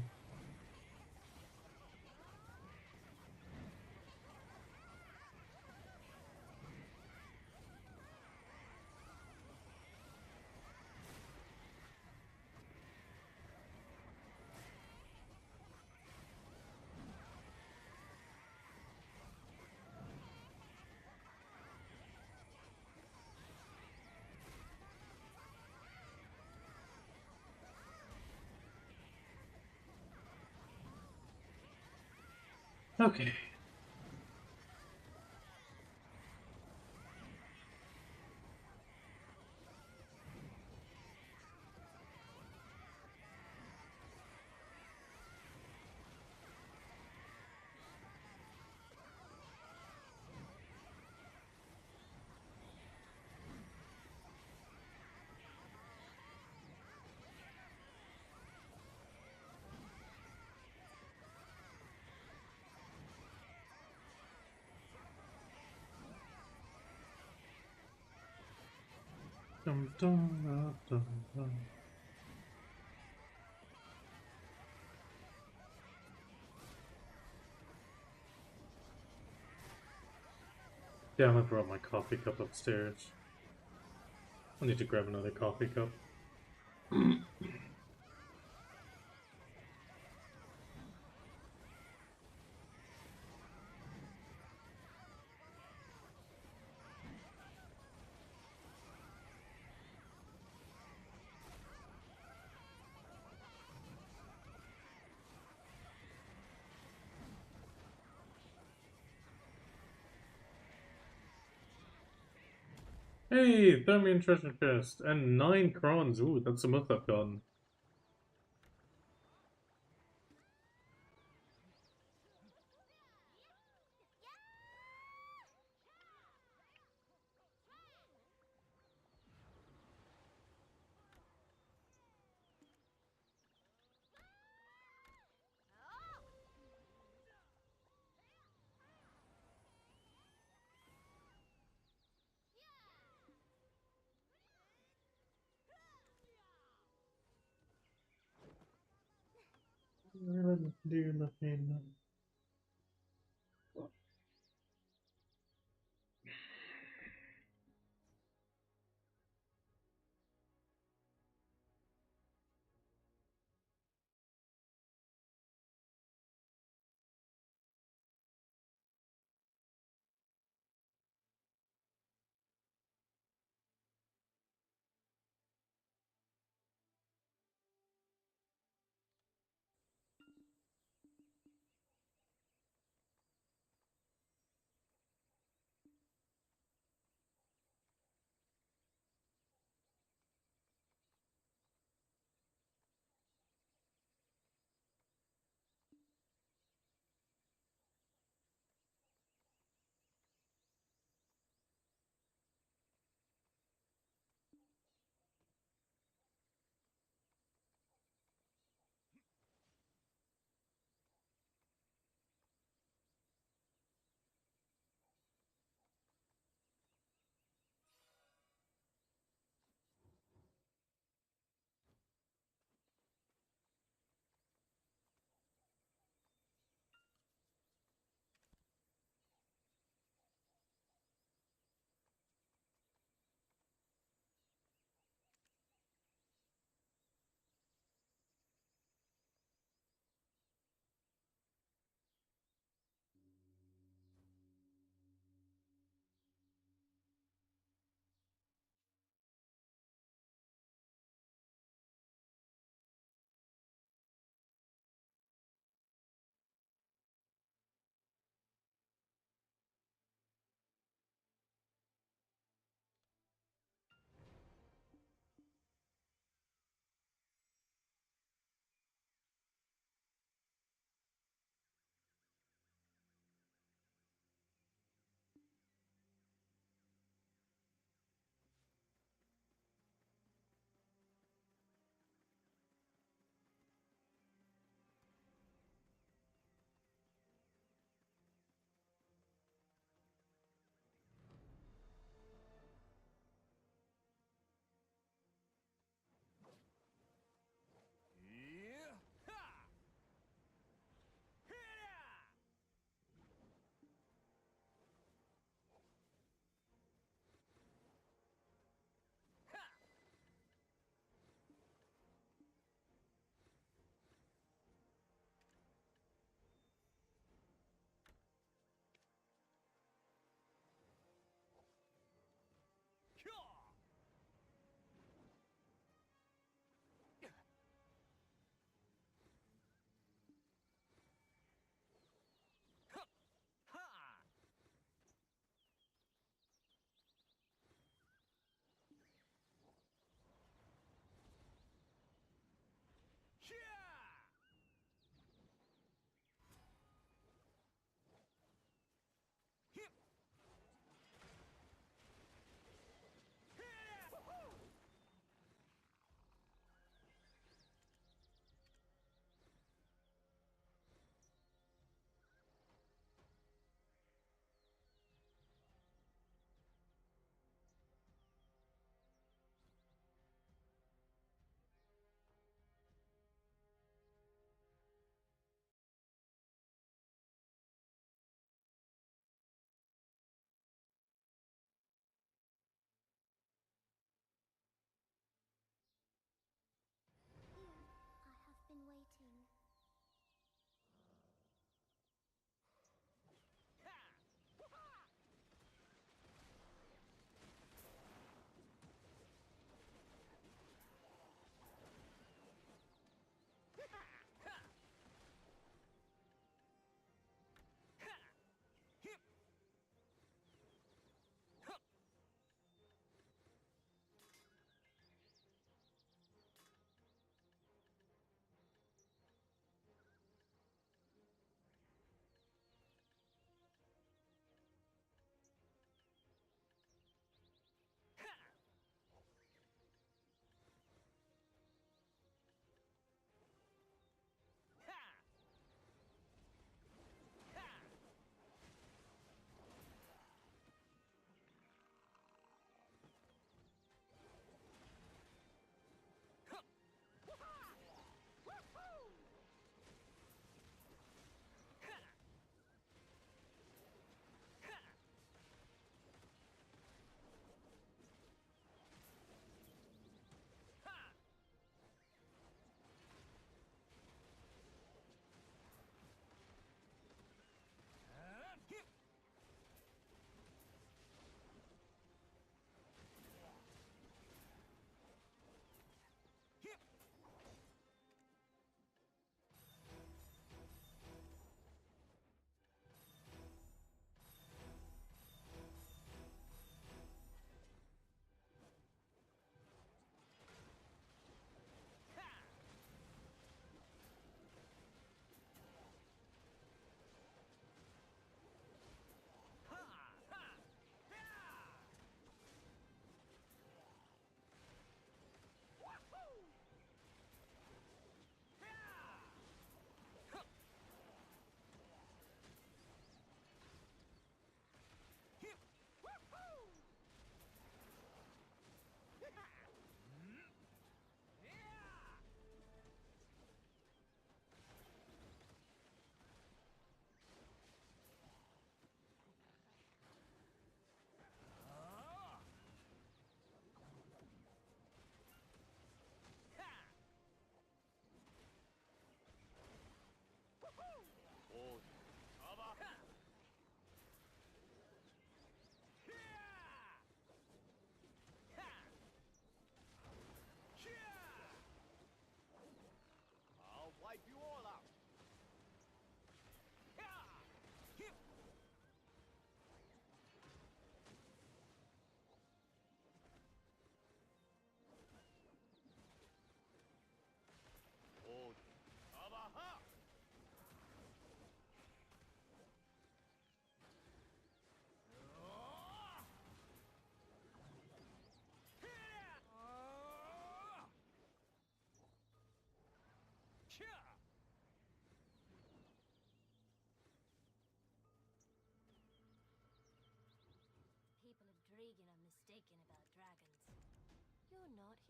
Okay. Dum, dum, dum, dum. Damn, I brought my coffee cup upstairs. I need to grab another coffee cup. Hey, Thermian treasure chest and 9 crowns. Ooh, that's the most I've gotten. Do nothing.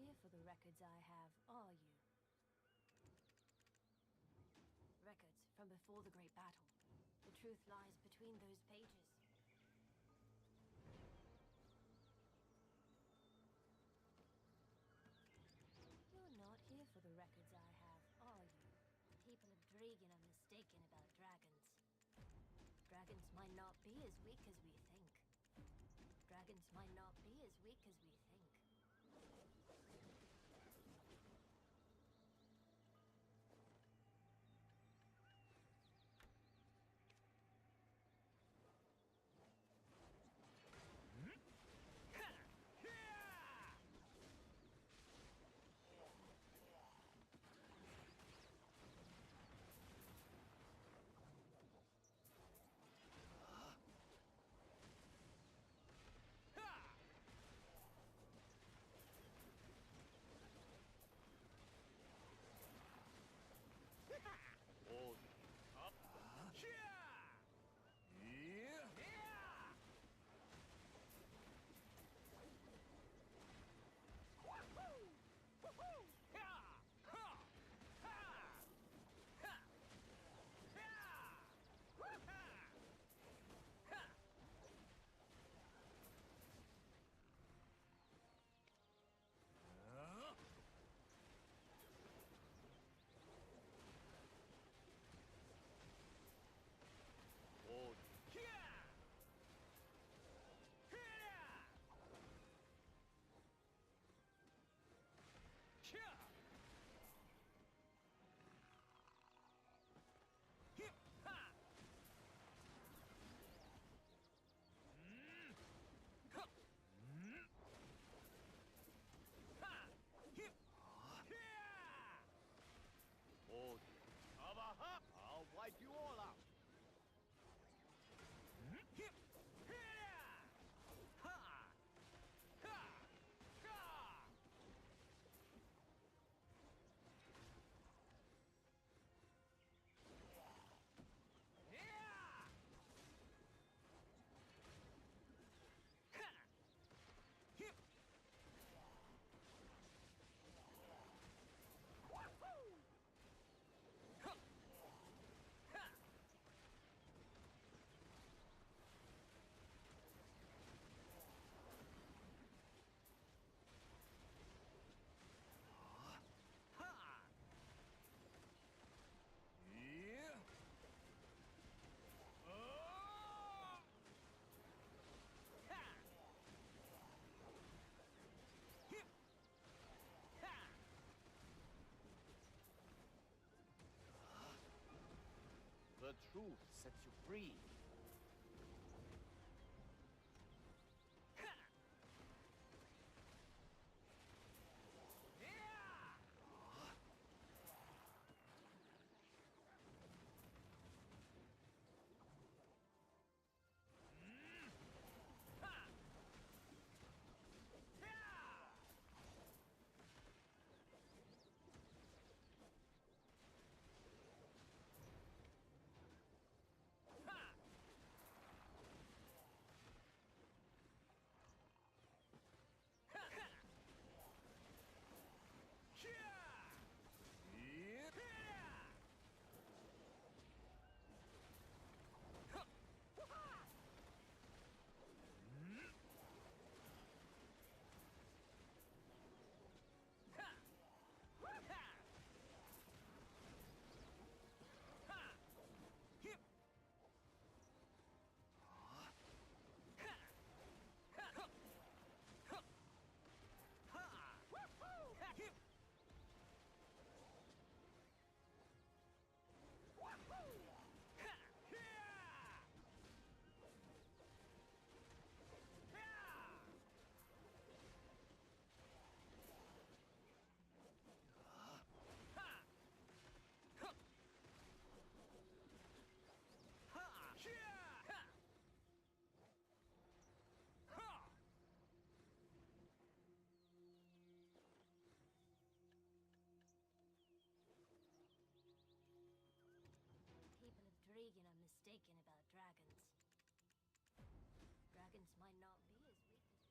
here for the records I have, are you? Records from before the Great Battle. The truth lies between those pages. You're not here for the records I have, are you? People of Dragan are mistaken about dragons. Dragons might not be as weak as we think. Dragons might not be as weak as we think. I'll wipe you all out. The truth sets you free. People of Dragan are mistaken about dragons. Dragons might not be as weak as...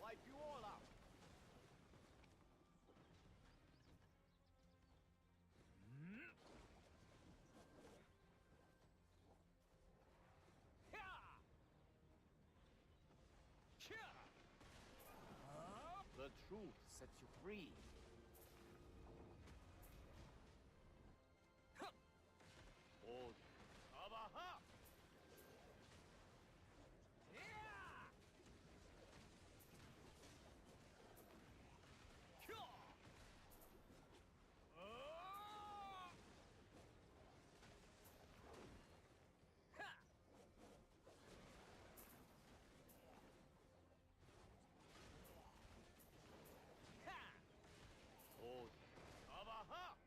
wipe you all out. The truth sets you free. Oh, Abaha! Oh, Abaha!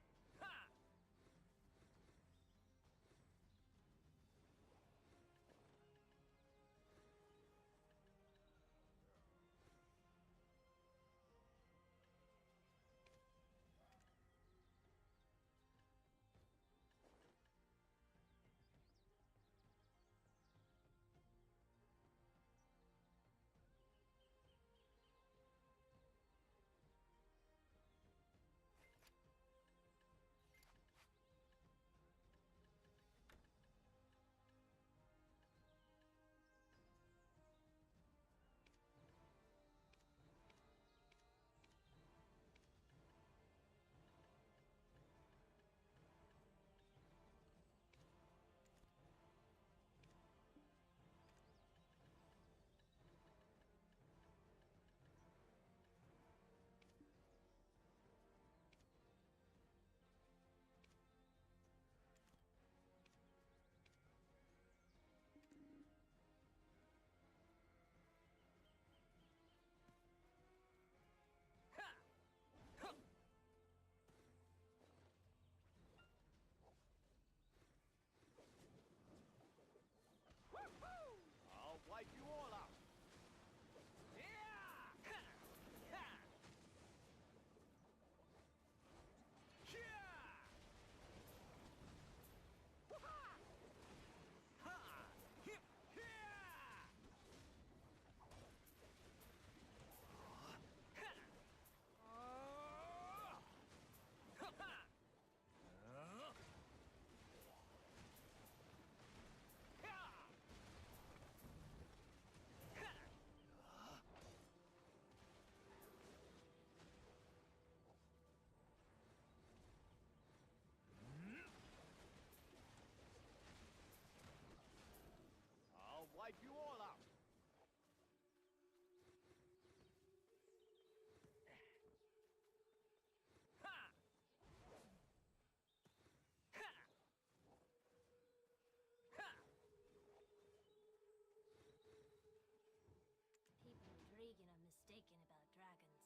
I'll wipe you all out. I'll wipe you all out. People of Dragan are mistaken about dragons.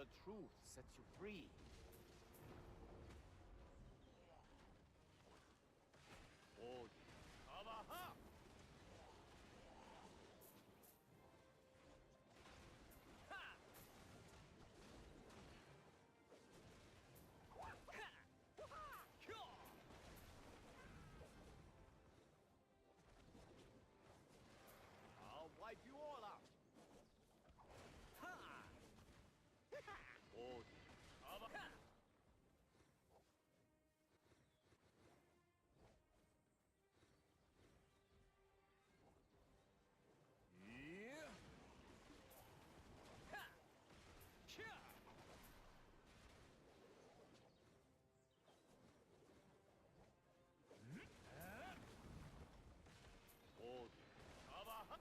The truth sets you free. Oh, Abaha! I'll wipe you all out. Ha! Oh, Abaha! Yeah. Ha! Cha! Oh, Abaha!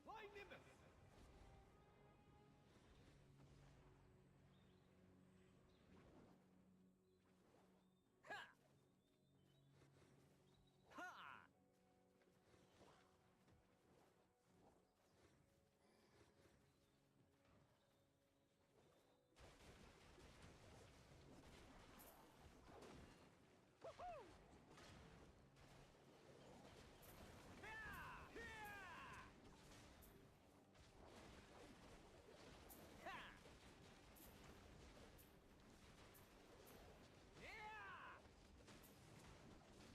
Lightning! Ha! Ha! Woohoo! Yeah! Yeah! Ha! Yeah!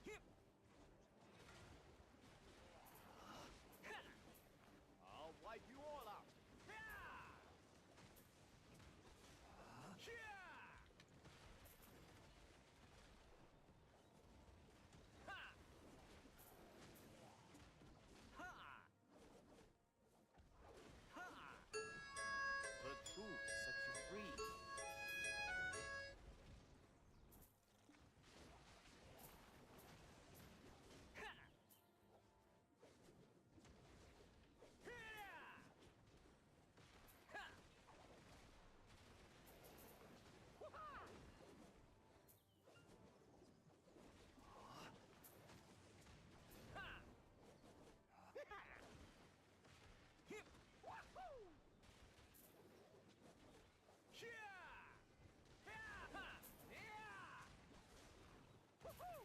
Hip! Ha! I'll wipe you all out. Yeah! Yeah! Ha! Ha! Ha! The truth sets you free. Ha! Yeah! Ha! Woo-ha! Ha! Hip! Wahoo! Yeah! Yeah! Ha! Yeah! Woohoo!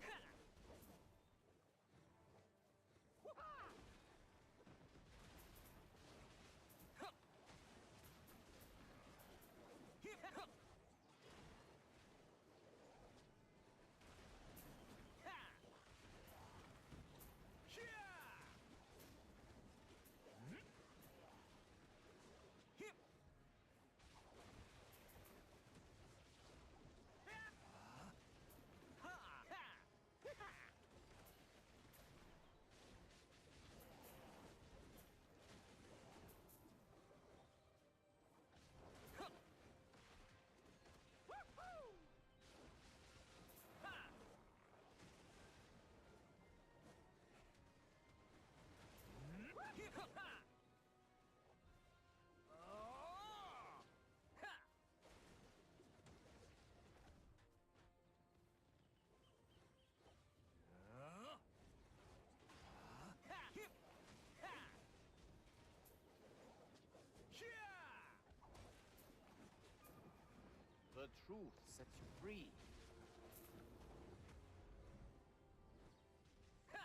Ha! Woo-ha! Huh! Hip! Huh! Ha! Yeah! Hip! Yeah! Ha! Ha! Ha! Huh! Woo-hoo! Ha! Hip! Ha! Oh! Ha! Ha! Hip! Ha! Yeah! The truth sets you free. Ha!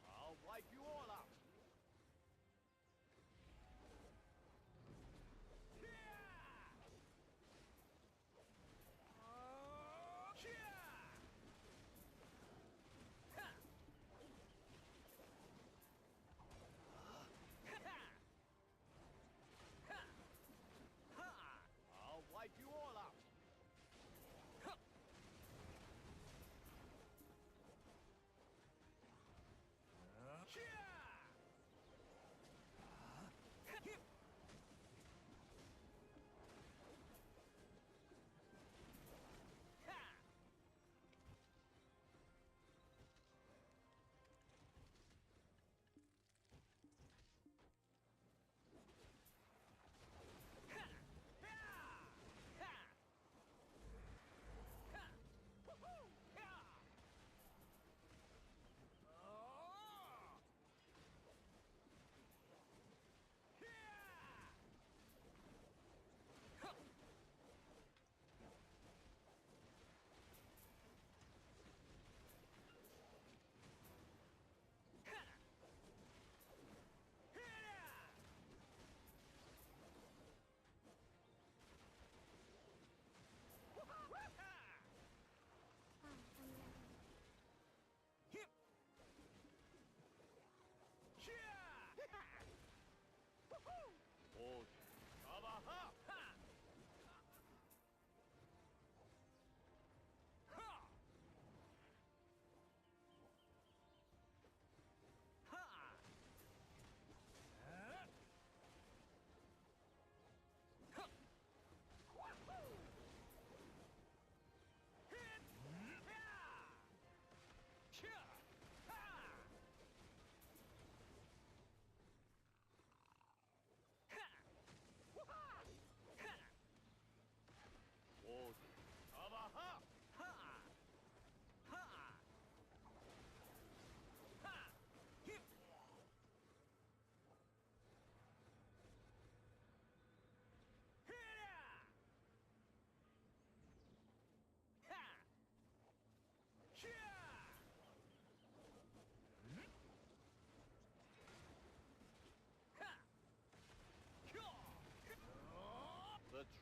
I'll wipe you all out. Yeah! Yeah!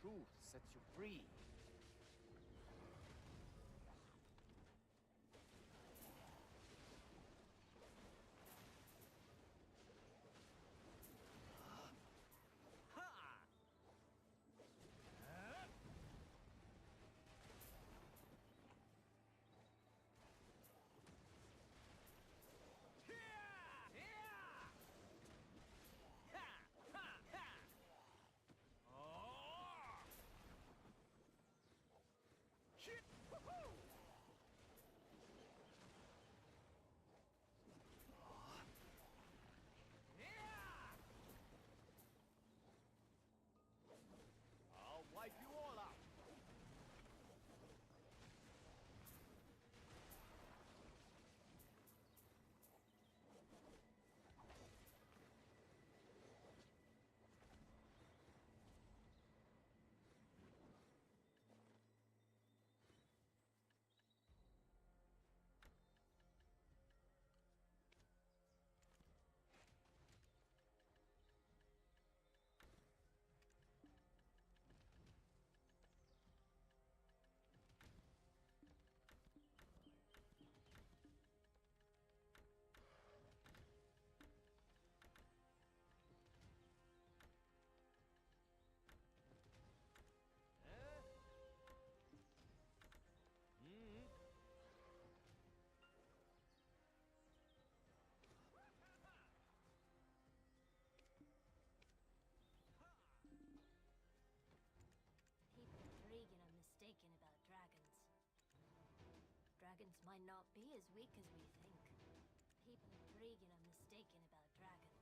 truth sets you free. I'll wipe you all out. People in Dragon are mistaken about dragons. Dragons might not be as weak as we think. People in Dragon are mistaken about dragons.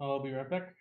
I'll be right back.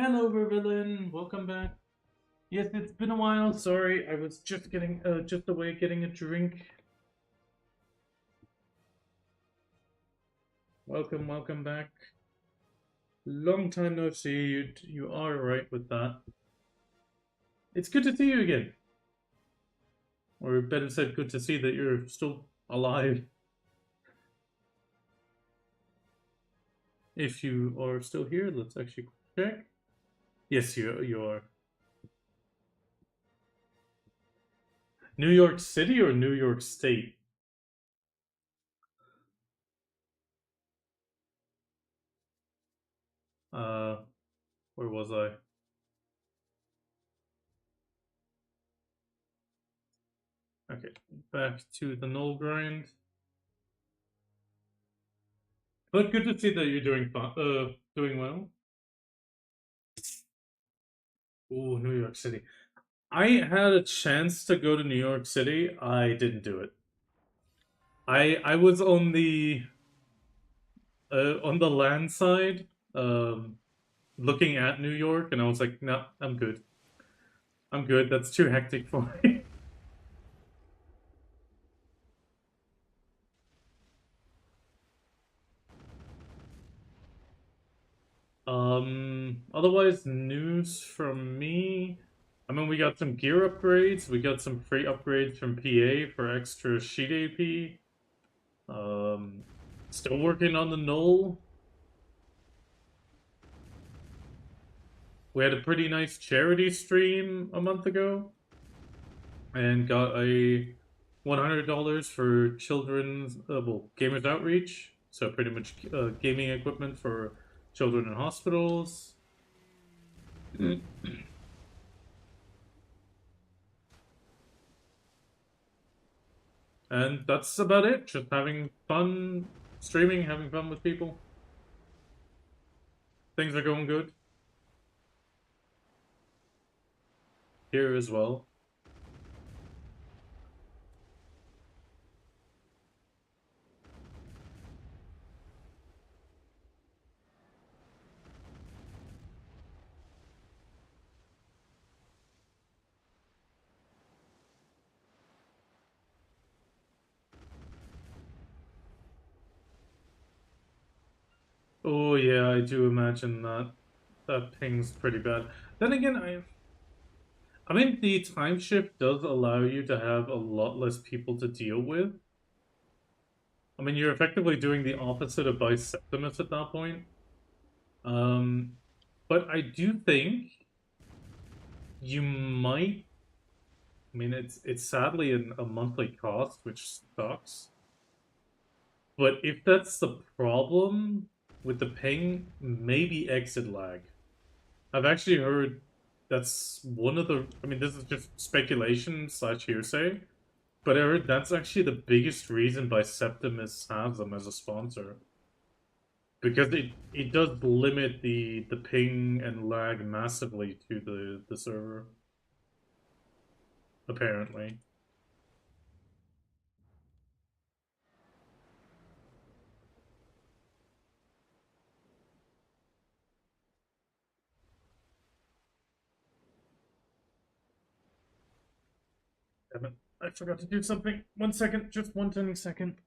Hello, Vervillian. Welcome back. Yes, it's been a while. Sorry, I was just away getting a drink. Welcome back. Long time no see. You are right with that. It's good to see you again. Or better said, good to see that you're still alive. If you are still here, let's actually check. Yes, you are. New York City or New York State? Uh, where was I? Okay, back to the null grind. But good to see that you're doing well. Ooh, New York City. I had a chance to go to New York City. I didn't do it. I was on the land side, um, looking at New York, and I was like, no, I'm good. I'm good. That's too hectic for me. Otherwise, news from me. I mean, we got some gear upgrades. We got some free upgrades from PA for extra sheet AP. Still working on the null. We had a pretty nice charity stream a month ago, and got a $100 for children's gamers outreach. So pretty much gaming equipment for children in hospitals. And that's about it. Just having fun streaming, having fun with people. Things are going good here as well. Oh yeah, I do imagine that that ping's pretty bad. Then again, I mean the time shift does allow you to have a lot less people to deal with. I mean you're effectively doing the opposite of Biseptimus at that point. Um, but I do think you might. I mean, it's sadly a monthly cost, which sucks. But if that's the problem with the ping, maybe exit lag. I've actually heard that's one of the. I mean, this is just speculation slash hearsay, but I heard that's actually the biggest reason Septimus has them as a sponsor, because it does limit the ping and lag massively to the server. Apparently. Damn it. I forgot to do something. 1 second, just one tiny second.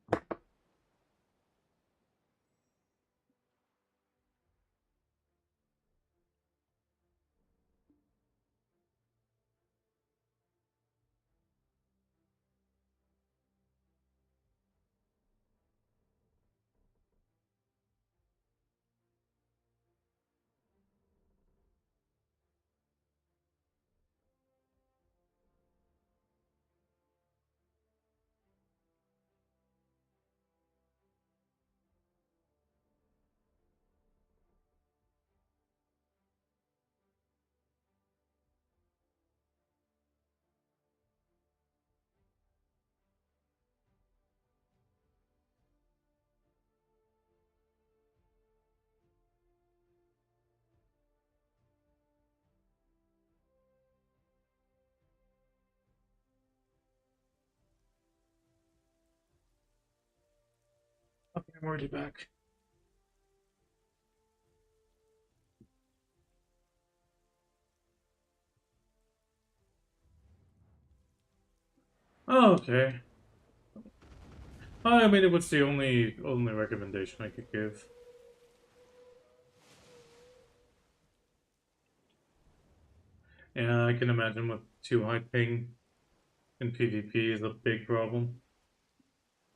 Okay, I'm already back. Oh, okay. I mean, it was the only recommendation I could give. Yeah, I can imagine with too high ping in PvP is a big problem.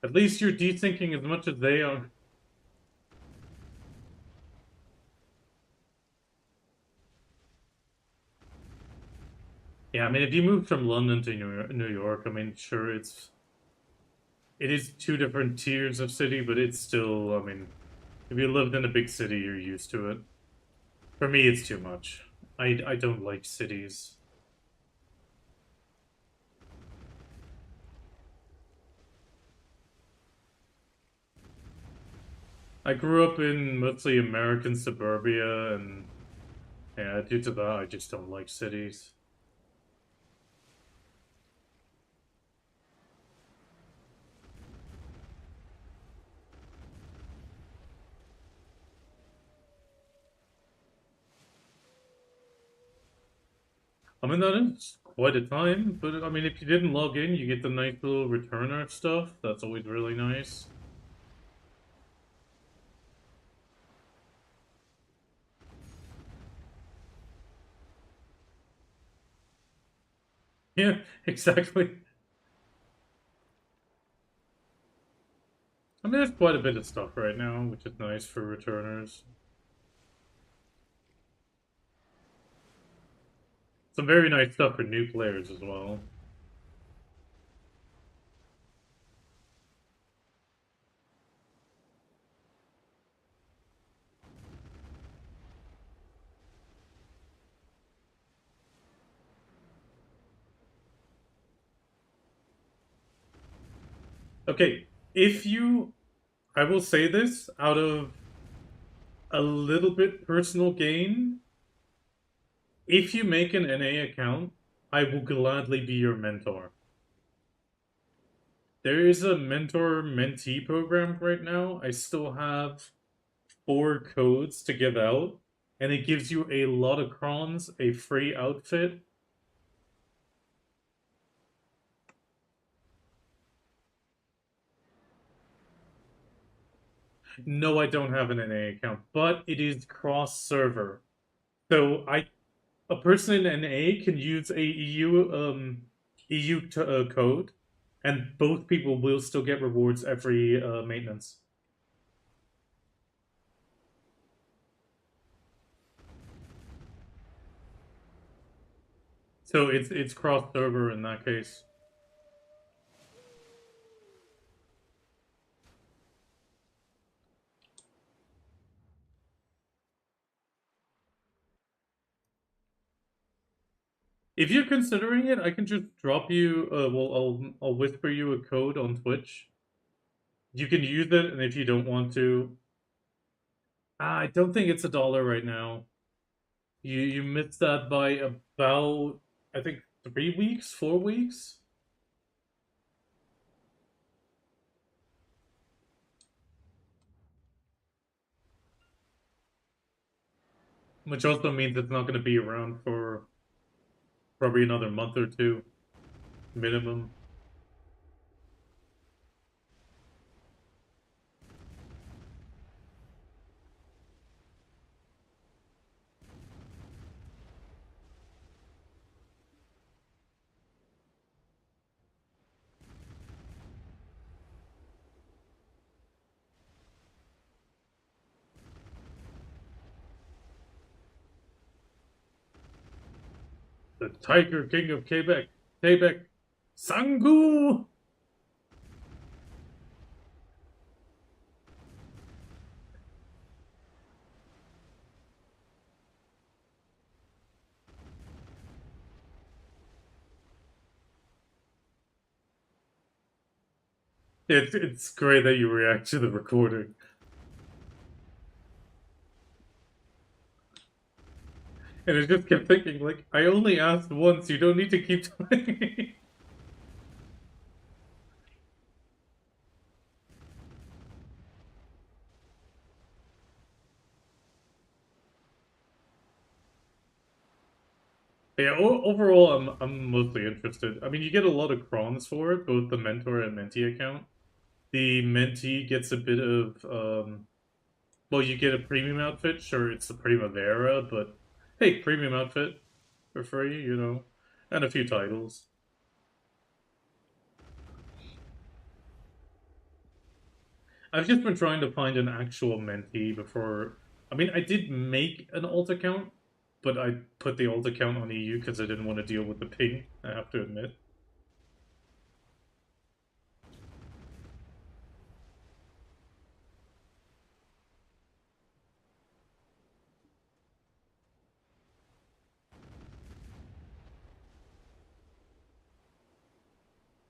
At least you're desyncing as much as they are. Yeah, I mean, if you move from London to New York, I mean, sure, it is two different tiers of city, but it's still, I mean, if you lived in a big city, you're used to it. For me, it's too much. I don't like cities. I grew up in mostly American suburbia, and yeah, due to that, I just don't like cities. I mean, that is quite a time, but I mean, if you didn't log in, you get the nice little returner stuff. That's always really nice. Yeah, exactly. I mean, there's quite a bit of stuff right now, which is nice for returners. Some very nice stuff for new players as well. Okay, if you, I will say this out of a little bit personal gain, if you make an NA account, I will gladly be your mentor. There is a mentor mentee program right now. I still have 4 codes to give out, and it gives you a lot of crons, a free outfit. No, I don't have an NA account, but it is cross server. So a person in NA can use a EU code, and both people will still get rewards every maintenance. So it's cross server in that case. If you're considering it, I can just drop you. Well, I'll whisper you a code on Twitch. You can use it, and if you don't want to, I don't think it's $1 right now. You missed that by about, I think, 3 weeks, 4 weeks, which also means it's not going to be around for probably another month or two minimum. The Tiger King of Quebec, Sangu. It's great that you react to the recording. And I just kept thinking, like, I only asked once, you don't need to keep telling me. Yeah, overall, I'm mostly interested. I mean, you get a lot of crons for it, both the mentor and mentee account. The mentee gets a bit of well, you get a premium outfit. Sure, it's the Primavera, but hey, premium outfit for free, you know, and a few titles. I've just been trying to find an actual mentee before. I mean, I did make an alt account, but I put the alt account on EU because I didn't want to deal with the ping, I have to admit.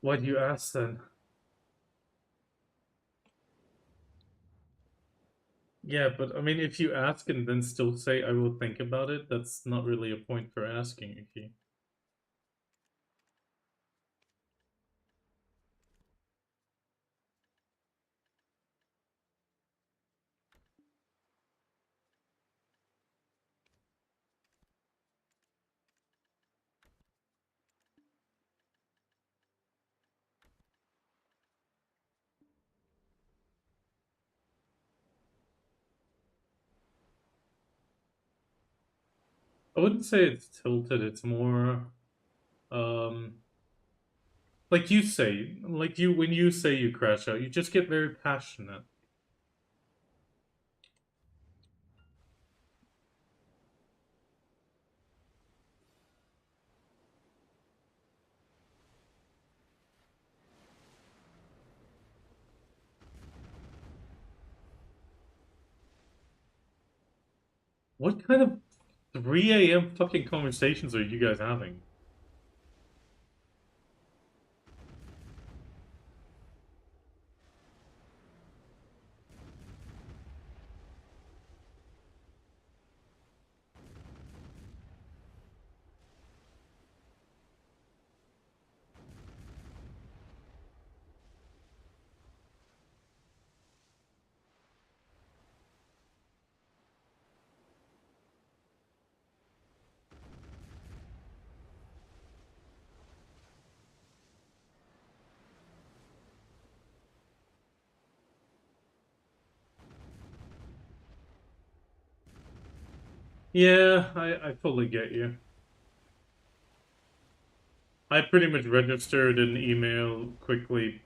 Why do you ask then? Yeah, but I mean, if you ask and then still say I will think about it, that's not really a point for asking, Iki. I wouldn't say it's tilted, it's more um like you say, like you when you say you crash out, you just get very passionate. What kind of 3 a.m. fucking conversations are you guys having? Yeah, I fully get you. I pretty much registered an email quickly.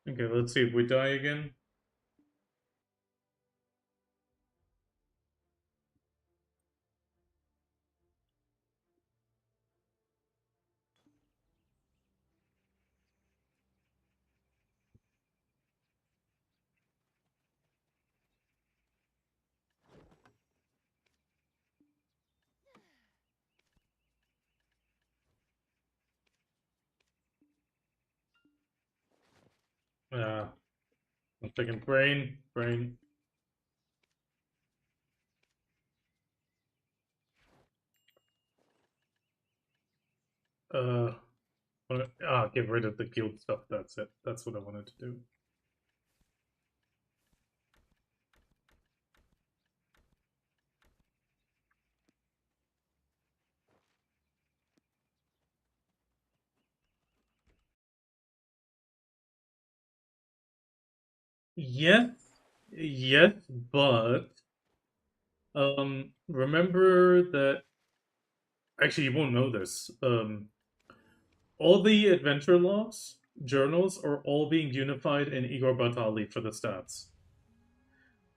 Okay, let's see if we die again. Uh, I'm thinking brain. Uh, get rid of the guild stuff. That's it. That's what I wanted to do. Yes, yes, but remember that actually you won't know this. All the adventure logs journals are all being unified in Igor Batali for the stats.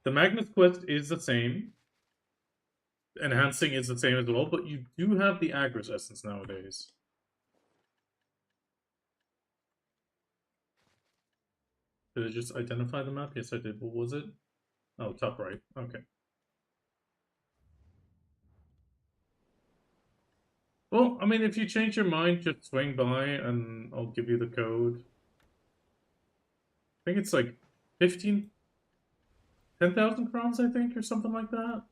The Magnus quest is the same, enhancing is the same as well, but you do have the Agris essence nowadays. Did I just identify the map? Yes, I did. What was it? Oh, top right. Okay. Well, I mean, if you change your mind, just swing by and I'll give you the code. I think it's like 15, 10,000 crowns, I think, or something like that.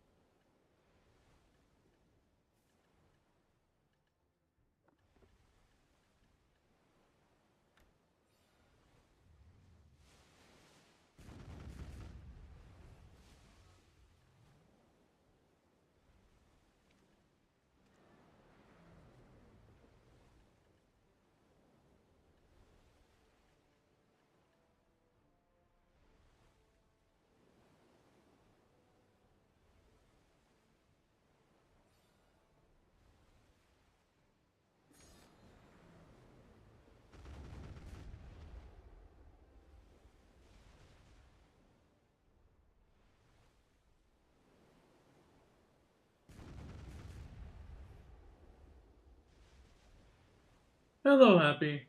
Hello, Happy.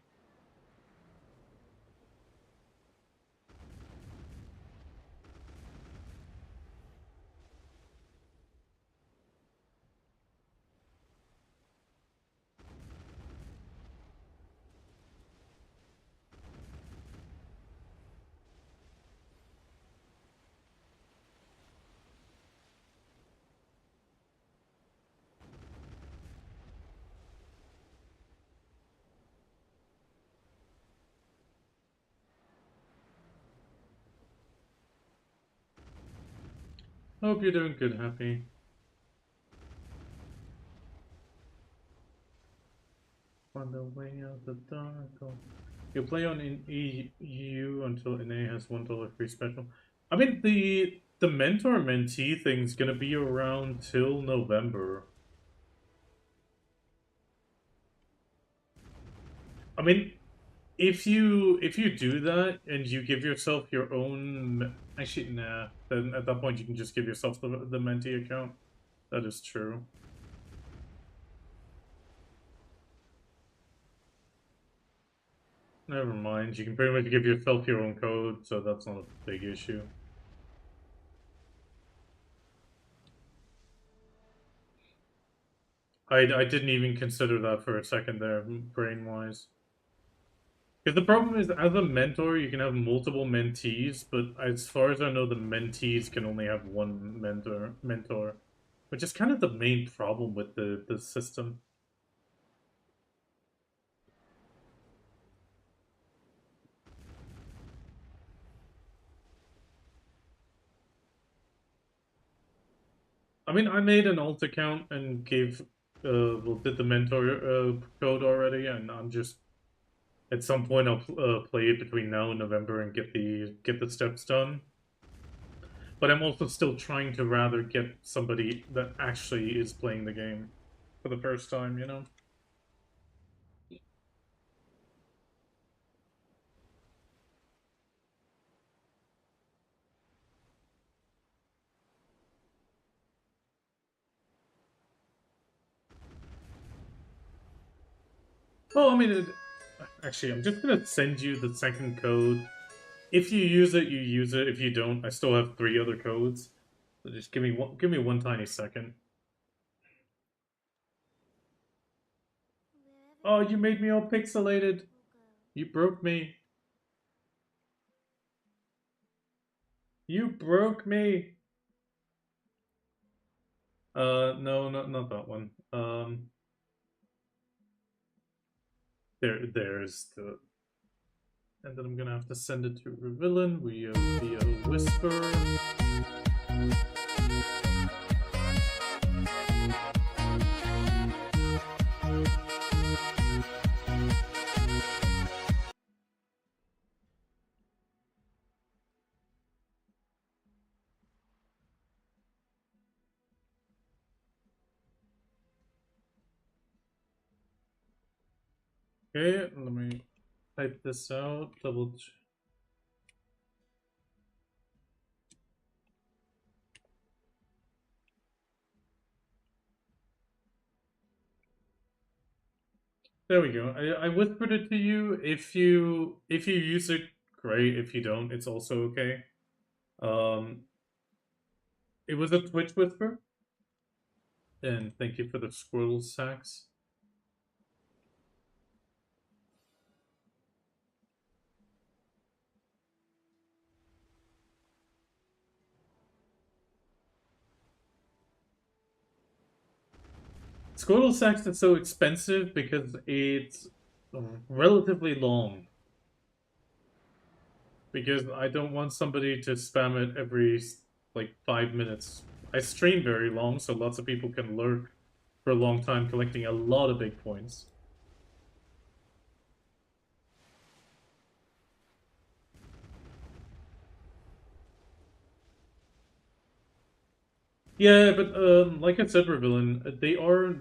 Hope you're doing good, Happy. On the way out the dark. You play on in EU until NA has $1 free special. I mean, the mentor mentee thing's gonna be around till November. I mean, if you do that and you give yourself your own, actually nah, then at that point you can just give yourself the mentee account. That is true. Never mind. You can pretty much give yourself your own code, so that's not a big issue. I didn't even consider that for a second there, brain wise. Because the problem is, as a mentor, you can have multiple mentees, but as far as I know, the mentees can only have one mentor, which is kind of the main problem with the system. I mean, I made an alt account and did the mentor code already, and I'm just at some point I'll play it between now and November and get the steps done. But I'm also still trying to rather get somebody that actually is playing the game for the first time, you know? Well, I mean, actually, I'm just gonna send you the second code. If you use it, you use it. If you don't, I still have 3 other codes. So just give me one tiny second. Oh, you made me all pixelated. You broke me. You broke me. No, not that one. There's the, and then I'm gonna have to send it to Revillain via Whisper. Okay, let me type this out. There we go. I whispered it to you. If you use it, great. If you don't, it's also okay. Um, it was a Twitch whisper, and thank you for the squirrel sacks. Squirrel sacks is so expensive because it's relatively long. Because I don't want somebody to spam it every like 5 minutes. I stream very long, so lots of people can lurk for a long time, collecting a lot of big points. Yeah, but like I said, Revillain, they are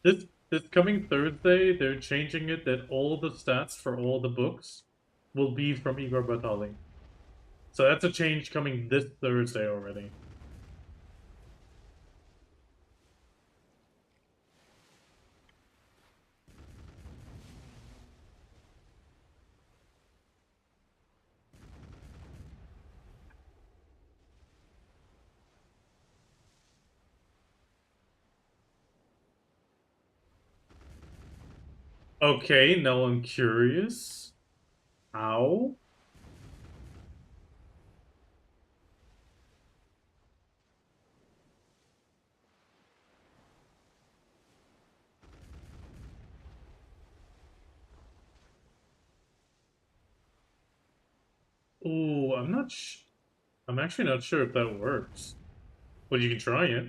this coming Thursday. They're changing it that all the stats for all the books will be from Igor Batali. So that's a change coming this Thursday already. Okay, now I'm curious. How? Ooh, I'm actually not sure if that works. But you can try it.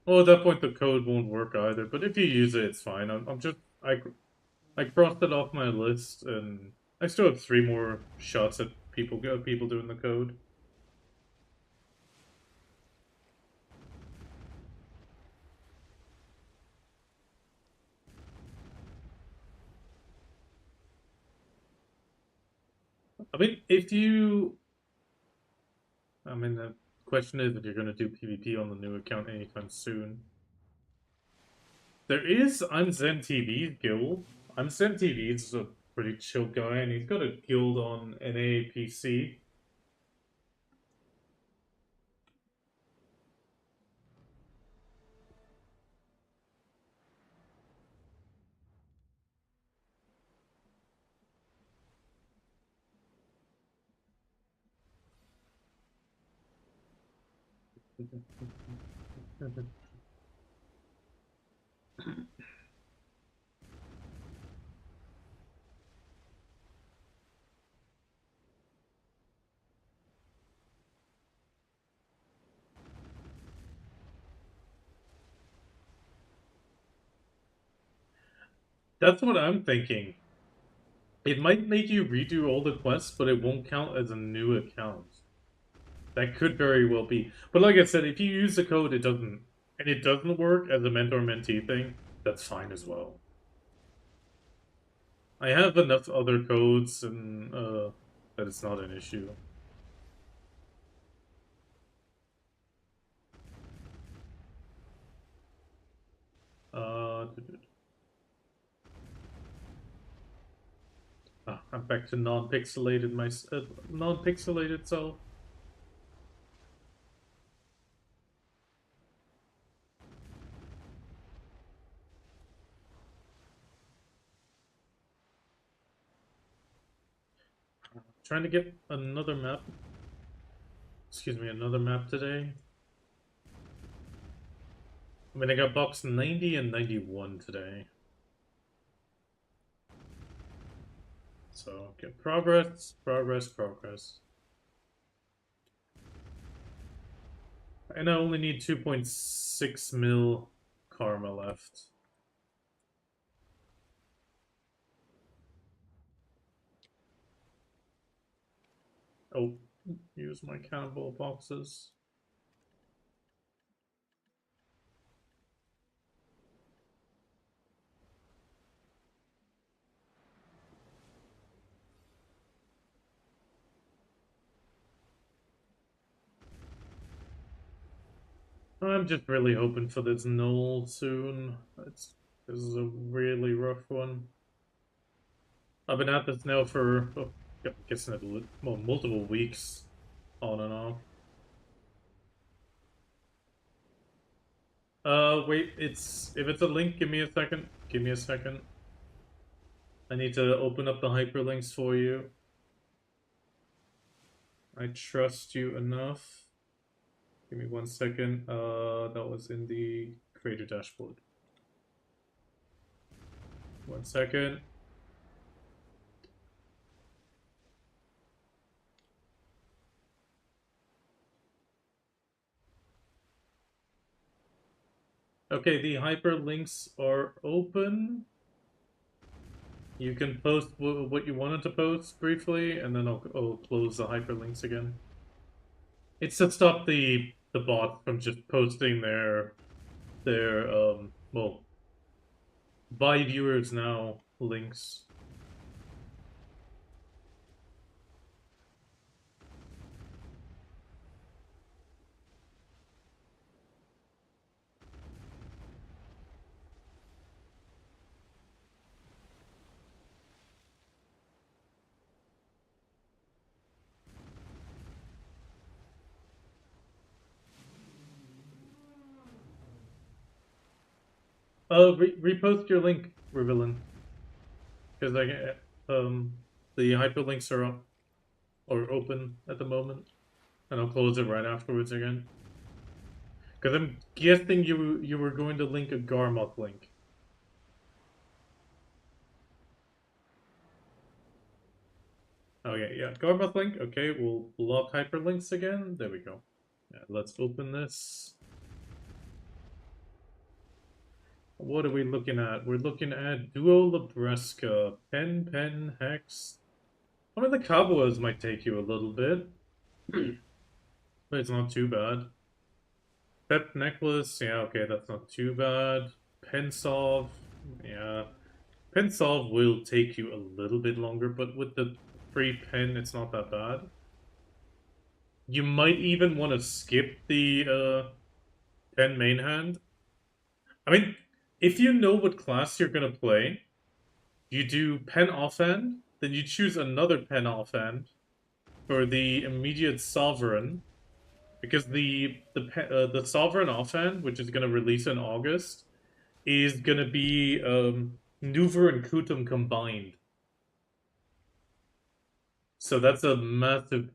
Well, at that point, the code won't work either. But if you use it, it's fine. I crossed it off my list, and I still have 3 more shots at people doing the code. I mean, the question is if you're going to do PvP on the new account anytime soon. There is I'm Zen TV's guild. I'm Zen TV's a pretty chill guy, and he's got a guild on NAPC. That's what I'm thinking. It might make you redo all the quests, but it won't count as a new account. That could very well be. But like I said, if you use the code, it doesn't work as a mentor-mentee thing, that's fine as well. I have enough other codes and that it's not an issue. Uh, I'm back to non-pixelated self. Trying to get another map. Excuse me, another map today. I mean, I got box 90 and 91 today. So, get progress. And I only need 2.6 mil karma left. Oh, use my cannonball boxes. I'm just really hoping for this null soon. This is a really rough one. I've been at this now for, oh, I'm guessing well, multiple weeks, on and off. Wait, if it's a link, give me a second. Give me a second. I need to open up the hyperlinks for you. I trust you enough. Give me 1 second. That was in the creator dashboard. 1 second. Okay, the hyperlinks are open. You can post what you wanted to post briefly, and then I'll close the hyperlinks again. It's to stop the bot from just posting their well, by viewers now links. Repost your link, Revillain, because the hyperlinks are up or open at the moment, and I'll close it right afterwards again. Because I'm guessing you were going to link a Garmoth link. Okay, yeah, Garmoth link. Okay, we'll block hyperlinks again. There we go. Yeah, let's open this. What are we looking at? We're looking at Duo Labresca, Pen, Hex. I mean, the Cowboys might take you a little bit, but it's not too bad. Pep Necklace, yeah, okay, that's not too bad. Pensolve, yeah. Pensolve will take you a little bit longer, but with the free pen, it's not that bad. You might even want to skip the pen main hand. I mean, if you know what class you're going to play, you do pen offhand, then you choose another pen offhand for the immediate sovereign, because the sovereign offhand, which is going to release in August, is going to be Nuver and Kutum combined. So that's a massive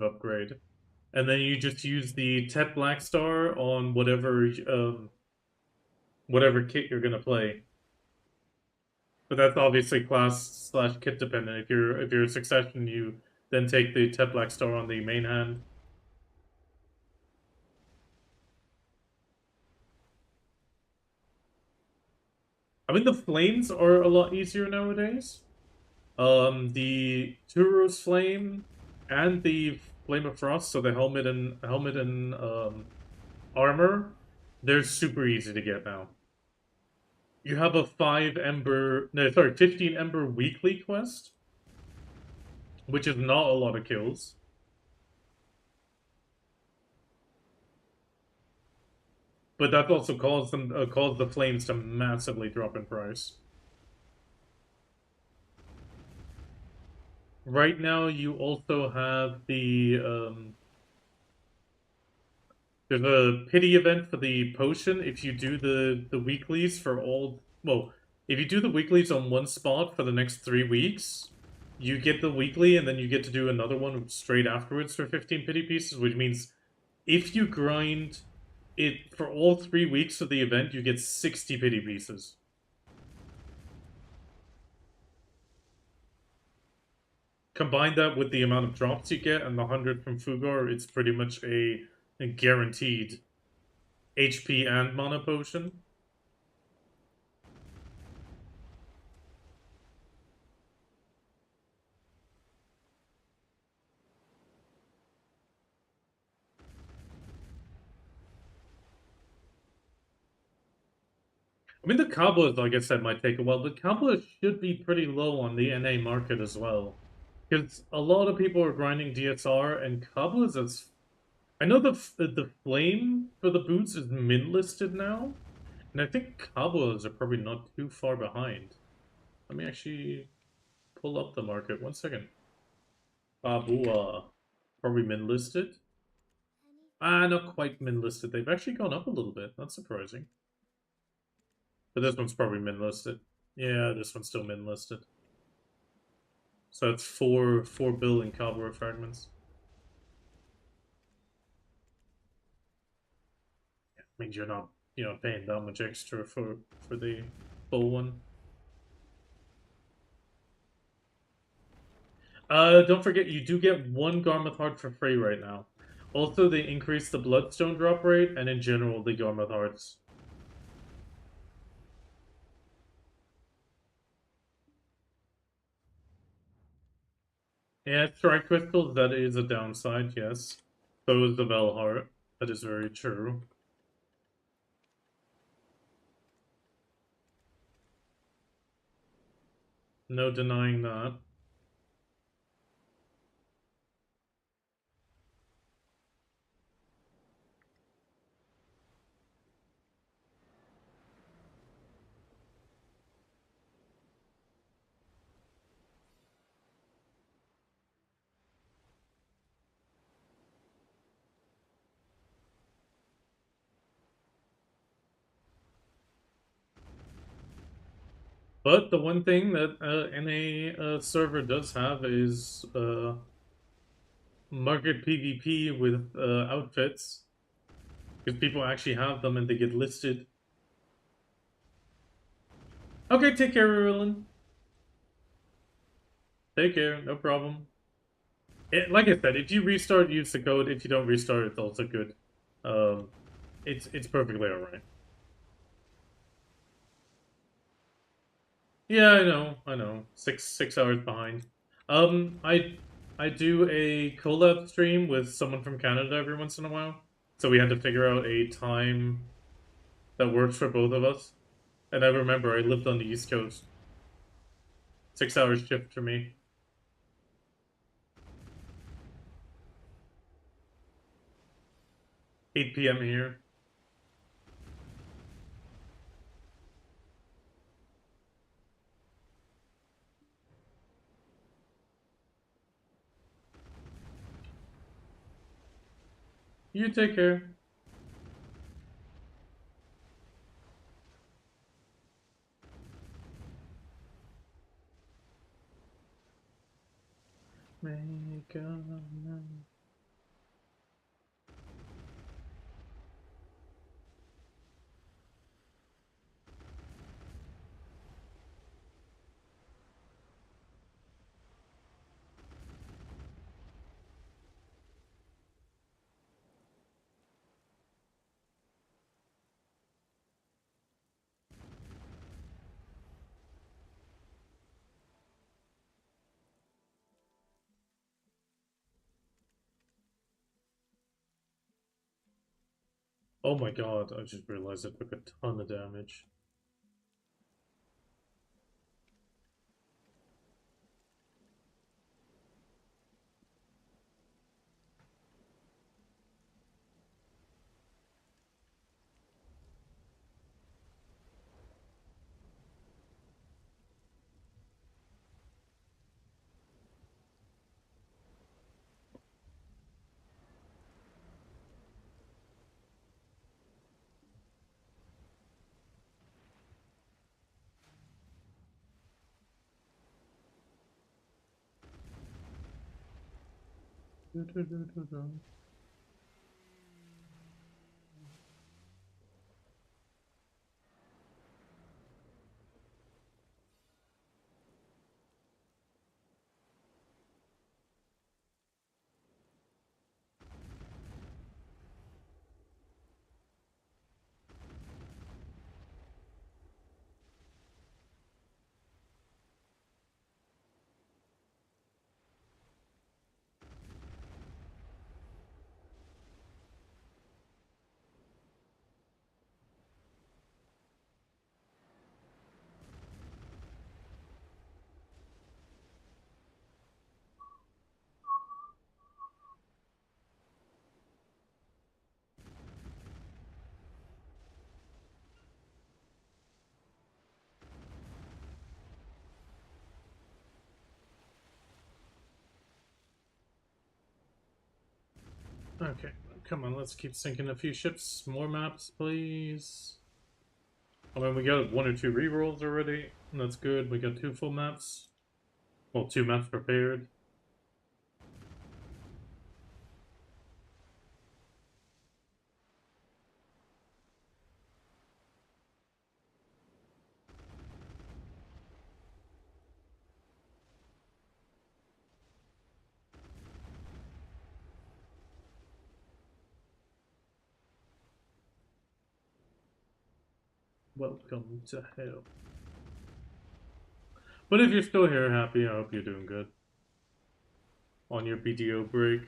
upgrade. And then you just use the Tet Blackstar on whatever kit you're gonna play. But that's obviously class/kit dependent. If you're a Succession, you then take the Tet Blackstar on the main hand. I mean, the flames are a lot easier nowadays. The Turo's Flame and the Flame of Frost, so the helmet and armor, they're super easy to get now. You have a 15 Ember weekly quest, which is not a lot of kills. But that also caused the flames to massively drop in price. Right now, you also have the there's a pity event for the potion if you do the weeklies for all. Well, if you do the weeklies on one spot for the next 3 weeks, you get the weekly and then you get to do another one straight afterwards for 15 pity pieces, which means if you grind it for all 3 weeks of the event, you get 60 pity pieces. Combine that with the amount of drops you get and the 100 from Fugar, it's pretty much a guaranteed HP and mana potion. I mean, the Cobblers, like I said, might take a while. The Cobblers should be pretty low on the NA market as well. Because a lot of people are grinding DSR, and Cobblers is... I know the flame for the boots is min listed now, and I think Cabas are probably not too far behind. Let me actually pull up the market. 1 second. Babua, probably min listed. Ah, not quite min listed. They've actually gone up a little bit. That's surprising. But this one's probably min listed. Yeah, this one's still min listed. So it's four bill in cowboy fragments. Yeah, means you're not paying that much extra for the full one. Don't forget you do get one Garmoth Heart for free right now. Also, they increase the Bloodstone drop rate, and in general, the Garmoth Hearts. Yeah, Strike Crystals, that is a downside, yes. So is the Velheart. That is very true. No denying that. But the one thing that NA server does have is market PvP with outfits. Because people actually have them and they get listed. Okay, take care, Marilyn. Take care, no problem. Like I said, if you restart, use the code. If you don't restart, it's also good. Um, it's perfectly alright. Yeah, I know. 6 hours behind. I do a collab stream with someone from Canada every once in a while, so we had to figure out a time that works for both of us. And I remember I lived on the East Coast. 6 hours shift for me. 8 p.m. here. You take care. Make a Oh my god, I just realized I took a ton of damage. Okay, come on, let's keep sinking a few ships. More maps, please. I mean, we got 1 or 2 rerolls already. That's good. We got 2 full maps. Well, 2 maps prepared. Welcome to hell. But if you're still here, happy, I hope you're doing good. On your BDO break.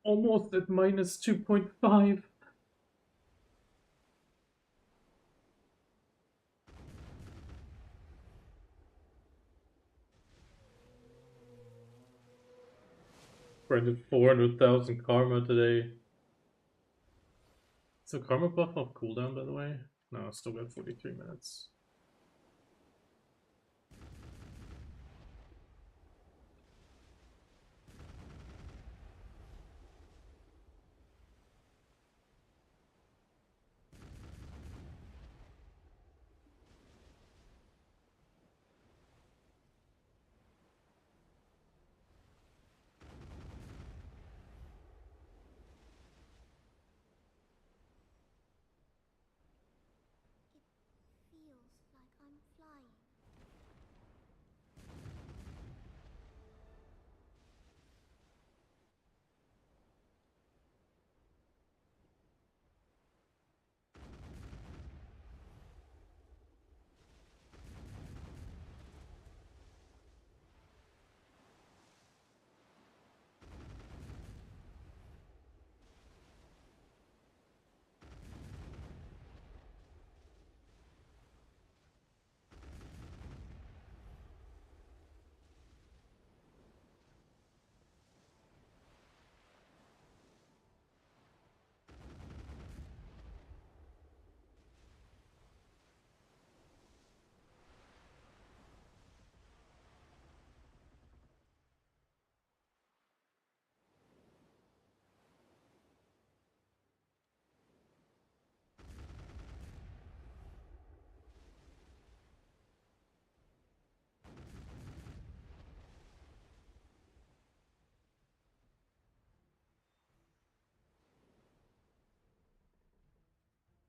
Almost at minus 2.5. Branded 400,000 karma today. So karma buff off cooldown, by the way? No, still got 43 minutes. Feels like I'm flying. Don't you think too much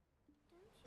for me these days?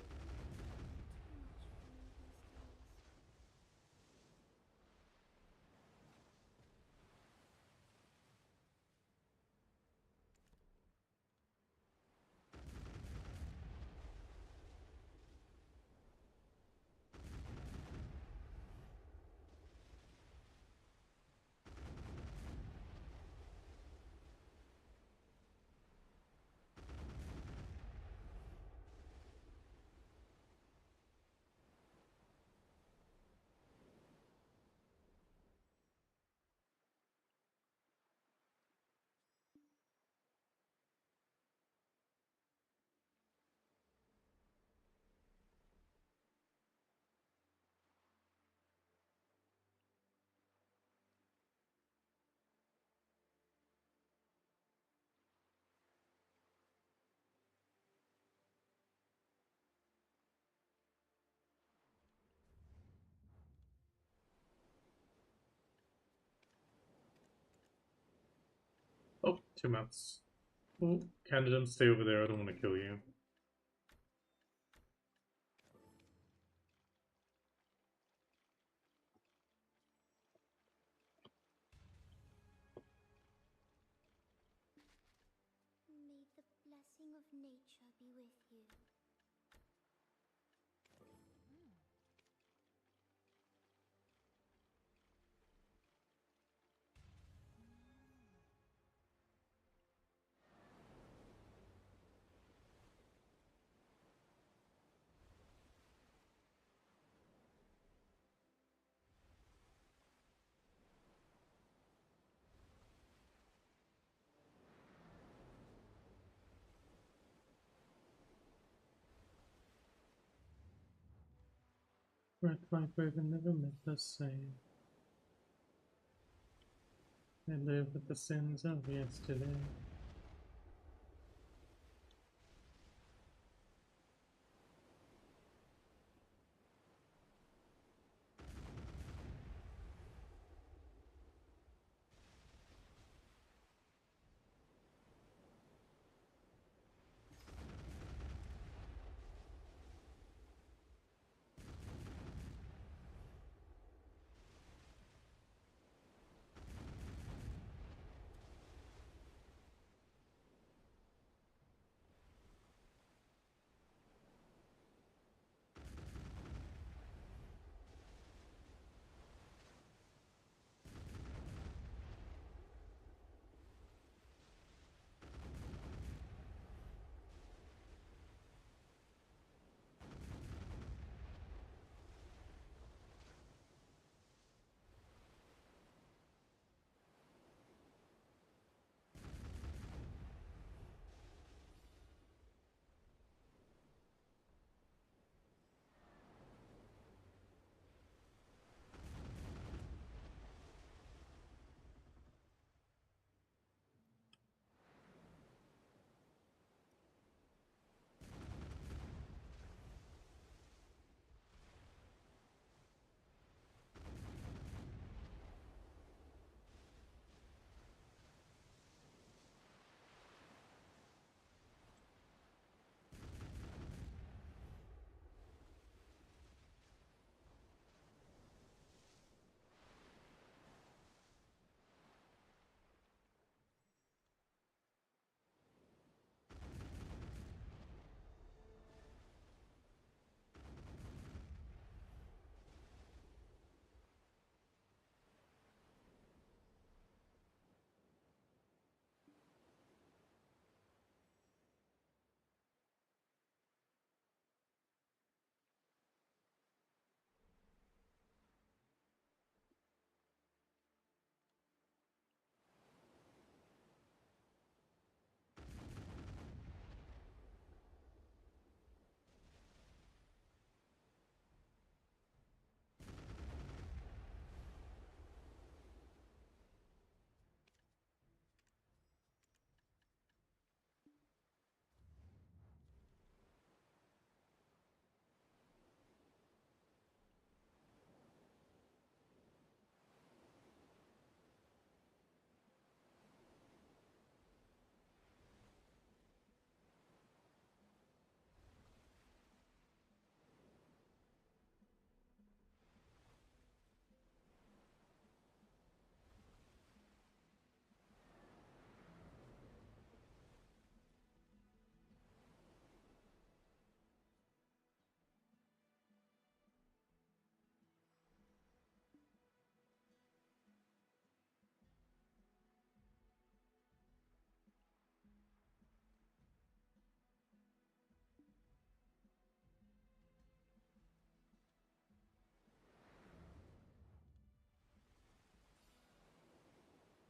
Oh, 2 maps. Oh, Canada, stay over there. I don't want to kill you. blessing of nature be with you. Red Viper never met the same. They live with the sins of yesterday.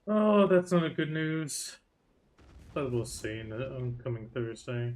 Oh, that's not a good news. But we'll see in the oncoming Thursday.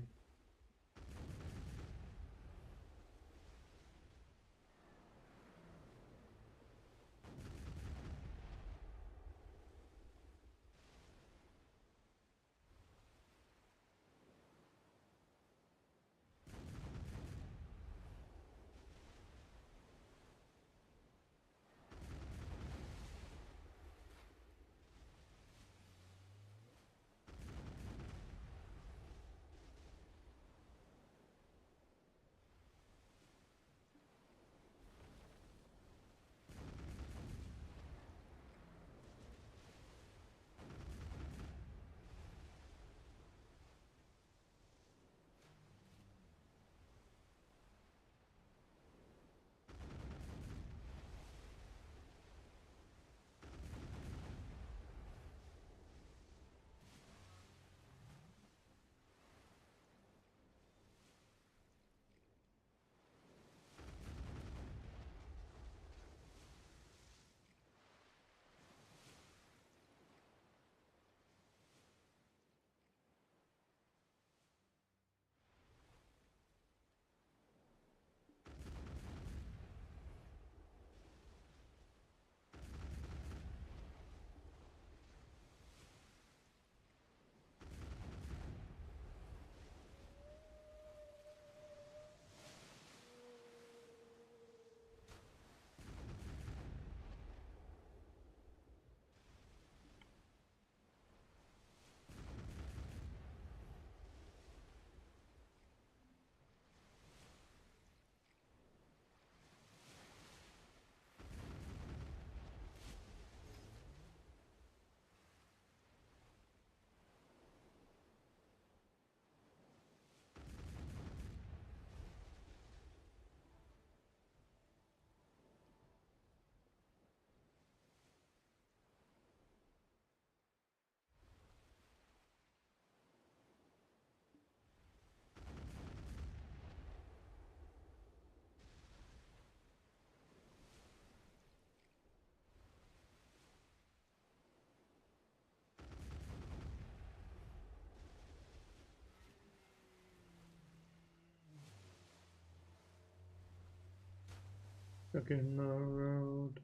Stuck in the road.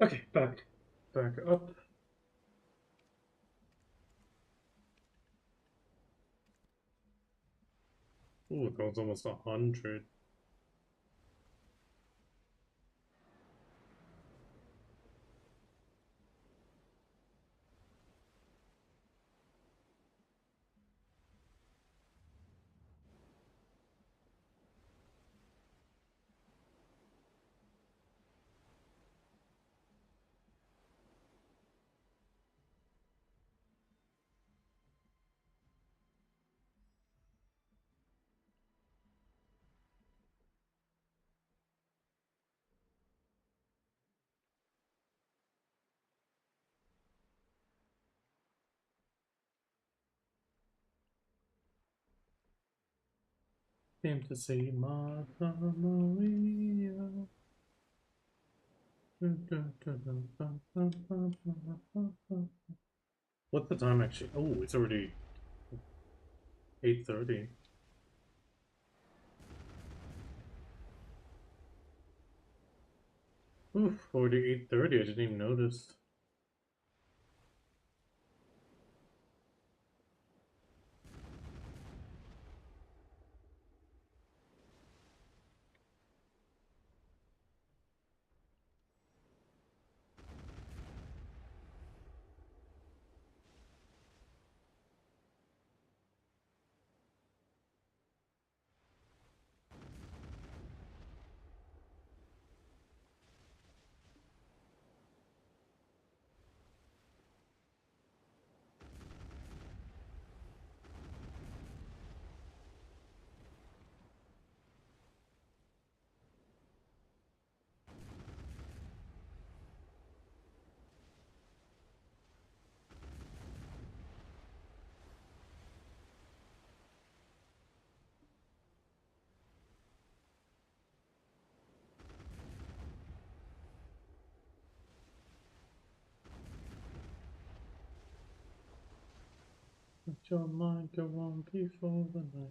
Okay, back up. Ooh, that was almost 100. Came to see Martha Maria. What's the time actually? Oh, it's already 8:30. Oof, already 8:30. I didn't even notice. Let your mind go on before the night.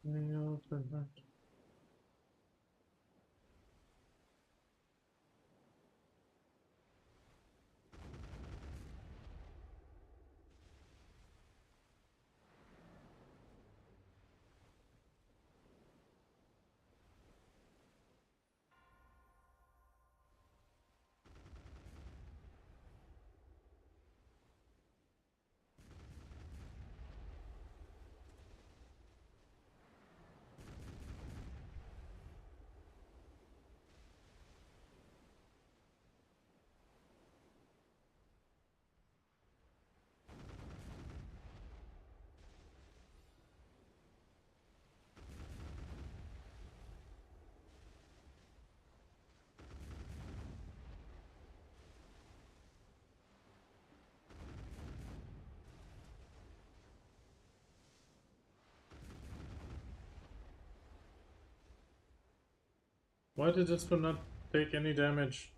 Open that. Why did this one not take any damage?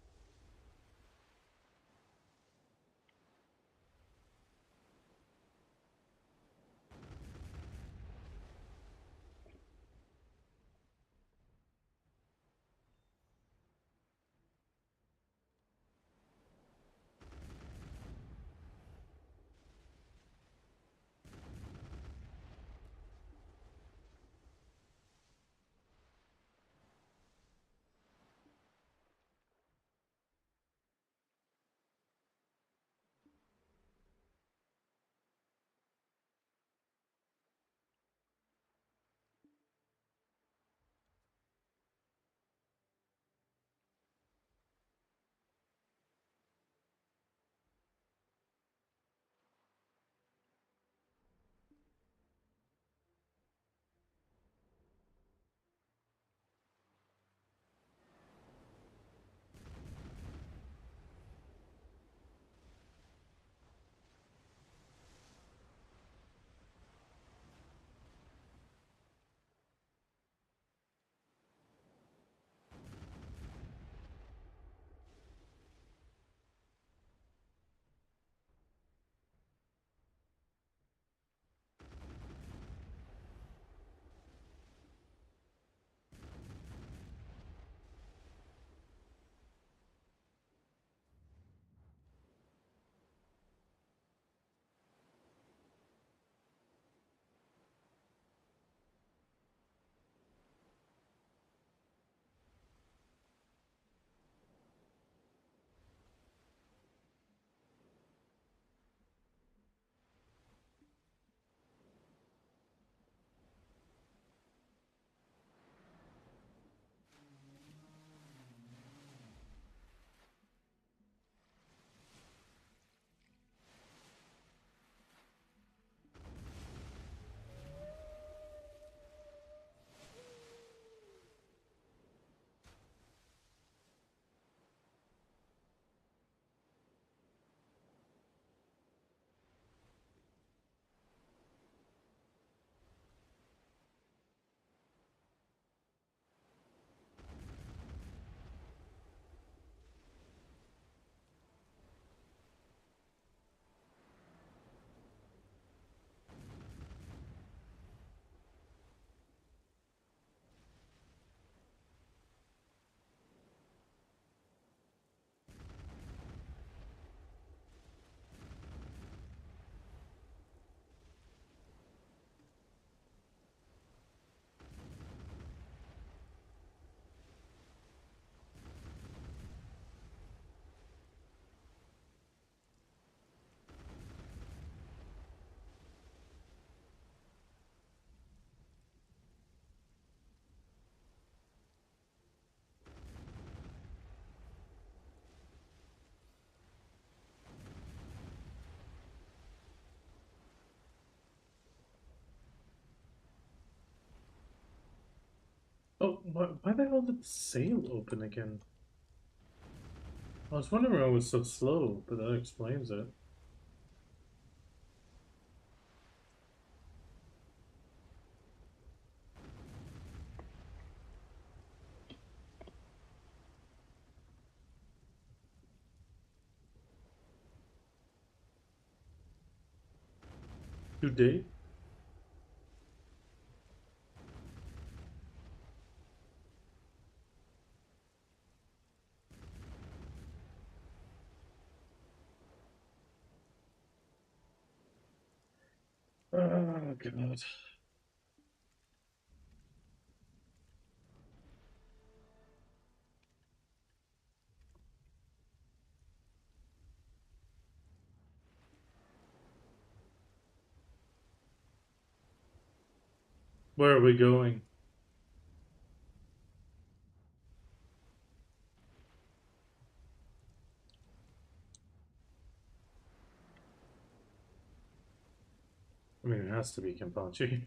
Oh, why the hell did the sail open again? I was wondering why it was so slow, but that explains it. Today? Oh, God. Where are we going? I mean, it has to be Kenpachi.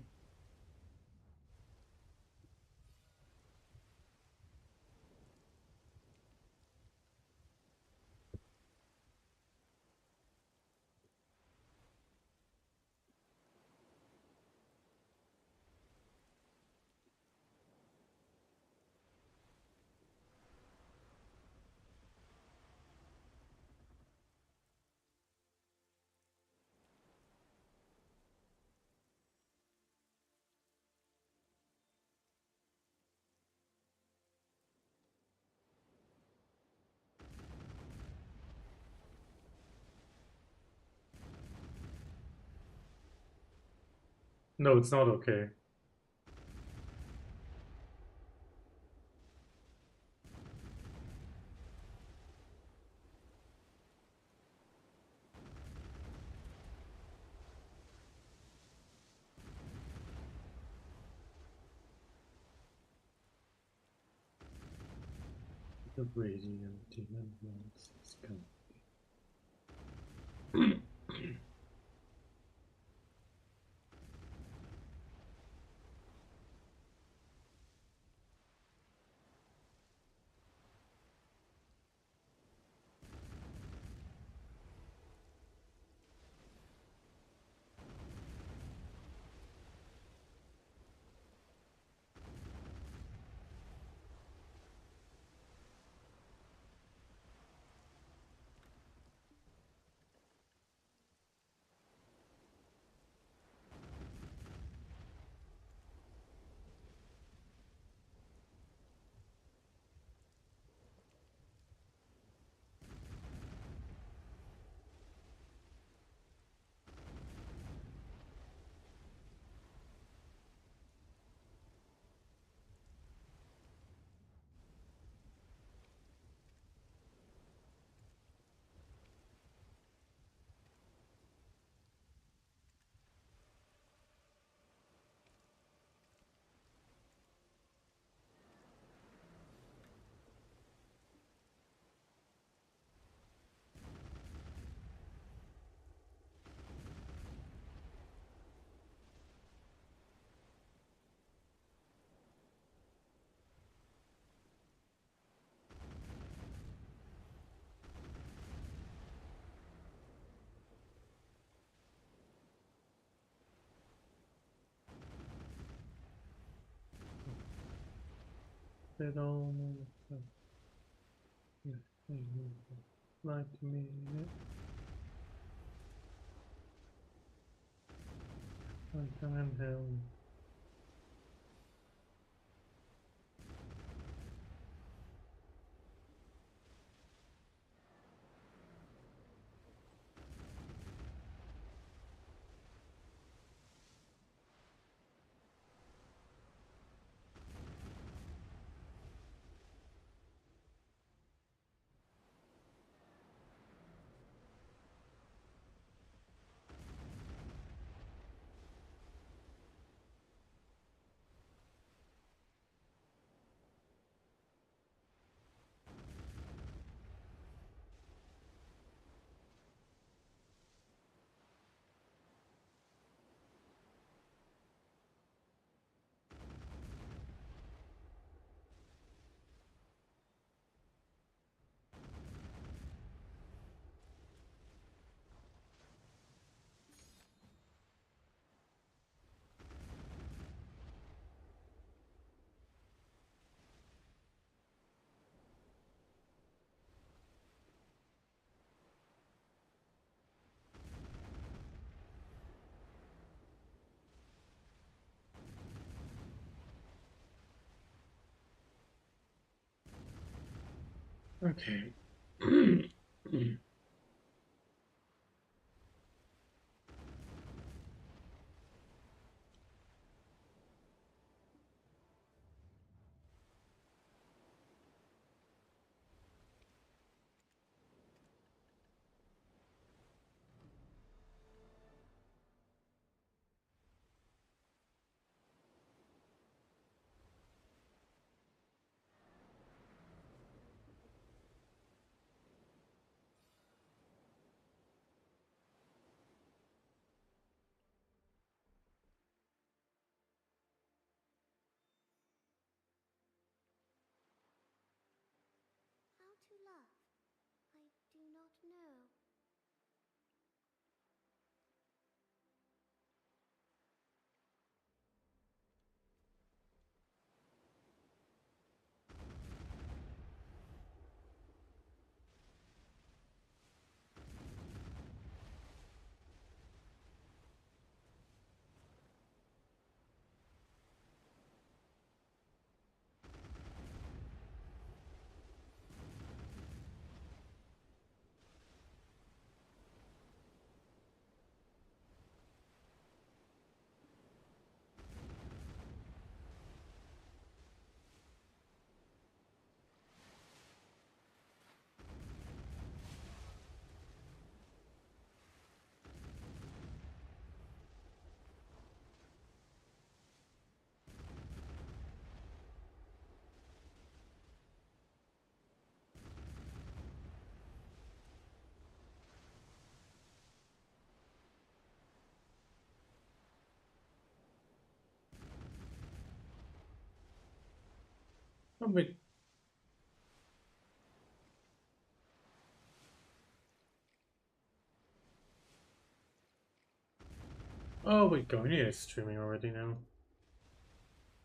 No, it's not okay. The radiant demon wants its gun. They don't like me. Like I'm in hell. Okay. we? Oh, we're going. Yeah, it's streaming already now.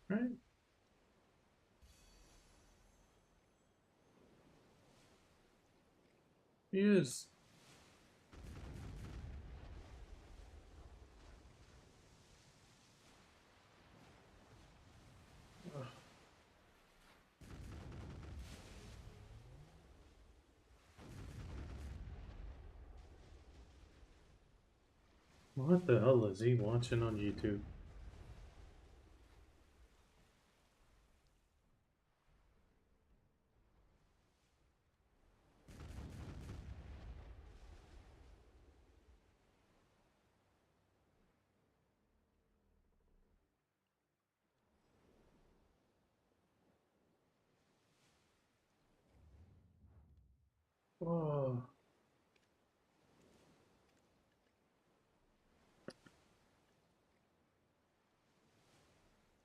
Right? He is. Ugh. What the hell is he watching on YouTube? Oh.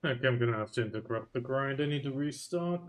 Okay, I'm gonna have to interrupt the grind. I need to restart.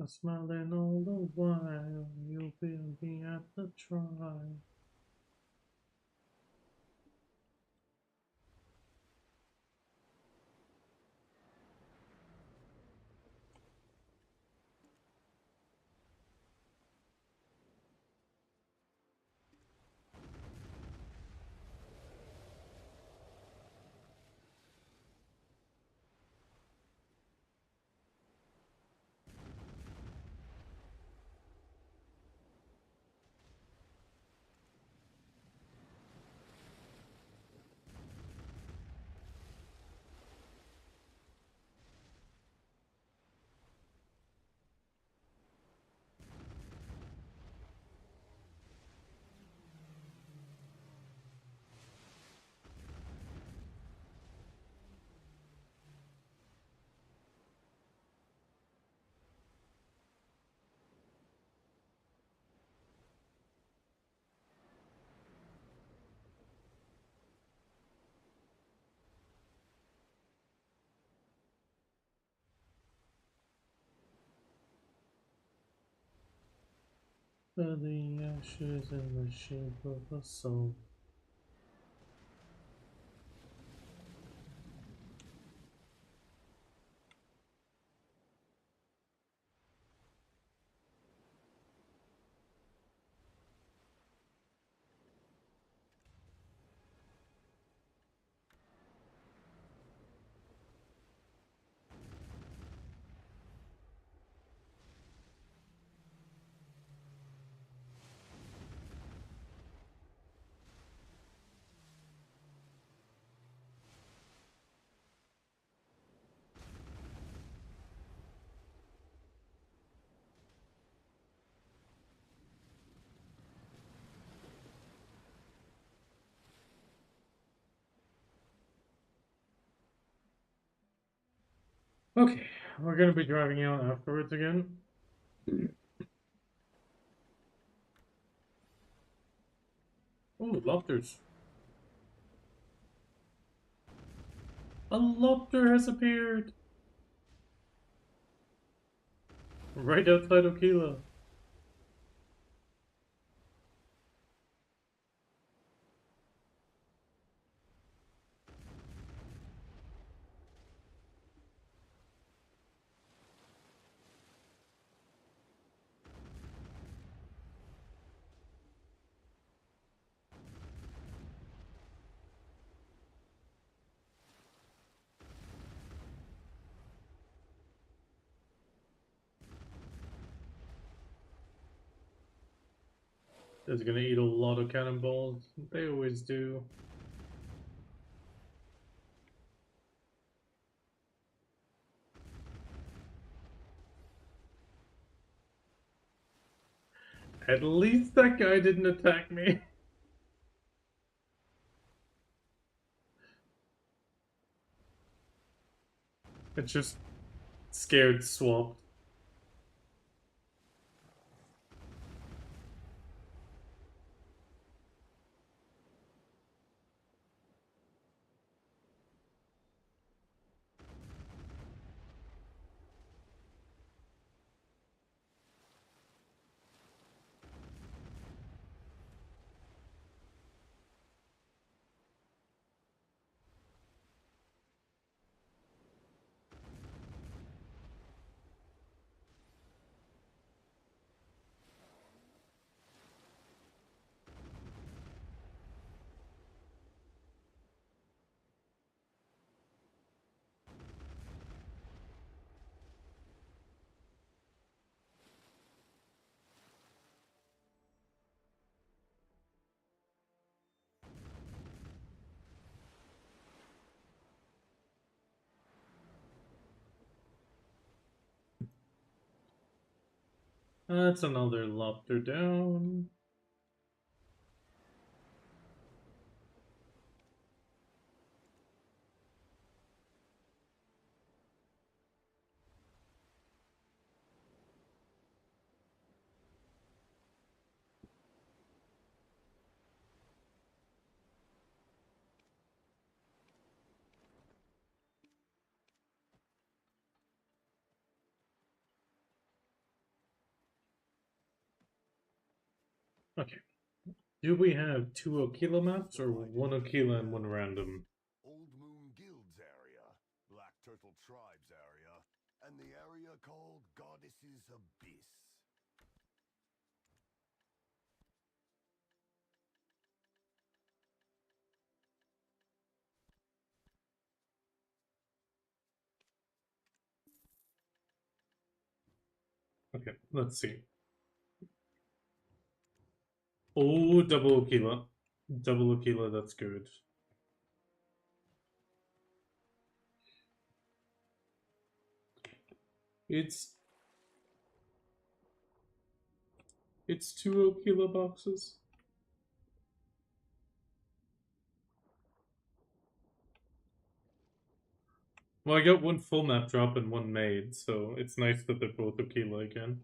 I'm smiling all the while. You'll be at the trial. For the ashes in the shape of a soul. Okay, we're gonna be driving out afterwards again. Oh, lobsters. A lobster has appeared! Right outside Okila. Is gonna eat a lot of cannonballs. They always do. At least that guy didn't attack me. It just scared swapped. That's another lobster down. Okay. Do we have two Okila maps or one Okila and one random? Old Moon Guild's area, Black Turtle Tribe's area, and the area called Goddess's Abyss. Okay, let's see. Oh, double Okila. Double Okila, that's good. It's two Okila boxes. Well, I got one full map drop and one made, so it's nice that they're both Okila again.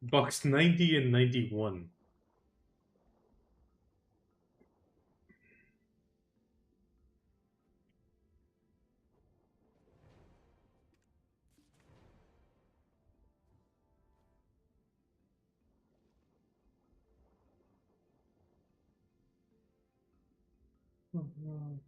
Box 90 and 91. Oh, no.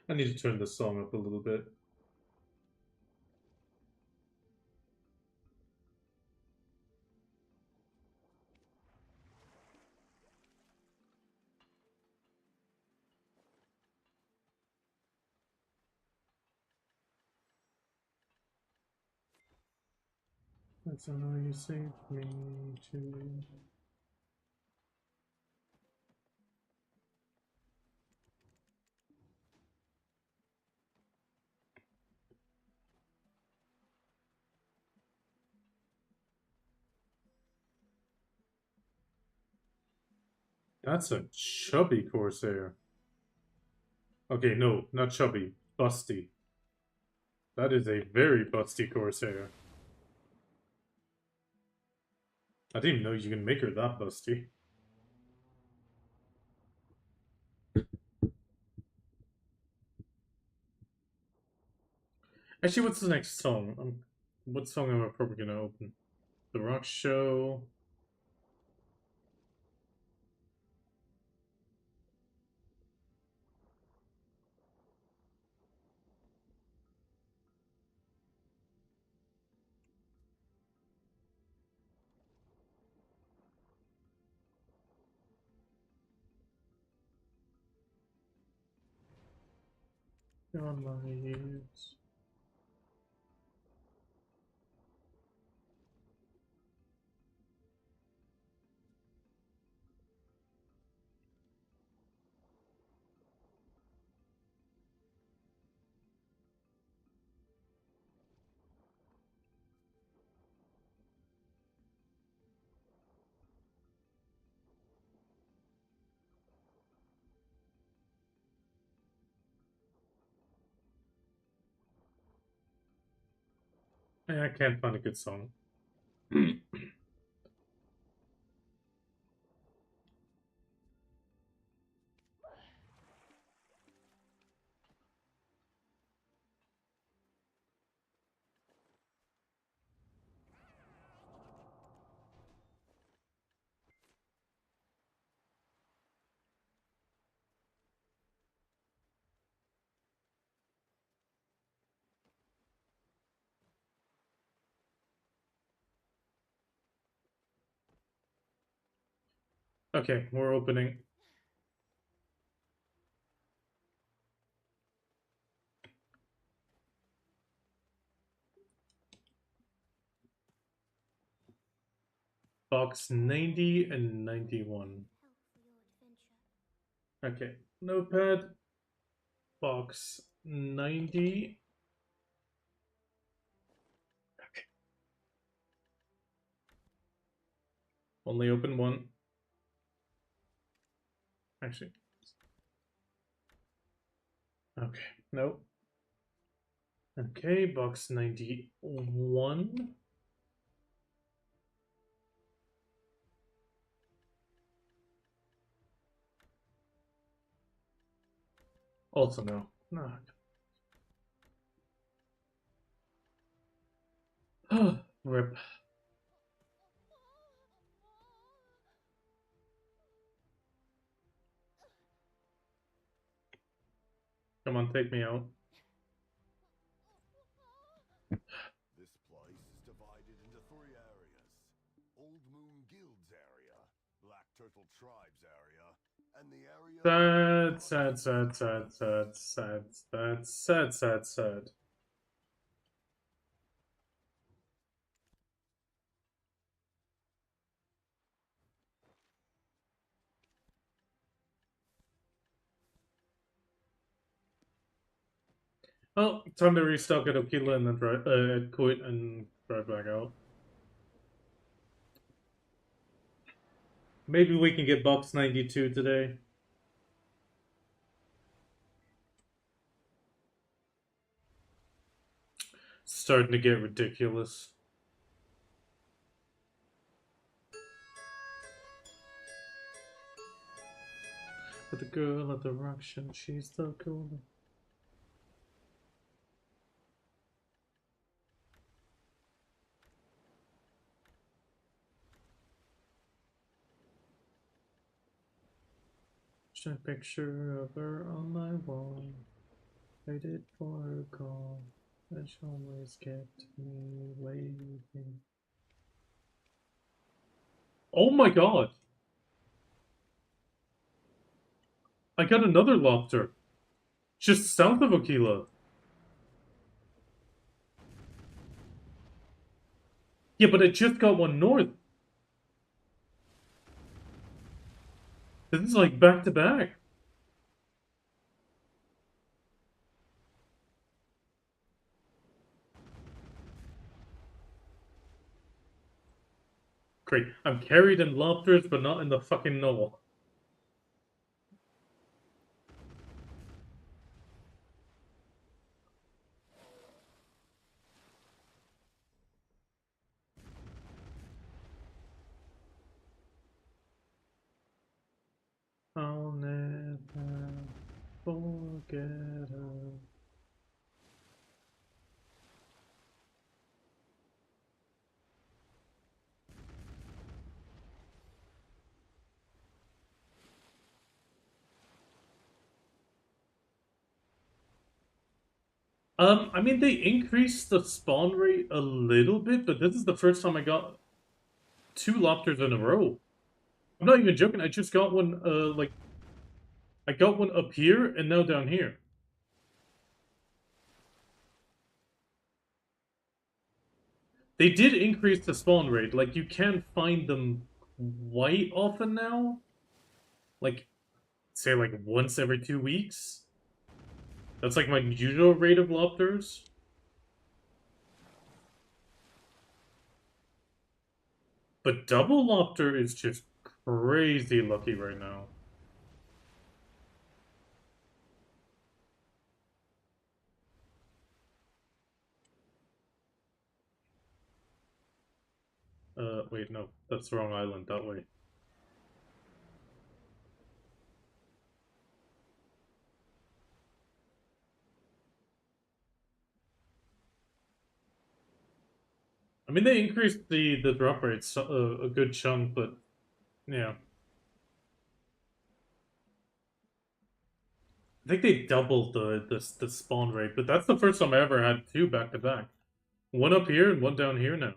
I need to turn the song up a little bit. That's how you saved me too. That's a chubby Corsair. Okay, no, not chubby. Busty. That is a very busty Corsair. I didn't even know you can make her that busty. Actually, what's the next song? What song am I probably gonna open? The Rock Show. On my ears. I can't find a good song. Okay, we're opening. Box 90 and 91. Okay, notepad. Box 90. Okay. Only open one. Actually. Okay, nope. Okay, box 91. Also no. No. Rip. Come on, take me out. This place is divided into 3 areas. Old Moon Guild's area, Black Turtle Tribe's area, and the area... Sad. Oh, time to restock at Okila and then drive, quit and drive back out. Maybe we can get box 92 today. Starting to get ridiculous. But the girl at the rock show, she's so cool. A picture of her on my wall. Waited for her call. Which always kept me waiting. Oh my god! I got another lobster. Just south of Aquila. Yeah, but I just got one north. This is like back to back. Great. I'm carried in lobsters, but not in the fucking knoll. I'll never forget her. I mean, they increased the spawn rate a little bit, but this is the first time I got 2 Lopters in a row. I'm not even joking. I just got one, like, I got one up here and now down here. They did increase the spawn rate. Like, you can find them quite often now. Like, say, like, once every 2 weeks. That's, like, my usual rate of Lopters. But double Lopter is just crazy lucky right now. Wait, no. That's the wrong island. That way. I mean, they increased the drop rates a good chunk, but yeah. I think they doubled the spawn rate, but that's the first time I ever had 2 back to back. One up here and one down here now.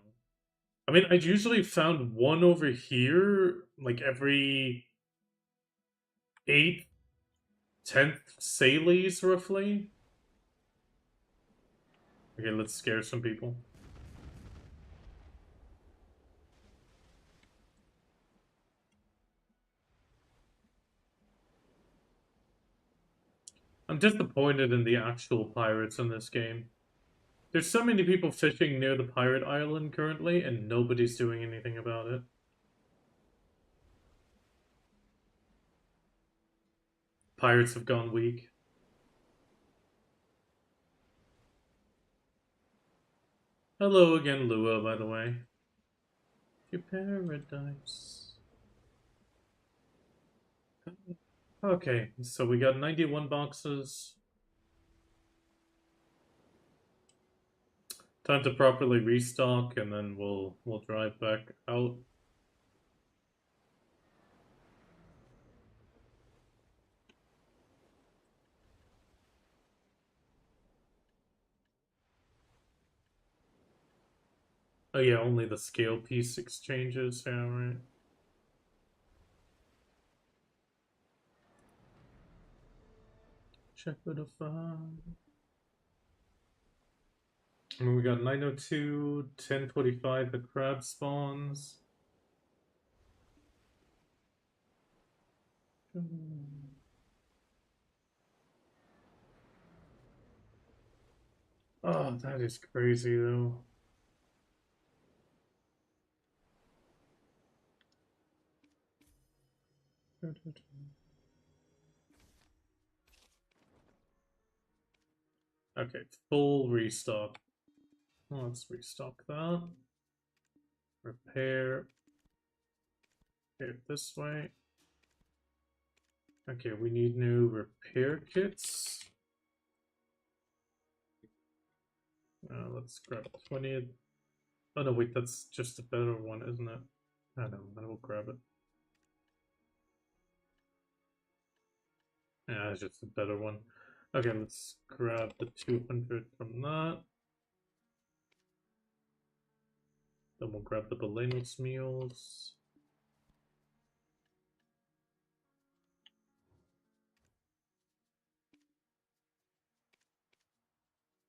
I mean, I usually found one over here like every 8th, 10th Salies, roughly. Okay, let's scare some people. I'm disappointed in the actual pirates in this game. There's so many people fishing near the pirate island currently, and nobody's doing anything about it. Pirates have gone weak. Hello again, Lua, by the way. Your paradise. Okay, so we got 91 boxes. Time to properly restock, and then we'll drive back out. Oh yeah, only the scale piece exchanges, yeah, right. Check for the fun. I mean, we got 902, 1025, the crab spawns. Oh, that is crazy though. Okay, full restock. Let's restock that. Repair. Okay, this way. Okay, we need new repair kits. Let's grab 20. Oh no, wait, that's just a better one, isn't it? I know, I will grab it. Yeah, it's just a better one. Okay, let's grab the 200 from that. Then we'll grab the Belenos meals.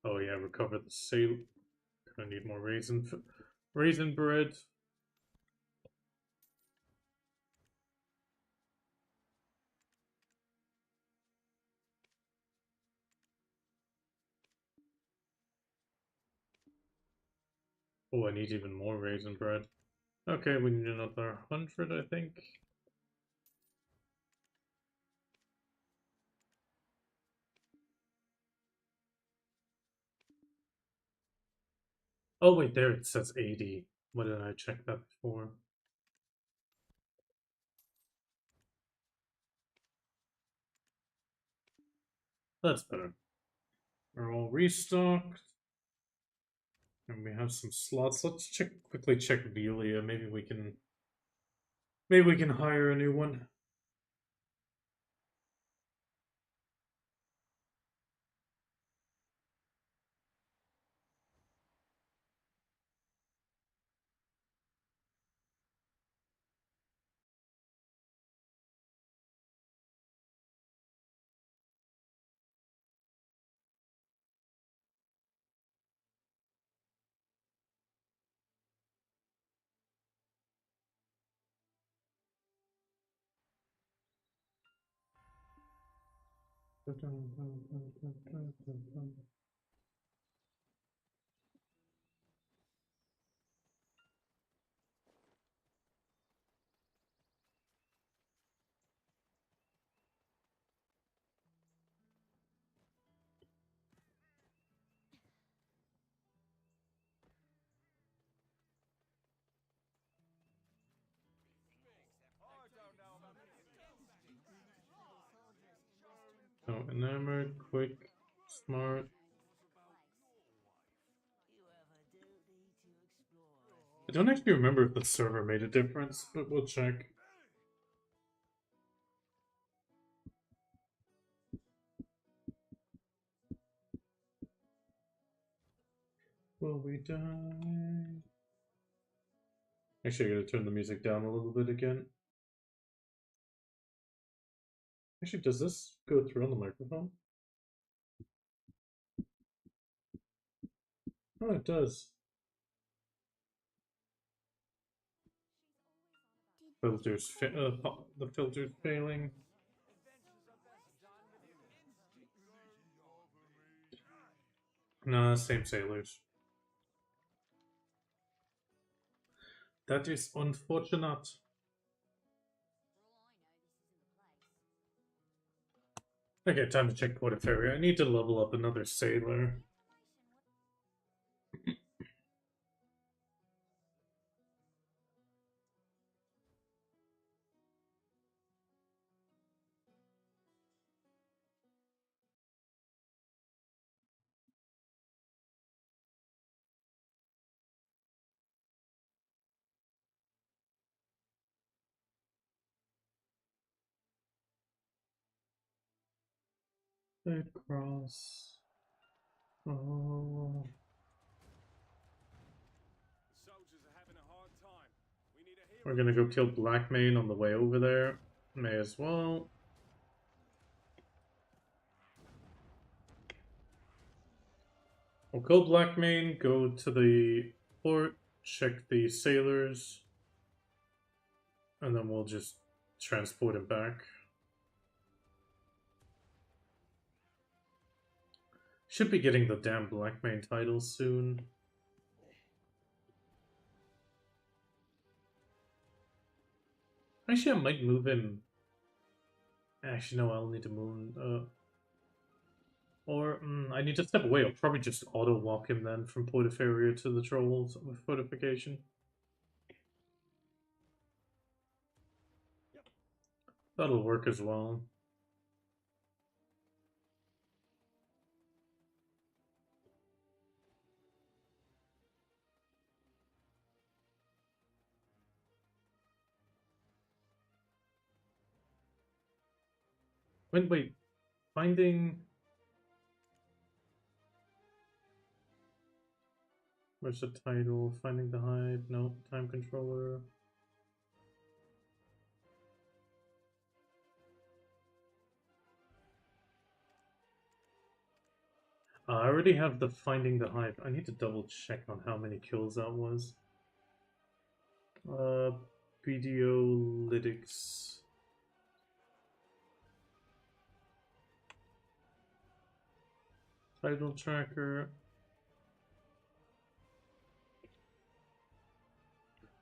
Oh yeah, recover the sail. Gonna need more raisin bread. Oh, I need even more raisin bread. Okay, we need another 100, I think. Oh wait, there it says 80. Why didn't I check that before? That's better. We're all restocked. And we have some slots. Let's quickly check Velia. Maybe we can hire a new one. So enamored, quick, smart. I don't actually remember if the server made a difference, but we'll check. Will we die? Actually, I gotta turn the music down a little bit again. Actually, does this go through on the microphone? Oh, it does. Filters, the filter's failing. Nah, same sailors. That is unfortunate. Okay, time to check Portaferry. I need to level up another sailor. Jettxrose. Oh. We're gonna go kill Blackmane on the way over there. May as well. We'll kill Blackmane, go to the port, check the sailors, and then we'll just transport him back. Should be getting the damn Blackmane title soon. Actually, I might move him. Actually, no, I'll need to move. I need to step away. I'll probably just auto-walk him then from Portaferry to the Trolls with fortification. That'll work as well. Wait, finding... Where's the title? Finding the Hive? No, Time Controller. I already have the Finding the Hive. I need to double check on how many kills that was. Videolytics. Title tracker.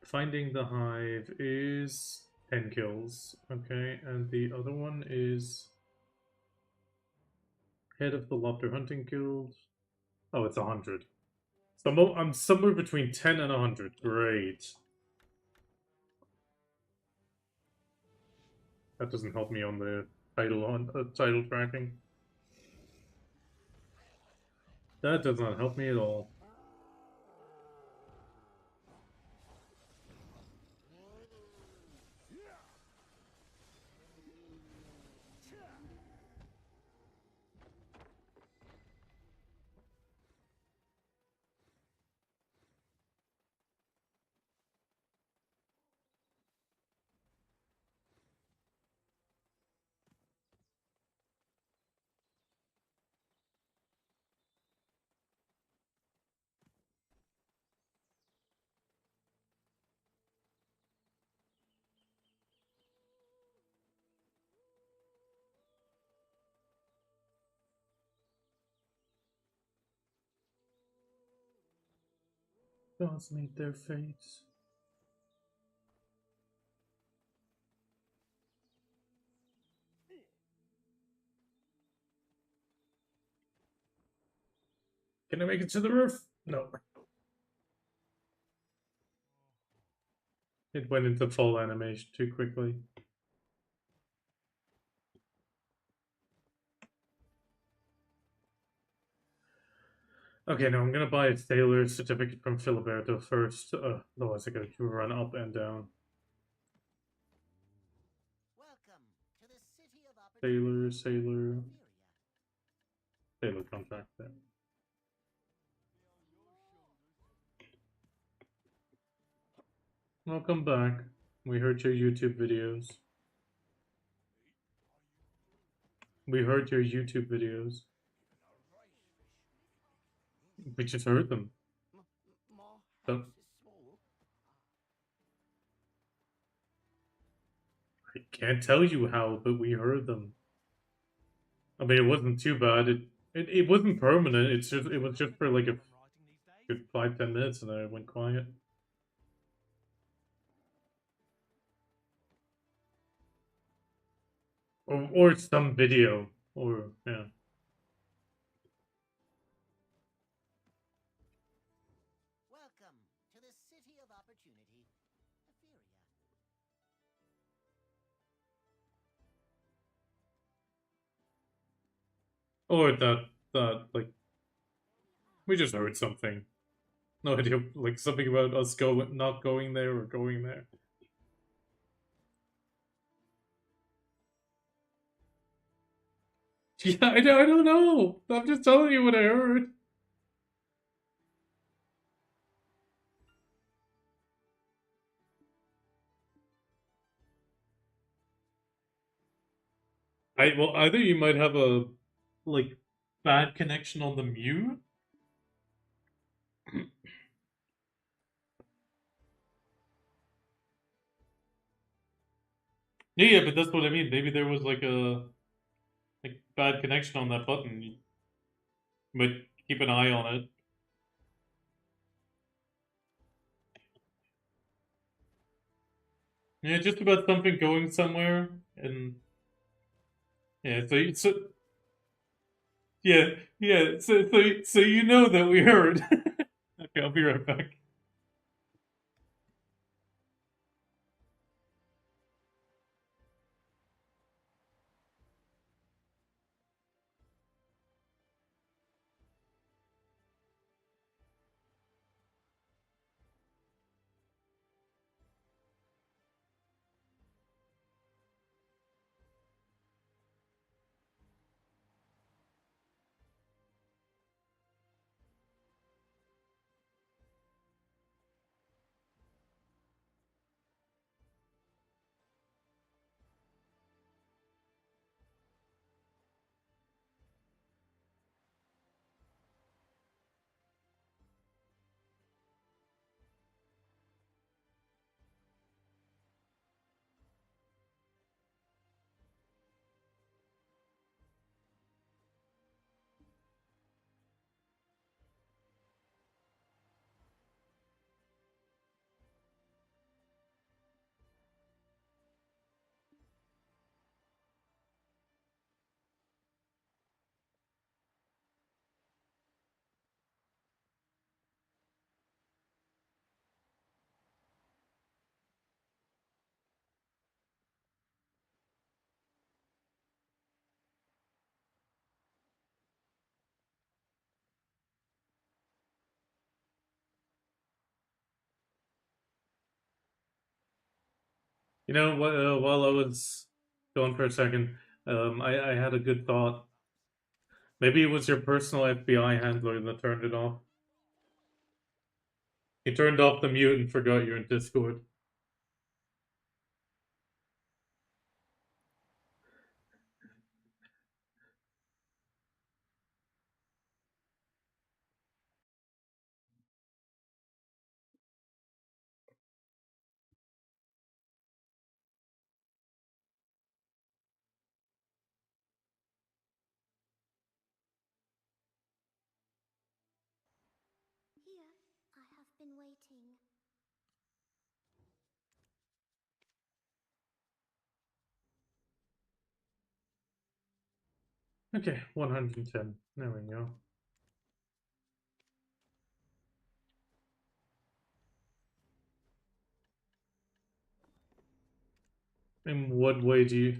Finding the Hive is 10 kills. Okay, and the other one is Head of the Lobster Hunting Guild. Oh, it's 100. So I'm somewhere between 10 and 100. Great. That doesn't help me on the title tracking. That does not help me at all. Gods meet their fates. Can I make it to the roof? No. It went into full animation too quickly. Okay, now I'm gonna buy a sailor certificate from Filiberto first. Otherwise I gotta run up and down. Welcome to the city of Sailor, opportunity. sailor. Inferior. Sailor contract there. Welcome back. We heard your YouTube videos. We heard your YouTube videos. We just heard them. My So, house is small. I can't tell you how, but we heard them. I mean, it wasn't too bad. It wasn't permanent. It was just for like a good 5-10 minutes, and then it went quiet. Or some video, or yeah. Welcome to the city of opportunity. Inferior. Or that like we just heard something. No idea, like something about us not going there or going there. Yeah, I don't know. I'm just telling you what I heard. Well, either you might have a like bad connection on the mute. Yeah, but that's what I mean. Maybe there was like a bad connection on that button. But keep an eye on it. Yeah, just about something going somewhere, and yeah. Yeah, yeah. So you know that we heard. Okay, I'll be right back. You know, while I was going for a second, I had a good thought. Maybe it was your personal FBI handler that turned it off. He turned off the mute and forgot you're in Discord. Here, I have been waiting. Okay, 110. There we go. In what way do you...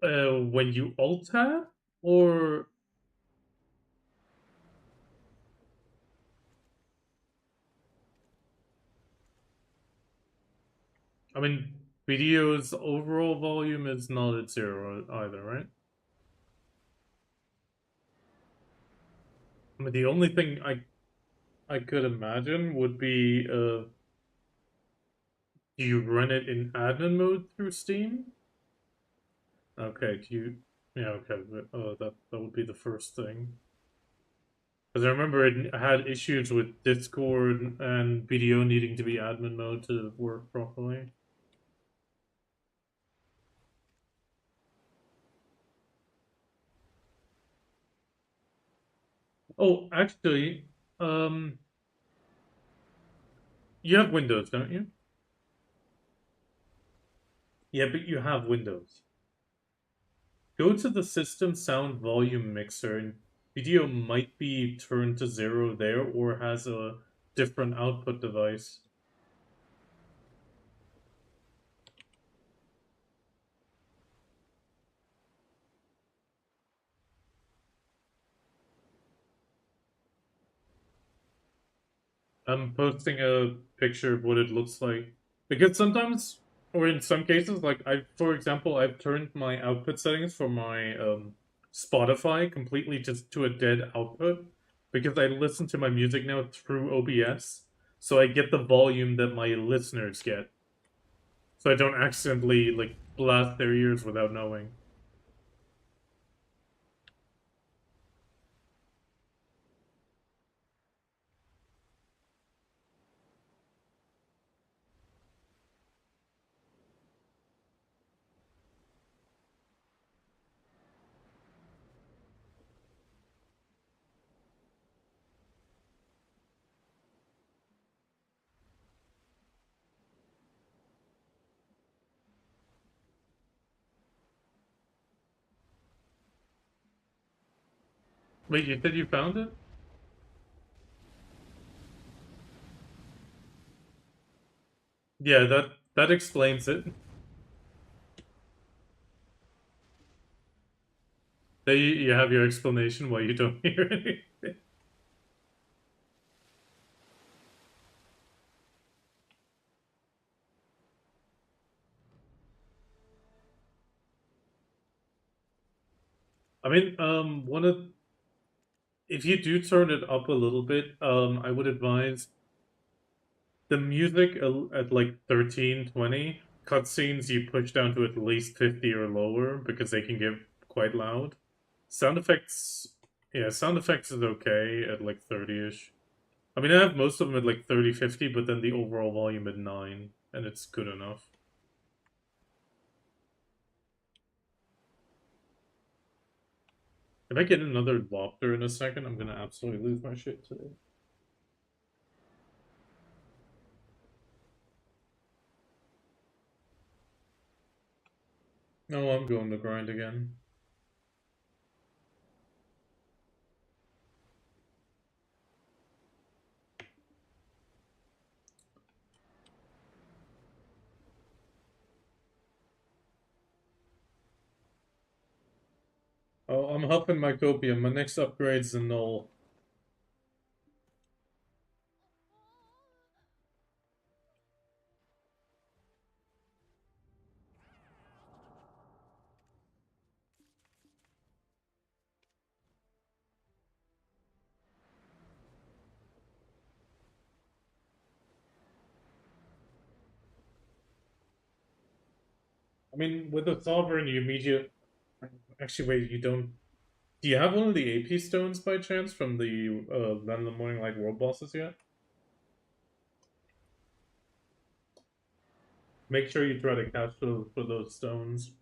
when you alt tab? Or... I mean, video's overall volume is not at 0 either, right? I mean, the only thing I could imagine would be, do you run it in admin mode through Steam? Okay, do you... Yeah, okay, that would be the first thing. Because I remember it had issues with Discord and video needing to be admin mode to work properly. Oh, actually, um, you have Windows, don't you? Yeah, but you have Windows. Go to the system sound volume mixer, and video might be turned to 0 there or has a different output device. I'm posting a picture of what it looks like. Because sometimes, or in some cases, like for example, I've turned my output settings for my Spotify completely just to a dead output because I listen to my music now through OBS, so I get the volume that my listeners get, so I don't accidentally like blast their ears without knowing. Wait, you said you found it? Yeah, that explains it. There you have your explanation why you don't hear anything. I mean, one of if you do turn it up a little bit, I would advise the music at like 13, 20. Cutscenes you push down to at least 50 or lower because they can get quite loud. Sound effects, yeah, sound effects is okay at like 30-ish. I mean, I have most of them at like 30, 50, but then the overall volume at 9, and it's good enough. If I get another Lofter in a second, I'm gonna absolutely lose my shit today. No, I'm going to grind again. Oh, I'm helping my copium. My next upgrade's a null. I mean, with the sovereign, you immediate. Actually, wait, you don't. Do you have one of the AP stones by chance from the Land of the Morning Light world bosses yet? Make sure you try to catch for those stones.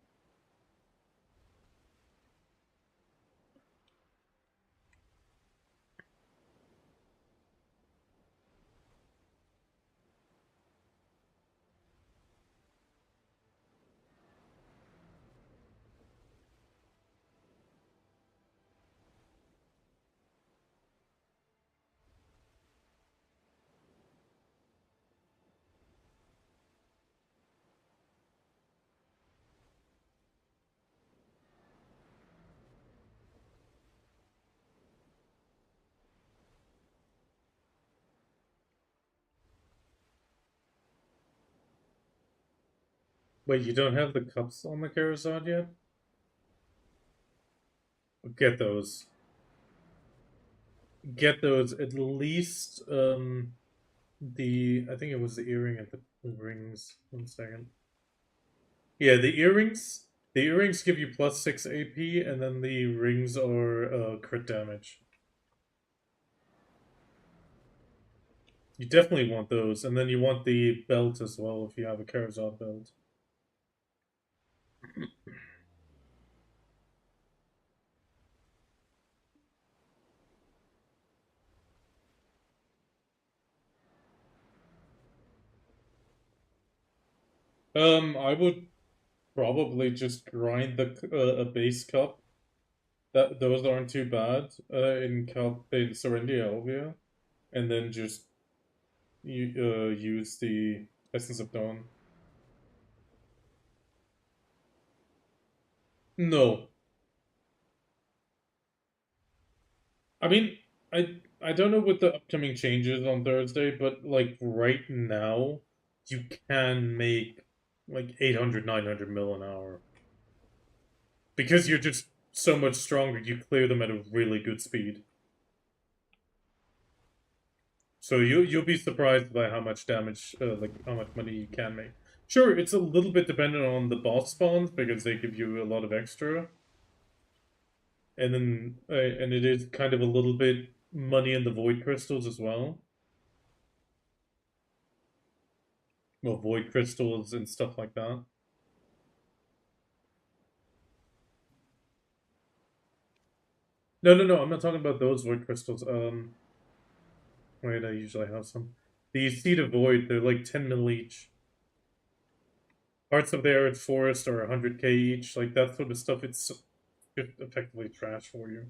Wait, you don't have the cups on the Carousel yet? Get those. Get those. At least, I think it was the earring and the rings. 1 second. Yeah, the earrings. The earrings give you +6 AP, and then the rings are crit damage. You definitely want those, and then you want the belt as well if you have a Carousel belt. I would probably just grind a base cup. Those aren't too bad. In Serendia Elvia, and then just use the Essence of Dawn. No, I mean I don't know what the upcoming changes on Thursday, but like right now, you can make like 800, 900 mil an hour because you're just so much stronger. You clear them at a really good speed. So you'll be surprised by how much damage, like how much money you can make. Sure, it's a little bit dependent on the boss spawns because they give you a lot of extra, and then and it is kind of a little bit money in the void crystals as well. Well, void crystals and stuff like that. No, no, no. I'm not talking about those void crystals. Wait, I usually have some. The seed of void, they're like 10 mil each. Parts of the arid forest are 100k each. Like that sort of stuff. It's effectively trash for you.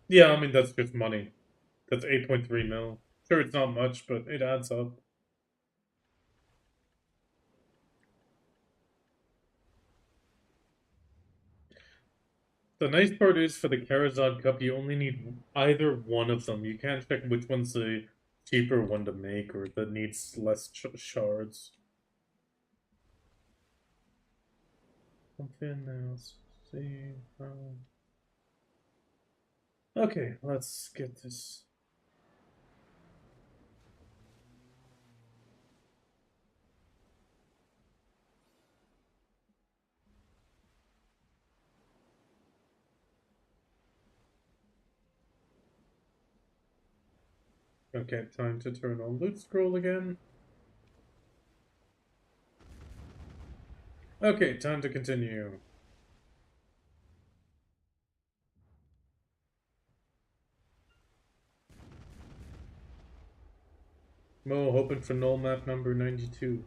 Yeah, I mean that's just money. That's 8.3 mil. Sure, it's not much, but it adds up. The nice part is for the Karazhan Cup, you only need either one of them. You can't check which one's the cheaper one to make or that needs less shards. Something else. See. Okay, let's get this. Okay, time to turn on loot scroll again. Okay, time to continue. Mo hoping for null map number 92.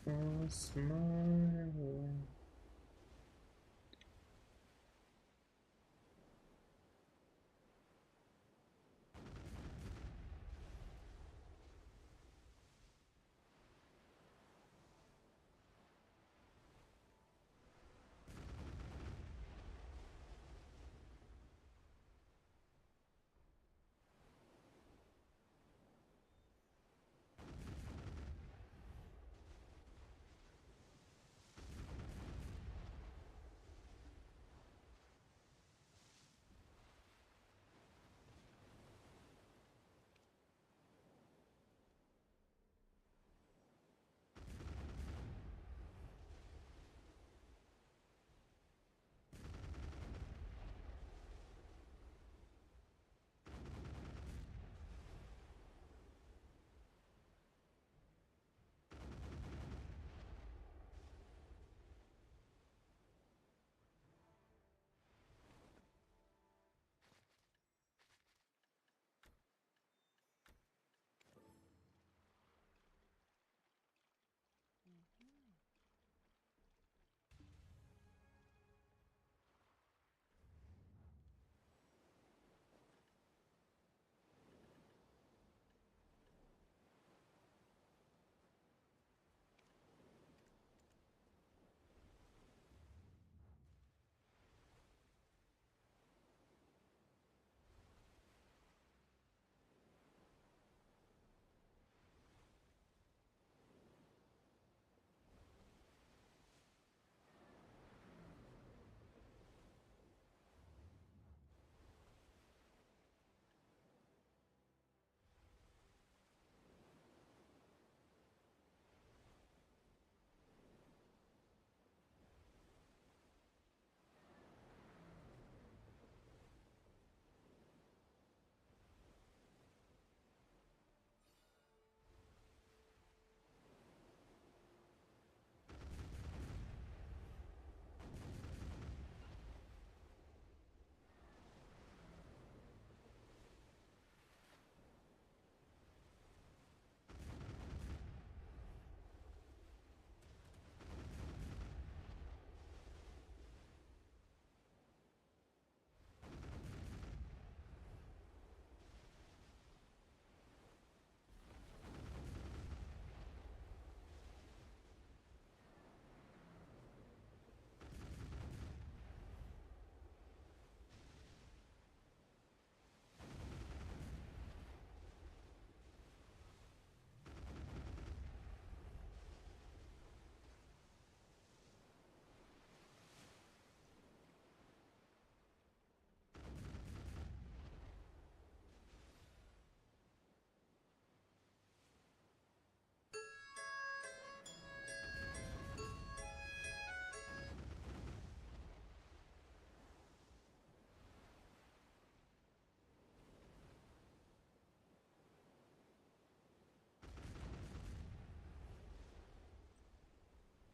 Cross my way.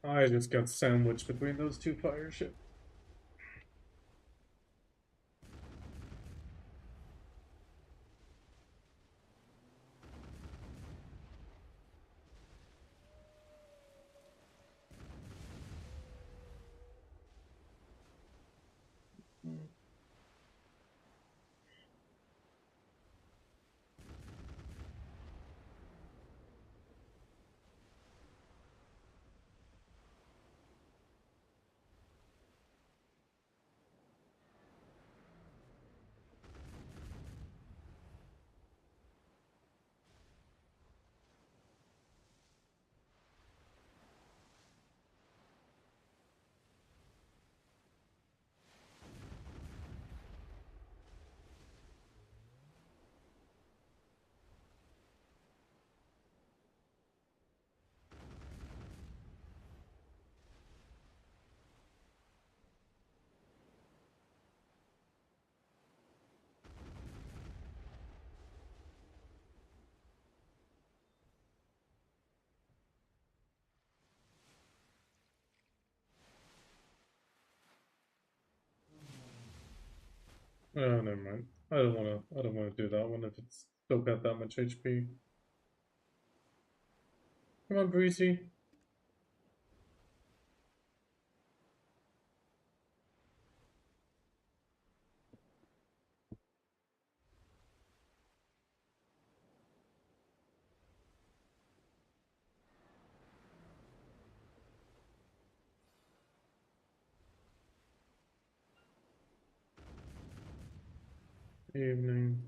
I just got sandwiched between those two fire ships. Oh, never mind. I don't wanna. I don't wanna do that one if it's still got that much HP. Come on, Breezy. evening.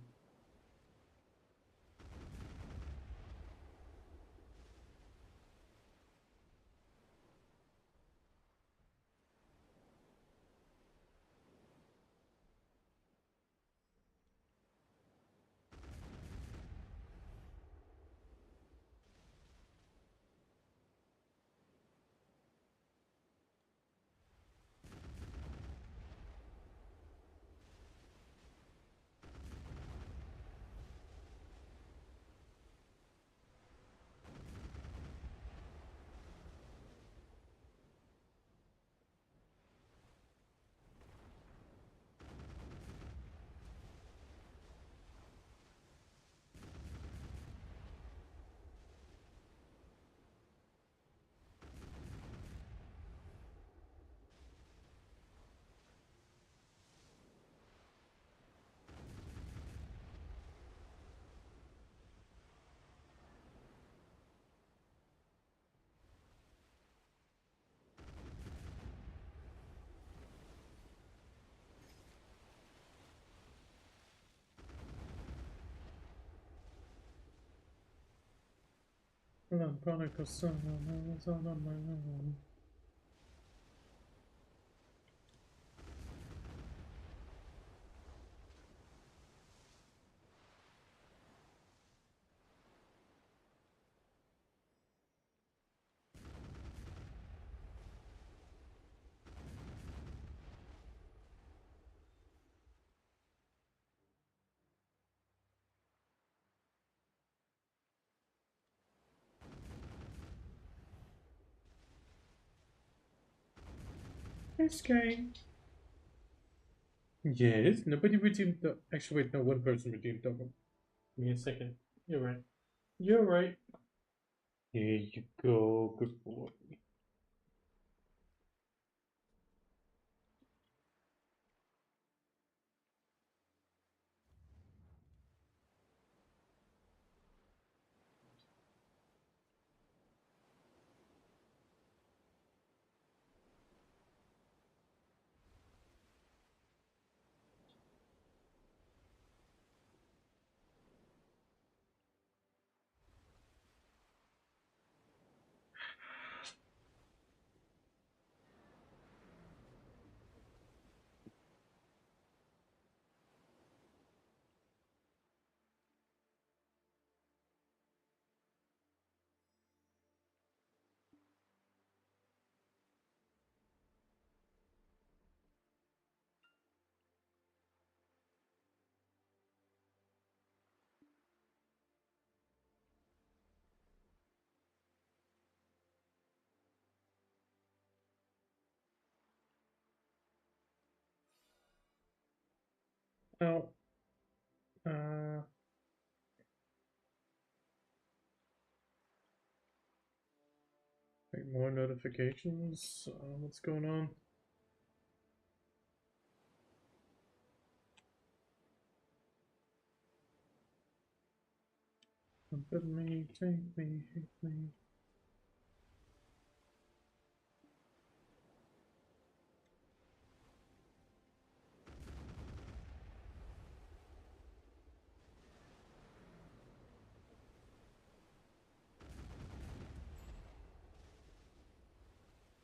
This game. Yes, nobody redeemed the. Actually, wait, no, one person redeemed double. Give me a second. You're right. You're right. Here you go, good boy. Now, wait, more notifications. What's going on? Let me, take me, hit me.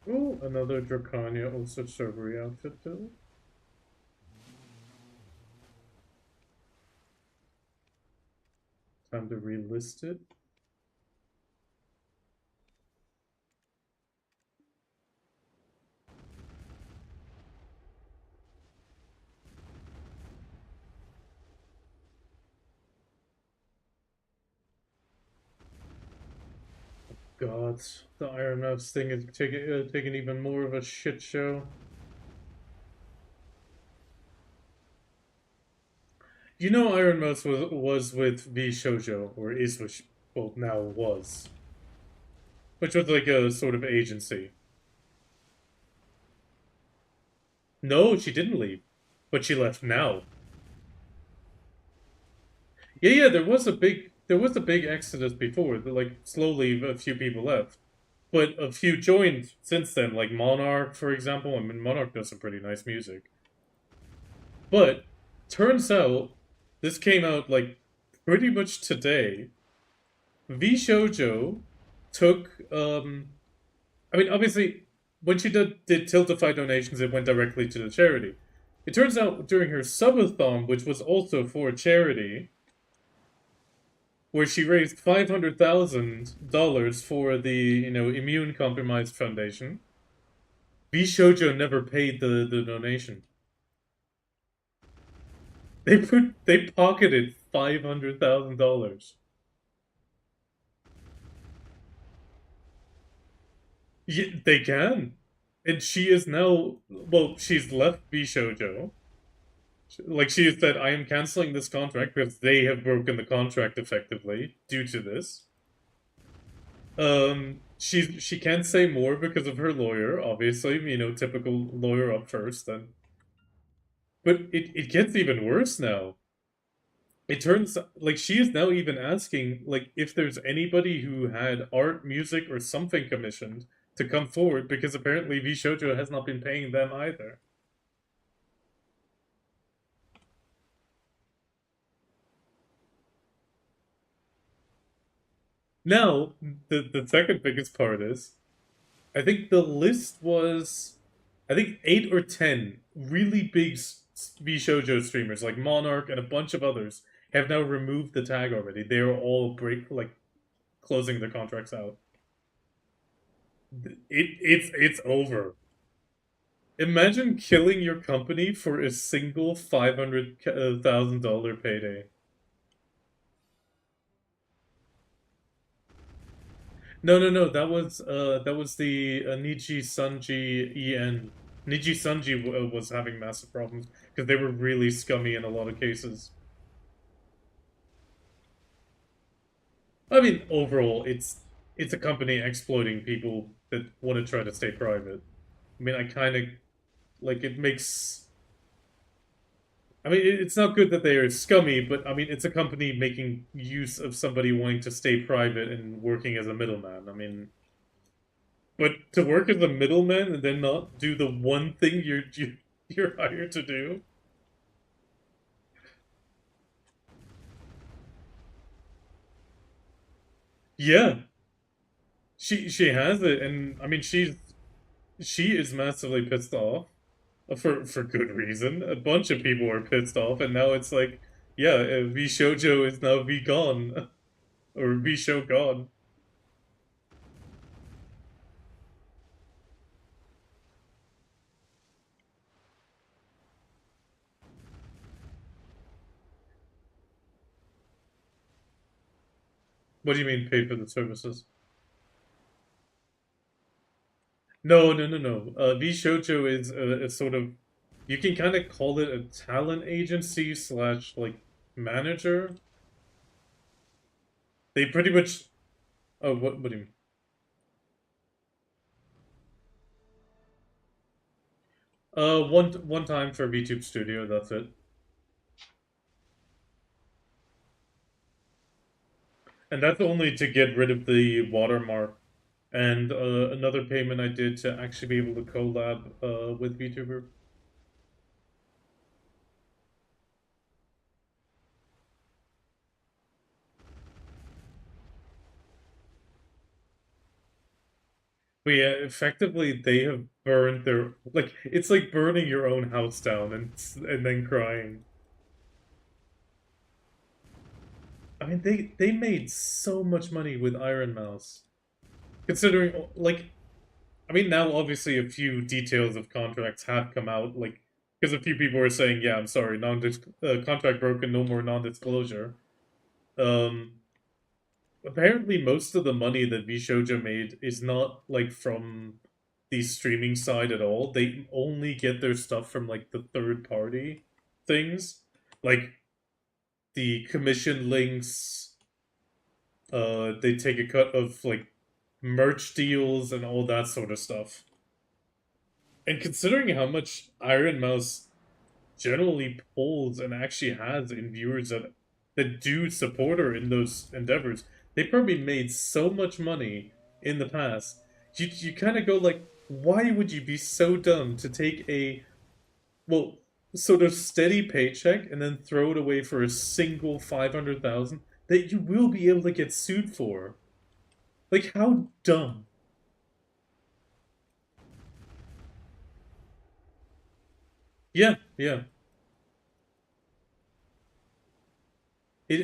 Oh, another Drakania, also servery outfit build. Time to relist it. God, the Iron Mouse thing is taking even more of a shit show. You know, Iron Mouse was with V Shoujo, or is with, well, now was, which was like a sort of agency. No, she didn't leave, but she left now. Yeah, there was a big exodus before. Like slowly, a few people left, but a few joined since then. Like Monarch, for example. I mean, Monarch does some pretty nice music. But turns out This came out like pretty much today. V Shoujo took I mean obviously when she did Tiltify donations it went directly to the charity. It turns out during her subathon, which was also for charity, where she raised $500,000 for the immune compromised foundation, V Shoujo never paid the donation. They pocketed $500,000. Yeah, they can. And she is now, well, she's left Bishojo. Like she has said, I am canceling this contract because they have broken the contract effectively due to this. She can't say more because of her lawyer, obviously, typical lawyer up first then. But it gets even worse now. It turns like she is now even asking like if there's anybody who had art, music, or something commissioned to come forward because apparently V Shoujo has not been paying them either. Now, the second biggest part is I think the list was I think 8 or 10 really big V Shoujo streamers like Monarch and a bunch of others have now removed the tag already. They are all closing their contracts out. It's over. Imagine killing your company for a single $500,000 payday. No. That was the Niji Sanji EN. Niji Sanji was having massive problems because they were really scummy in a lot of cases. I mean, overall, it's a company exploiting people that want to try to stay private. I mean, I kind of like it makes. I mean, it's not good that they are scummy, but I mean, it's a company making use of somebody wanting to stay private and working as a middleman. I mean, but to work as a middleman and then not do the one thing you're hired to do. Yeah, she has it, and I mean, she is massively pissed off for good reason. A bunch of people are pissed off, and now it's like, yeah, V Shoujo is now V gone or V Show gone. What do you mean pay for the services? No. V Shoujo is a sort of you can kind of call it a talent agency slash like manager. They pretty much. Oh, what do you mean? One time for VTube Studio. That's it. And that's only to get rid of the watermark. And another payment I did to actually be able to collab with VTuber. But yeah, effectively they have burned their like it's like burning your own house down and then crying. I mean they made so much money with Iron Mouse. Considering like I mean now obviously a few details of contracts have come out like because a few people are saying, yeah, I'm sorry, non contract broken, no more non-disclosure. Um Apparently most of the money that Vishoja made is not like from the streaming side at all. They only get their stuff from like the third party things. Like the commission links, they take a cut of like merch deals and all that sort of stuff. And considering how much Iron Mouse generally pulls and actually has in viewers that do support her in those endeavors. They probably made so much money in the past. You kind of go like, why would you be so dumb to take a well? sort of steady paycheck and then throw it away for a single 500,000 that you will be able to get sued for. Like, how dumb. Yeah, yeah.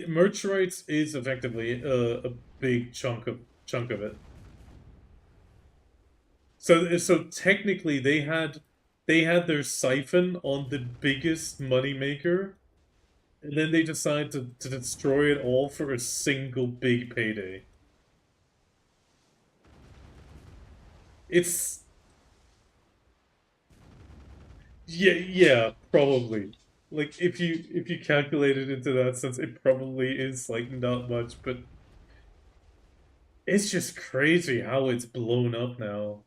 Merch rights is effectively a big chunk of it. So technically they had their siphon on the biggest moneymaker, and then they decide to destroy it all for a single big payday. It's yeah, probably. Like if you calculate it into that sense, it probably is like not much, but it's just crazy how it's blown up now.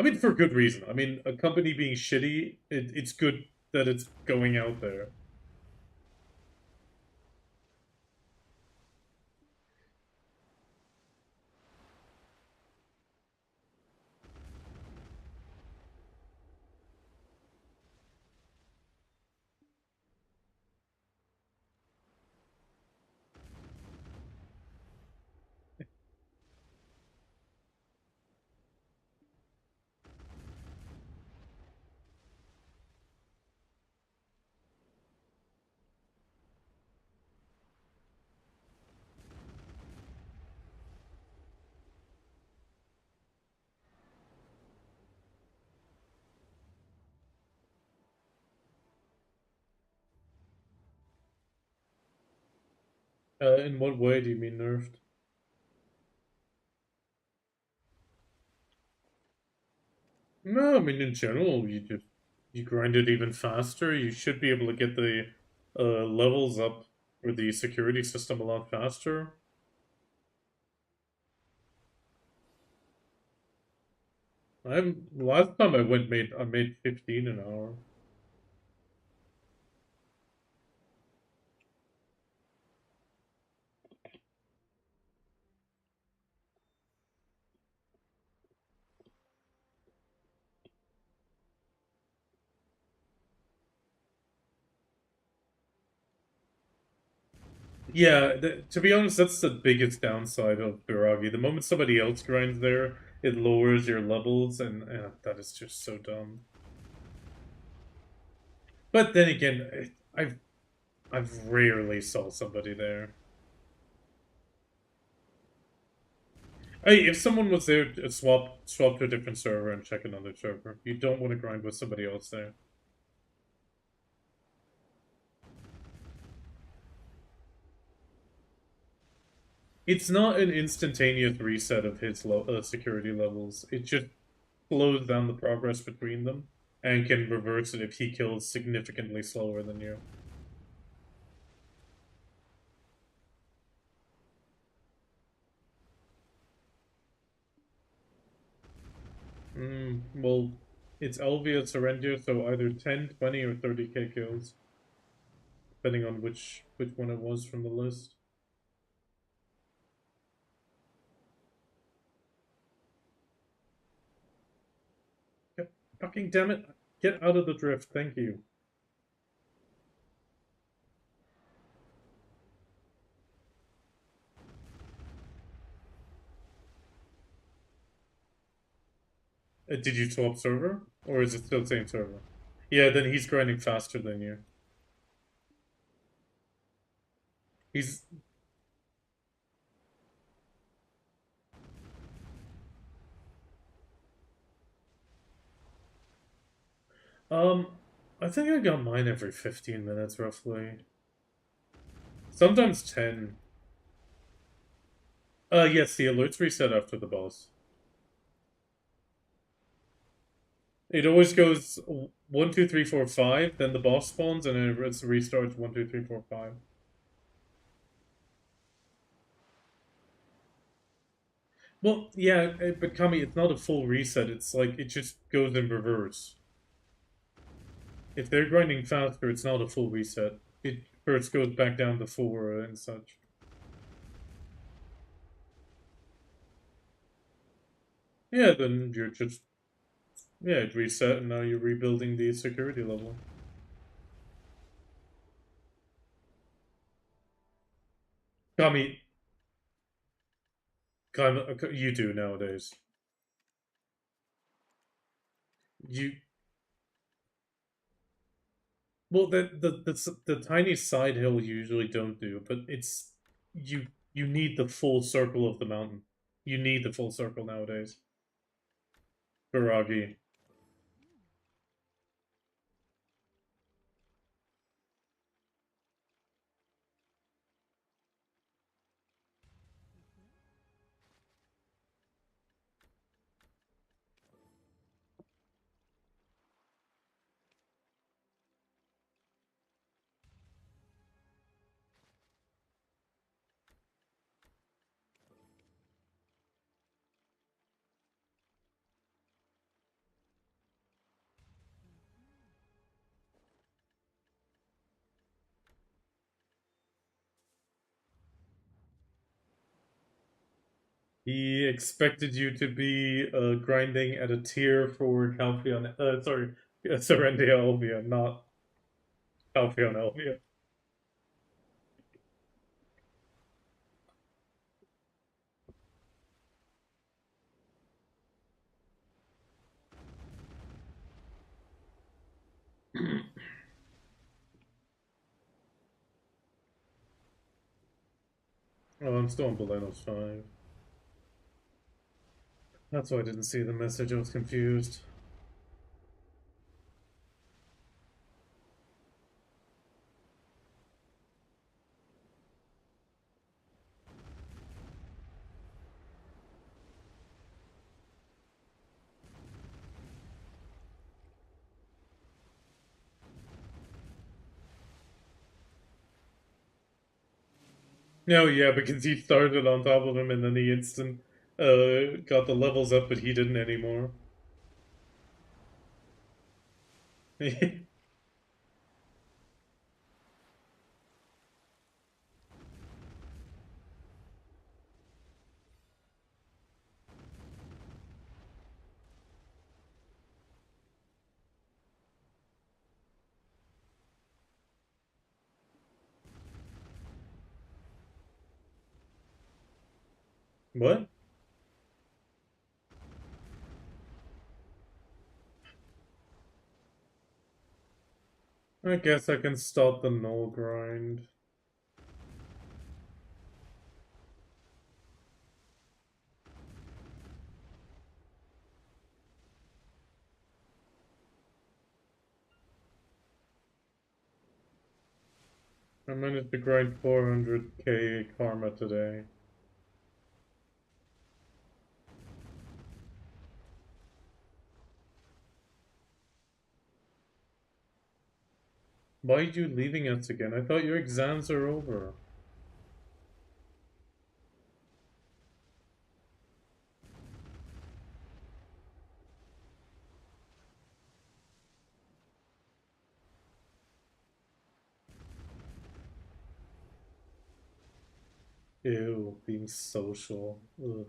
I mean, for good reason. I mean, a company being shitty, it's good that it's going out there. In what way do you mean nerfed? No, I mean in general, you grind it even faster. You should be able to get the levels up for the security system a lot faster. I'm last time I made 15 an hour. Yeah, to be honest, that's the biggest downside of Biragi. The moment somebody else grinds there, it lowers your levels, and that is just so dumb. But then again, I've rarely saw somebody there. Hey, if someone was there, swap to a different server and check another server. You don't want to grind with somebody else there. It's not an instantaneous reset of his security levels. It just slows down the progress between them and can reverse it if he kills significantly slower than you. Well, it's Elvia Serendia, so either 10, 20, or 30k kills, depending on which one it was from the list. Fucking damn it! Get out of the drift, thank you. Did you swap server? Or is it still the same server? Yeah, then he's grinding faster than you. He's... Um, I think I got mine every 15 minutes, roughly. Sometimes 10. Yes, the alerts reset after the boss. It always goes 1, 2, 3, 4, 5, then the boss spawns, and then it restarts 1, 2, 3, 4, 5. Well, yeah, but Kami, it's not a full reset. It's like, it just goes in reverse. If they're grinding faster, it's not a full reset. It first goes back down to 4 and such. Yeah, then you're just Yeah, it reset and now you're rebuilding the security level. I mean, kind of, you do nowadays. You well, the tiny side hill usually don't do, but it's you need the full circle of the mountain. You need the full circle nowadays. Baragi. He expected you to be grinding at a tier for Calpheon. Sorry, Serendia Elvia, not Calpheon Elvia. Oh, I'm still on Belenos 5. That's why I didn't see the message. I was confused. No, yeah, because he started on top of him and then he instant got the levels up, but he didn't anymore. What? I guess I can stop the null grind. I managed to grind 400k karma today. Why are you leaving us again? I thought your exams are over. Ew, being social. Ugh.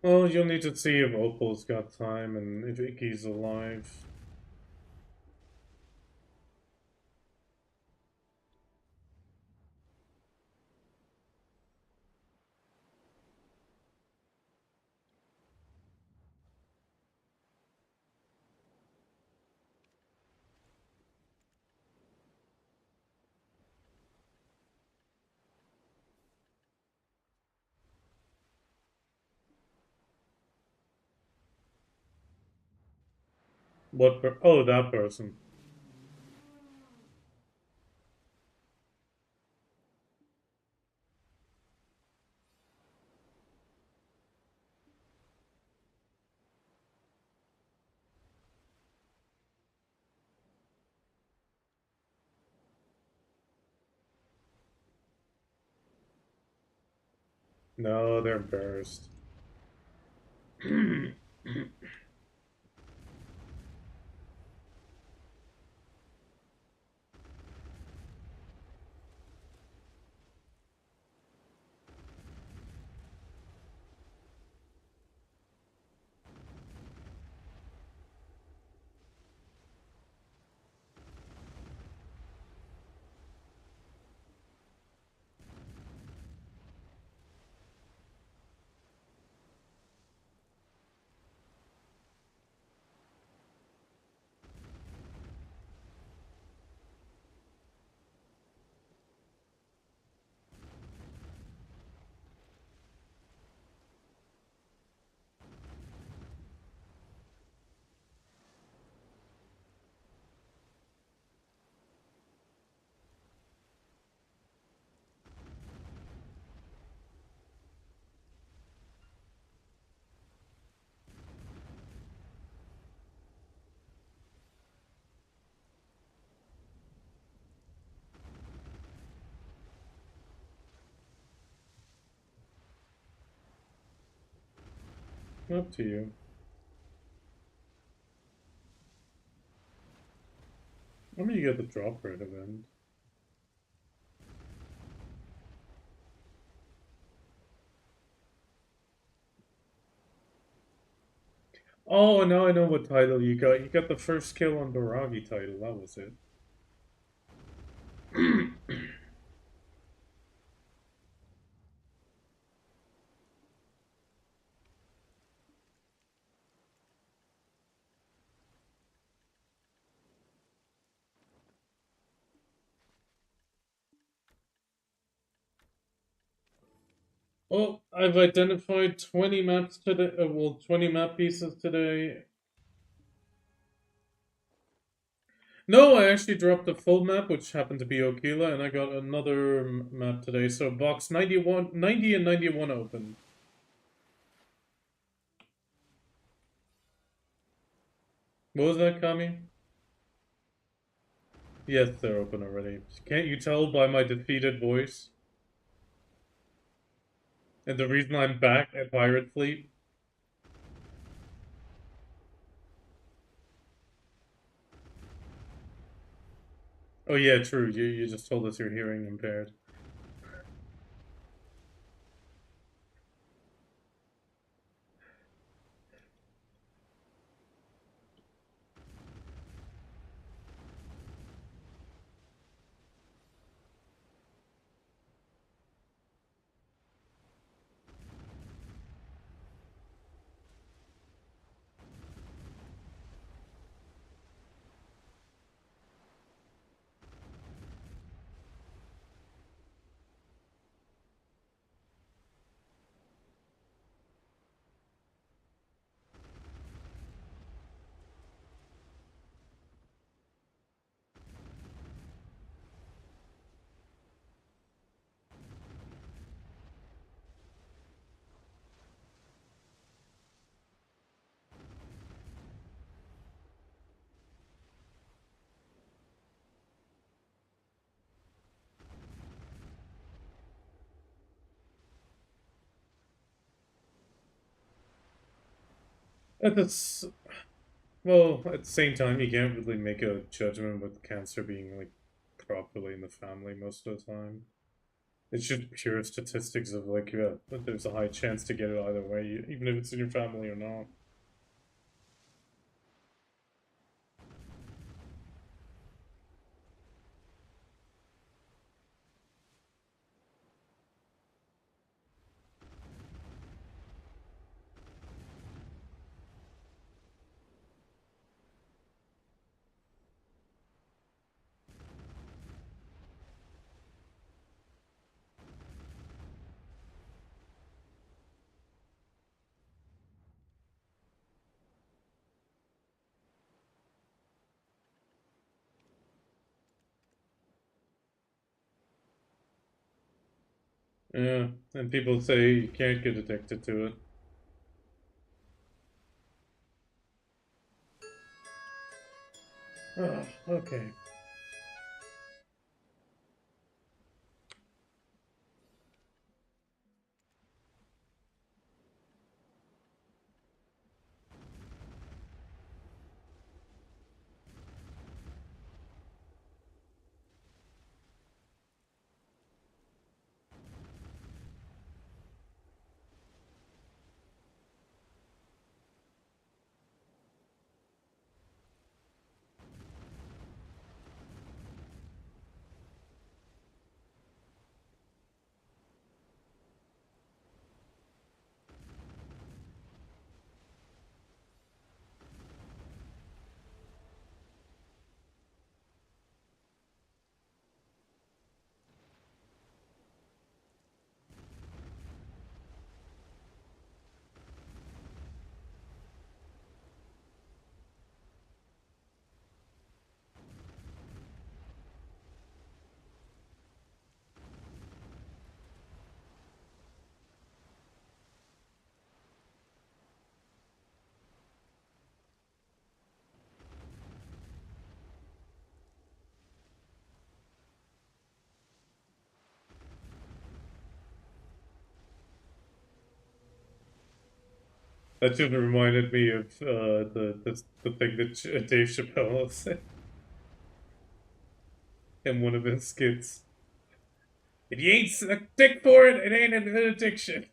Well, you'll need to see if Opal's got time and if Icky's alive. Oh, that person. No, they're embarrassed. Up to you. I mean, you get the drop rate event. Oh, now I know what title you got. You got the first kill on Baragi title. That was it. Oh, I've identified 20 maps today. Well, 20 map pieces today. No, I actually dropped a full map, which happened to be Okila, and I got another map today. So box 91, 90 and 91 open. What was that, Kami? Yes, they're open already. Can't you tell by my defeated voice? And the reason I'm back at Pirate Fleet? Oh yeah, true. You just told us you're hearing impaired. At the well, at the same time, you can't really make a judgment with cancer being like properly in the family most of the time. It's just pure statistics of like, that there's a high chance to get it either way, even if it's in your family or not. Yeah, and people say you can't get addicted to it. Oh, okay. That just reminded me of the thing that Dave Chappelle said in one of his skits. If you ain't a dick for it, it ain't an addiction.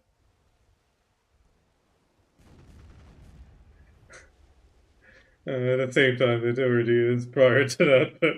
At the same time, it already is prior to that, but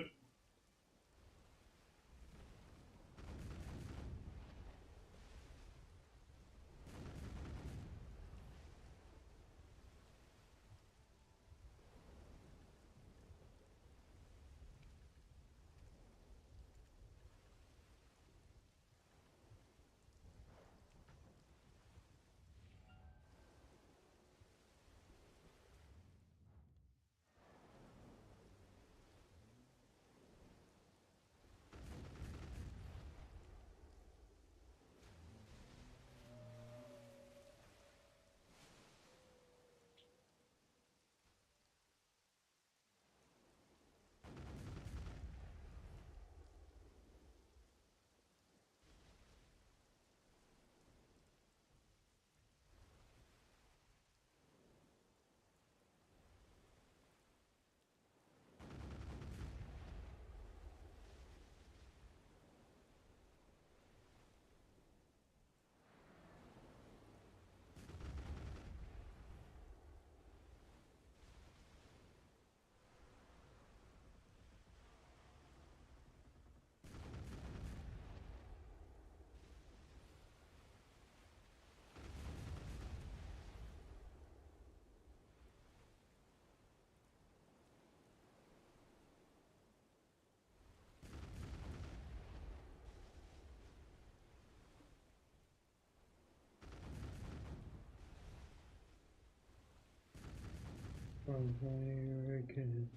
again.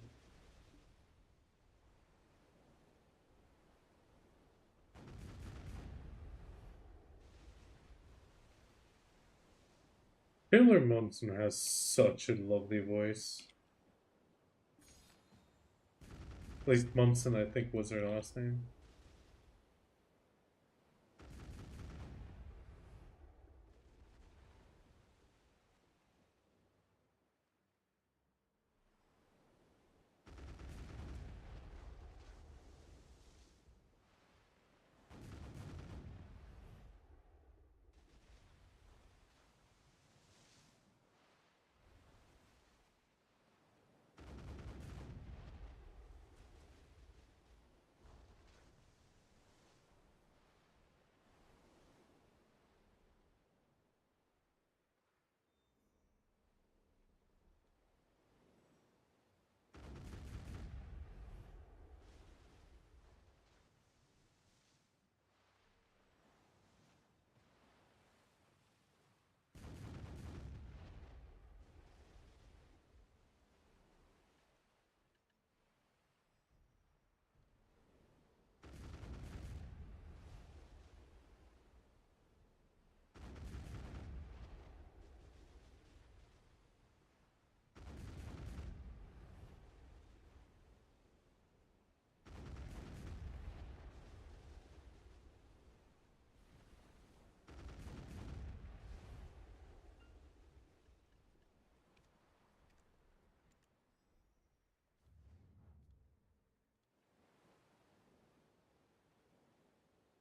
Taylor Momsen has such a lovely voice. At least Momsen, I think, was her last name.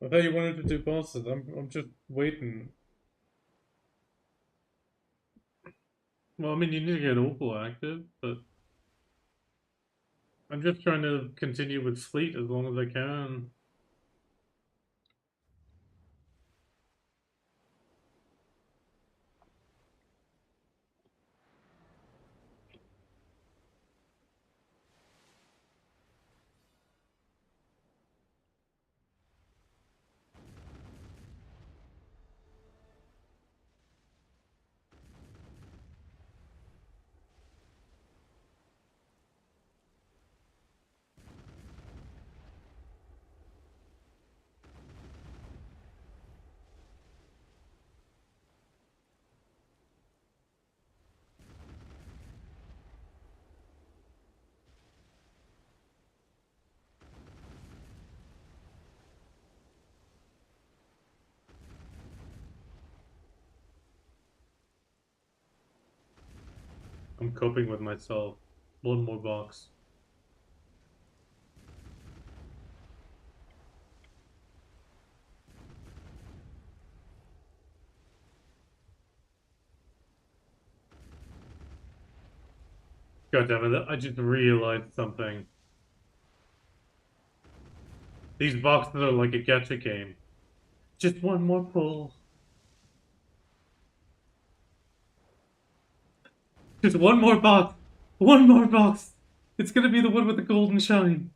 I thought you wanted to do bosses. I'm just waiting. Well, I mean, you need to get Opal active, but I'm just trying to continue with Fleet as long as I can. I'm coping with myself. One more box. God damn it, I just realized something. These boxes are like a gacha game. Just one more pull. Just one more box. One more box. It's gonna be the one with the golden shine.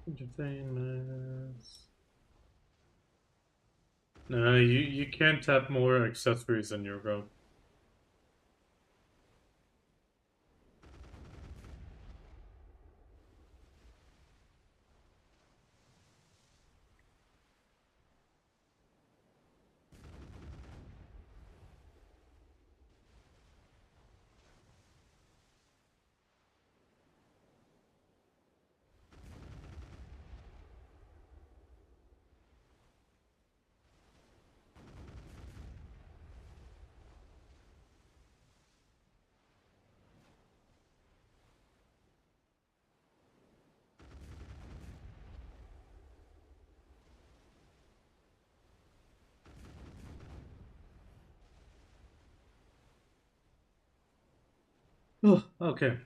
Entertainment. No, you can't tap more accessories in your rope. Oh, okay.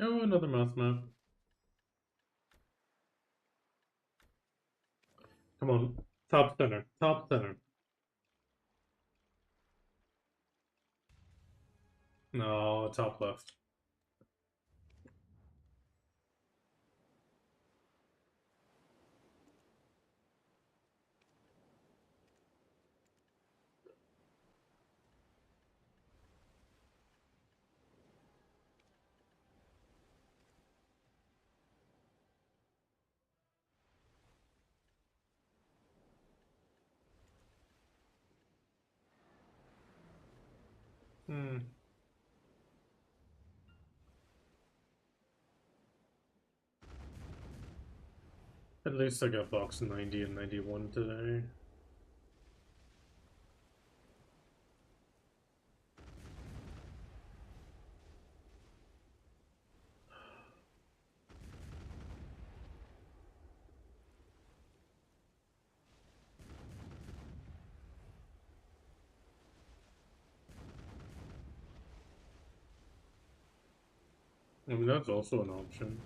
Oh, another mouse map. Come on. Top center. Top center. No, top left. Hmm. At least I got box 90 and 91 today. I mean, that's also an option.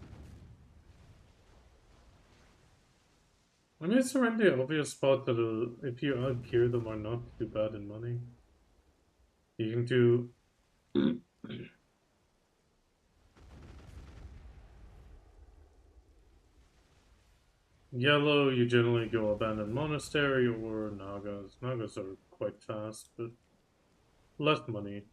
I mean, it's around the obvious spot that if you outgear them are not too bad in money. You can do... Yellow, you generally go Abandoned Monastery or Nagas. Nagas are quite fast, but less money.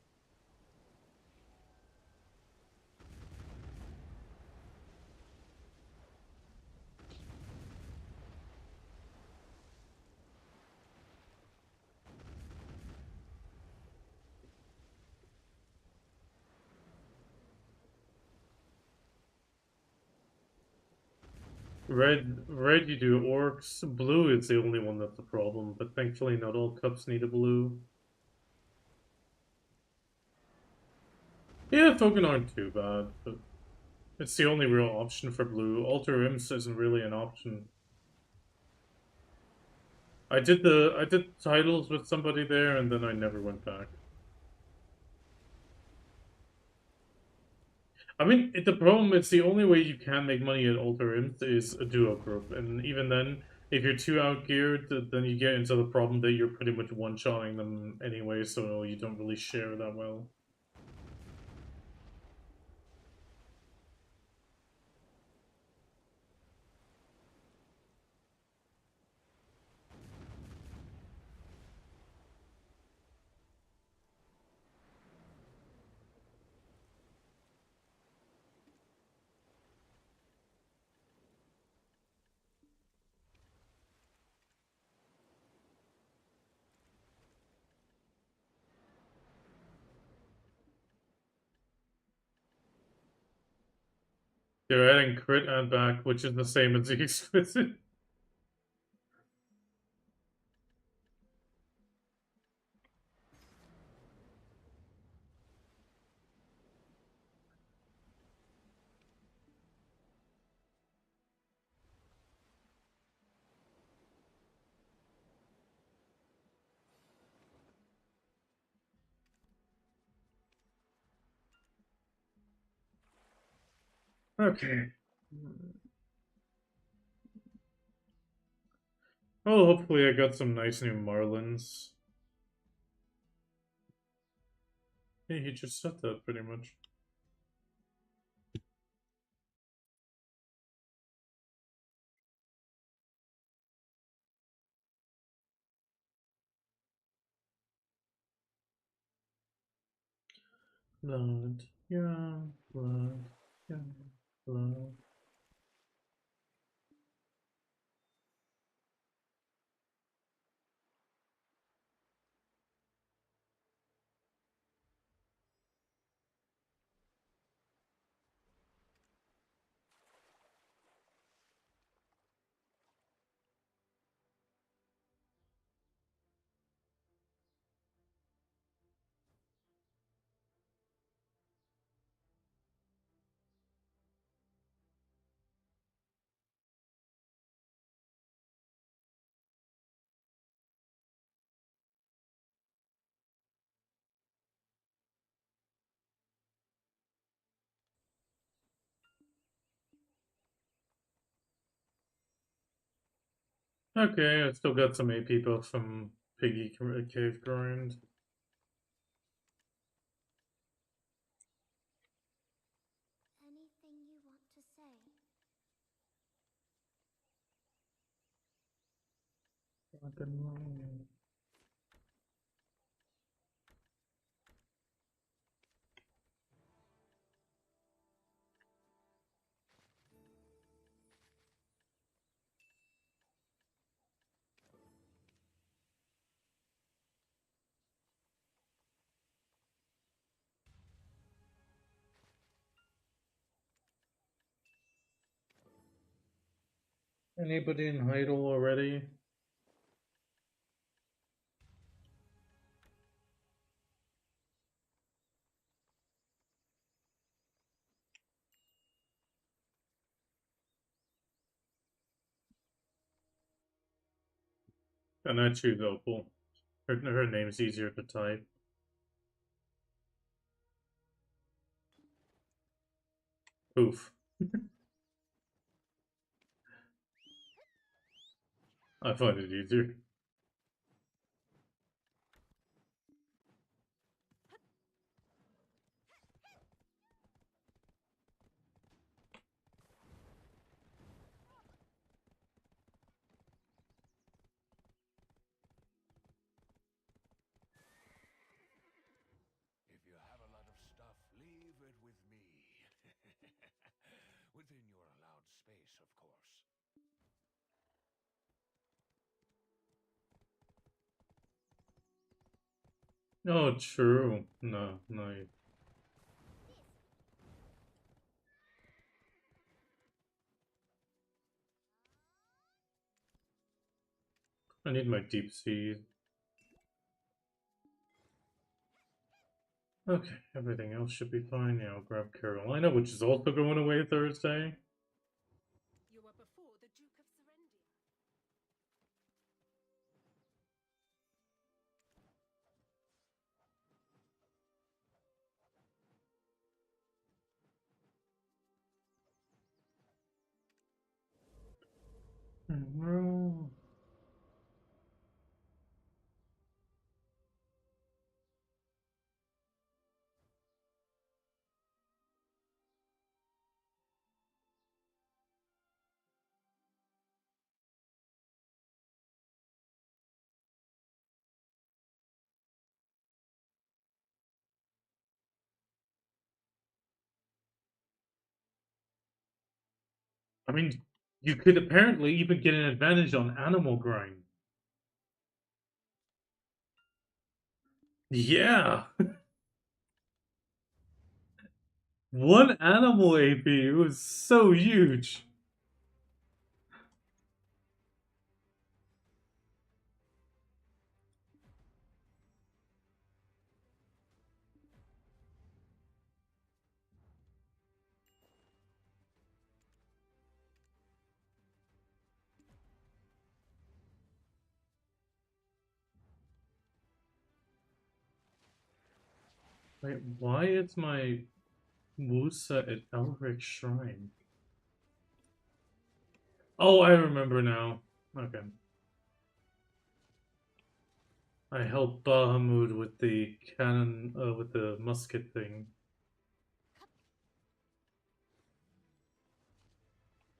Red, you do orcs. Blue is the only one that's a problem, but thankfully not all cups need a blue. Yeah, token aren't too bad, but it's the only real option for blue. Alter Imps isn't really an option. I did titles with somebody there, and then I never went back. I mean, the problem is the only way you can make money at Alter Imps is a duo group, and even then, if you're too outgeared, then you get into the problem that you're pretty much one-shotting them anyway, so you don't really share that well. They're adding crit and back, which is the same as the exquisite. Okay. Oh, hopefully I got some nice new Marlins. Hey, he just said that pretty much. Blood, yeah, blood, yeah, blood. Okay, I still got some AP buff from Piggy Cave Grind. Anything you want to say? Anybody in Heidel already? And I choose Opal. Her name's easier to type. Oof. I find it easier. If you have a lot of stuff, leave it with me. Within your allowed space, of course. Oh, true. No, no. I need my deep sea. Okay, everything else should be fine. Yeah, I'll grab Carolina, which is also going away Thursday. You were before the Duke of Serendia. Well, I mean, you could apparently even get an advantage on animal grind. Yeah, one animal AP. It was so huge. Wait, why is my Musa at Elric Shrine? Oh, I remember now. Okay. I helped Bahamut with the cannon, with the musket thing.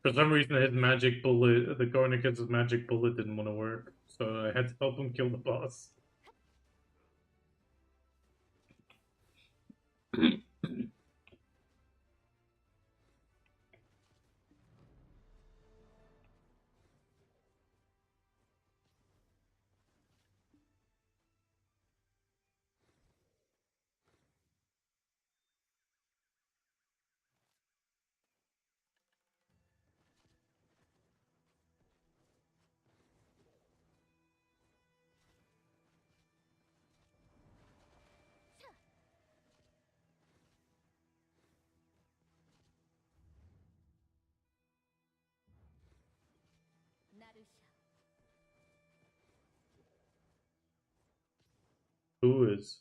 For some reason, his magic bullet, the Garnicus' magic bullet didn't want to work, so I had to help him kill the boss. Narusha. Who is?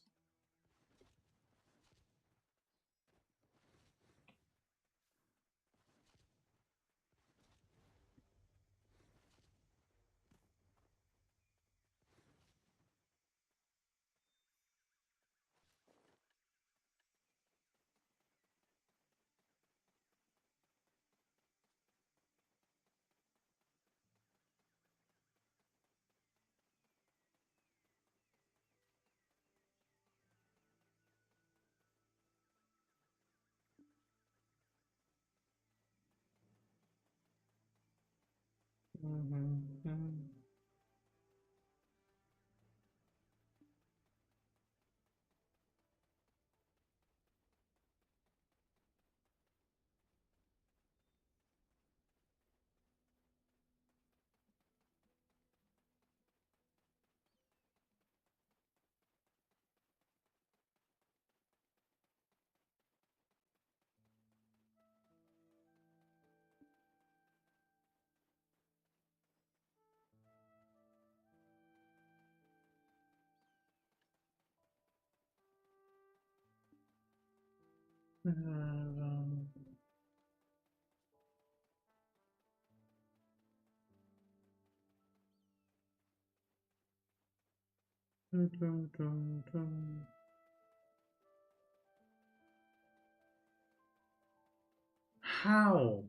How?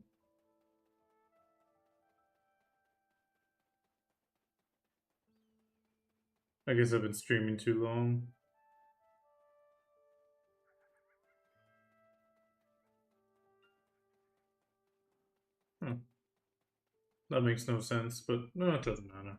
I guess I've been streaming too long. That makes no sense, but no, it doesn't matter.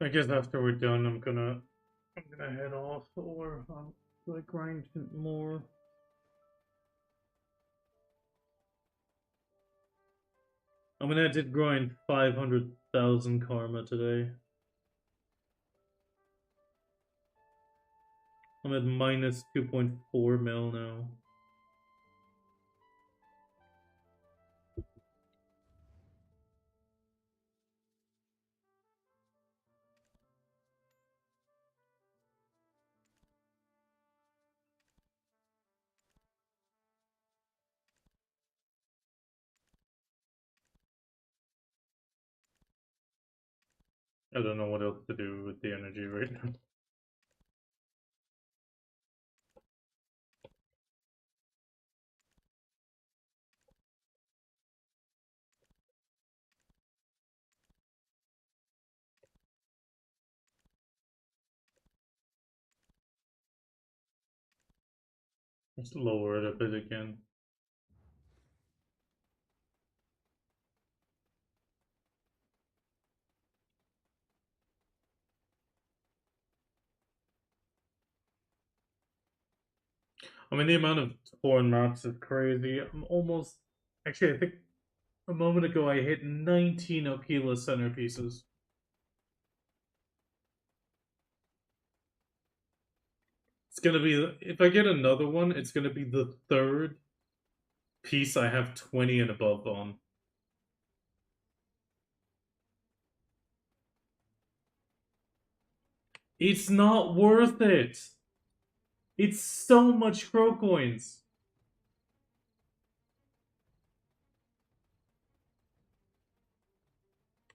I guess after we're done, I'm gonna head off, or like grind more. I mean, I did grind 500,000 karma today. I'm at minus 2.4 mil now. I don't know what else to do with the energy right now. Just lower it a bit again. I mean, the amount of torn maps is crazy. I'm almost. Actually, I think a moment ago I hit 19 Aquila centerpieces. It's gonna be. If I get another one, it's gonna be the third piece I have 20 and above on. It's not worth it. It's so much crow coins.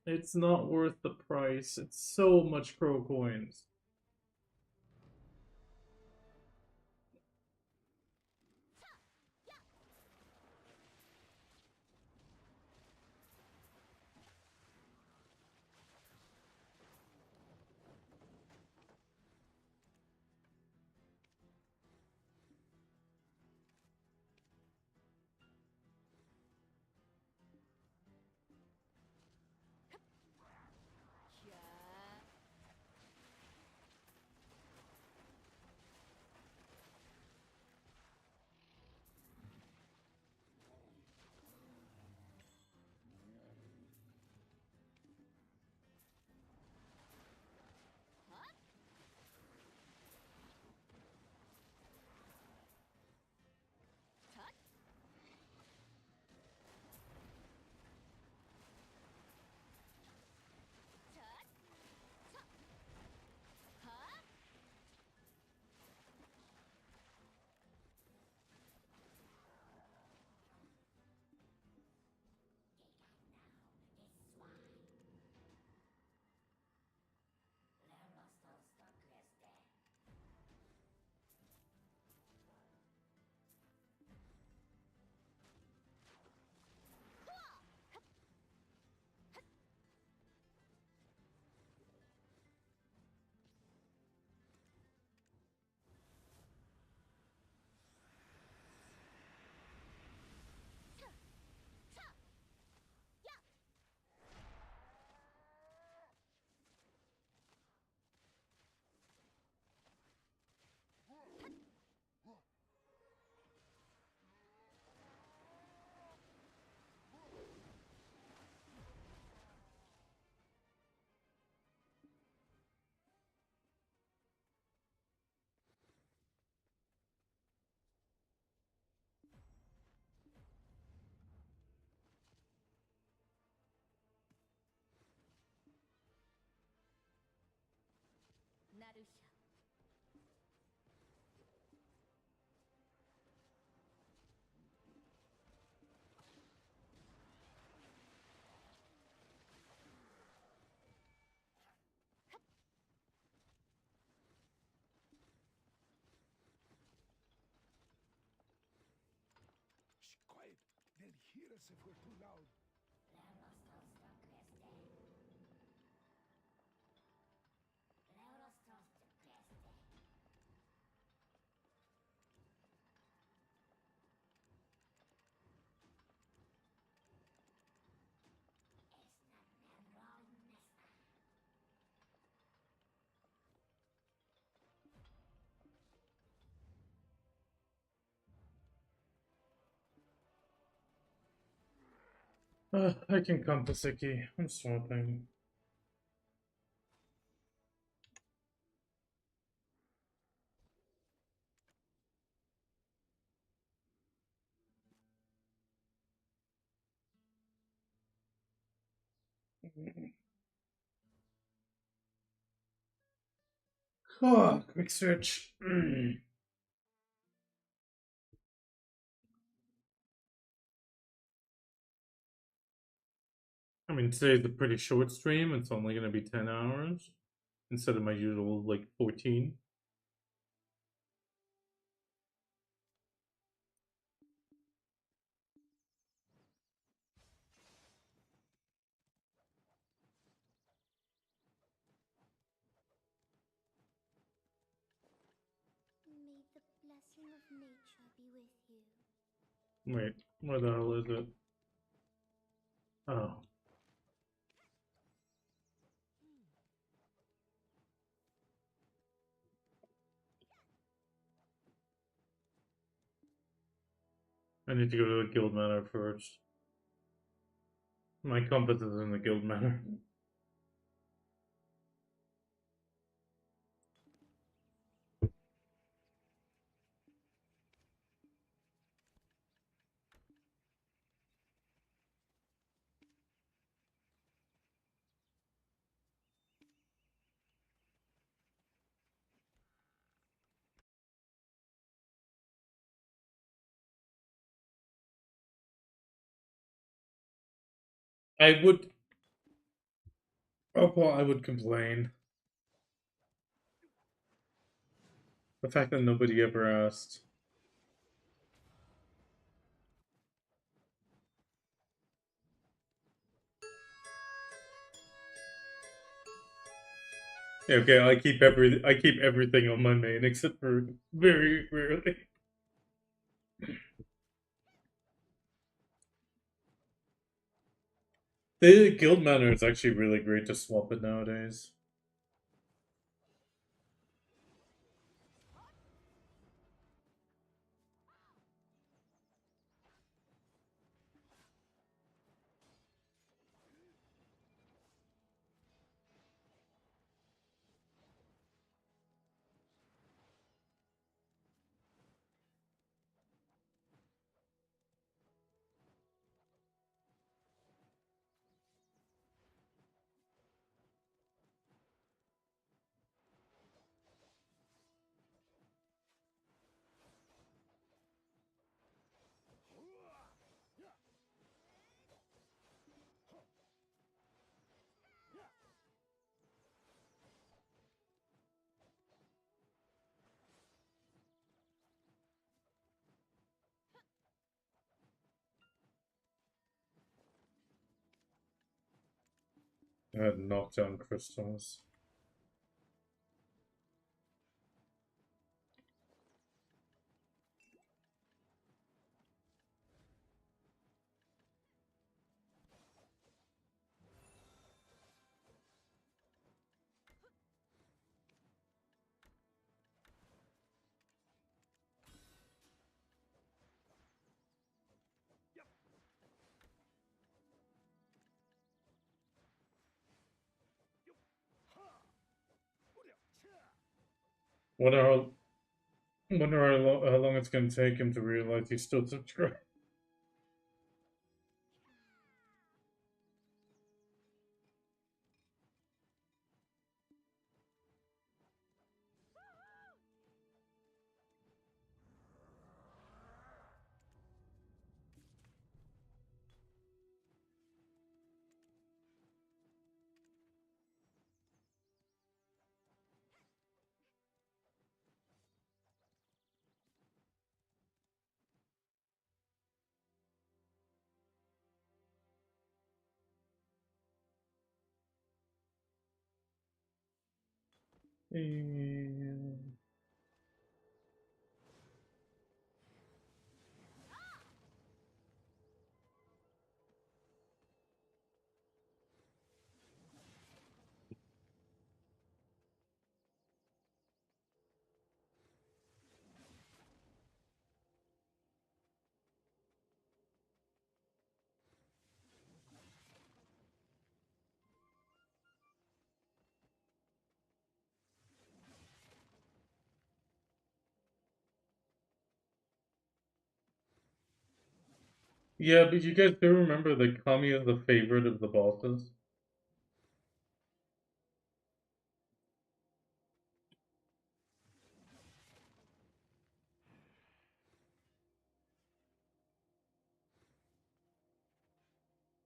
It's not worth the price. It's so much crow coins. Shh, quiet. They'll hear us if we're too loud. I can come to Siki. I'm swapping. Oh, quick switch. I mean, today's a pretty short stream. It's only going to be 10 hours instead of my usual, like, 14. May the blessing of nature be with you. Wait, where the hell is it? Oh. I need to go to the guild manor first. My compass is in the guild manor. I would. Oh, well, I would complain. The fact that nobody ever asked. Yeah, okay, I keep everything on my main except for very rarely. The guild manor is actually really great to swap it nowadays. I had knockdown crystals. Wonder how, how long it's gonna take him to realize he's still subscribed. And... Yeah, but you guys do remember that Kami is the favorite of the bosses?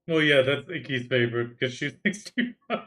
Well, yeah, that's Ikki's favorite, because she's 65.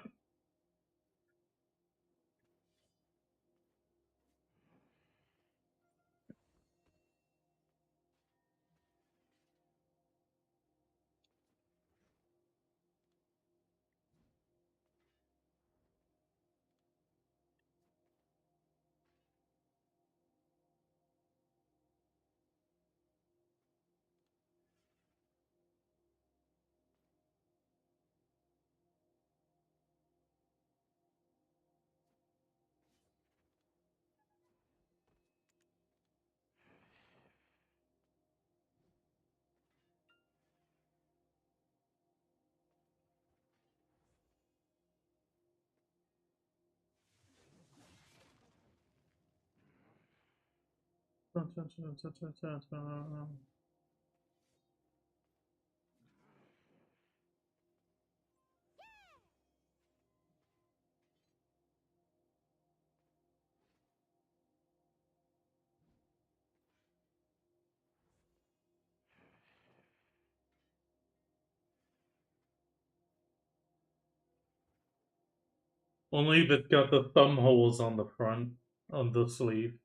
Only if it's got the thumb holes on the front, on the sleeve.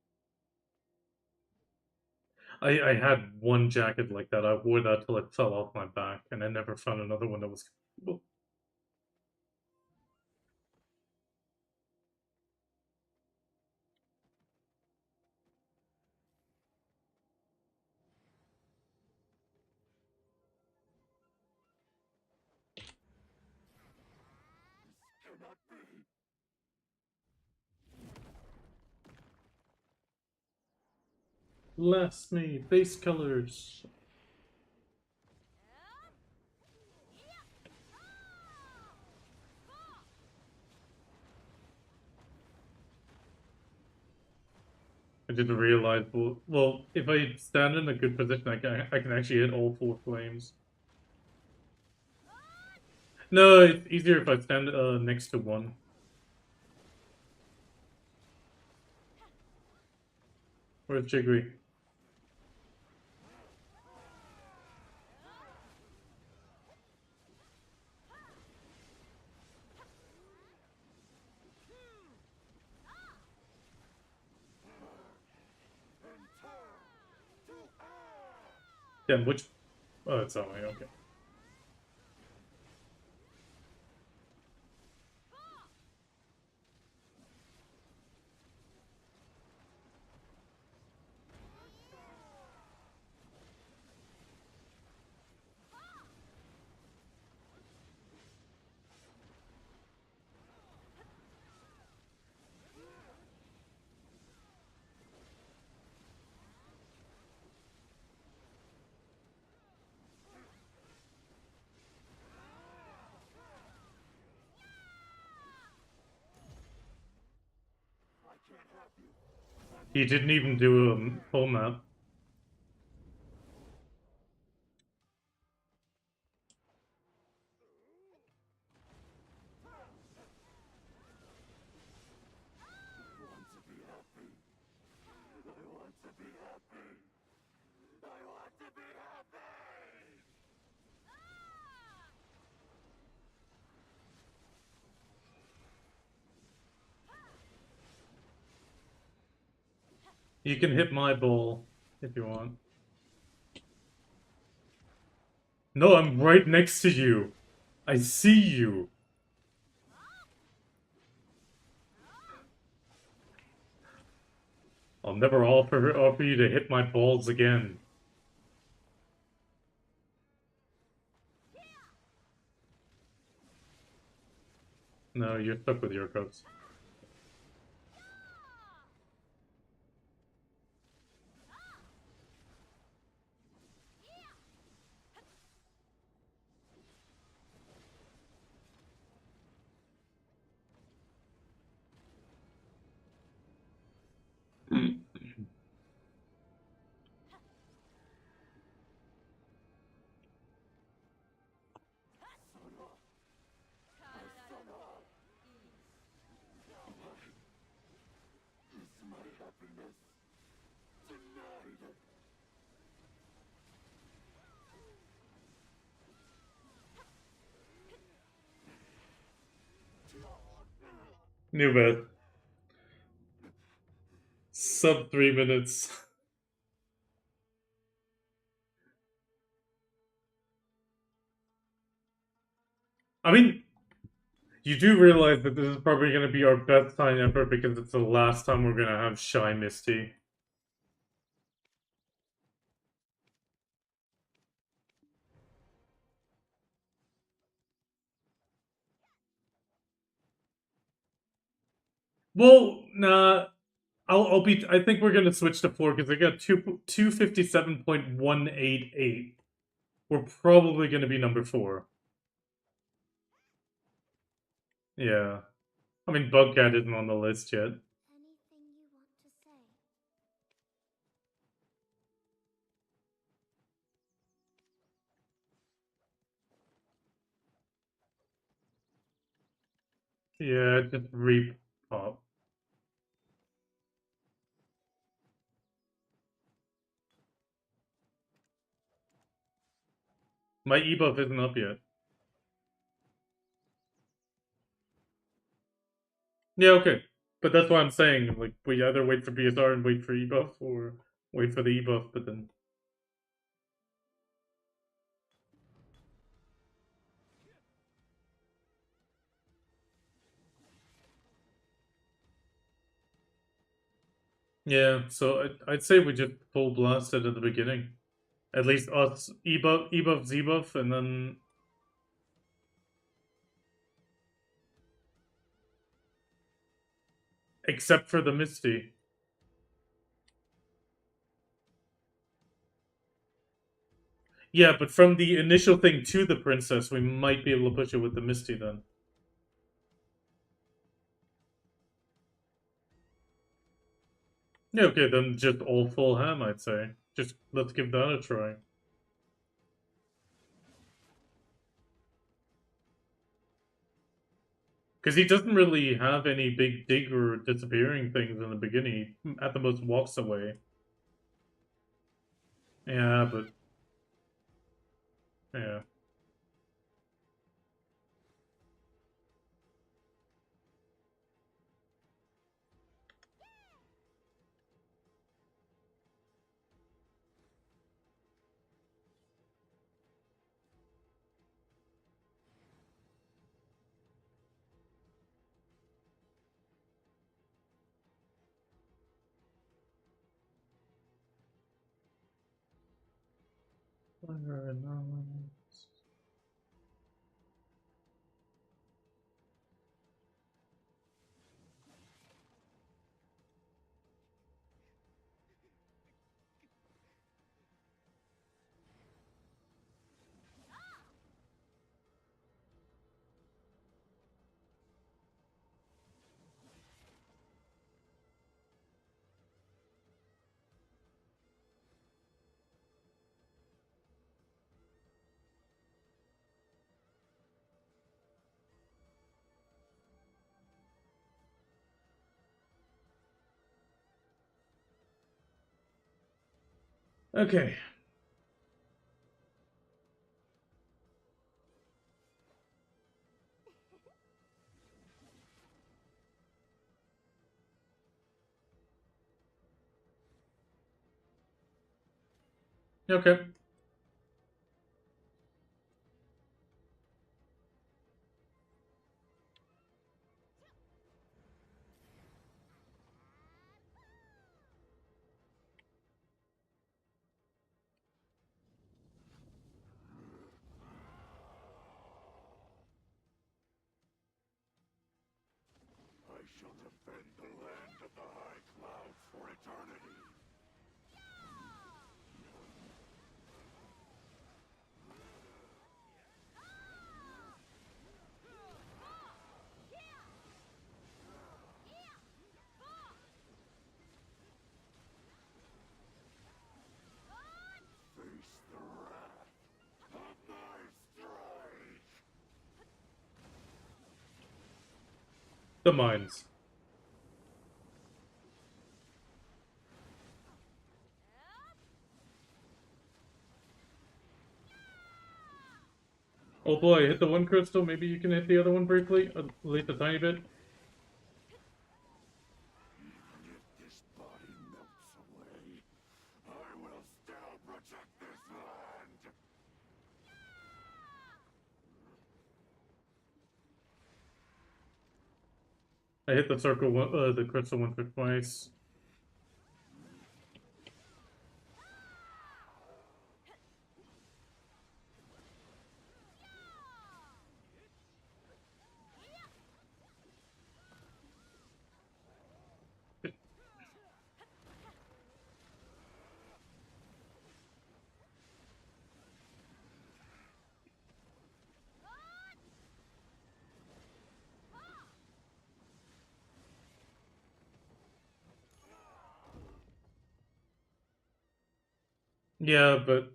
I had one jacket like that. I wore that till it fell off my back, and I never found another one that was comfortable. Blast me, base colors. I didn't realize. Well, if I stand in a good position, I can actually hit all 4 flames. No, it's easier if I stand next to one. Where's Jiggery? Damn, which... Oh, it's that way, okay. He didn't even do a full map. You can hit my ball if you want. No, I'm right next to you. I see you. I'll never offer you to hit my balls again. No, you're stuck with your coats. New bed. Sub 3 minutes. I mean, you do realize that this is probably going to be our best time ever because it's the last time we're going to have Shy Misty. Well, nah. I think we're gonna switch to 4 because I got 257.188. We're probably gonna be number 4. Yeah. I mean, Bugcat isn't on the list yet. Anything you want to say? Yeah, just re-pop. My e-buff isn't up yet. Yeah, okay. But that's what I'm saying. Like, we either wait for BSR and wait for e-buff, or wait for the e-buff, but then... Yeah, so I'd say we just full blast it at the beginning. At least us, e-buff, z-buff, and then... Except for the Misty. Yeah, but from the initial thing to the princess, we might be able to push it with the Misty then. Yeah, okay, then just all full ham, I'd say. Just let's give that a try. Because he doesn't really have any big dig or disappearing things in the beginning. He at the most walks away. Yeah, but... Yeah. Okay. Okay. shall defend the land of the high clouds for eternity. Face the wrath of my strike! The mines. Oh boy, hit the one crystal. Maybe you can hit the other one briefly. At least a tiny bit. Even if this body melts away, I will still protect this land! I hit the circle, the crystal once or twice. Yeah, but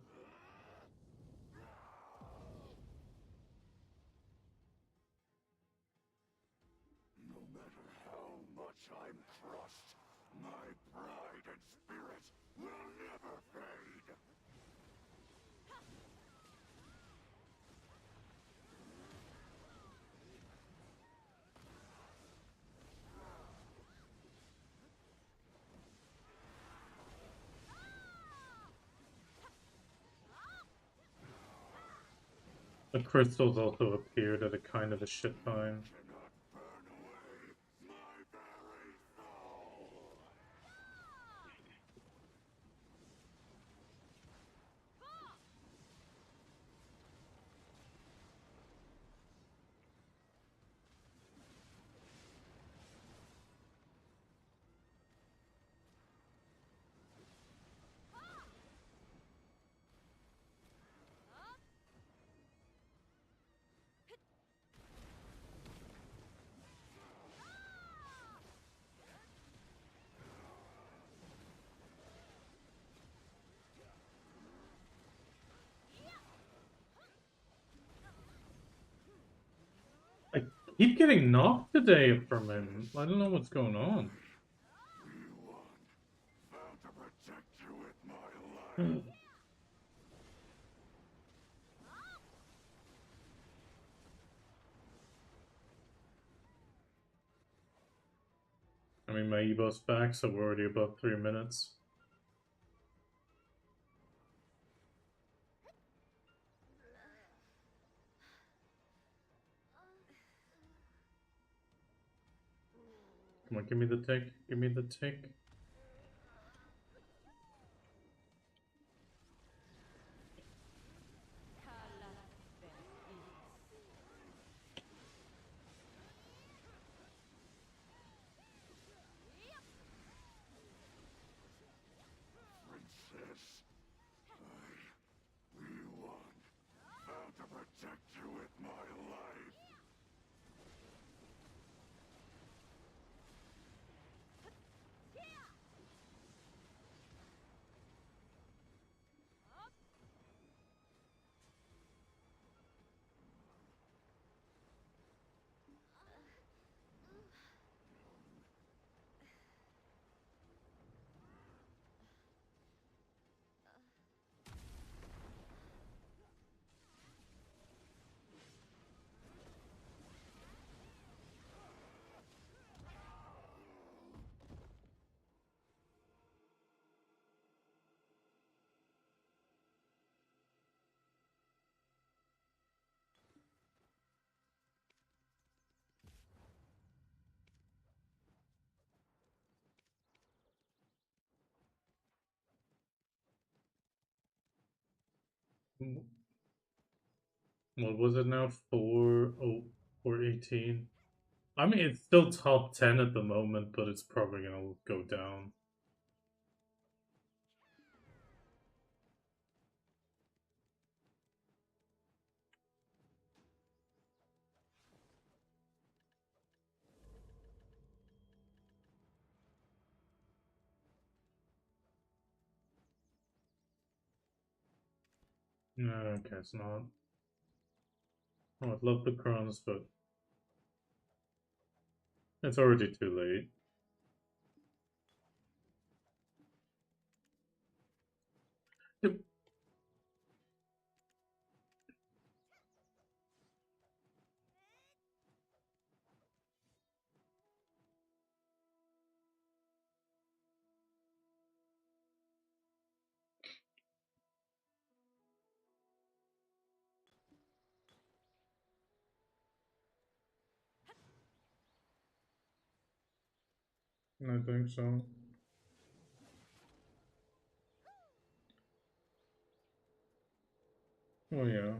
No matter how much I'm crushed, my pride and spirit will never fade! the crystals also appeared at a kind of a shit time. Cannot burn away my very soul! I keep getting knocked today from him. I don't know what's going on. We won. Bound to protect you with my life. I mean, my Evo's back, so we're already above 3 minutes. Come on, give me the tick. Give me the tick. Princess, we won. Bound to protect you with my life. What was it now? 4 18. I mean, it's still top 10 at the moment, but it's probably gonna go down. No, I guess not. Oh, I'd love the crowns, but it's already too late. Yep. I think so. Oh yeah.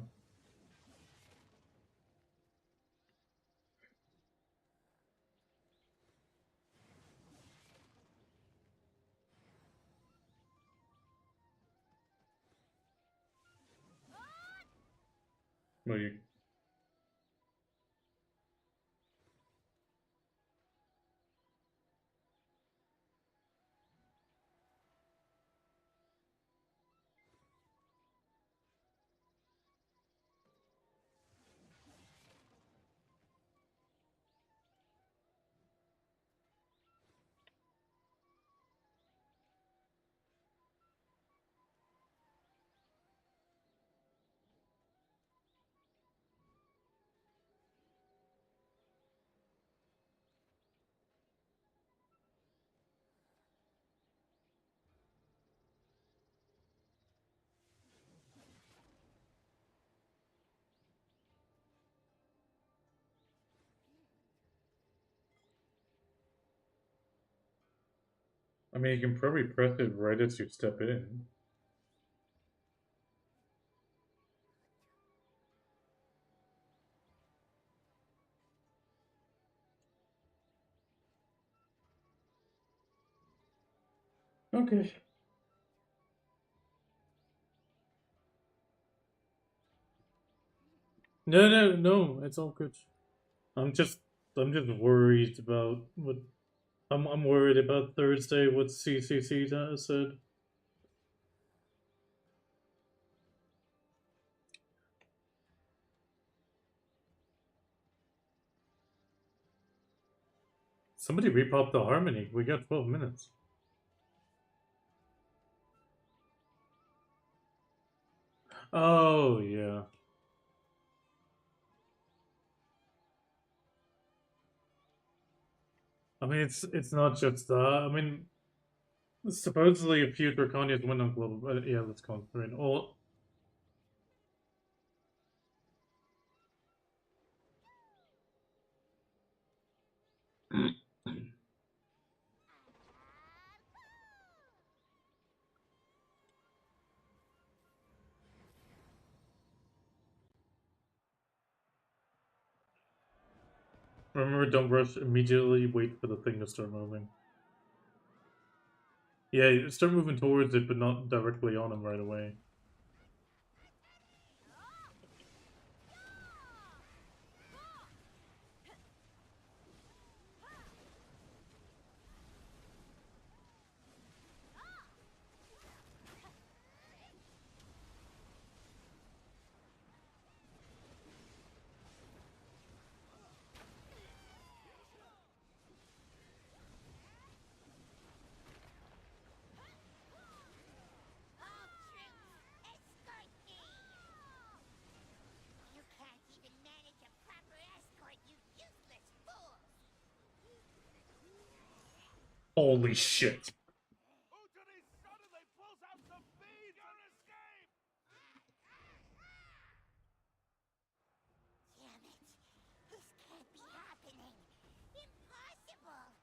Well, you I mean, you can probably press it right as you step in. Okay. No, no, no. It's all good. I'm just, I'm just worried about what. I'm worried about Thursday. What CCC said. Somebody repop the harmony. We got 12 minutes. Oh yeah. I mean, it's not just that. I mean, supposedly a few Drakanias went on global. Yeah, let's go through it. All. Remember, don't rush. Immediately wait for the thing to start moving. Yeah, start moving towards it, but not directly on him right away. Escort me! You can't even manage a proper escort, you useless fool! Holy shit! Utari suddenly pulls out the beads and escape! Damn it! This can't be happening! Impossible!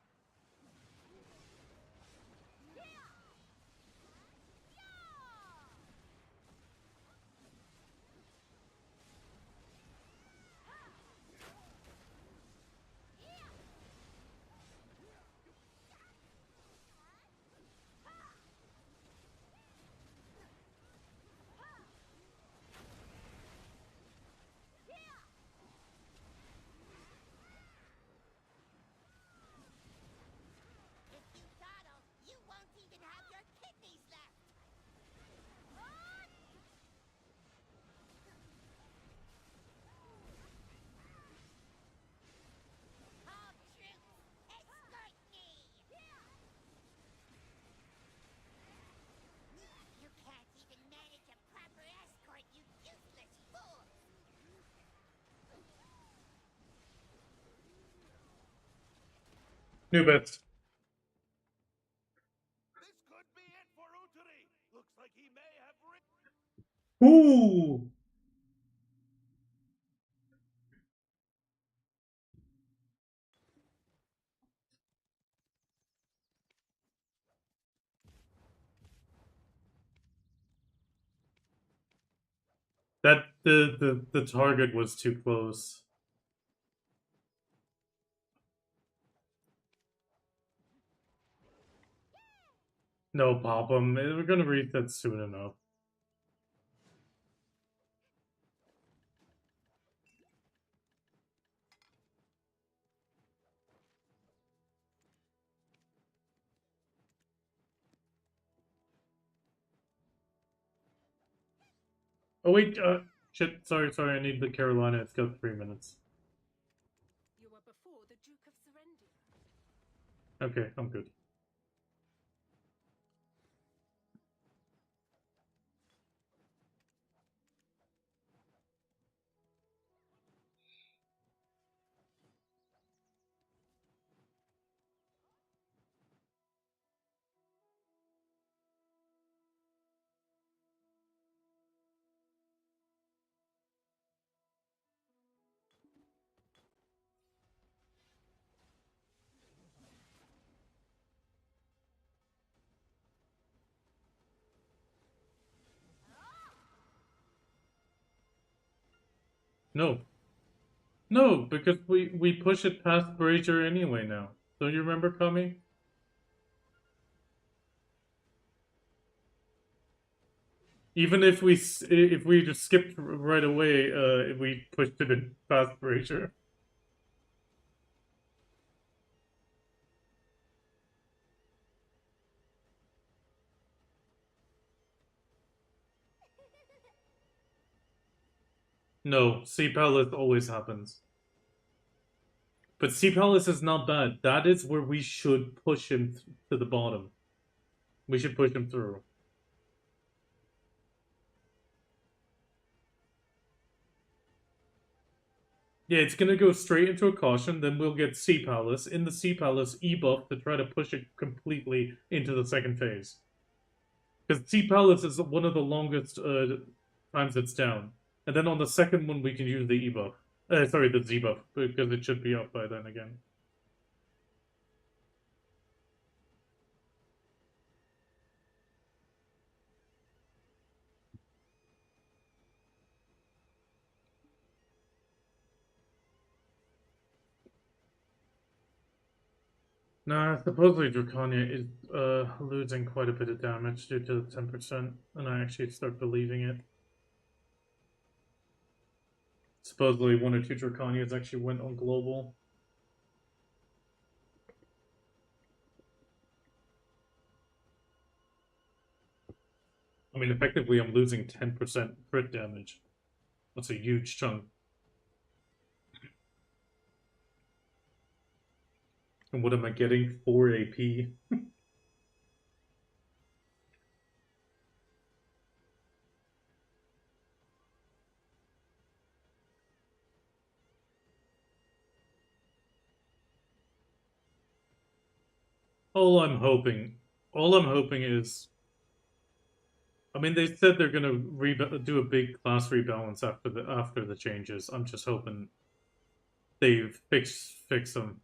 New bets. This could be it for Uteri. Looks like he may have Ooh! That the target was too close. No problem. We're gonna reset soon enough. Oh wait, shit, sorry, I need the Carolina. It's got 3 minutes. You were before the Duke of Serendia. Okay, I'm good. No. No, because we push it past Brazier anyway now. Don't you remember, Kami? Even if we just skipped right away, we pushed it in past Brazier. No, Sea Palace always happens. But Sea Palace is not bad. That is where we should push him to the bottom. We should push him through. Yeah, it's gonna go straight into a caution, then we'll get Sea Palace. In the Sea Palace, E-buff to try to push it completely into the second phase. Because Sea Palace is one of the longest times it's down. And then on the second one, we can use the E-buff. Sorry, the Z-buff, because it should be up by then again. Nah, supposedly Drakania is losing quite a bit of damage due to the 10%, and I actually start believing it. Supposedly 1 or 2 Drakanias actually went on global. I mean, effectively, I'm losing 10% crit damage. That's a huge chunk. And what am I getting? 4 AP? All I'm hoping is, I mean, they said they're gonna do a big class rebalance after the changes. I'm just hoping they fix them.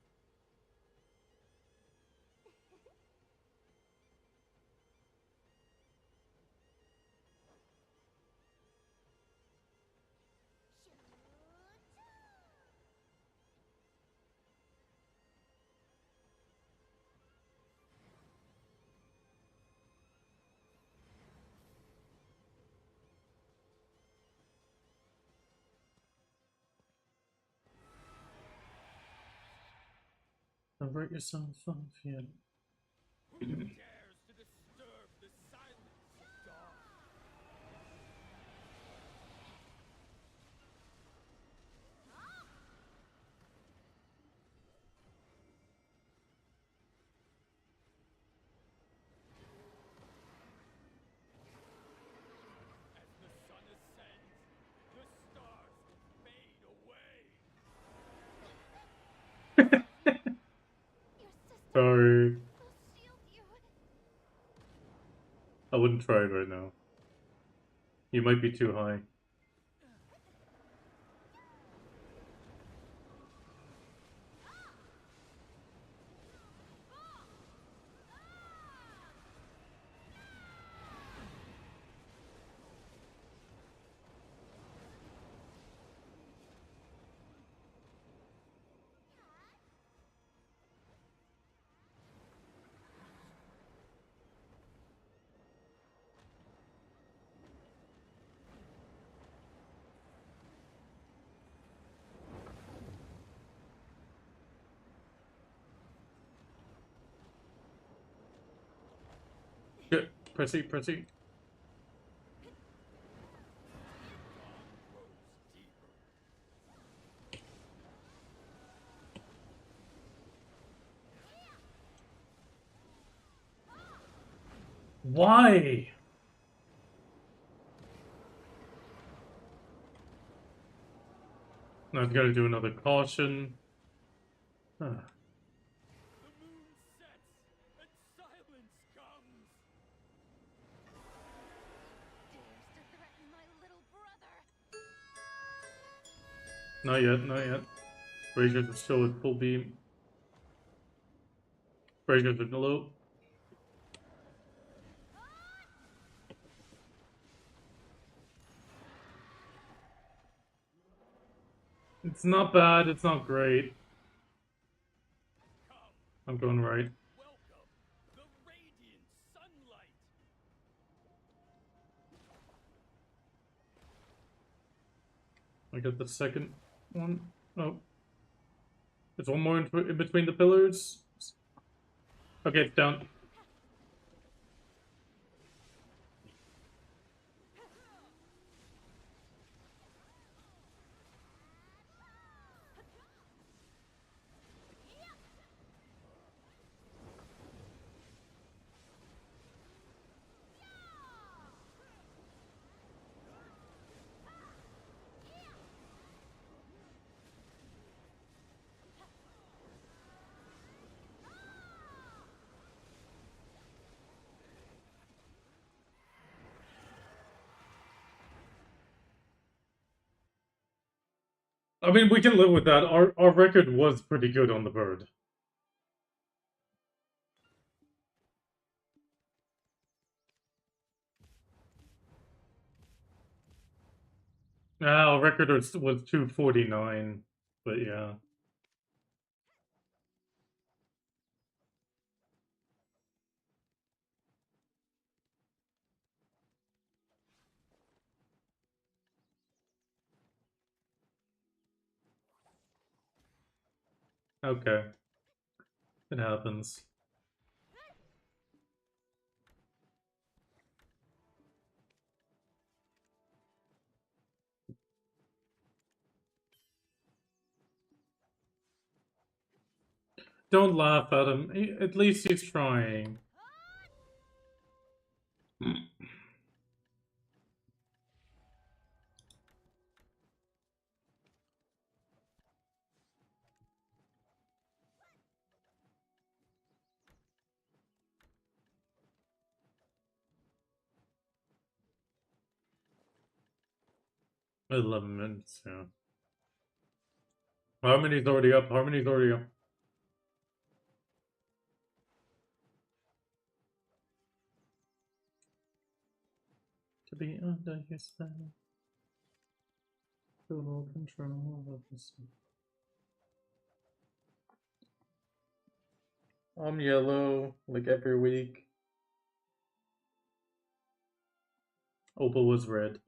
Don't write yourself off yet. Who dares to disturb the silence of dawn? As the sun ascends, the stars will fade away. Your sister Sorry. I'll shield you. I wouldn't try it right now. You might be too high. Good. Pressy, pressy. Why? Now I've got to do another caution. Huh. The moon sets and silence comes. Dares to threaten my little brother. Not yet, not yet. Braziers are still at full beam. Braziers are low. It's not bad, it's not great. I'm going right. Welcome, the radiant sunlight. I got the second one. Oh. There's one more in between the pillars. Okay, it's down. I mean, we can live with that. Our record was pretty good on the bird. Our record was 249, but yeah. Okay. It happens. Don't laugh at him. At least he's trying. 11 minutes, yeah. Harmony's already up. Harmony's already up. To be under your spell. Total control of the sea. I'm yellow, like every week. Opal was red.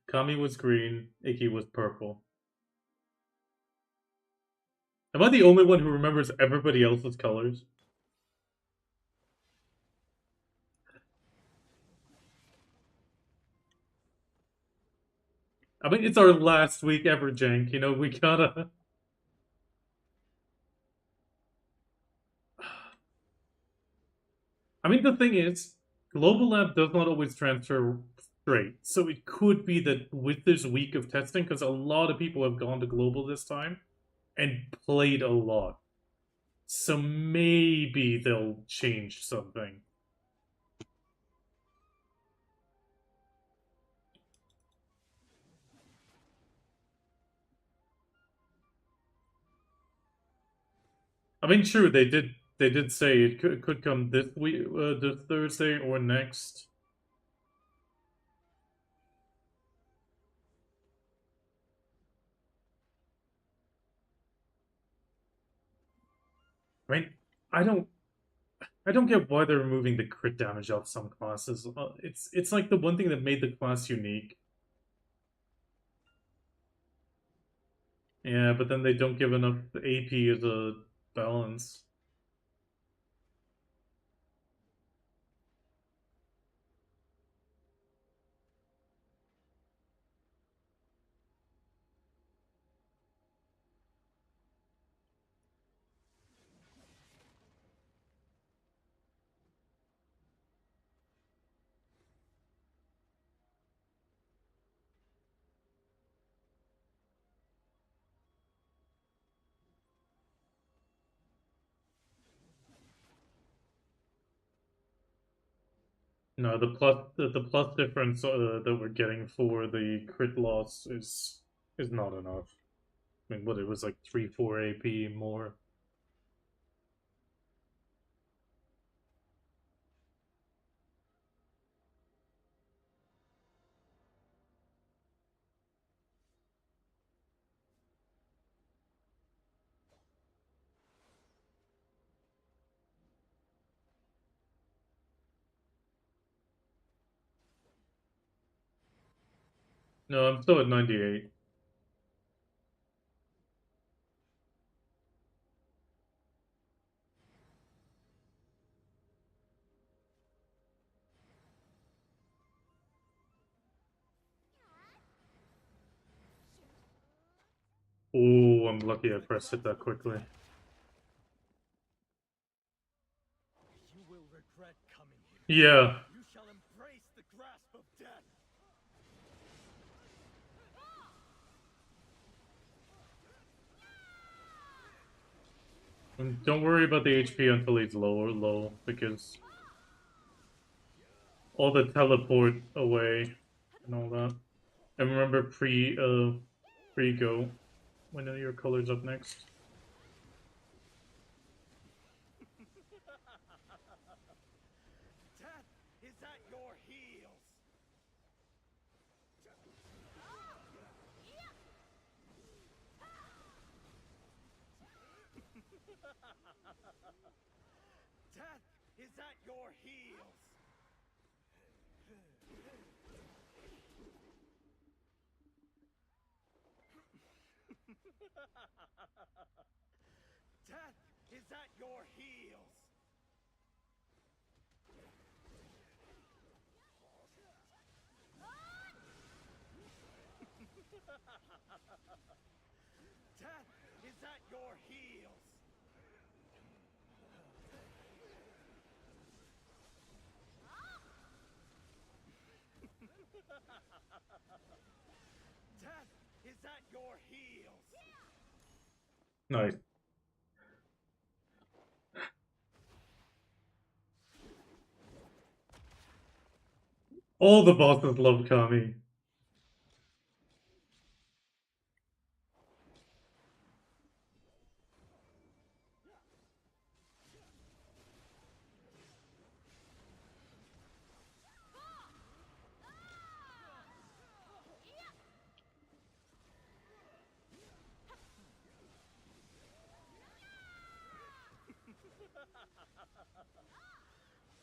Kami was green. Iki was purple. Am I the only one who remembers everybody else's colors? I mean, it's our last week ever, Jank. You know, we gotta... I mean, the thing is, Global Lab does not always transfer straight. So it could be that with this week of testing, because a lot of people have gone to Global this time, and played a lot. So maybe they'll change something. I mean, true, they did say it could come this week, this Thursday or next. I mean, I don't I don't get why they're removing the crit damage off some classes. It's like the one thing that made the class unique. Yeah, but then they don't give enough AP as a balance. No, the plus difference that we're getting for the crit loss is not enough. I mean, what it was like 3-4 AP more. No, I'm still at 98. Oh, I'm lucky I pressed it that quickly. You will regret coming here. Yeah. You shall embrace the grasp of death. And don't worry about the HP until he's low, because all the teleport away and all that. And remember pre-go when your color's up next. Death is at your heels. Death is at your heels. Death is at your heels. Death is at your heels. Death is at your heels. Nice. All the bosses love Kami.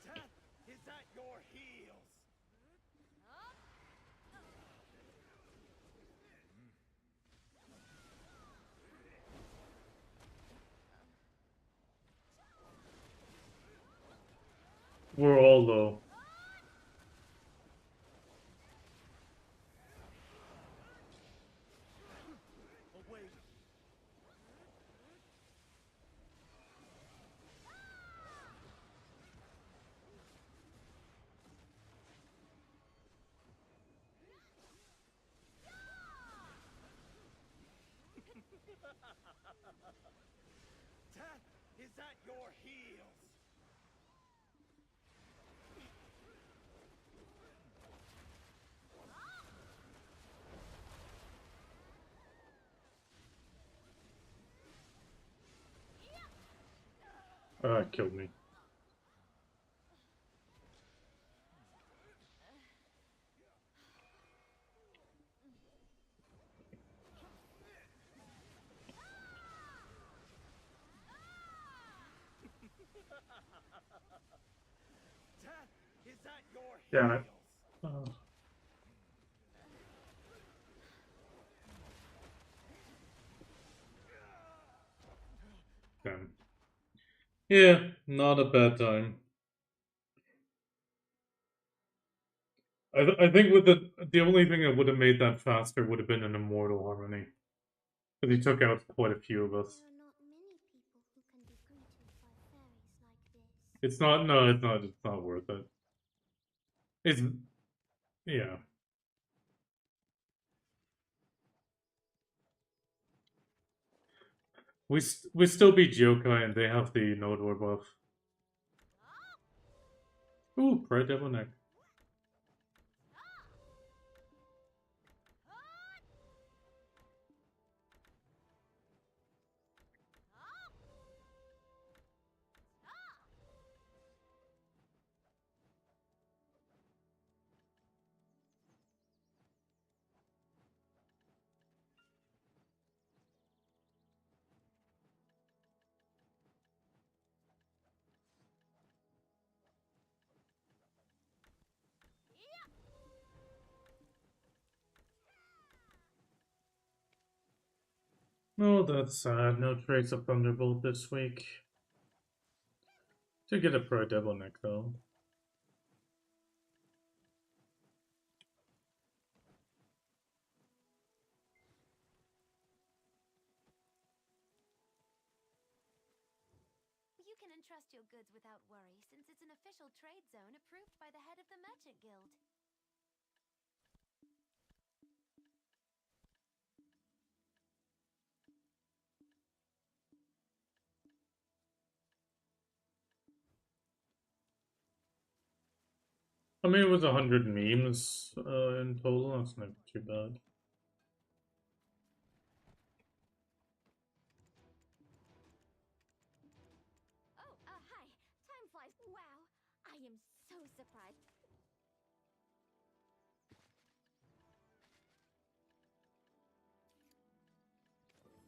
Death is at your heels. We're all low. Away. Death is at your heels. Ah, it killed me. Death is at your Damn heels. it. Oh. Damn. Yeah, not a bad time. I think with the only thing that would have made that faster would have been an immortal harmony. Because he took out quite a few of us. There are not many people who can be greeted by fairies like this. It's not, no, it's not worth it. It's, yeah. We still beat Yokai and they have the Nodor buff. Ooh, Pride Devil Neck. Oh, that's sad. No trace of Thunderbolt this week. Did get a Pride Devil Neck though. You can entrust your goods without worry, since it's an official trade zone approved by the head of the Merchant Guild. I mean, it was 100 memes in total. That's not too bad. Oh, hi. Time flies. Wow. I am so surprised.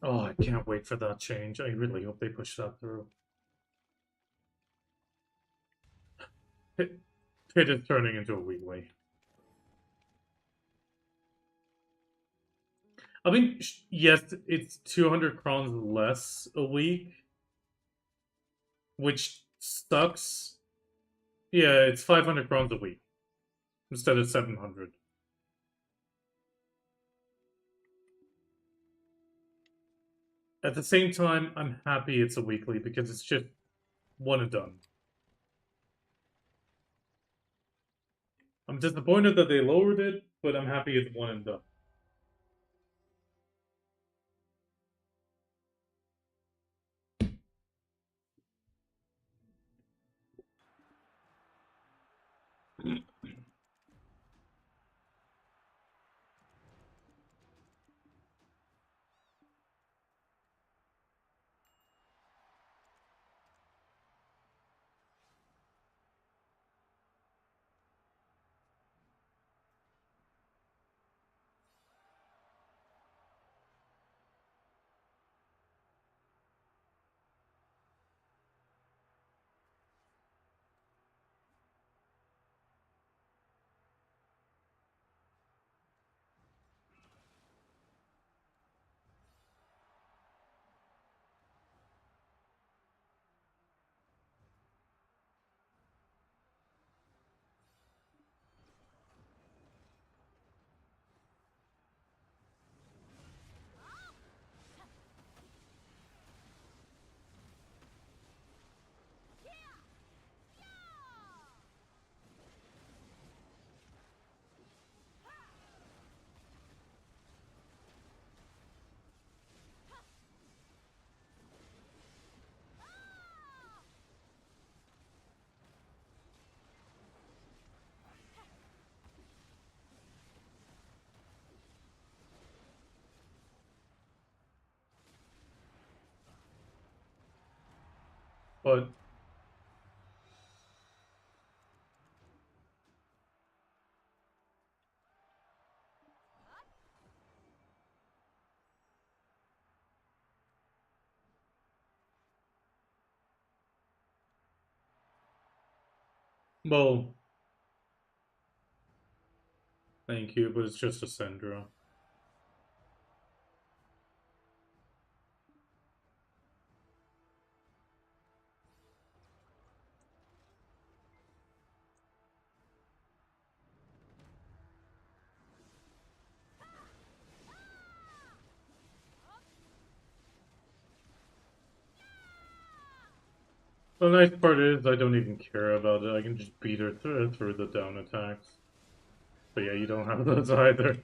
Oh, I can't wait for that change. I really hope they push that through. Pit is turning into a Wee. I mean, yes, it's 200 crowns less a week, which sucks. Yeah, it's 500 crowns a week instead of 700. At the same time, I'm happy it's a weekly because it's just one and done. I'm disappointed that they lowered it, but I'm happy it's one and done. But well, thank you, but it's just a Syndra. The nice part is I don't even care about it. I can just beat her through the down attacks. But yeah, you don't have those either.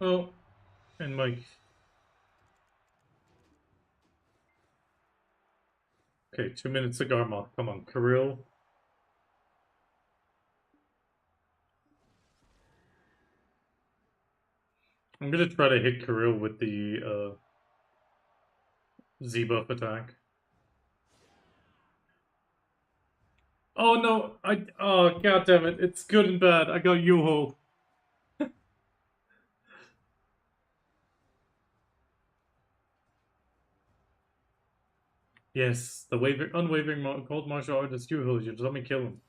Oh, and Mike. Okay, 2 minutes of Garmoth. Come on, Kirill. I'm gonna try to hit Kirill with the Z-buff attack. Oh no! Oh god damn it! It's good and bad. I got Yoo-Ho. Yes, the unwavering cold martial artist Yoo-Ho. You just let me kill him.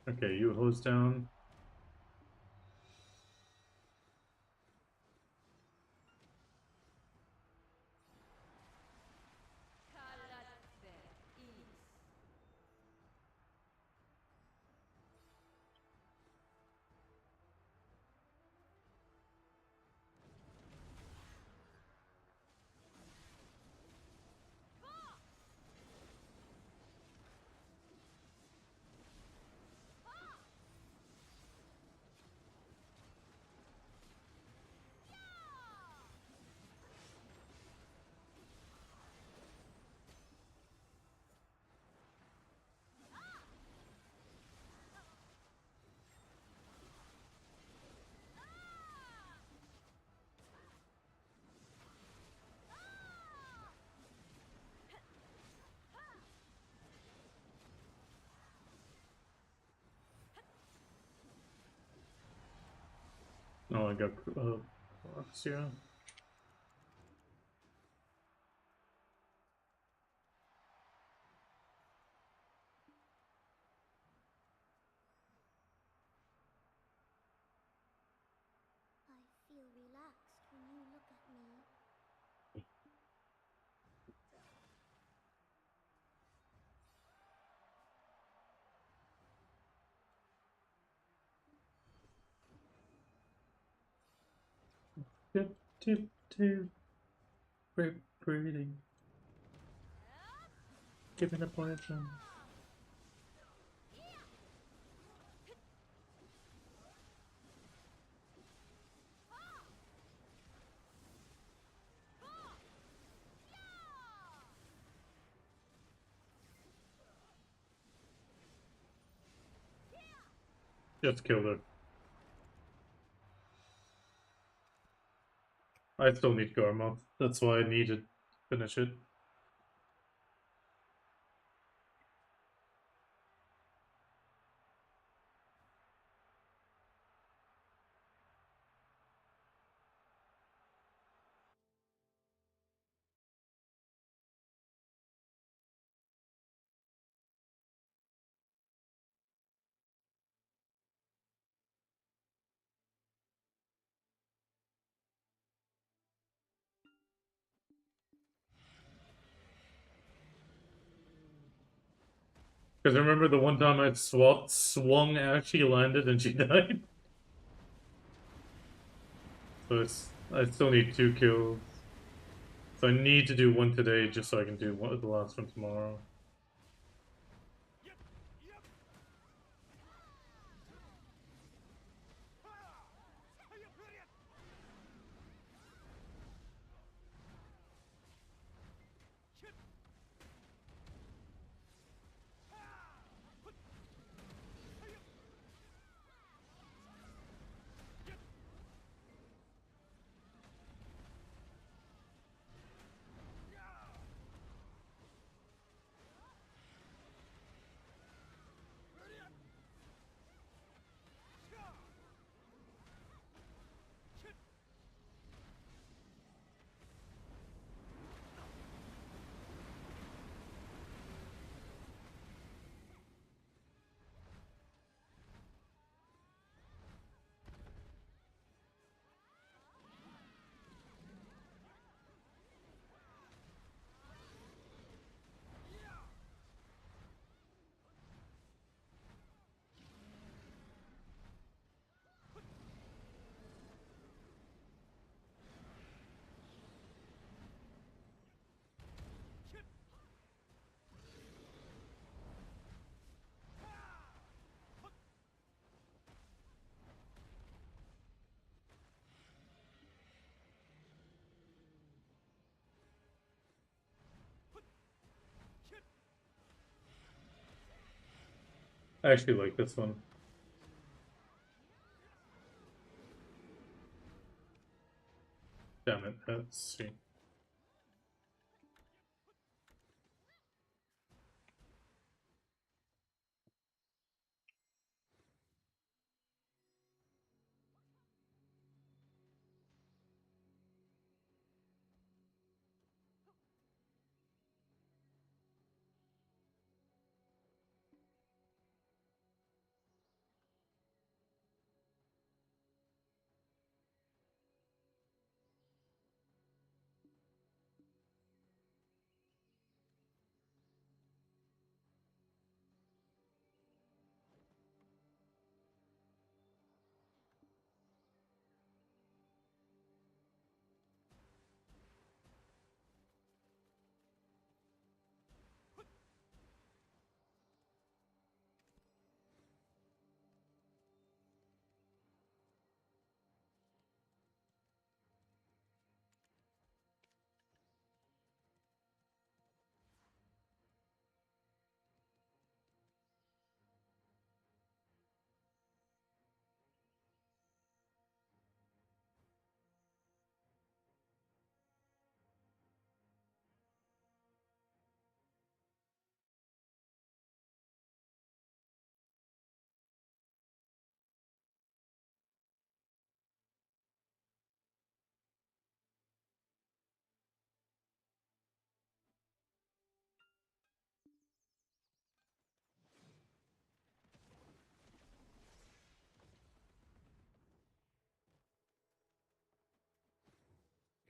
Okay, Yoo-Ho's down. Oh, I got Crocs, yeah. I feel relaxed when you look at me. Tip, tip, tip. Very pretty. Give me the poison. Just killed her. I still need Garmoth. That's why I need to finish it. Because remember the one time I swung as she landed and she died? So I still need 2 kills. So I need to do one today just so I can do the last one tomorrow. I actually like this one. Damn it, let's see.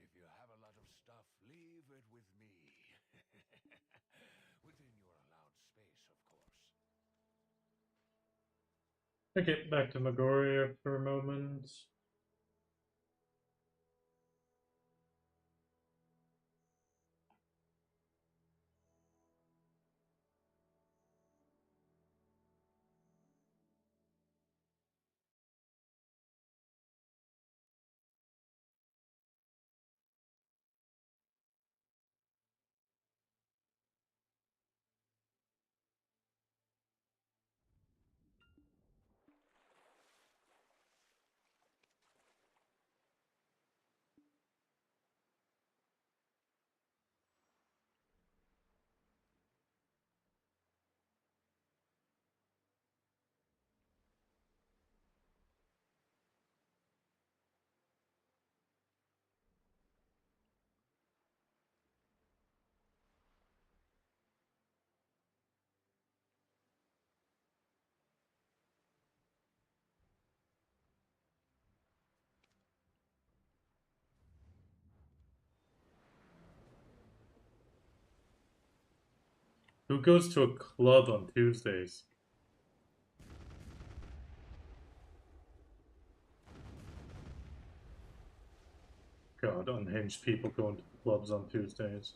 If you have a lot of stuff, leave it with me. Within your allowed space, of course. Okay, back to Magoria for a moment. Who goes to a club on Tuesdays? God, unhinged people going to clubs on Tuesdays.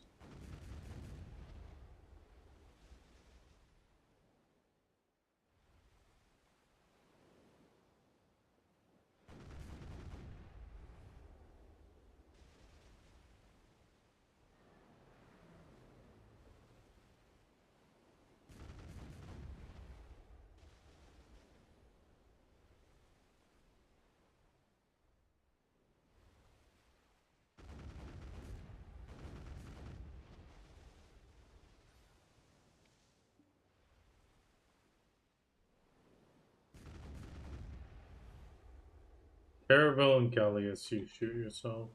Caravel and Gallius, you shoot yourself.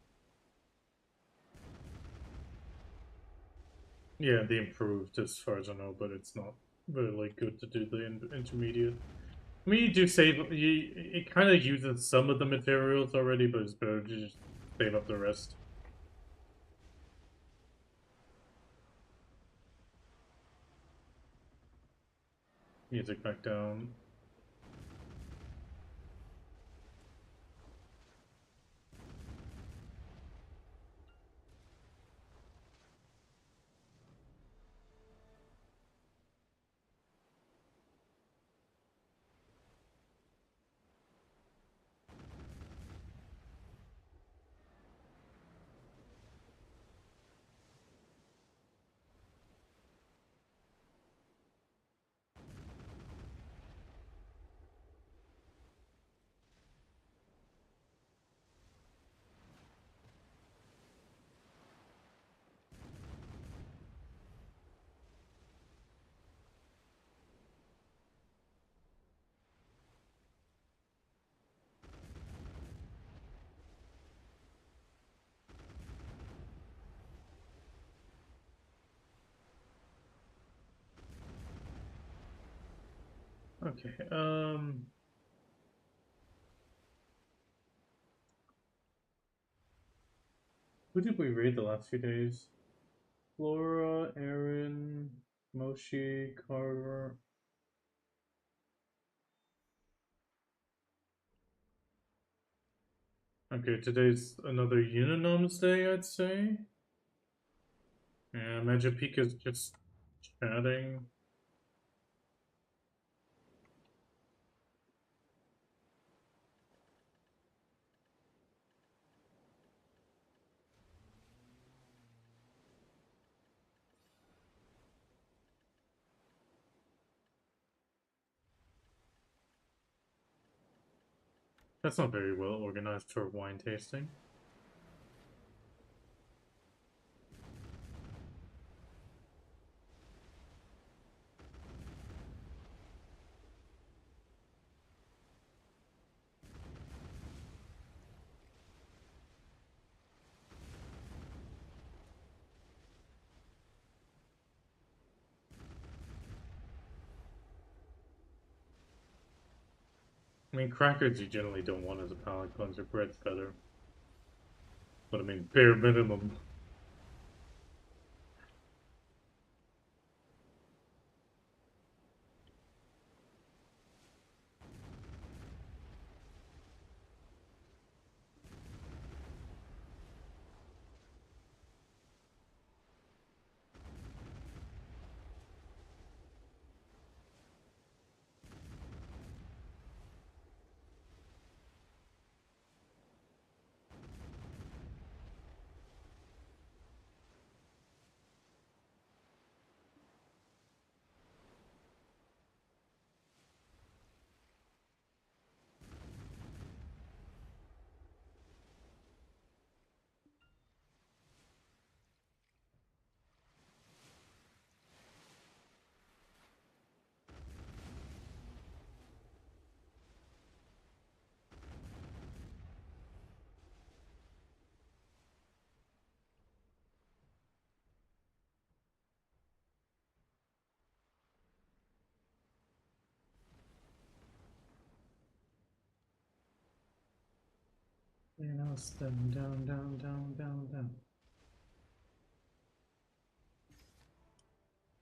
Yeah, the improved as far as I know, but it's not really good to do the intermediate. I mean, you do save. It kind of uses some of the materials already, but it's better to just save up the rest. Music back down. Okay, who did we raid the last few days? Flora, Aaron, Moshi, Carver. Okay, today's another Uninoms day, I'd say. Yeah, Magipika's just chatting. That's not very well organized for wine tasting. I mean, crackers you generally don't want as a palate cleanser. Bread's better. But I mean, bare minimum. You know, down, down, down, down, down, down.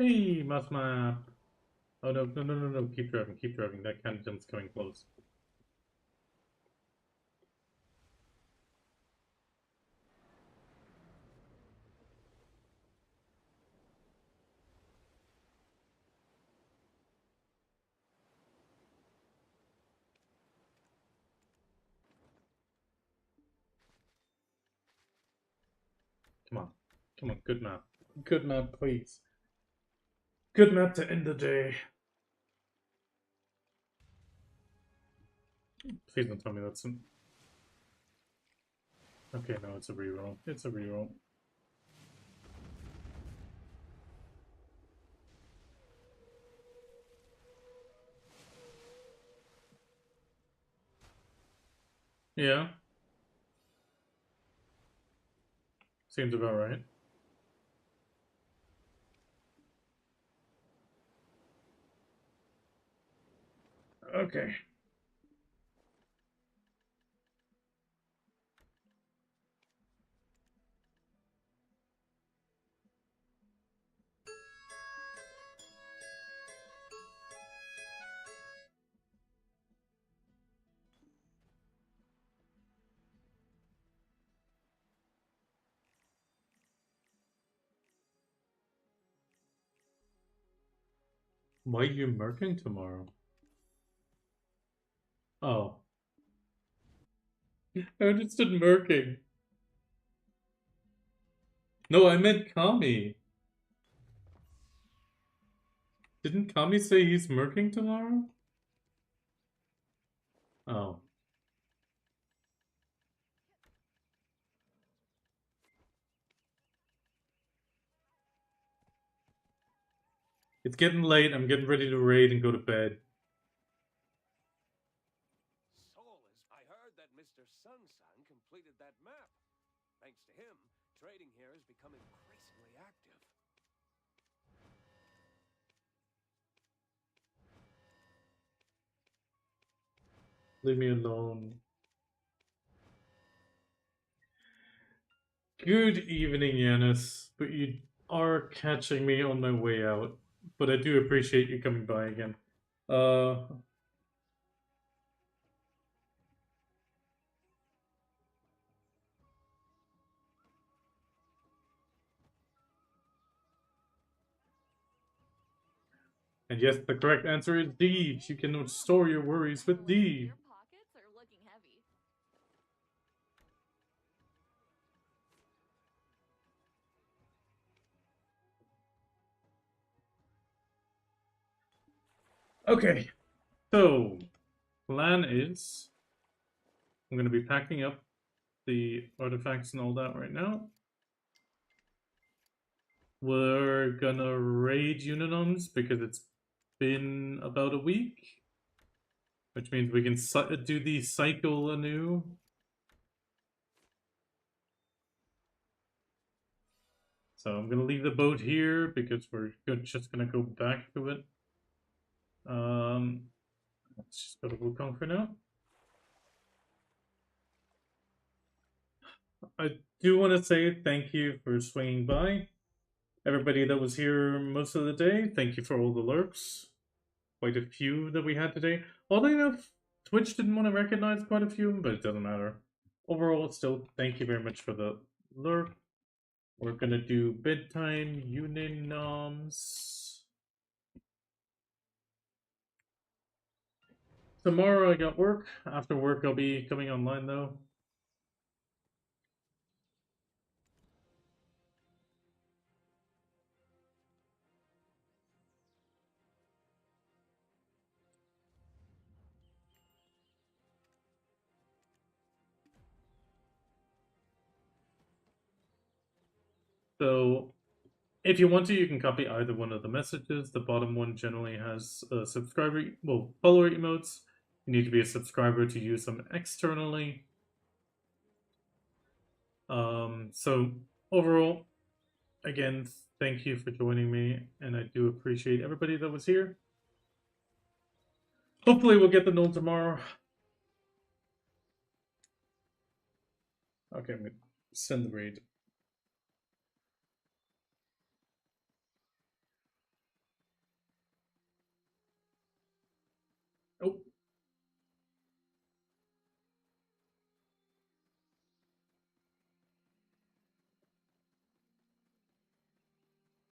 Hey, mouse map. Oh no, no, no, no, no! Keep driving, keep driving. That candidate's coming close. Come on, come on, good map, please. Good map to end the day. Please don't tell me that's some. Okay, no, it's a reroll. It's a reroll. Yeah. Seems about right. Okay. Why are you murking tomorrow? Oh. I understood murking. No, I meant Kami. Didn't Kami say he's murking tomorrow? Oh. It's getting late. I'm getting ready to raid and go to bed. Soulless, I heard that Mr. Sunsun completed that map. Thanks to him, trading here has become increasingly active. Leave me alone. Good evening, Yanis. But you are catching me on my way out. But I do appreciate you coming by again. And yes, the correct answer is D. You can store your worries with D. Your pockets are looking heavy. Okay. So, plan is I'm going to be packing up the artifacts and all that right now. We're gonna raid Uninoms because it's been about a week, which means we can do the cycle anew. So I'm gonna leave the boat here because we're just gonna go back to it. Let's just go to Wukong for now. I do want to say thank you for swinging by. Everybody that was here most of the day, thank you for all the lurks. Quite a few that we had today. Oddly enough, Twitch didn't want to recognize quite a few, but it doesn't matter. Overall, still, thank you very much for the lurk. We're gonna do bedtime uninoms. Tomorrow I got work. After work, I'll be coming online though. So, if you want to, you can copy either one of the messages. The bottom one generally has subscriber, well, follower emotes. You need to be a subscriber to use them externally. So overall, again, thank you for joining me, and I do appreciate everybody that was here. Hopefully, we'll get the null tomorrow. Okay, I'm gonna send the raid.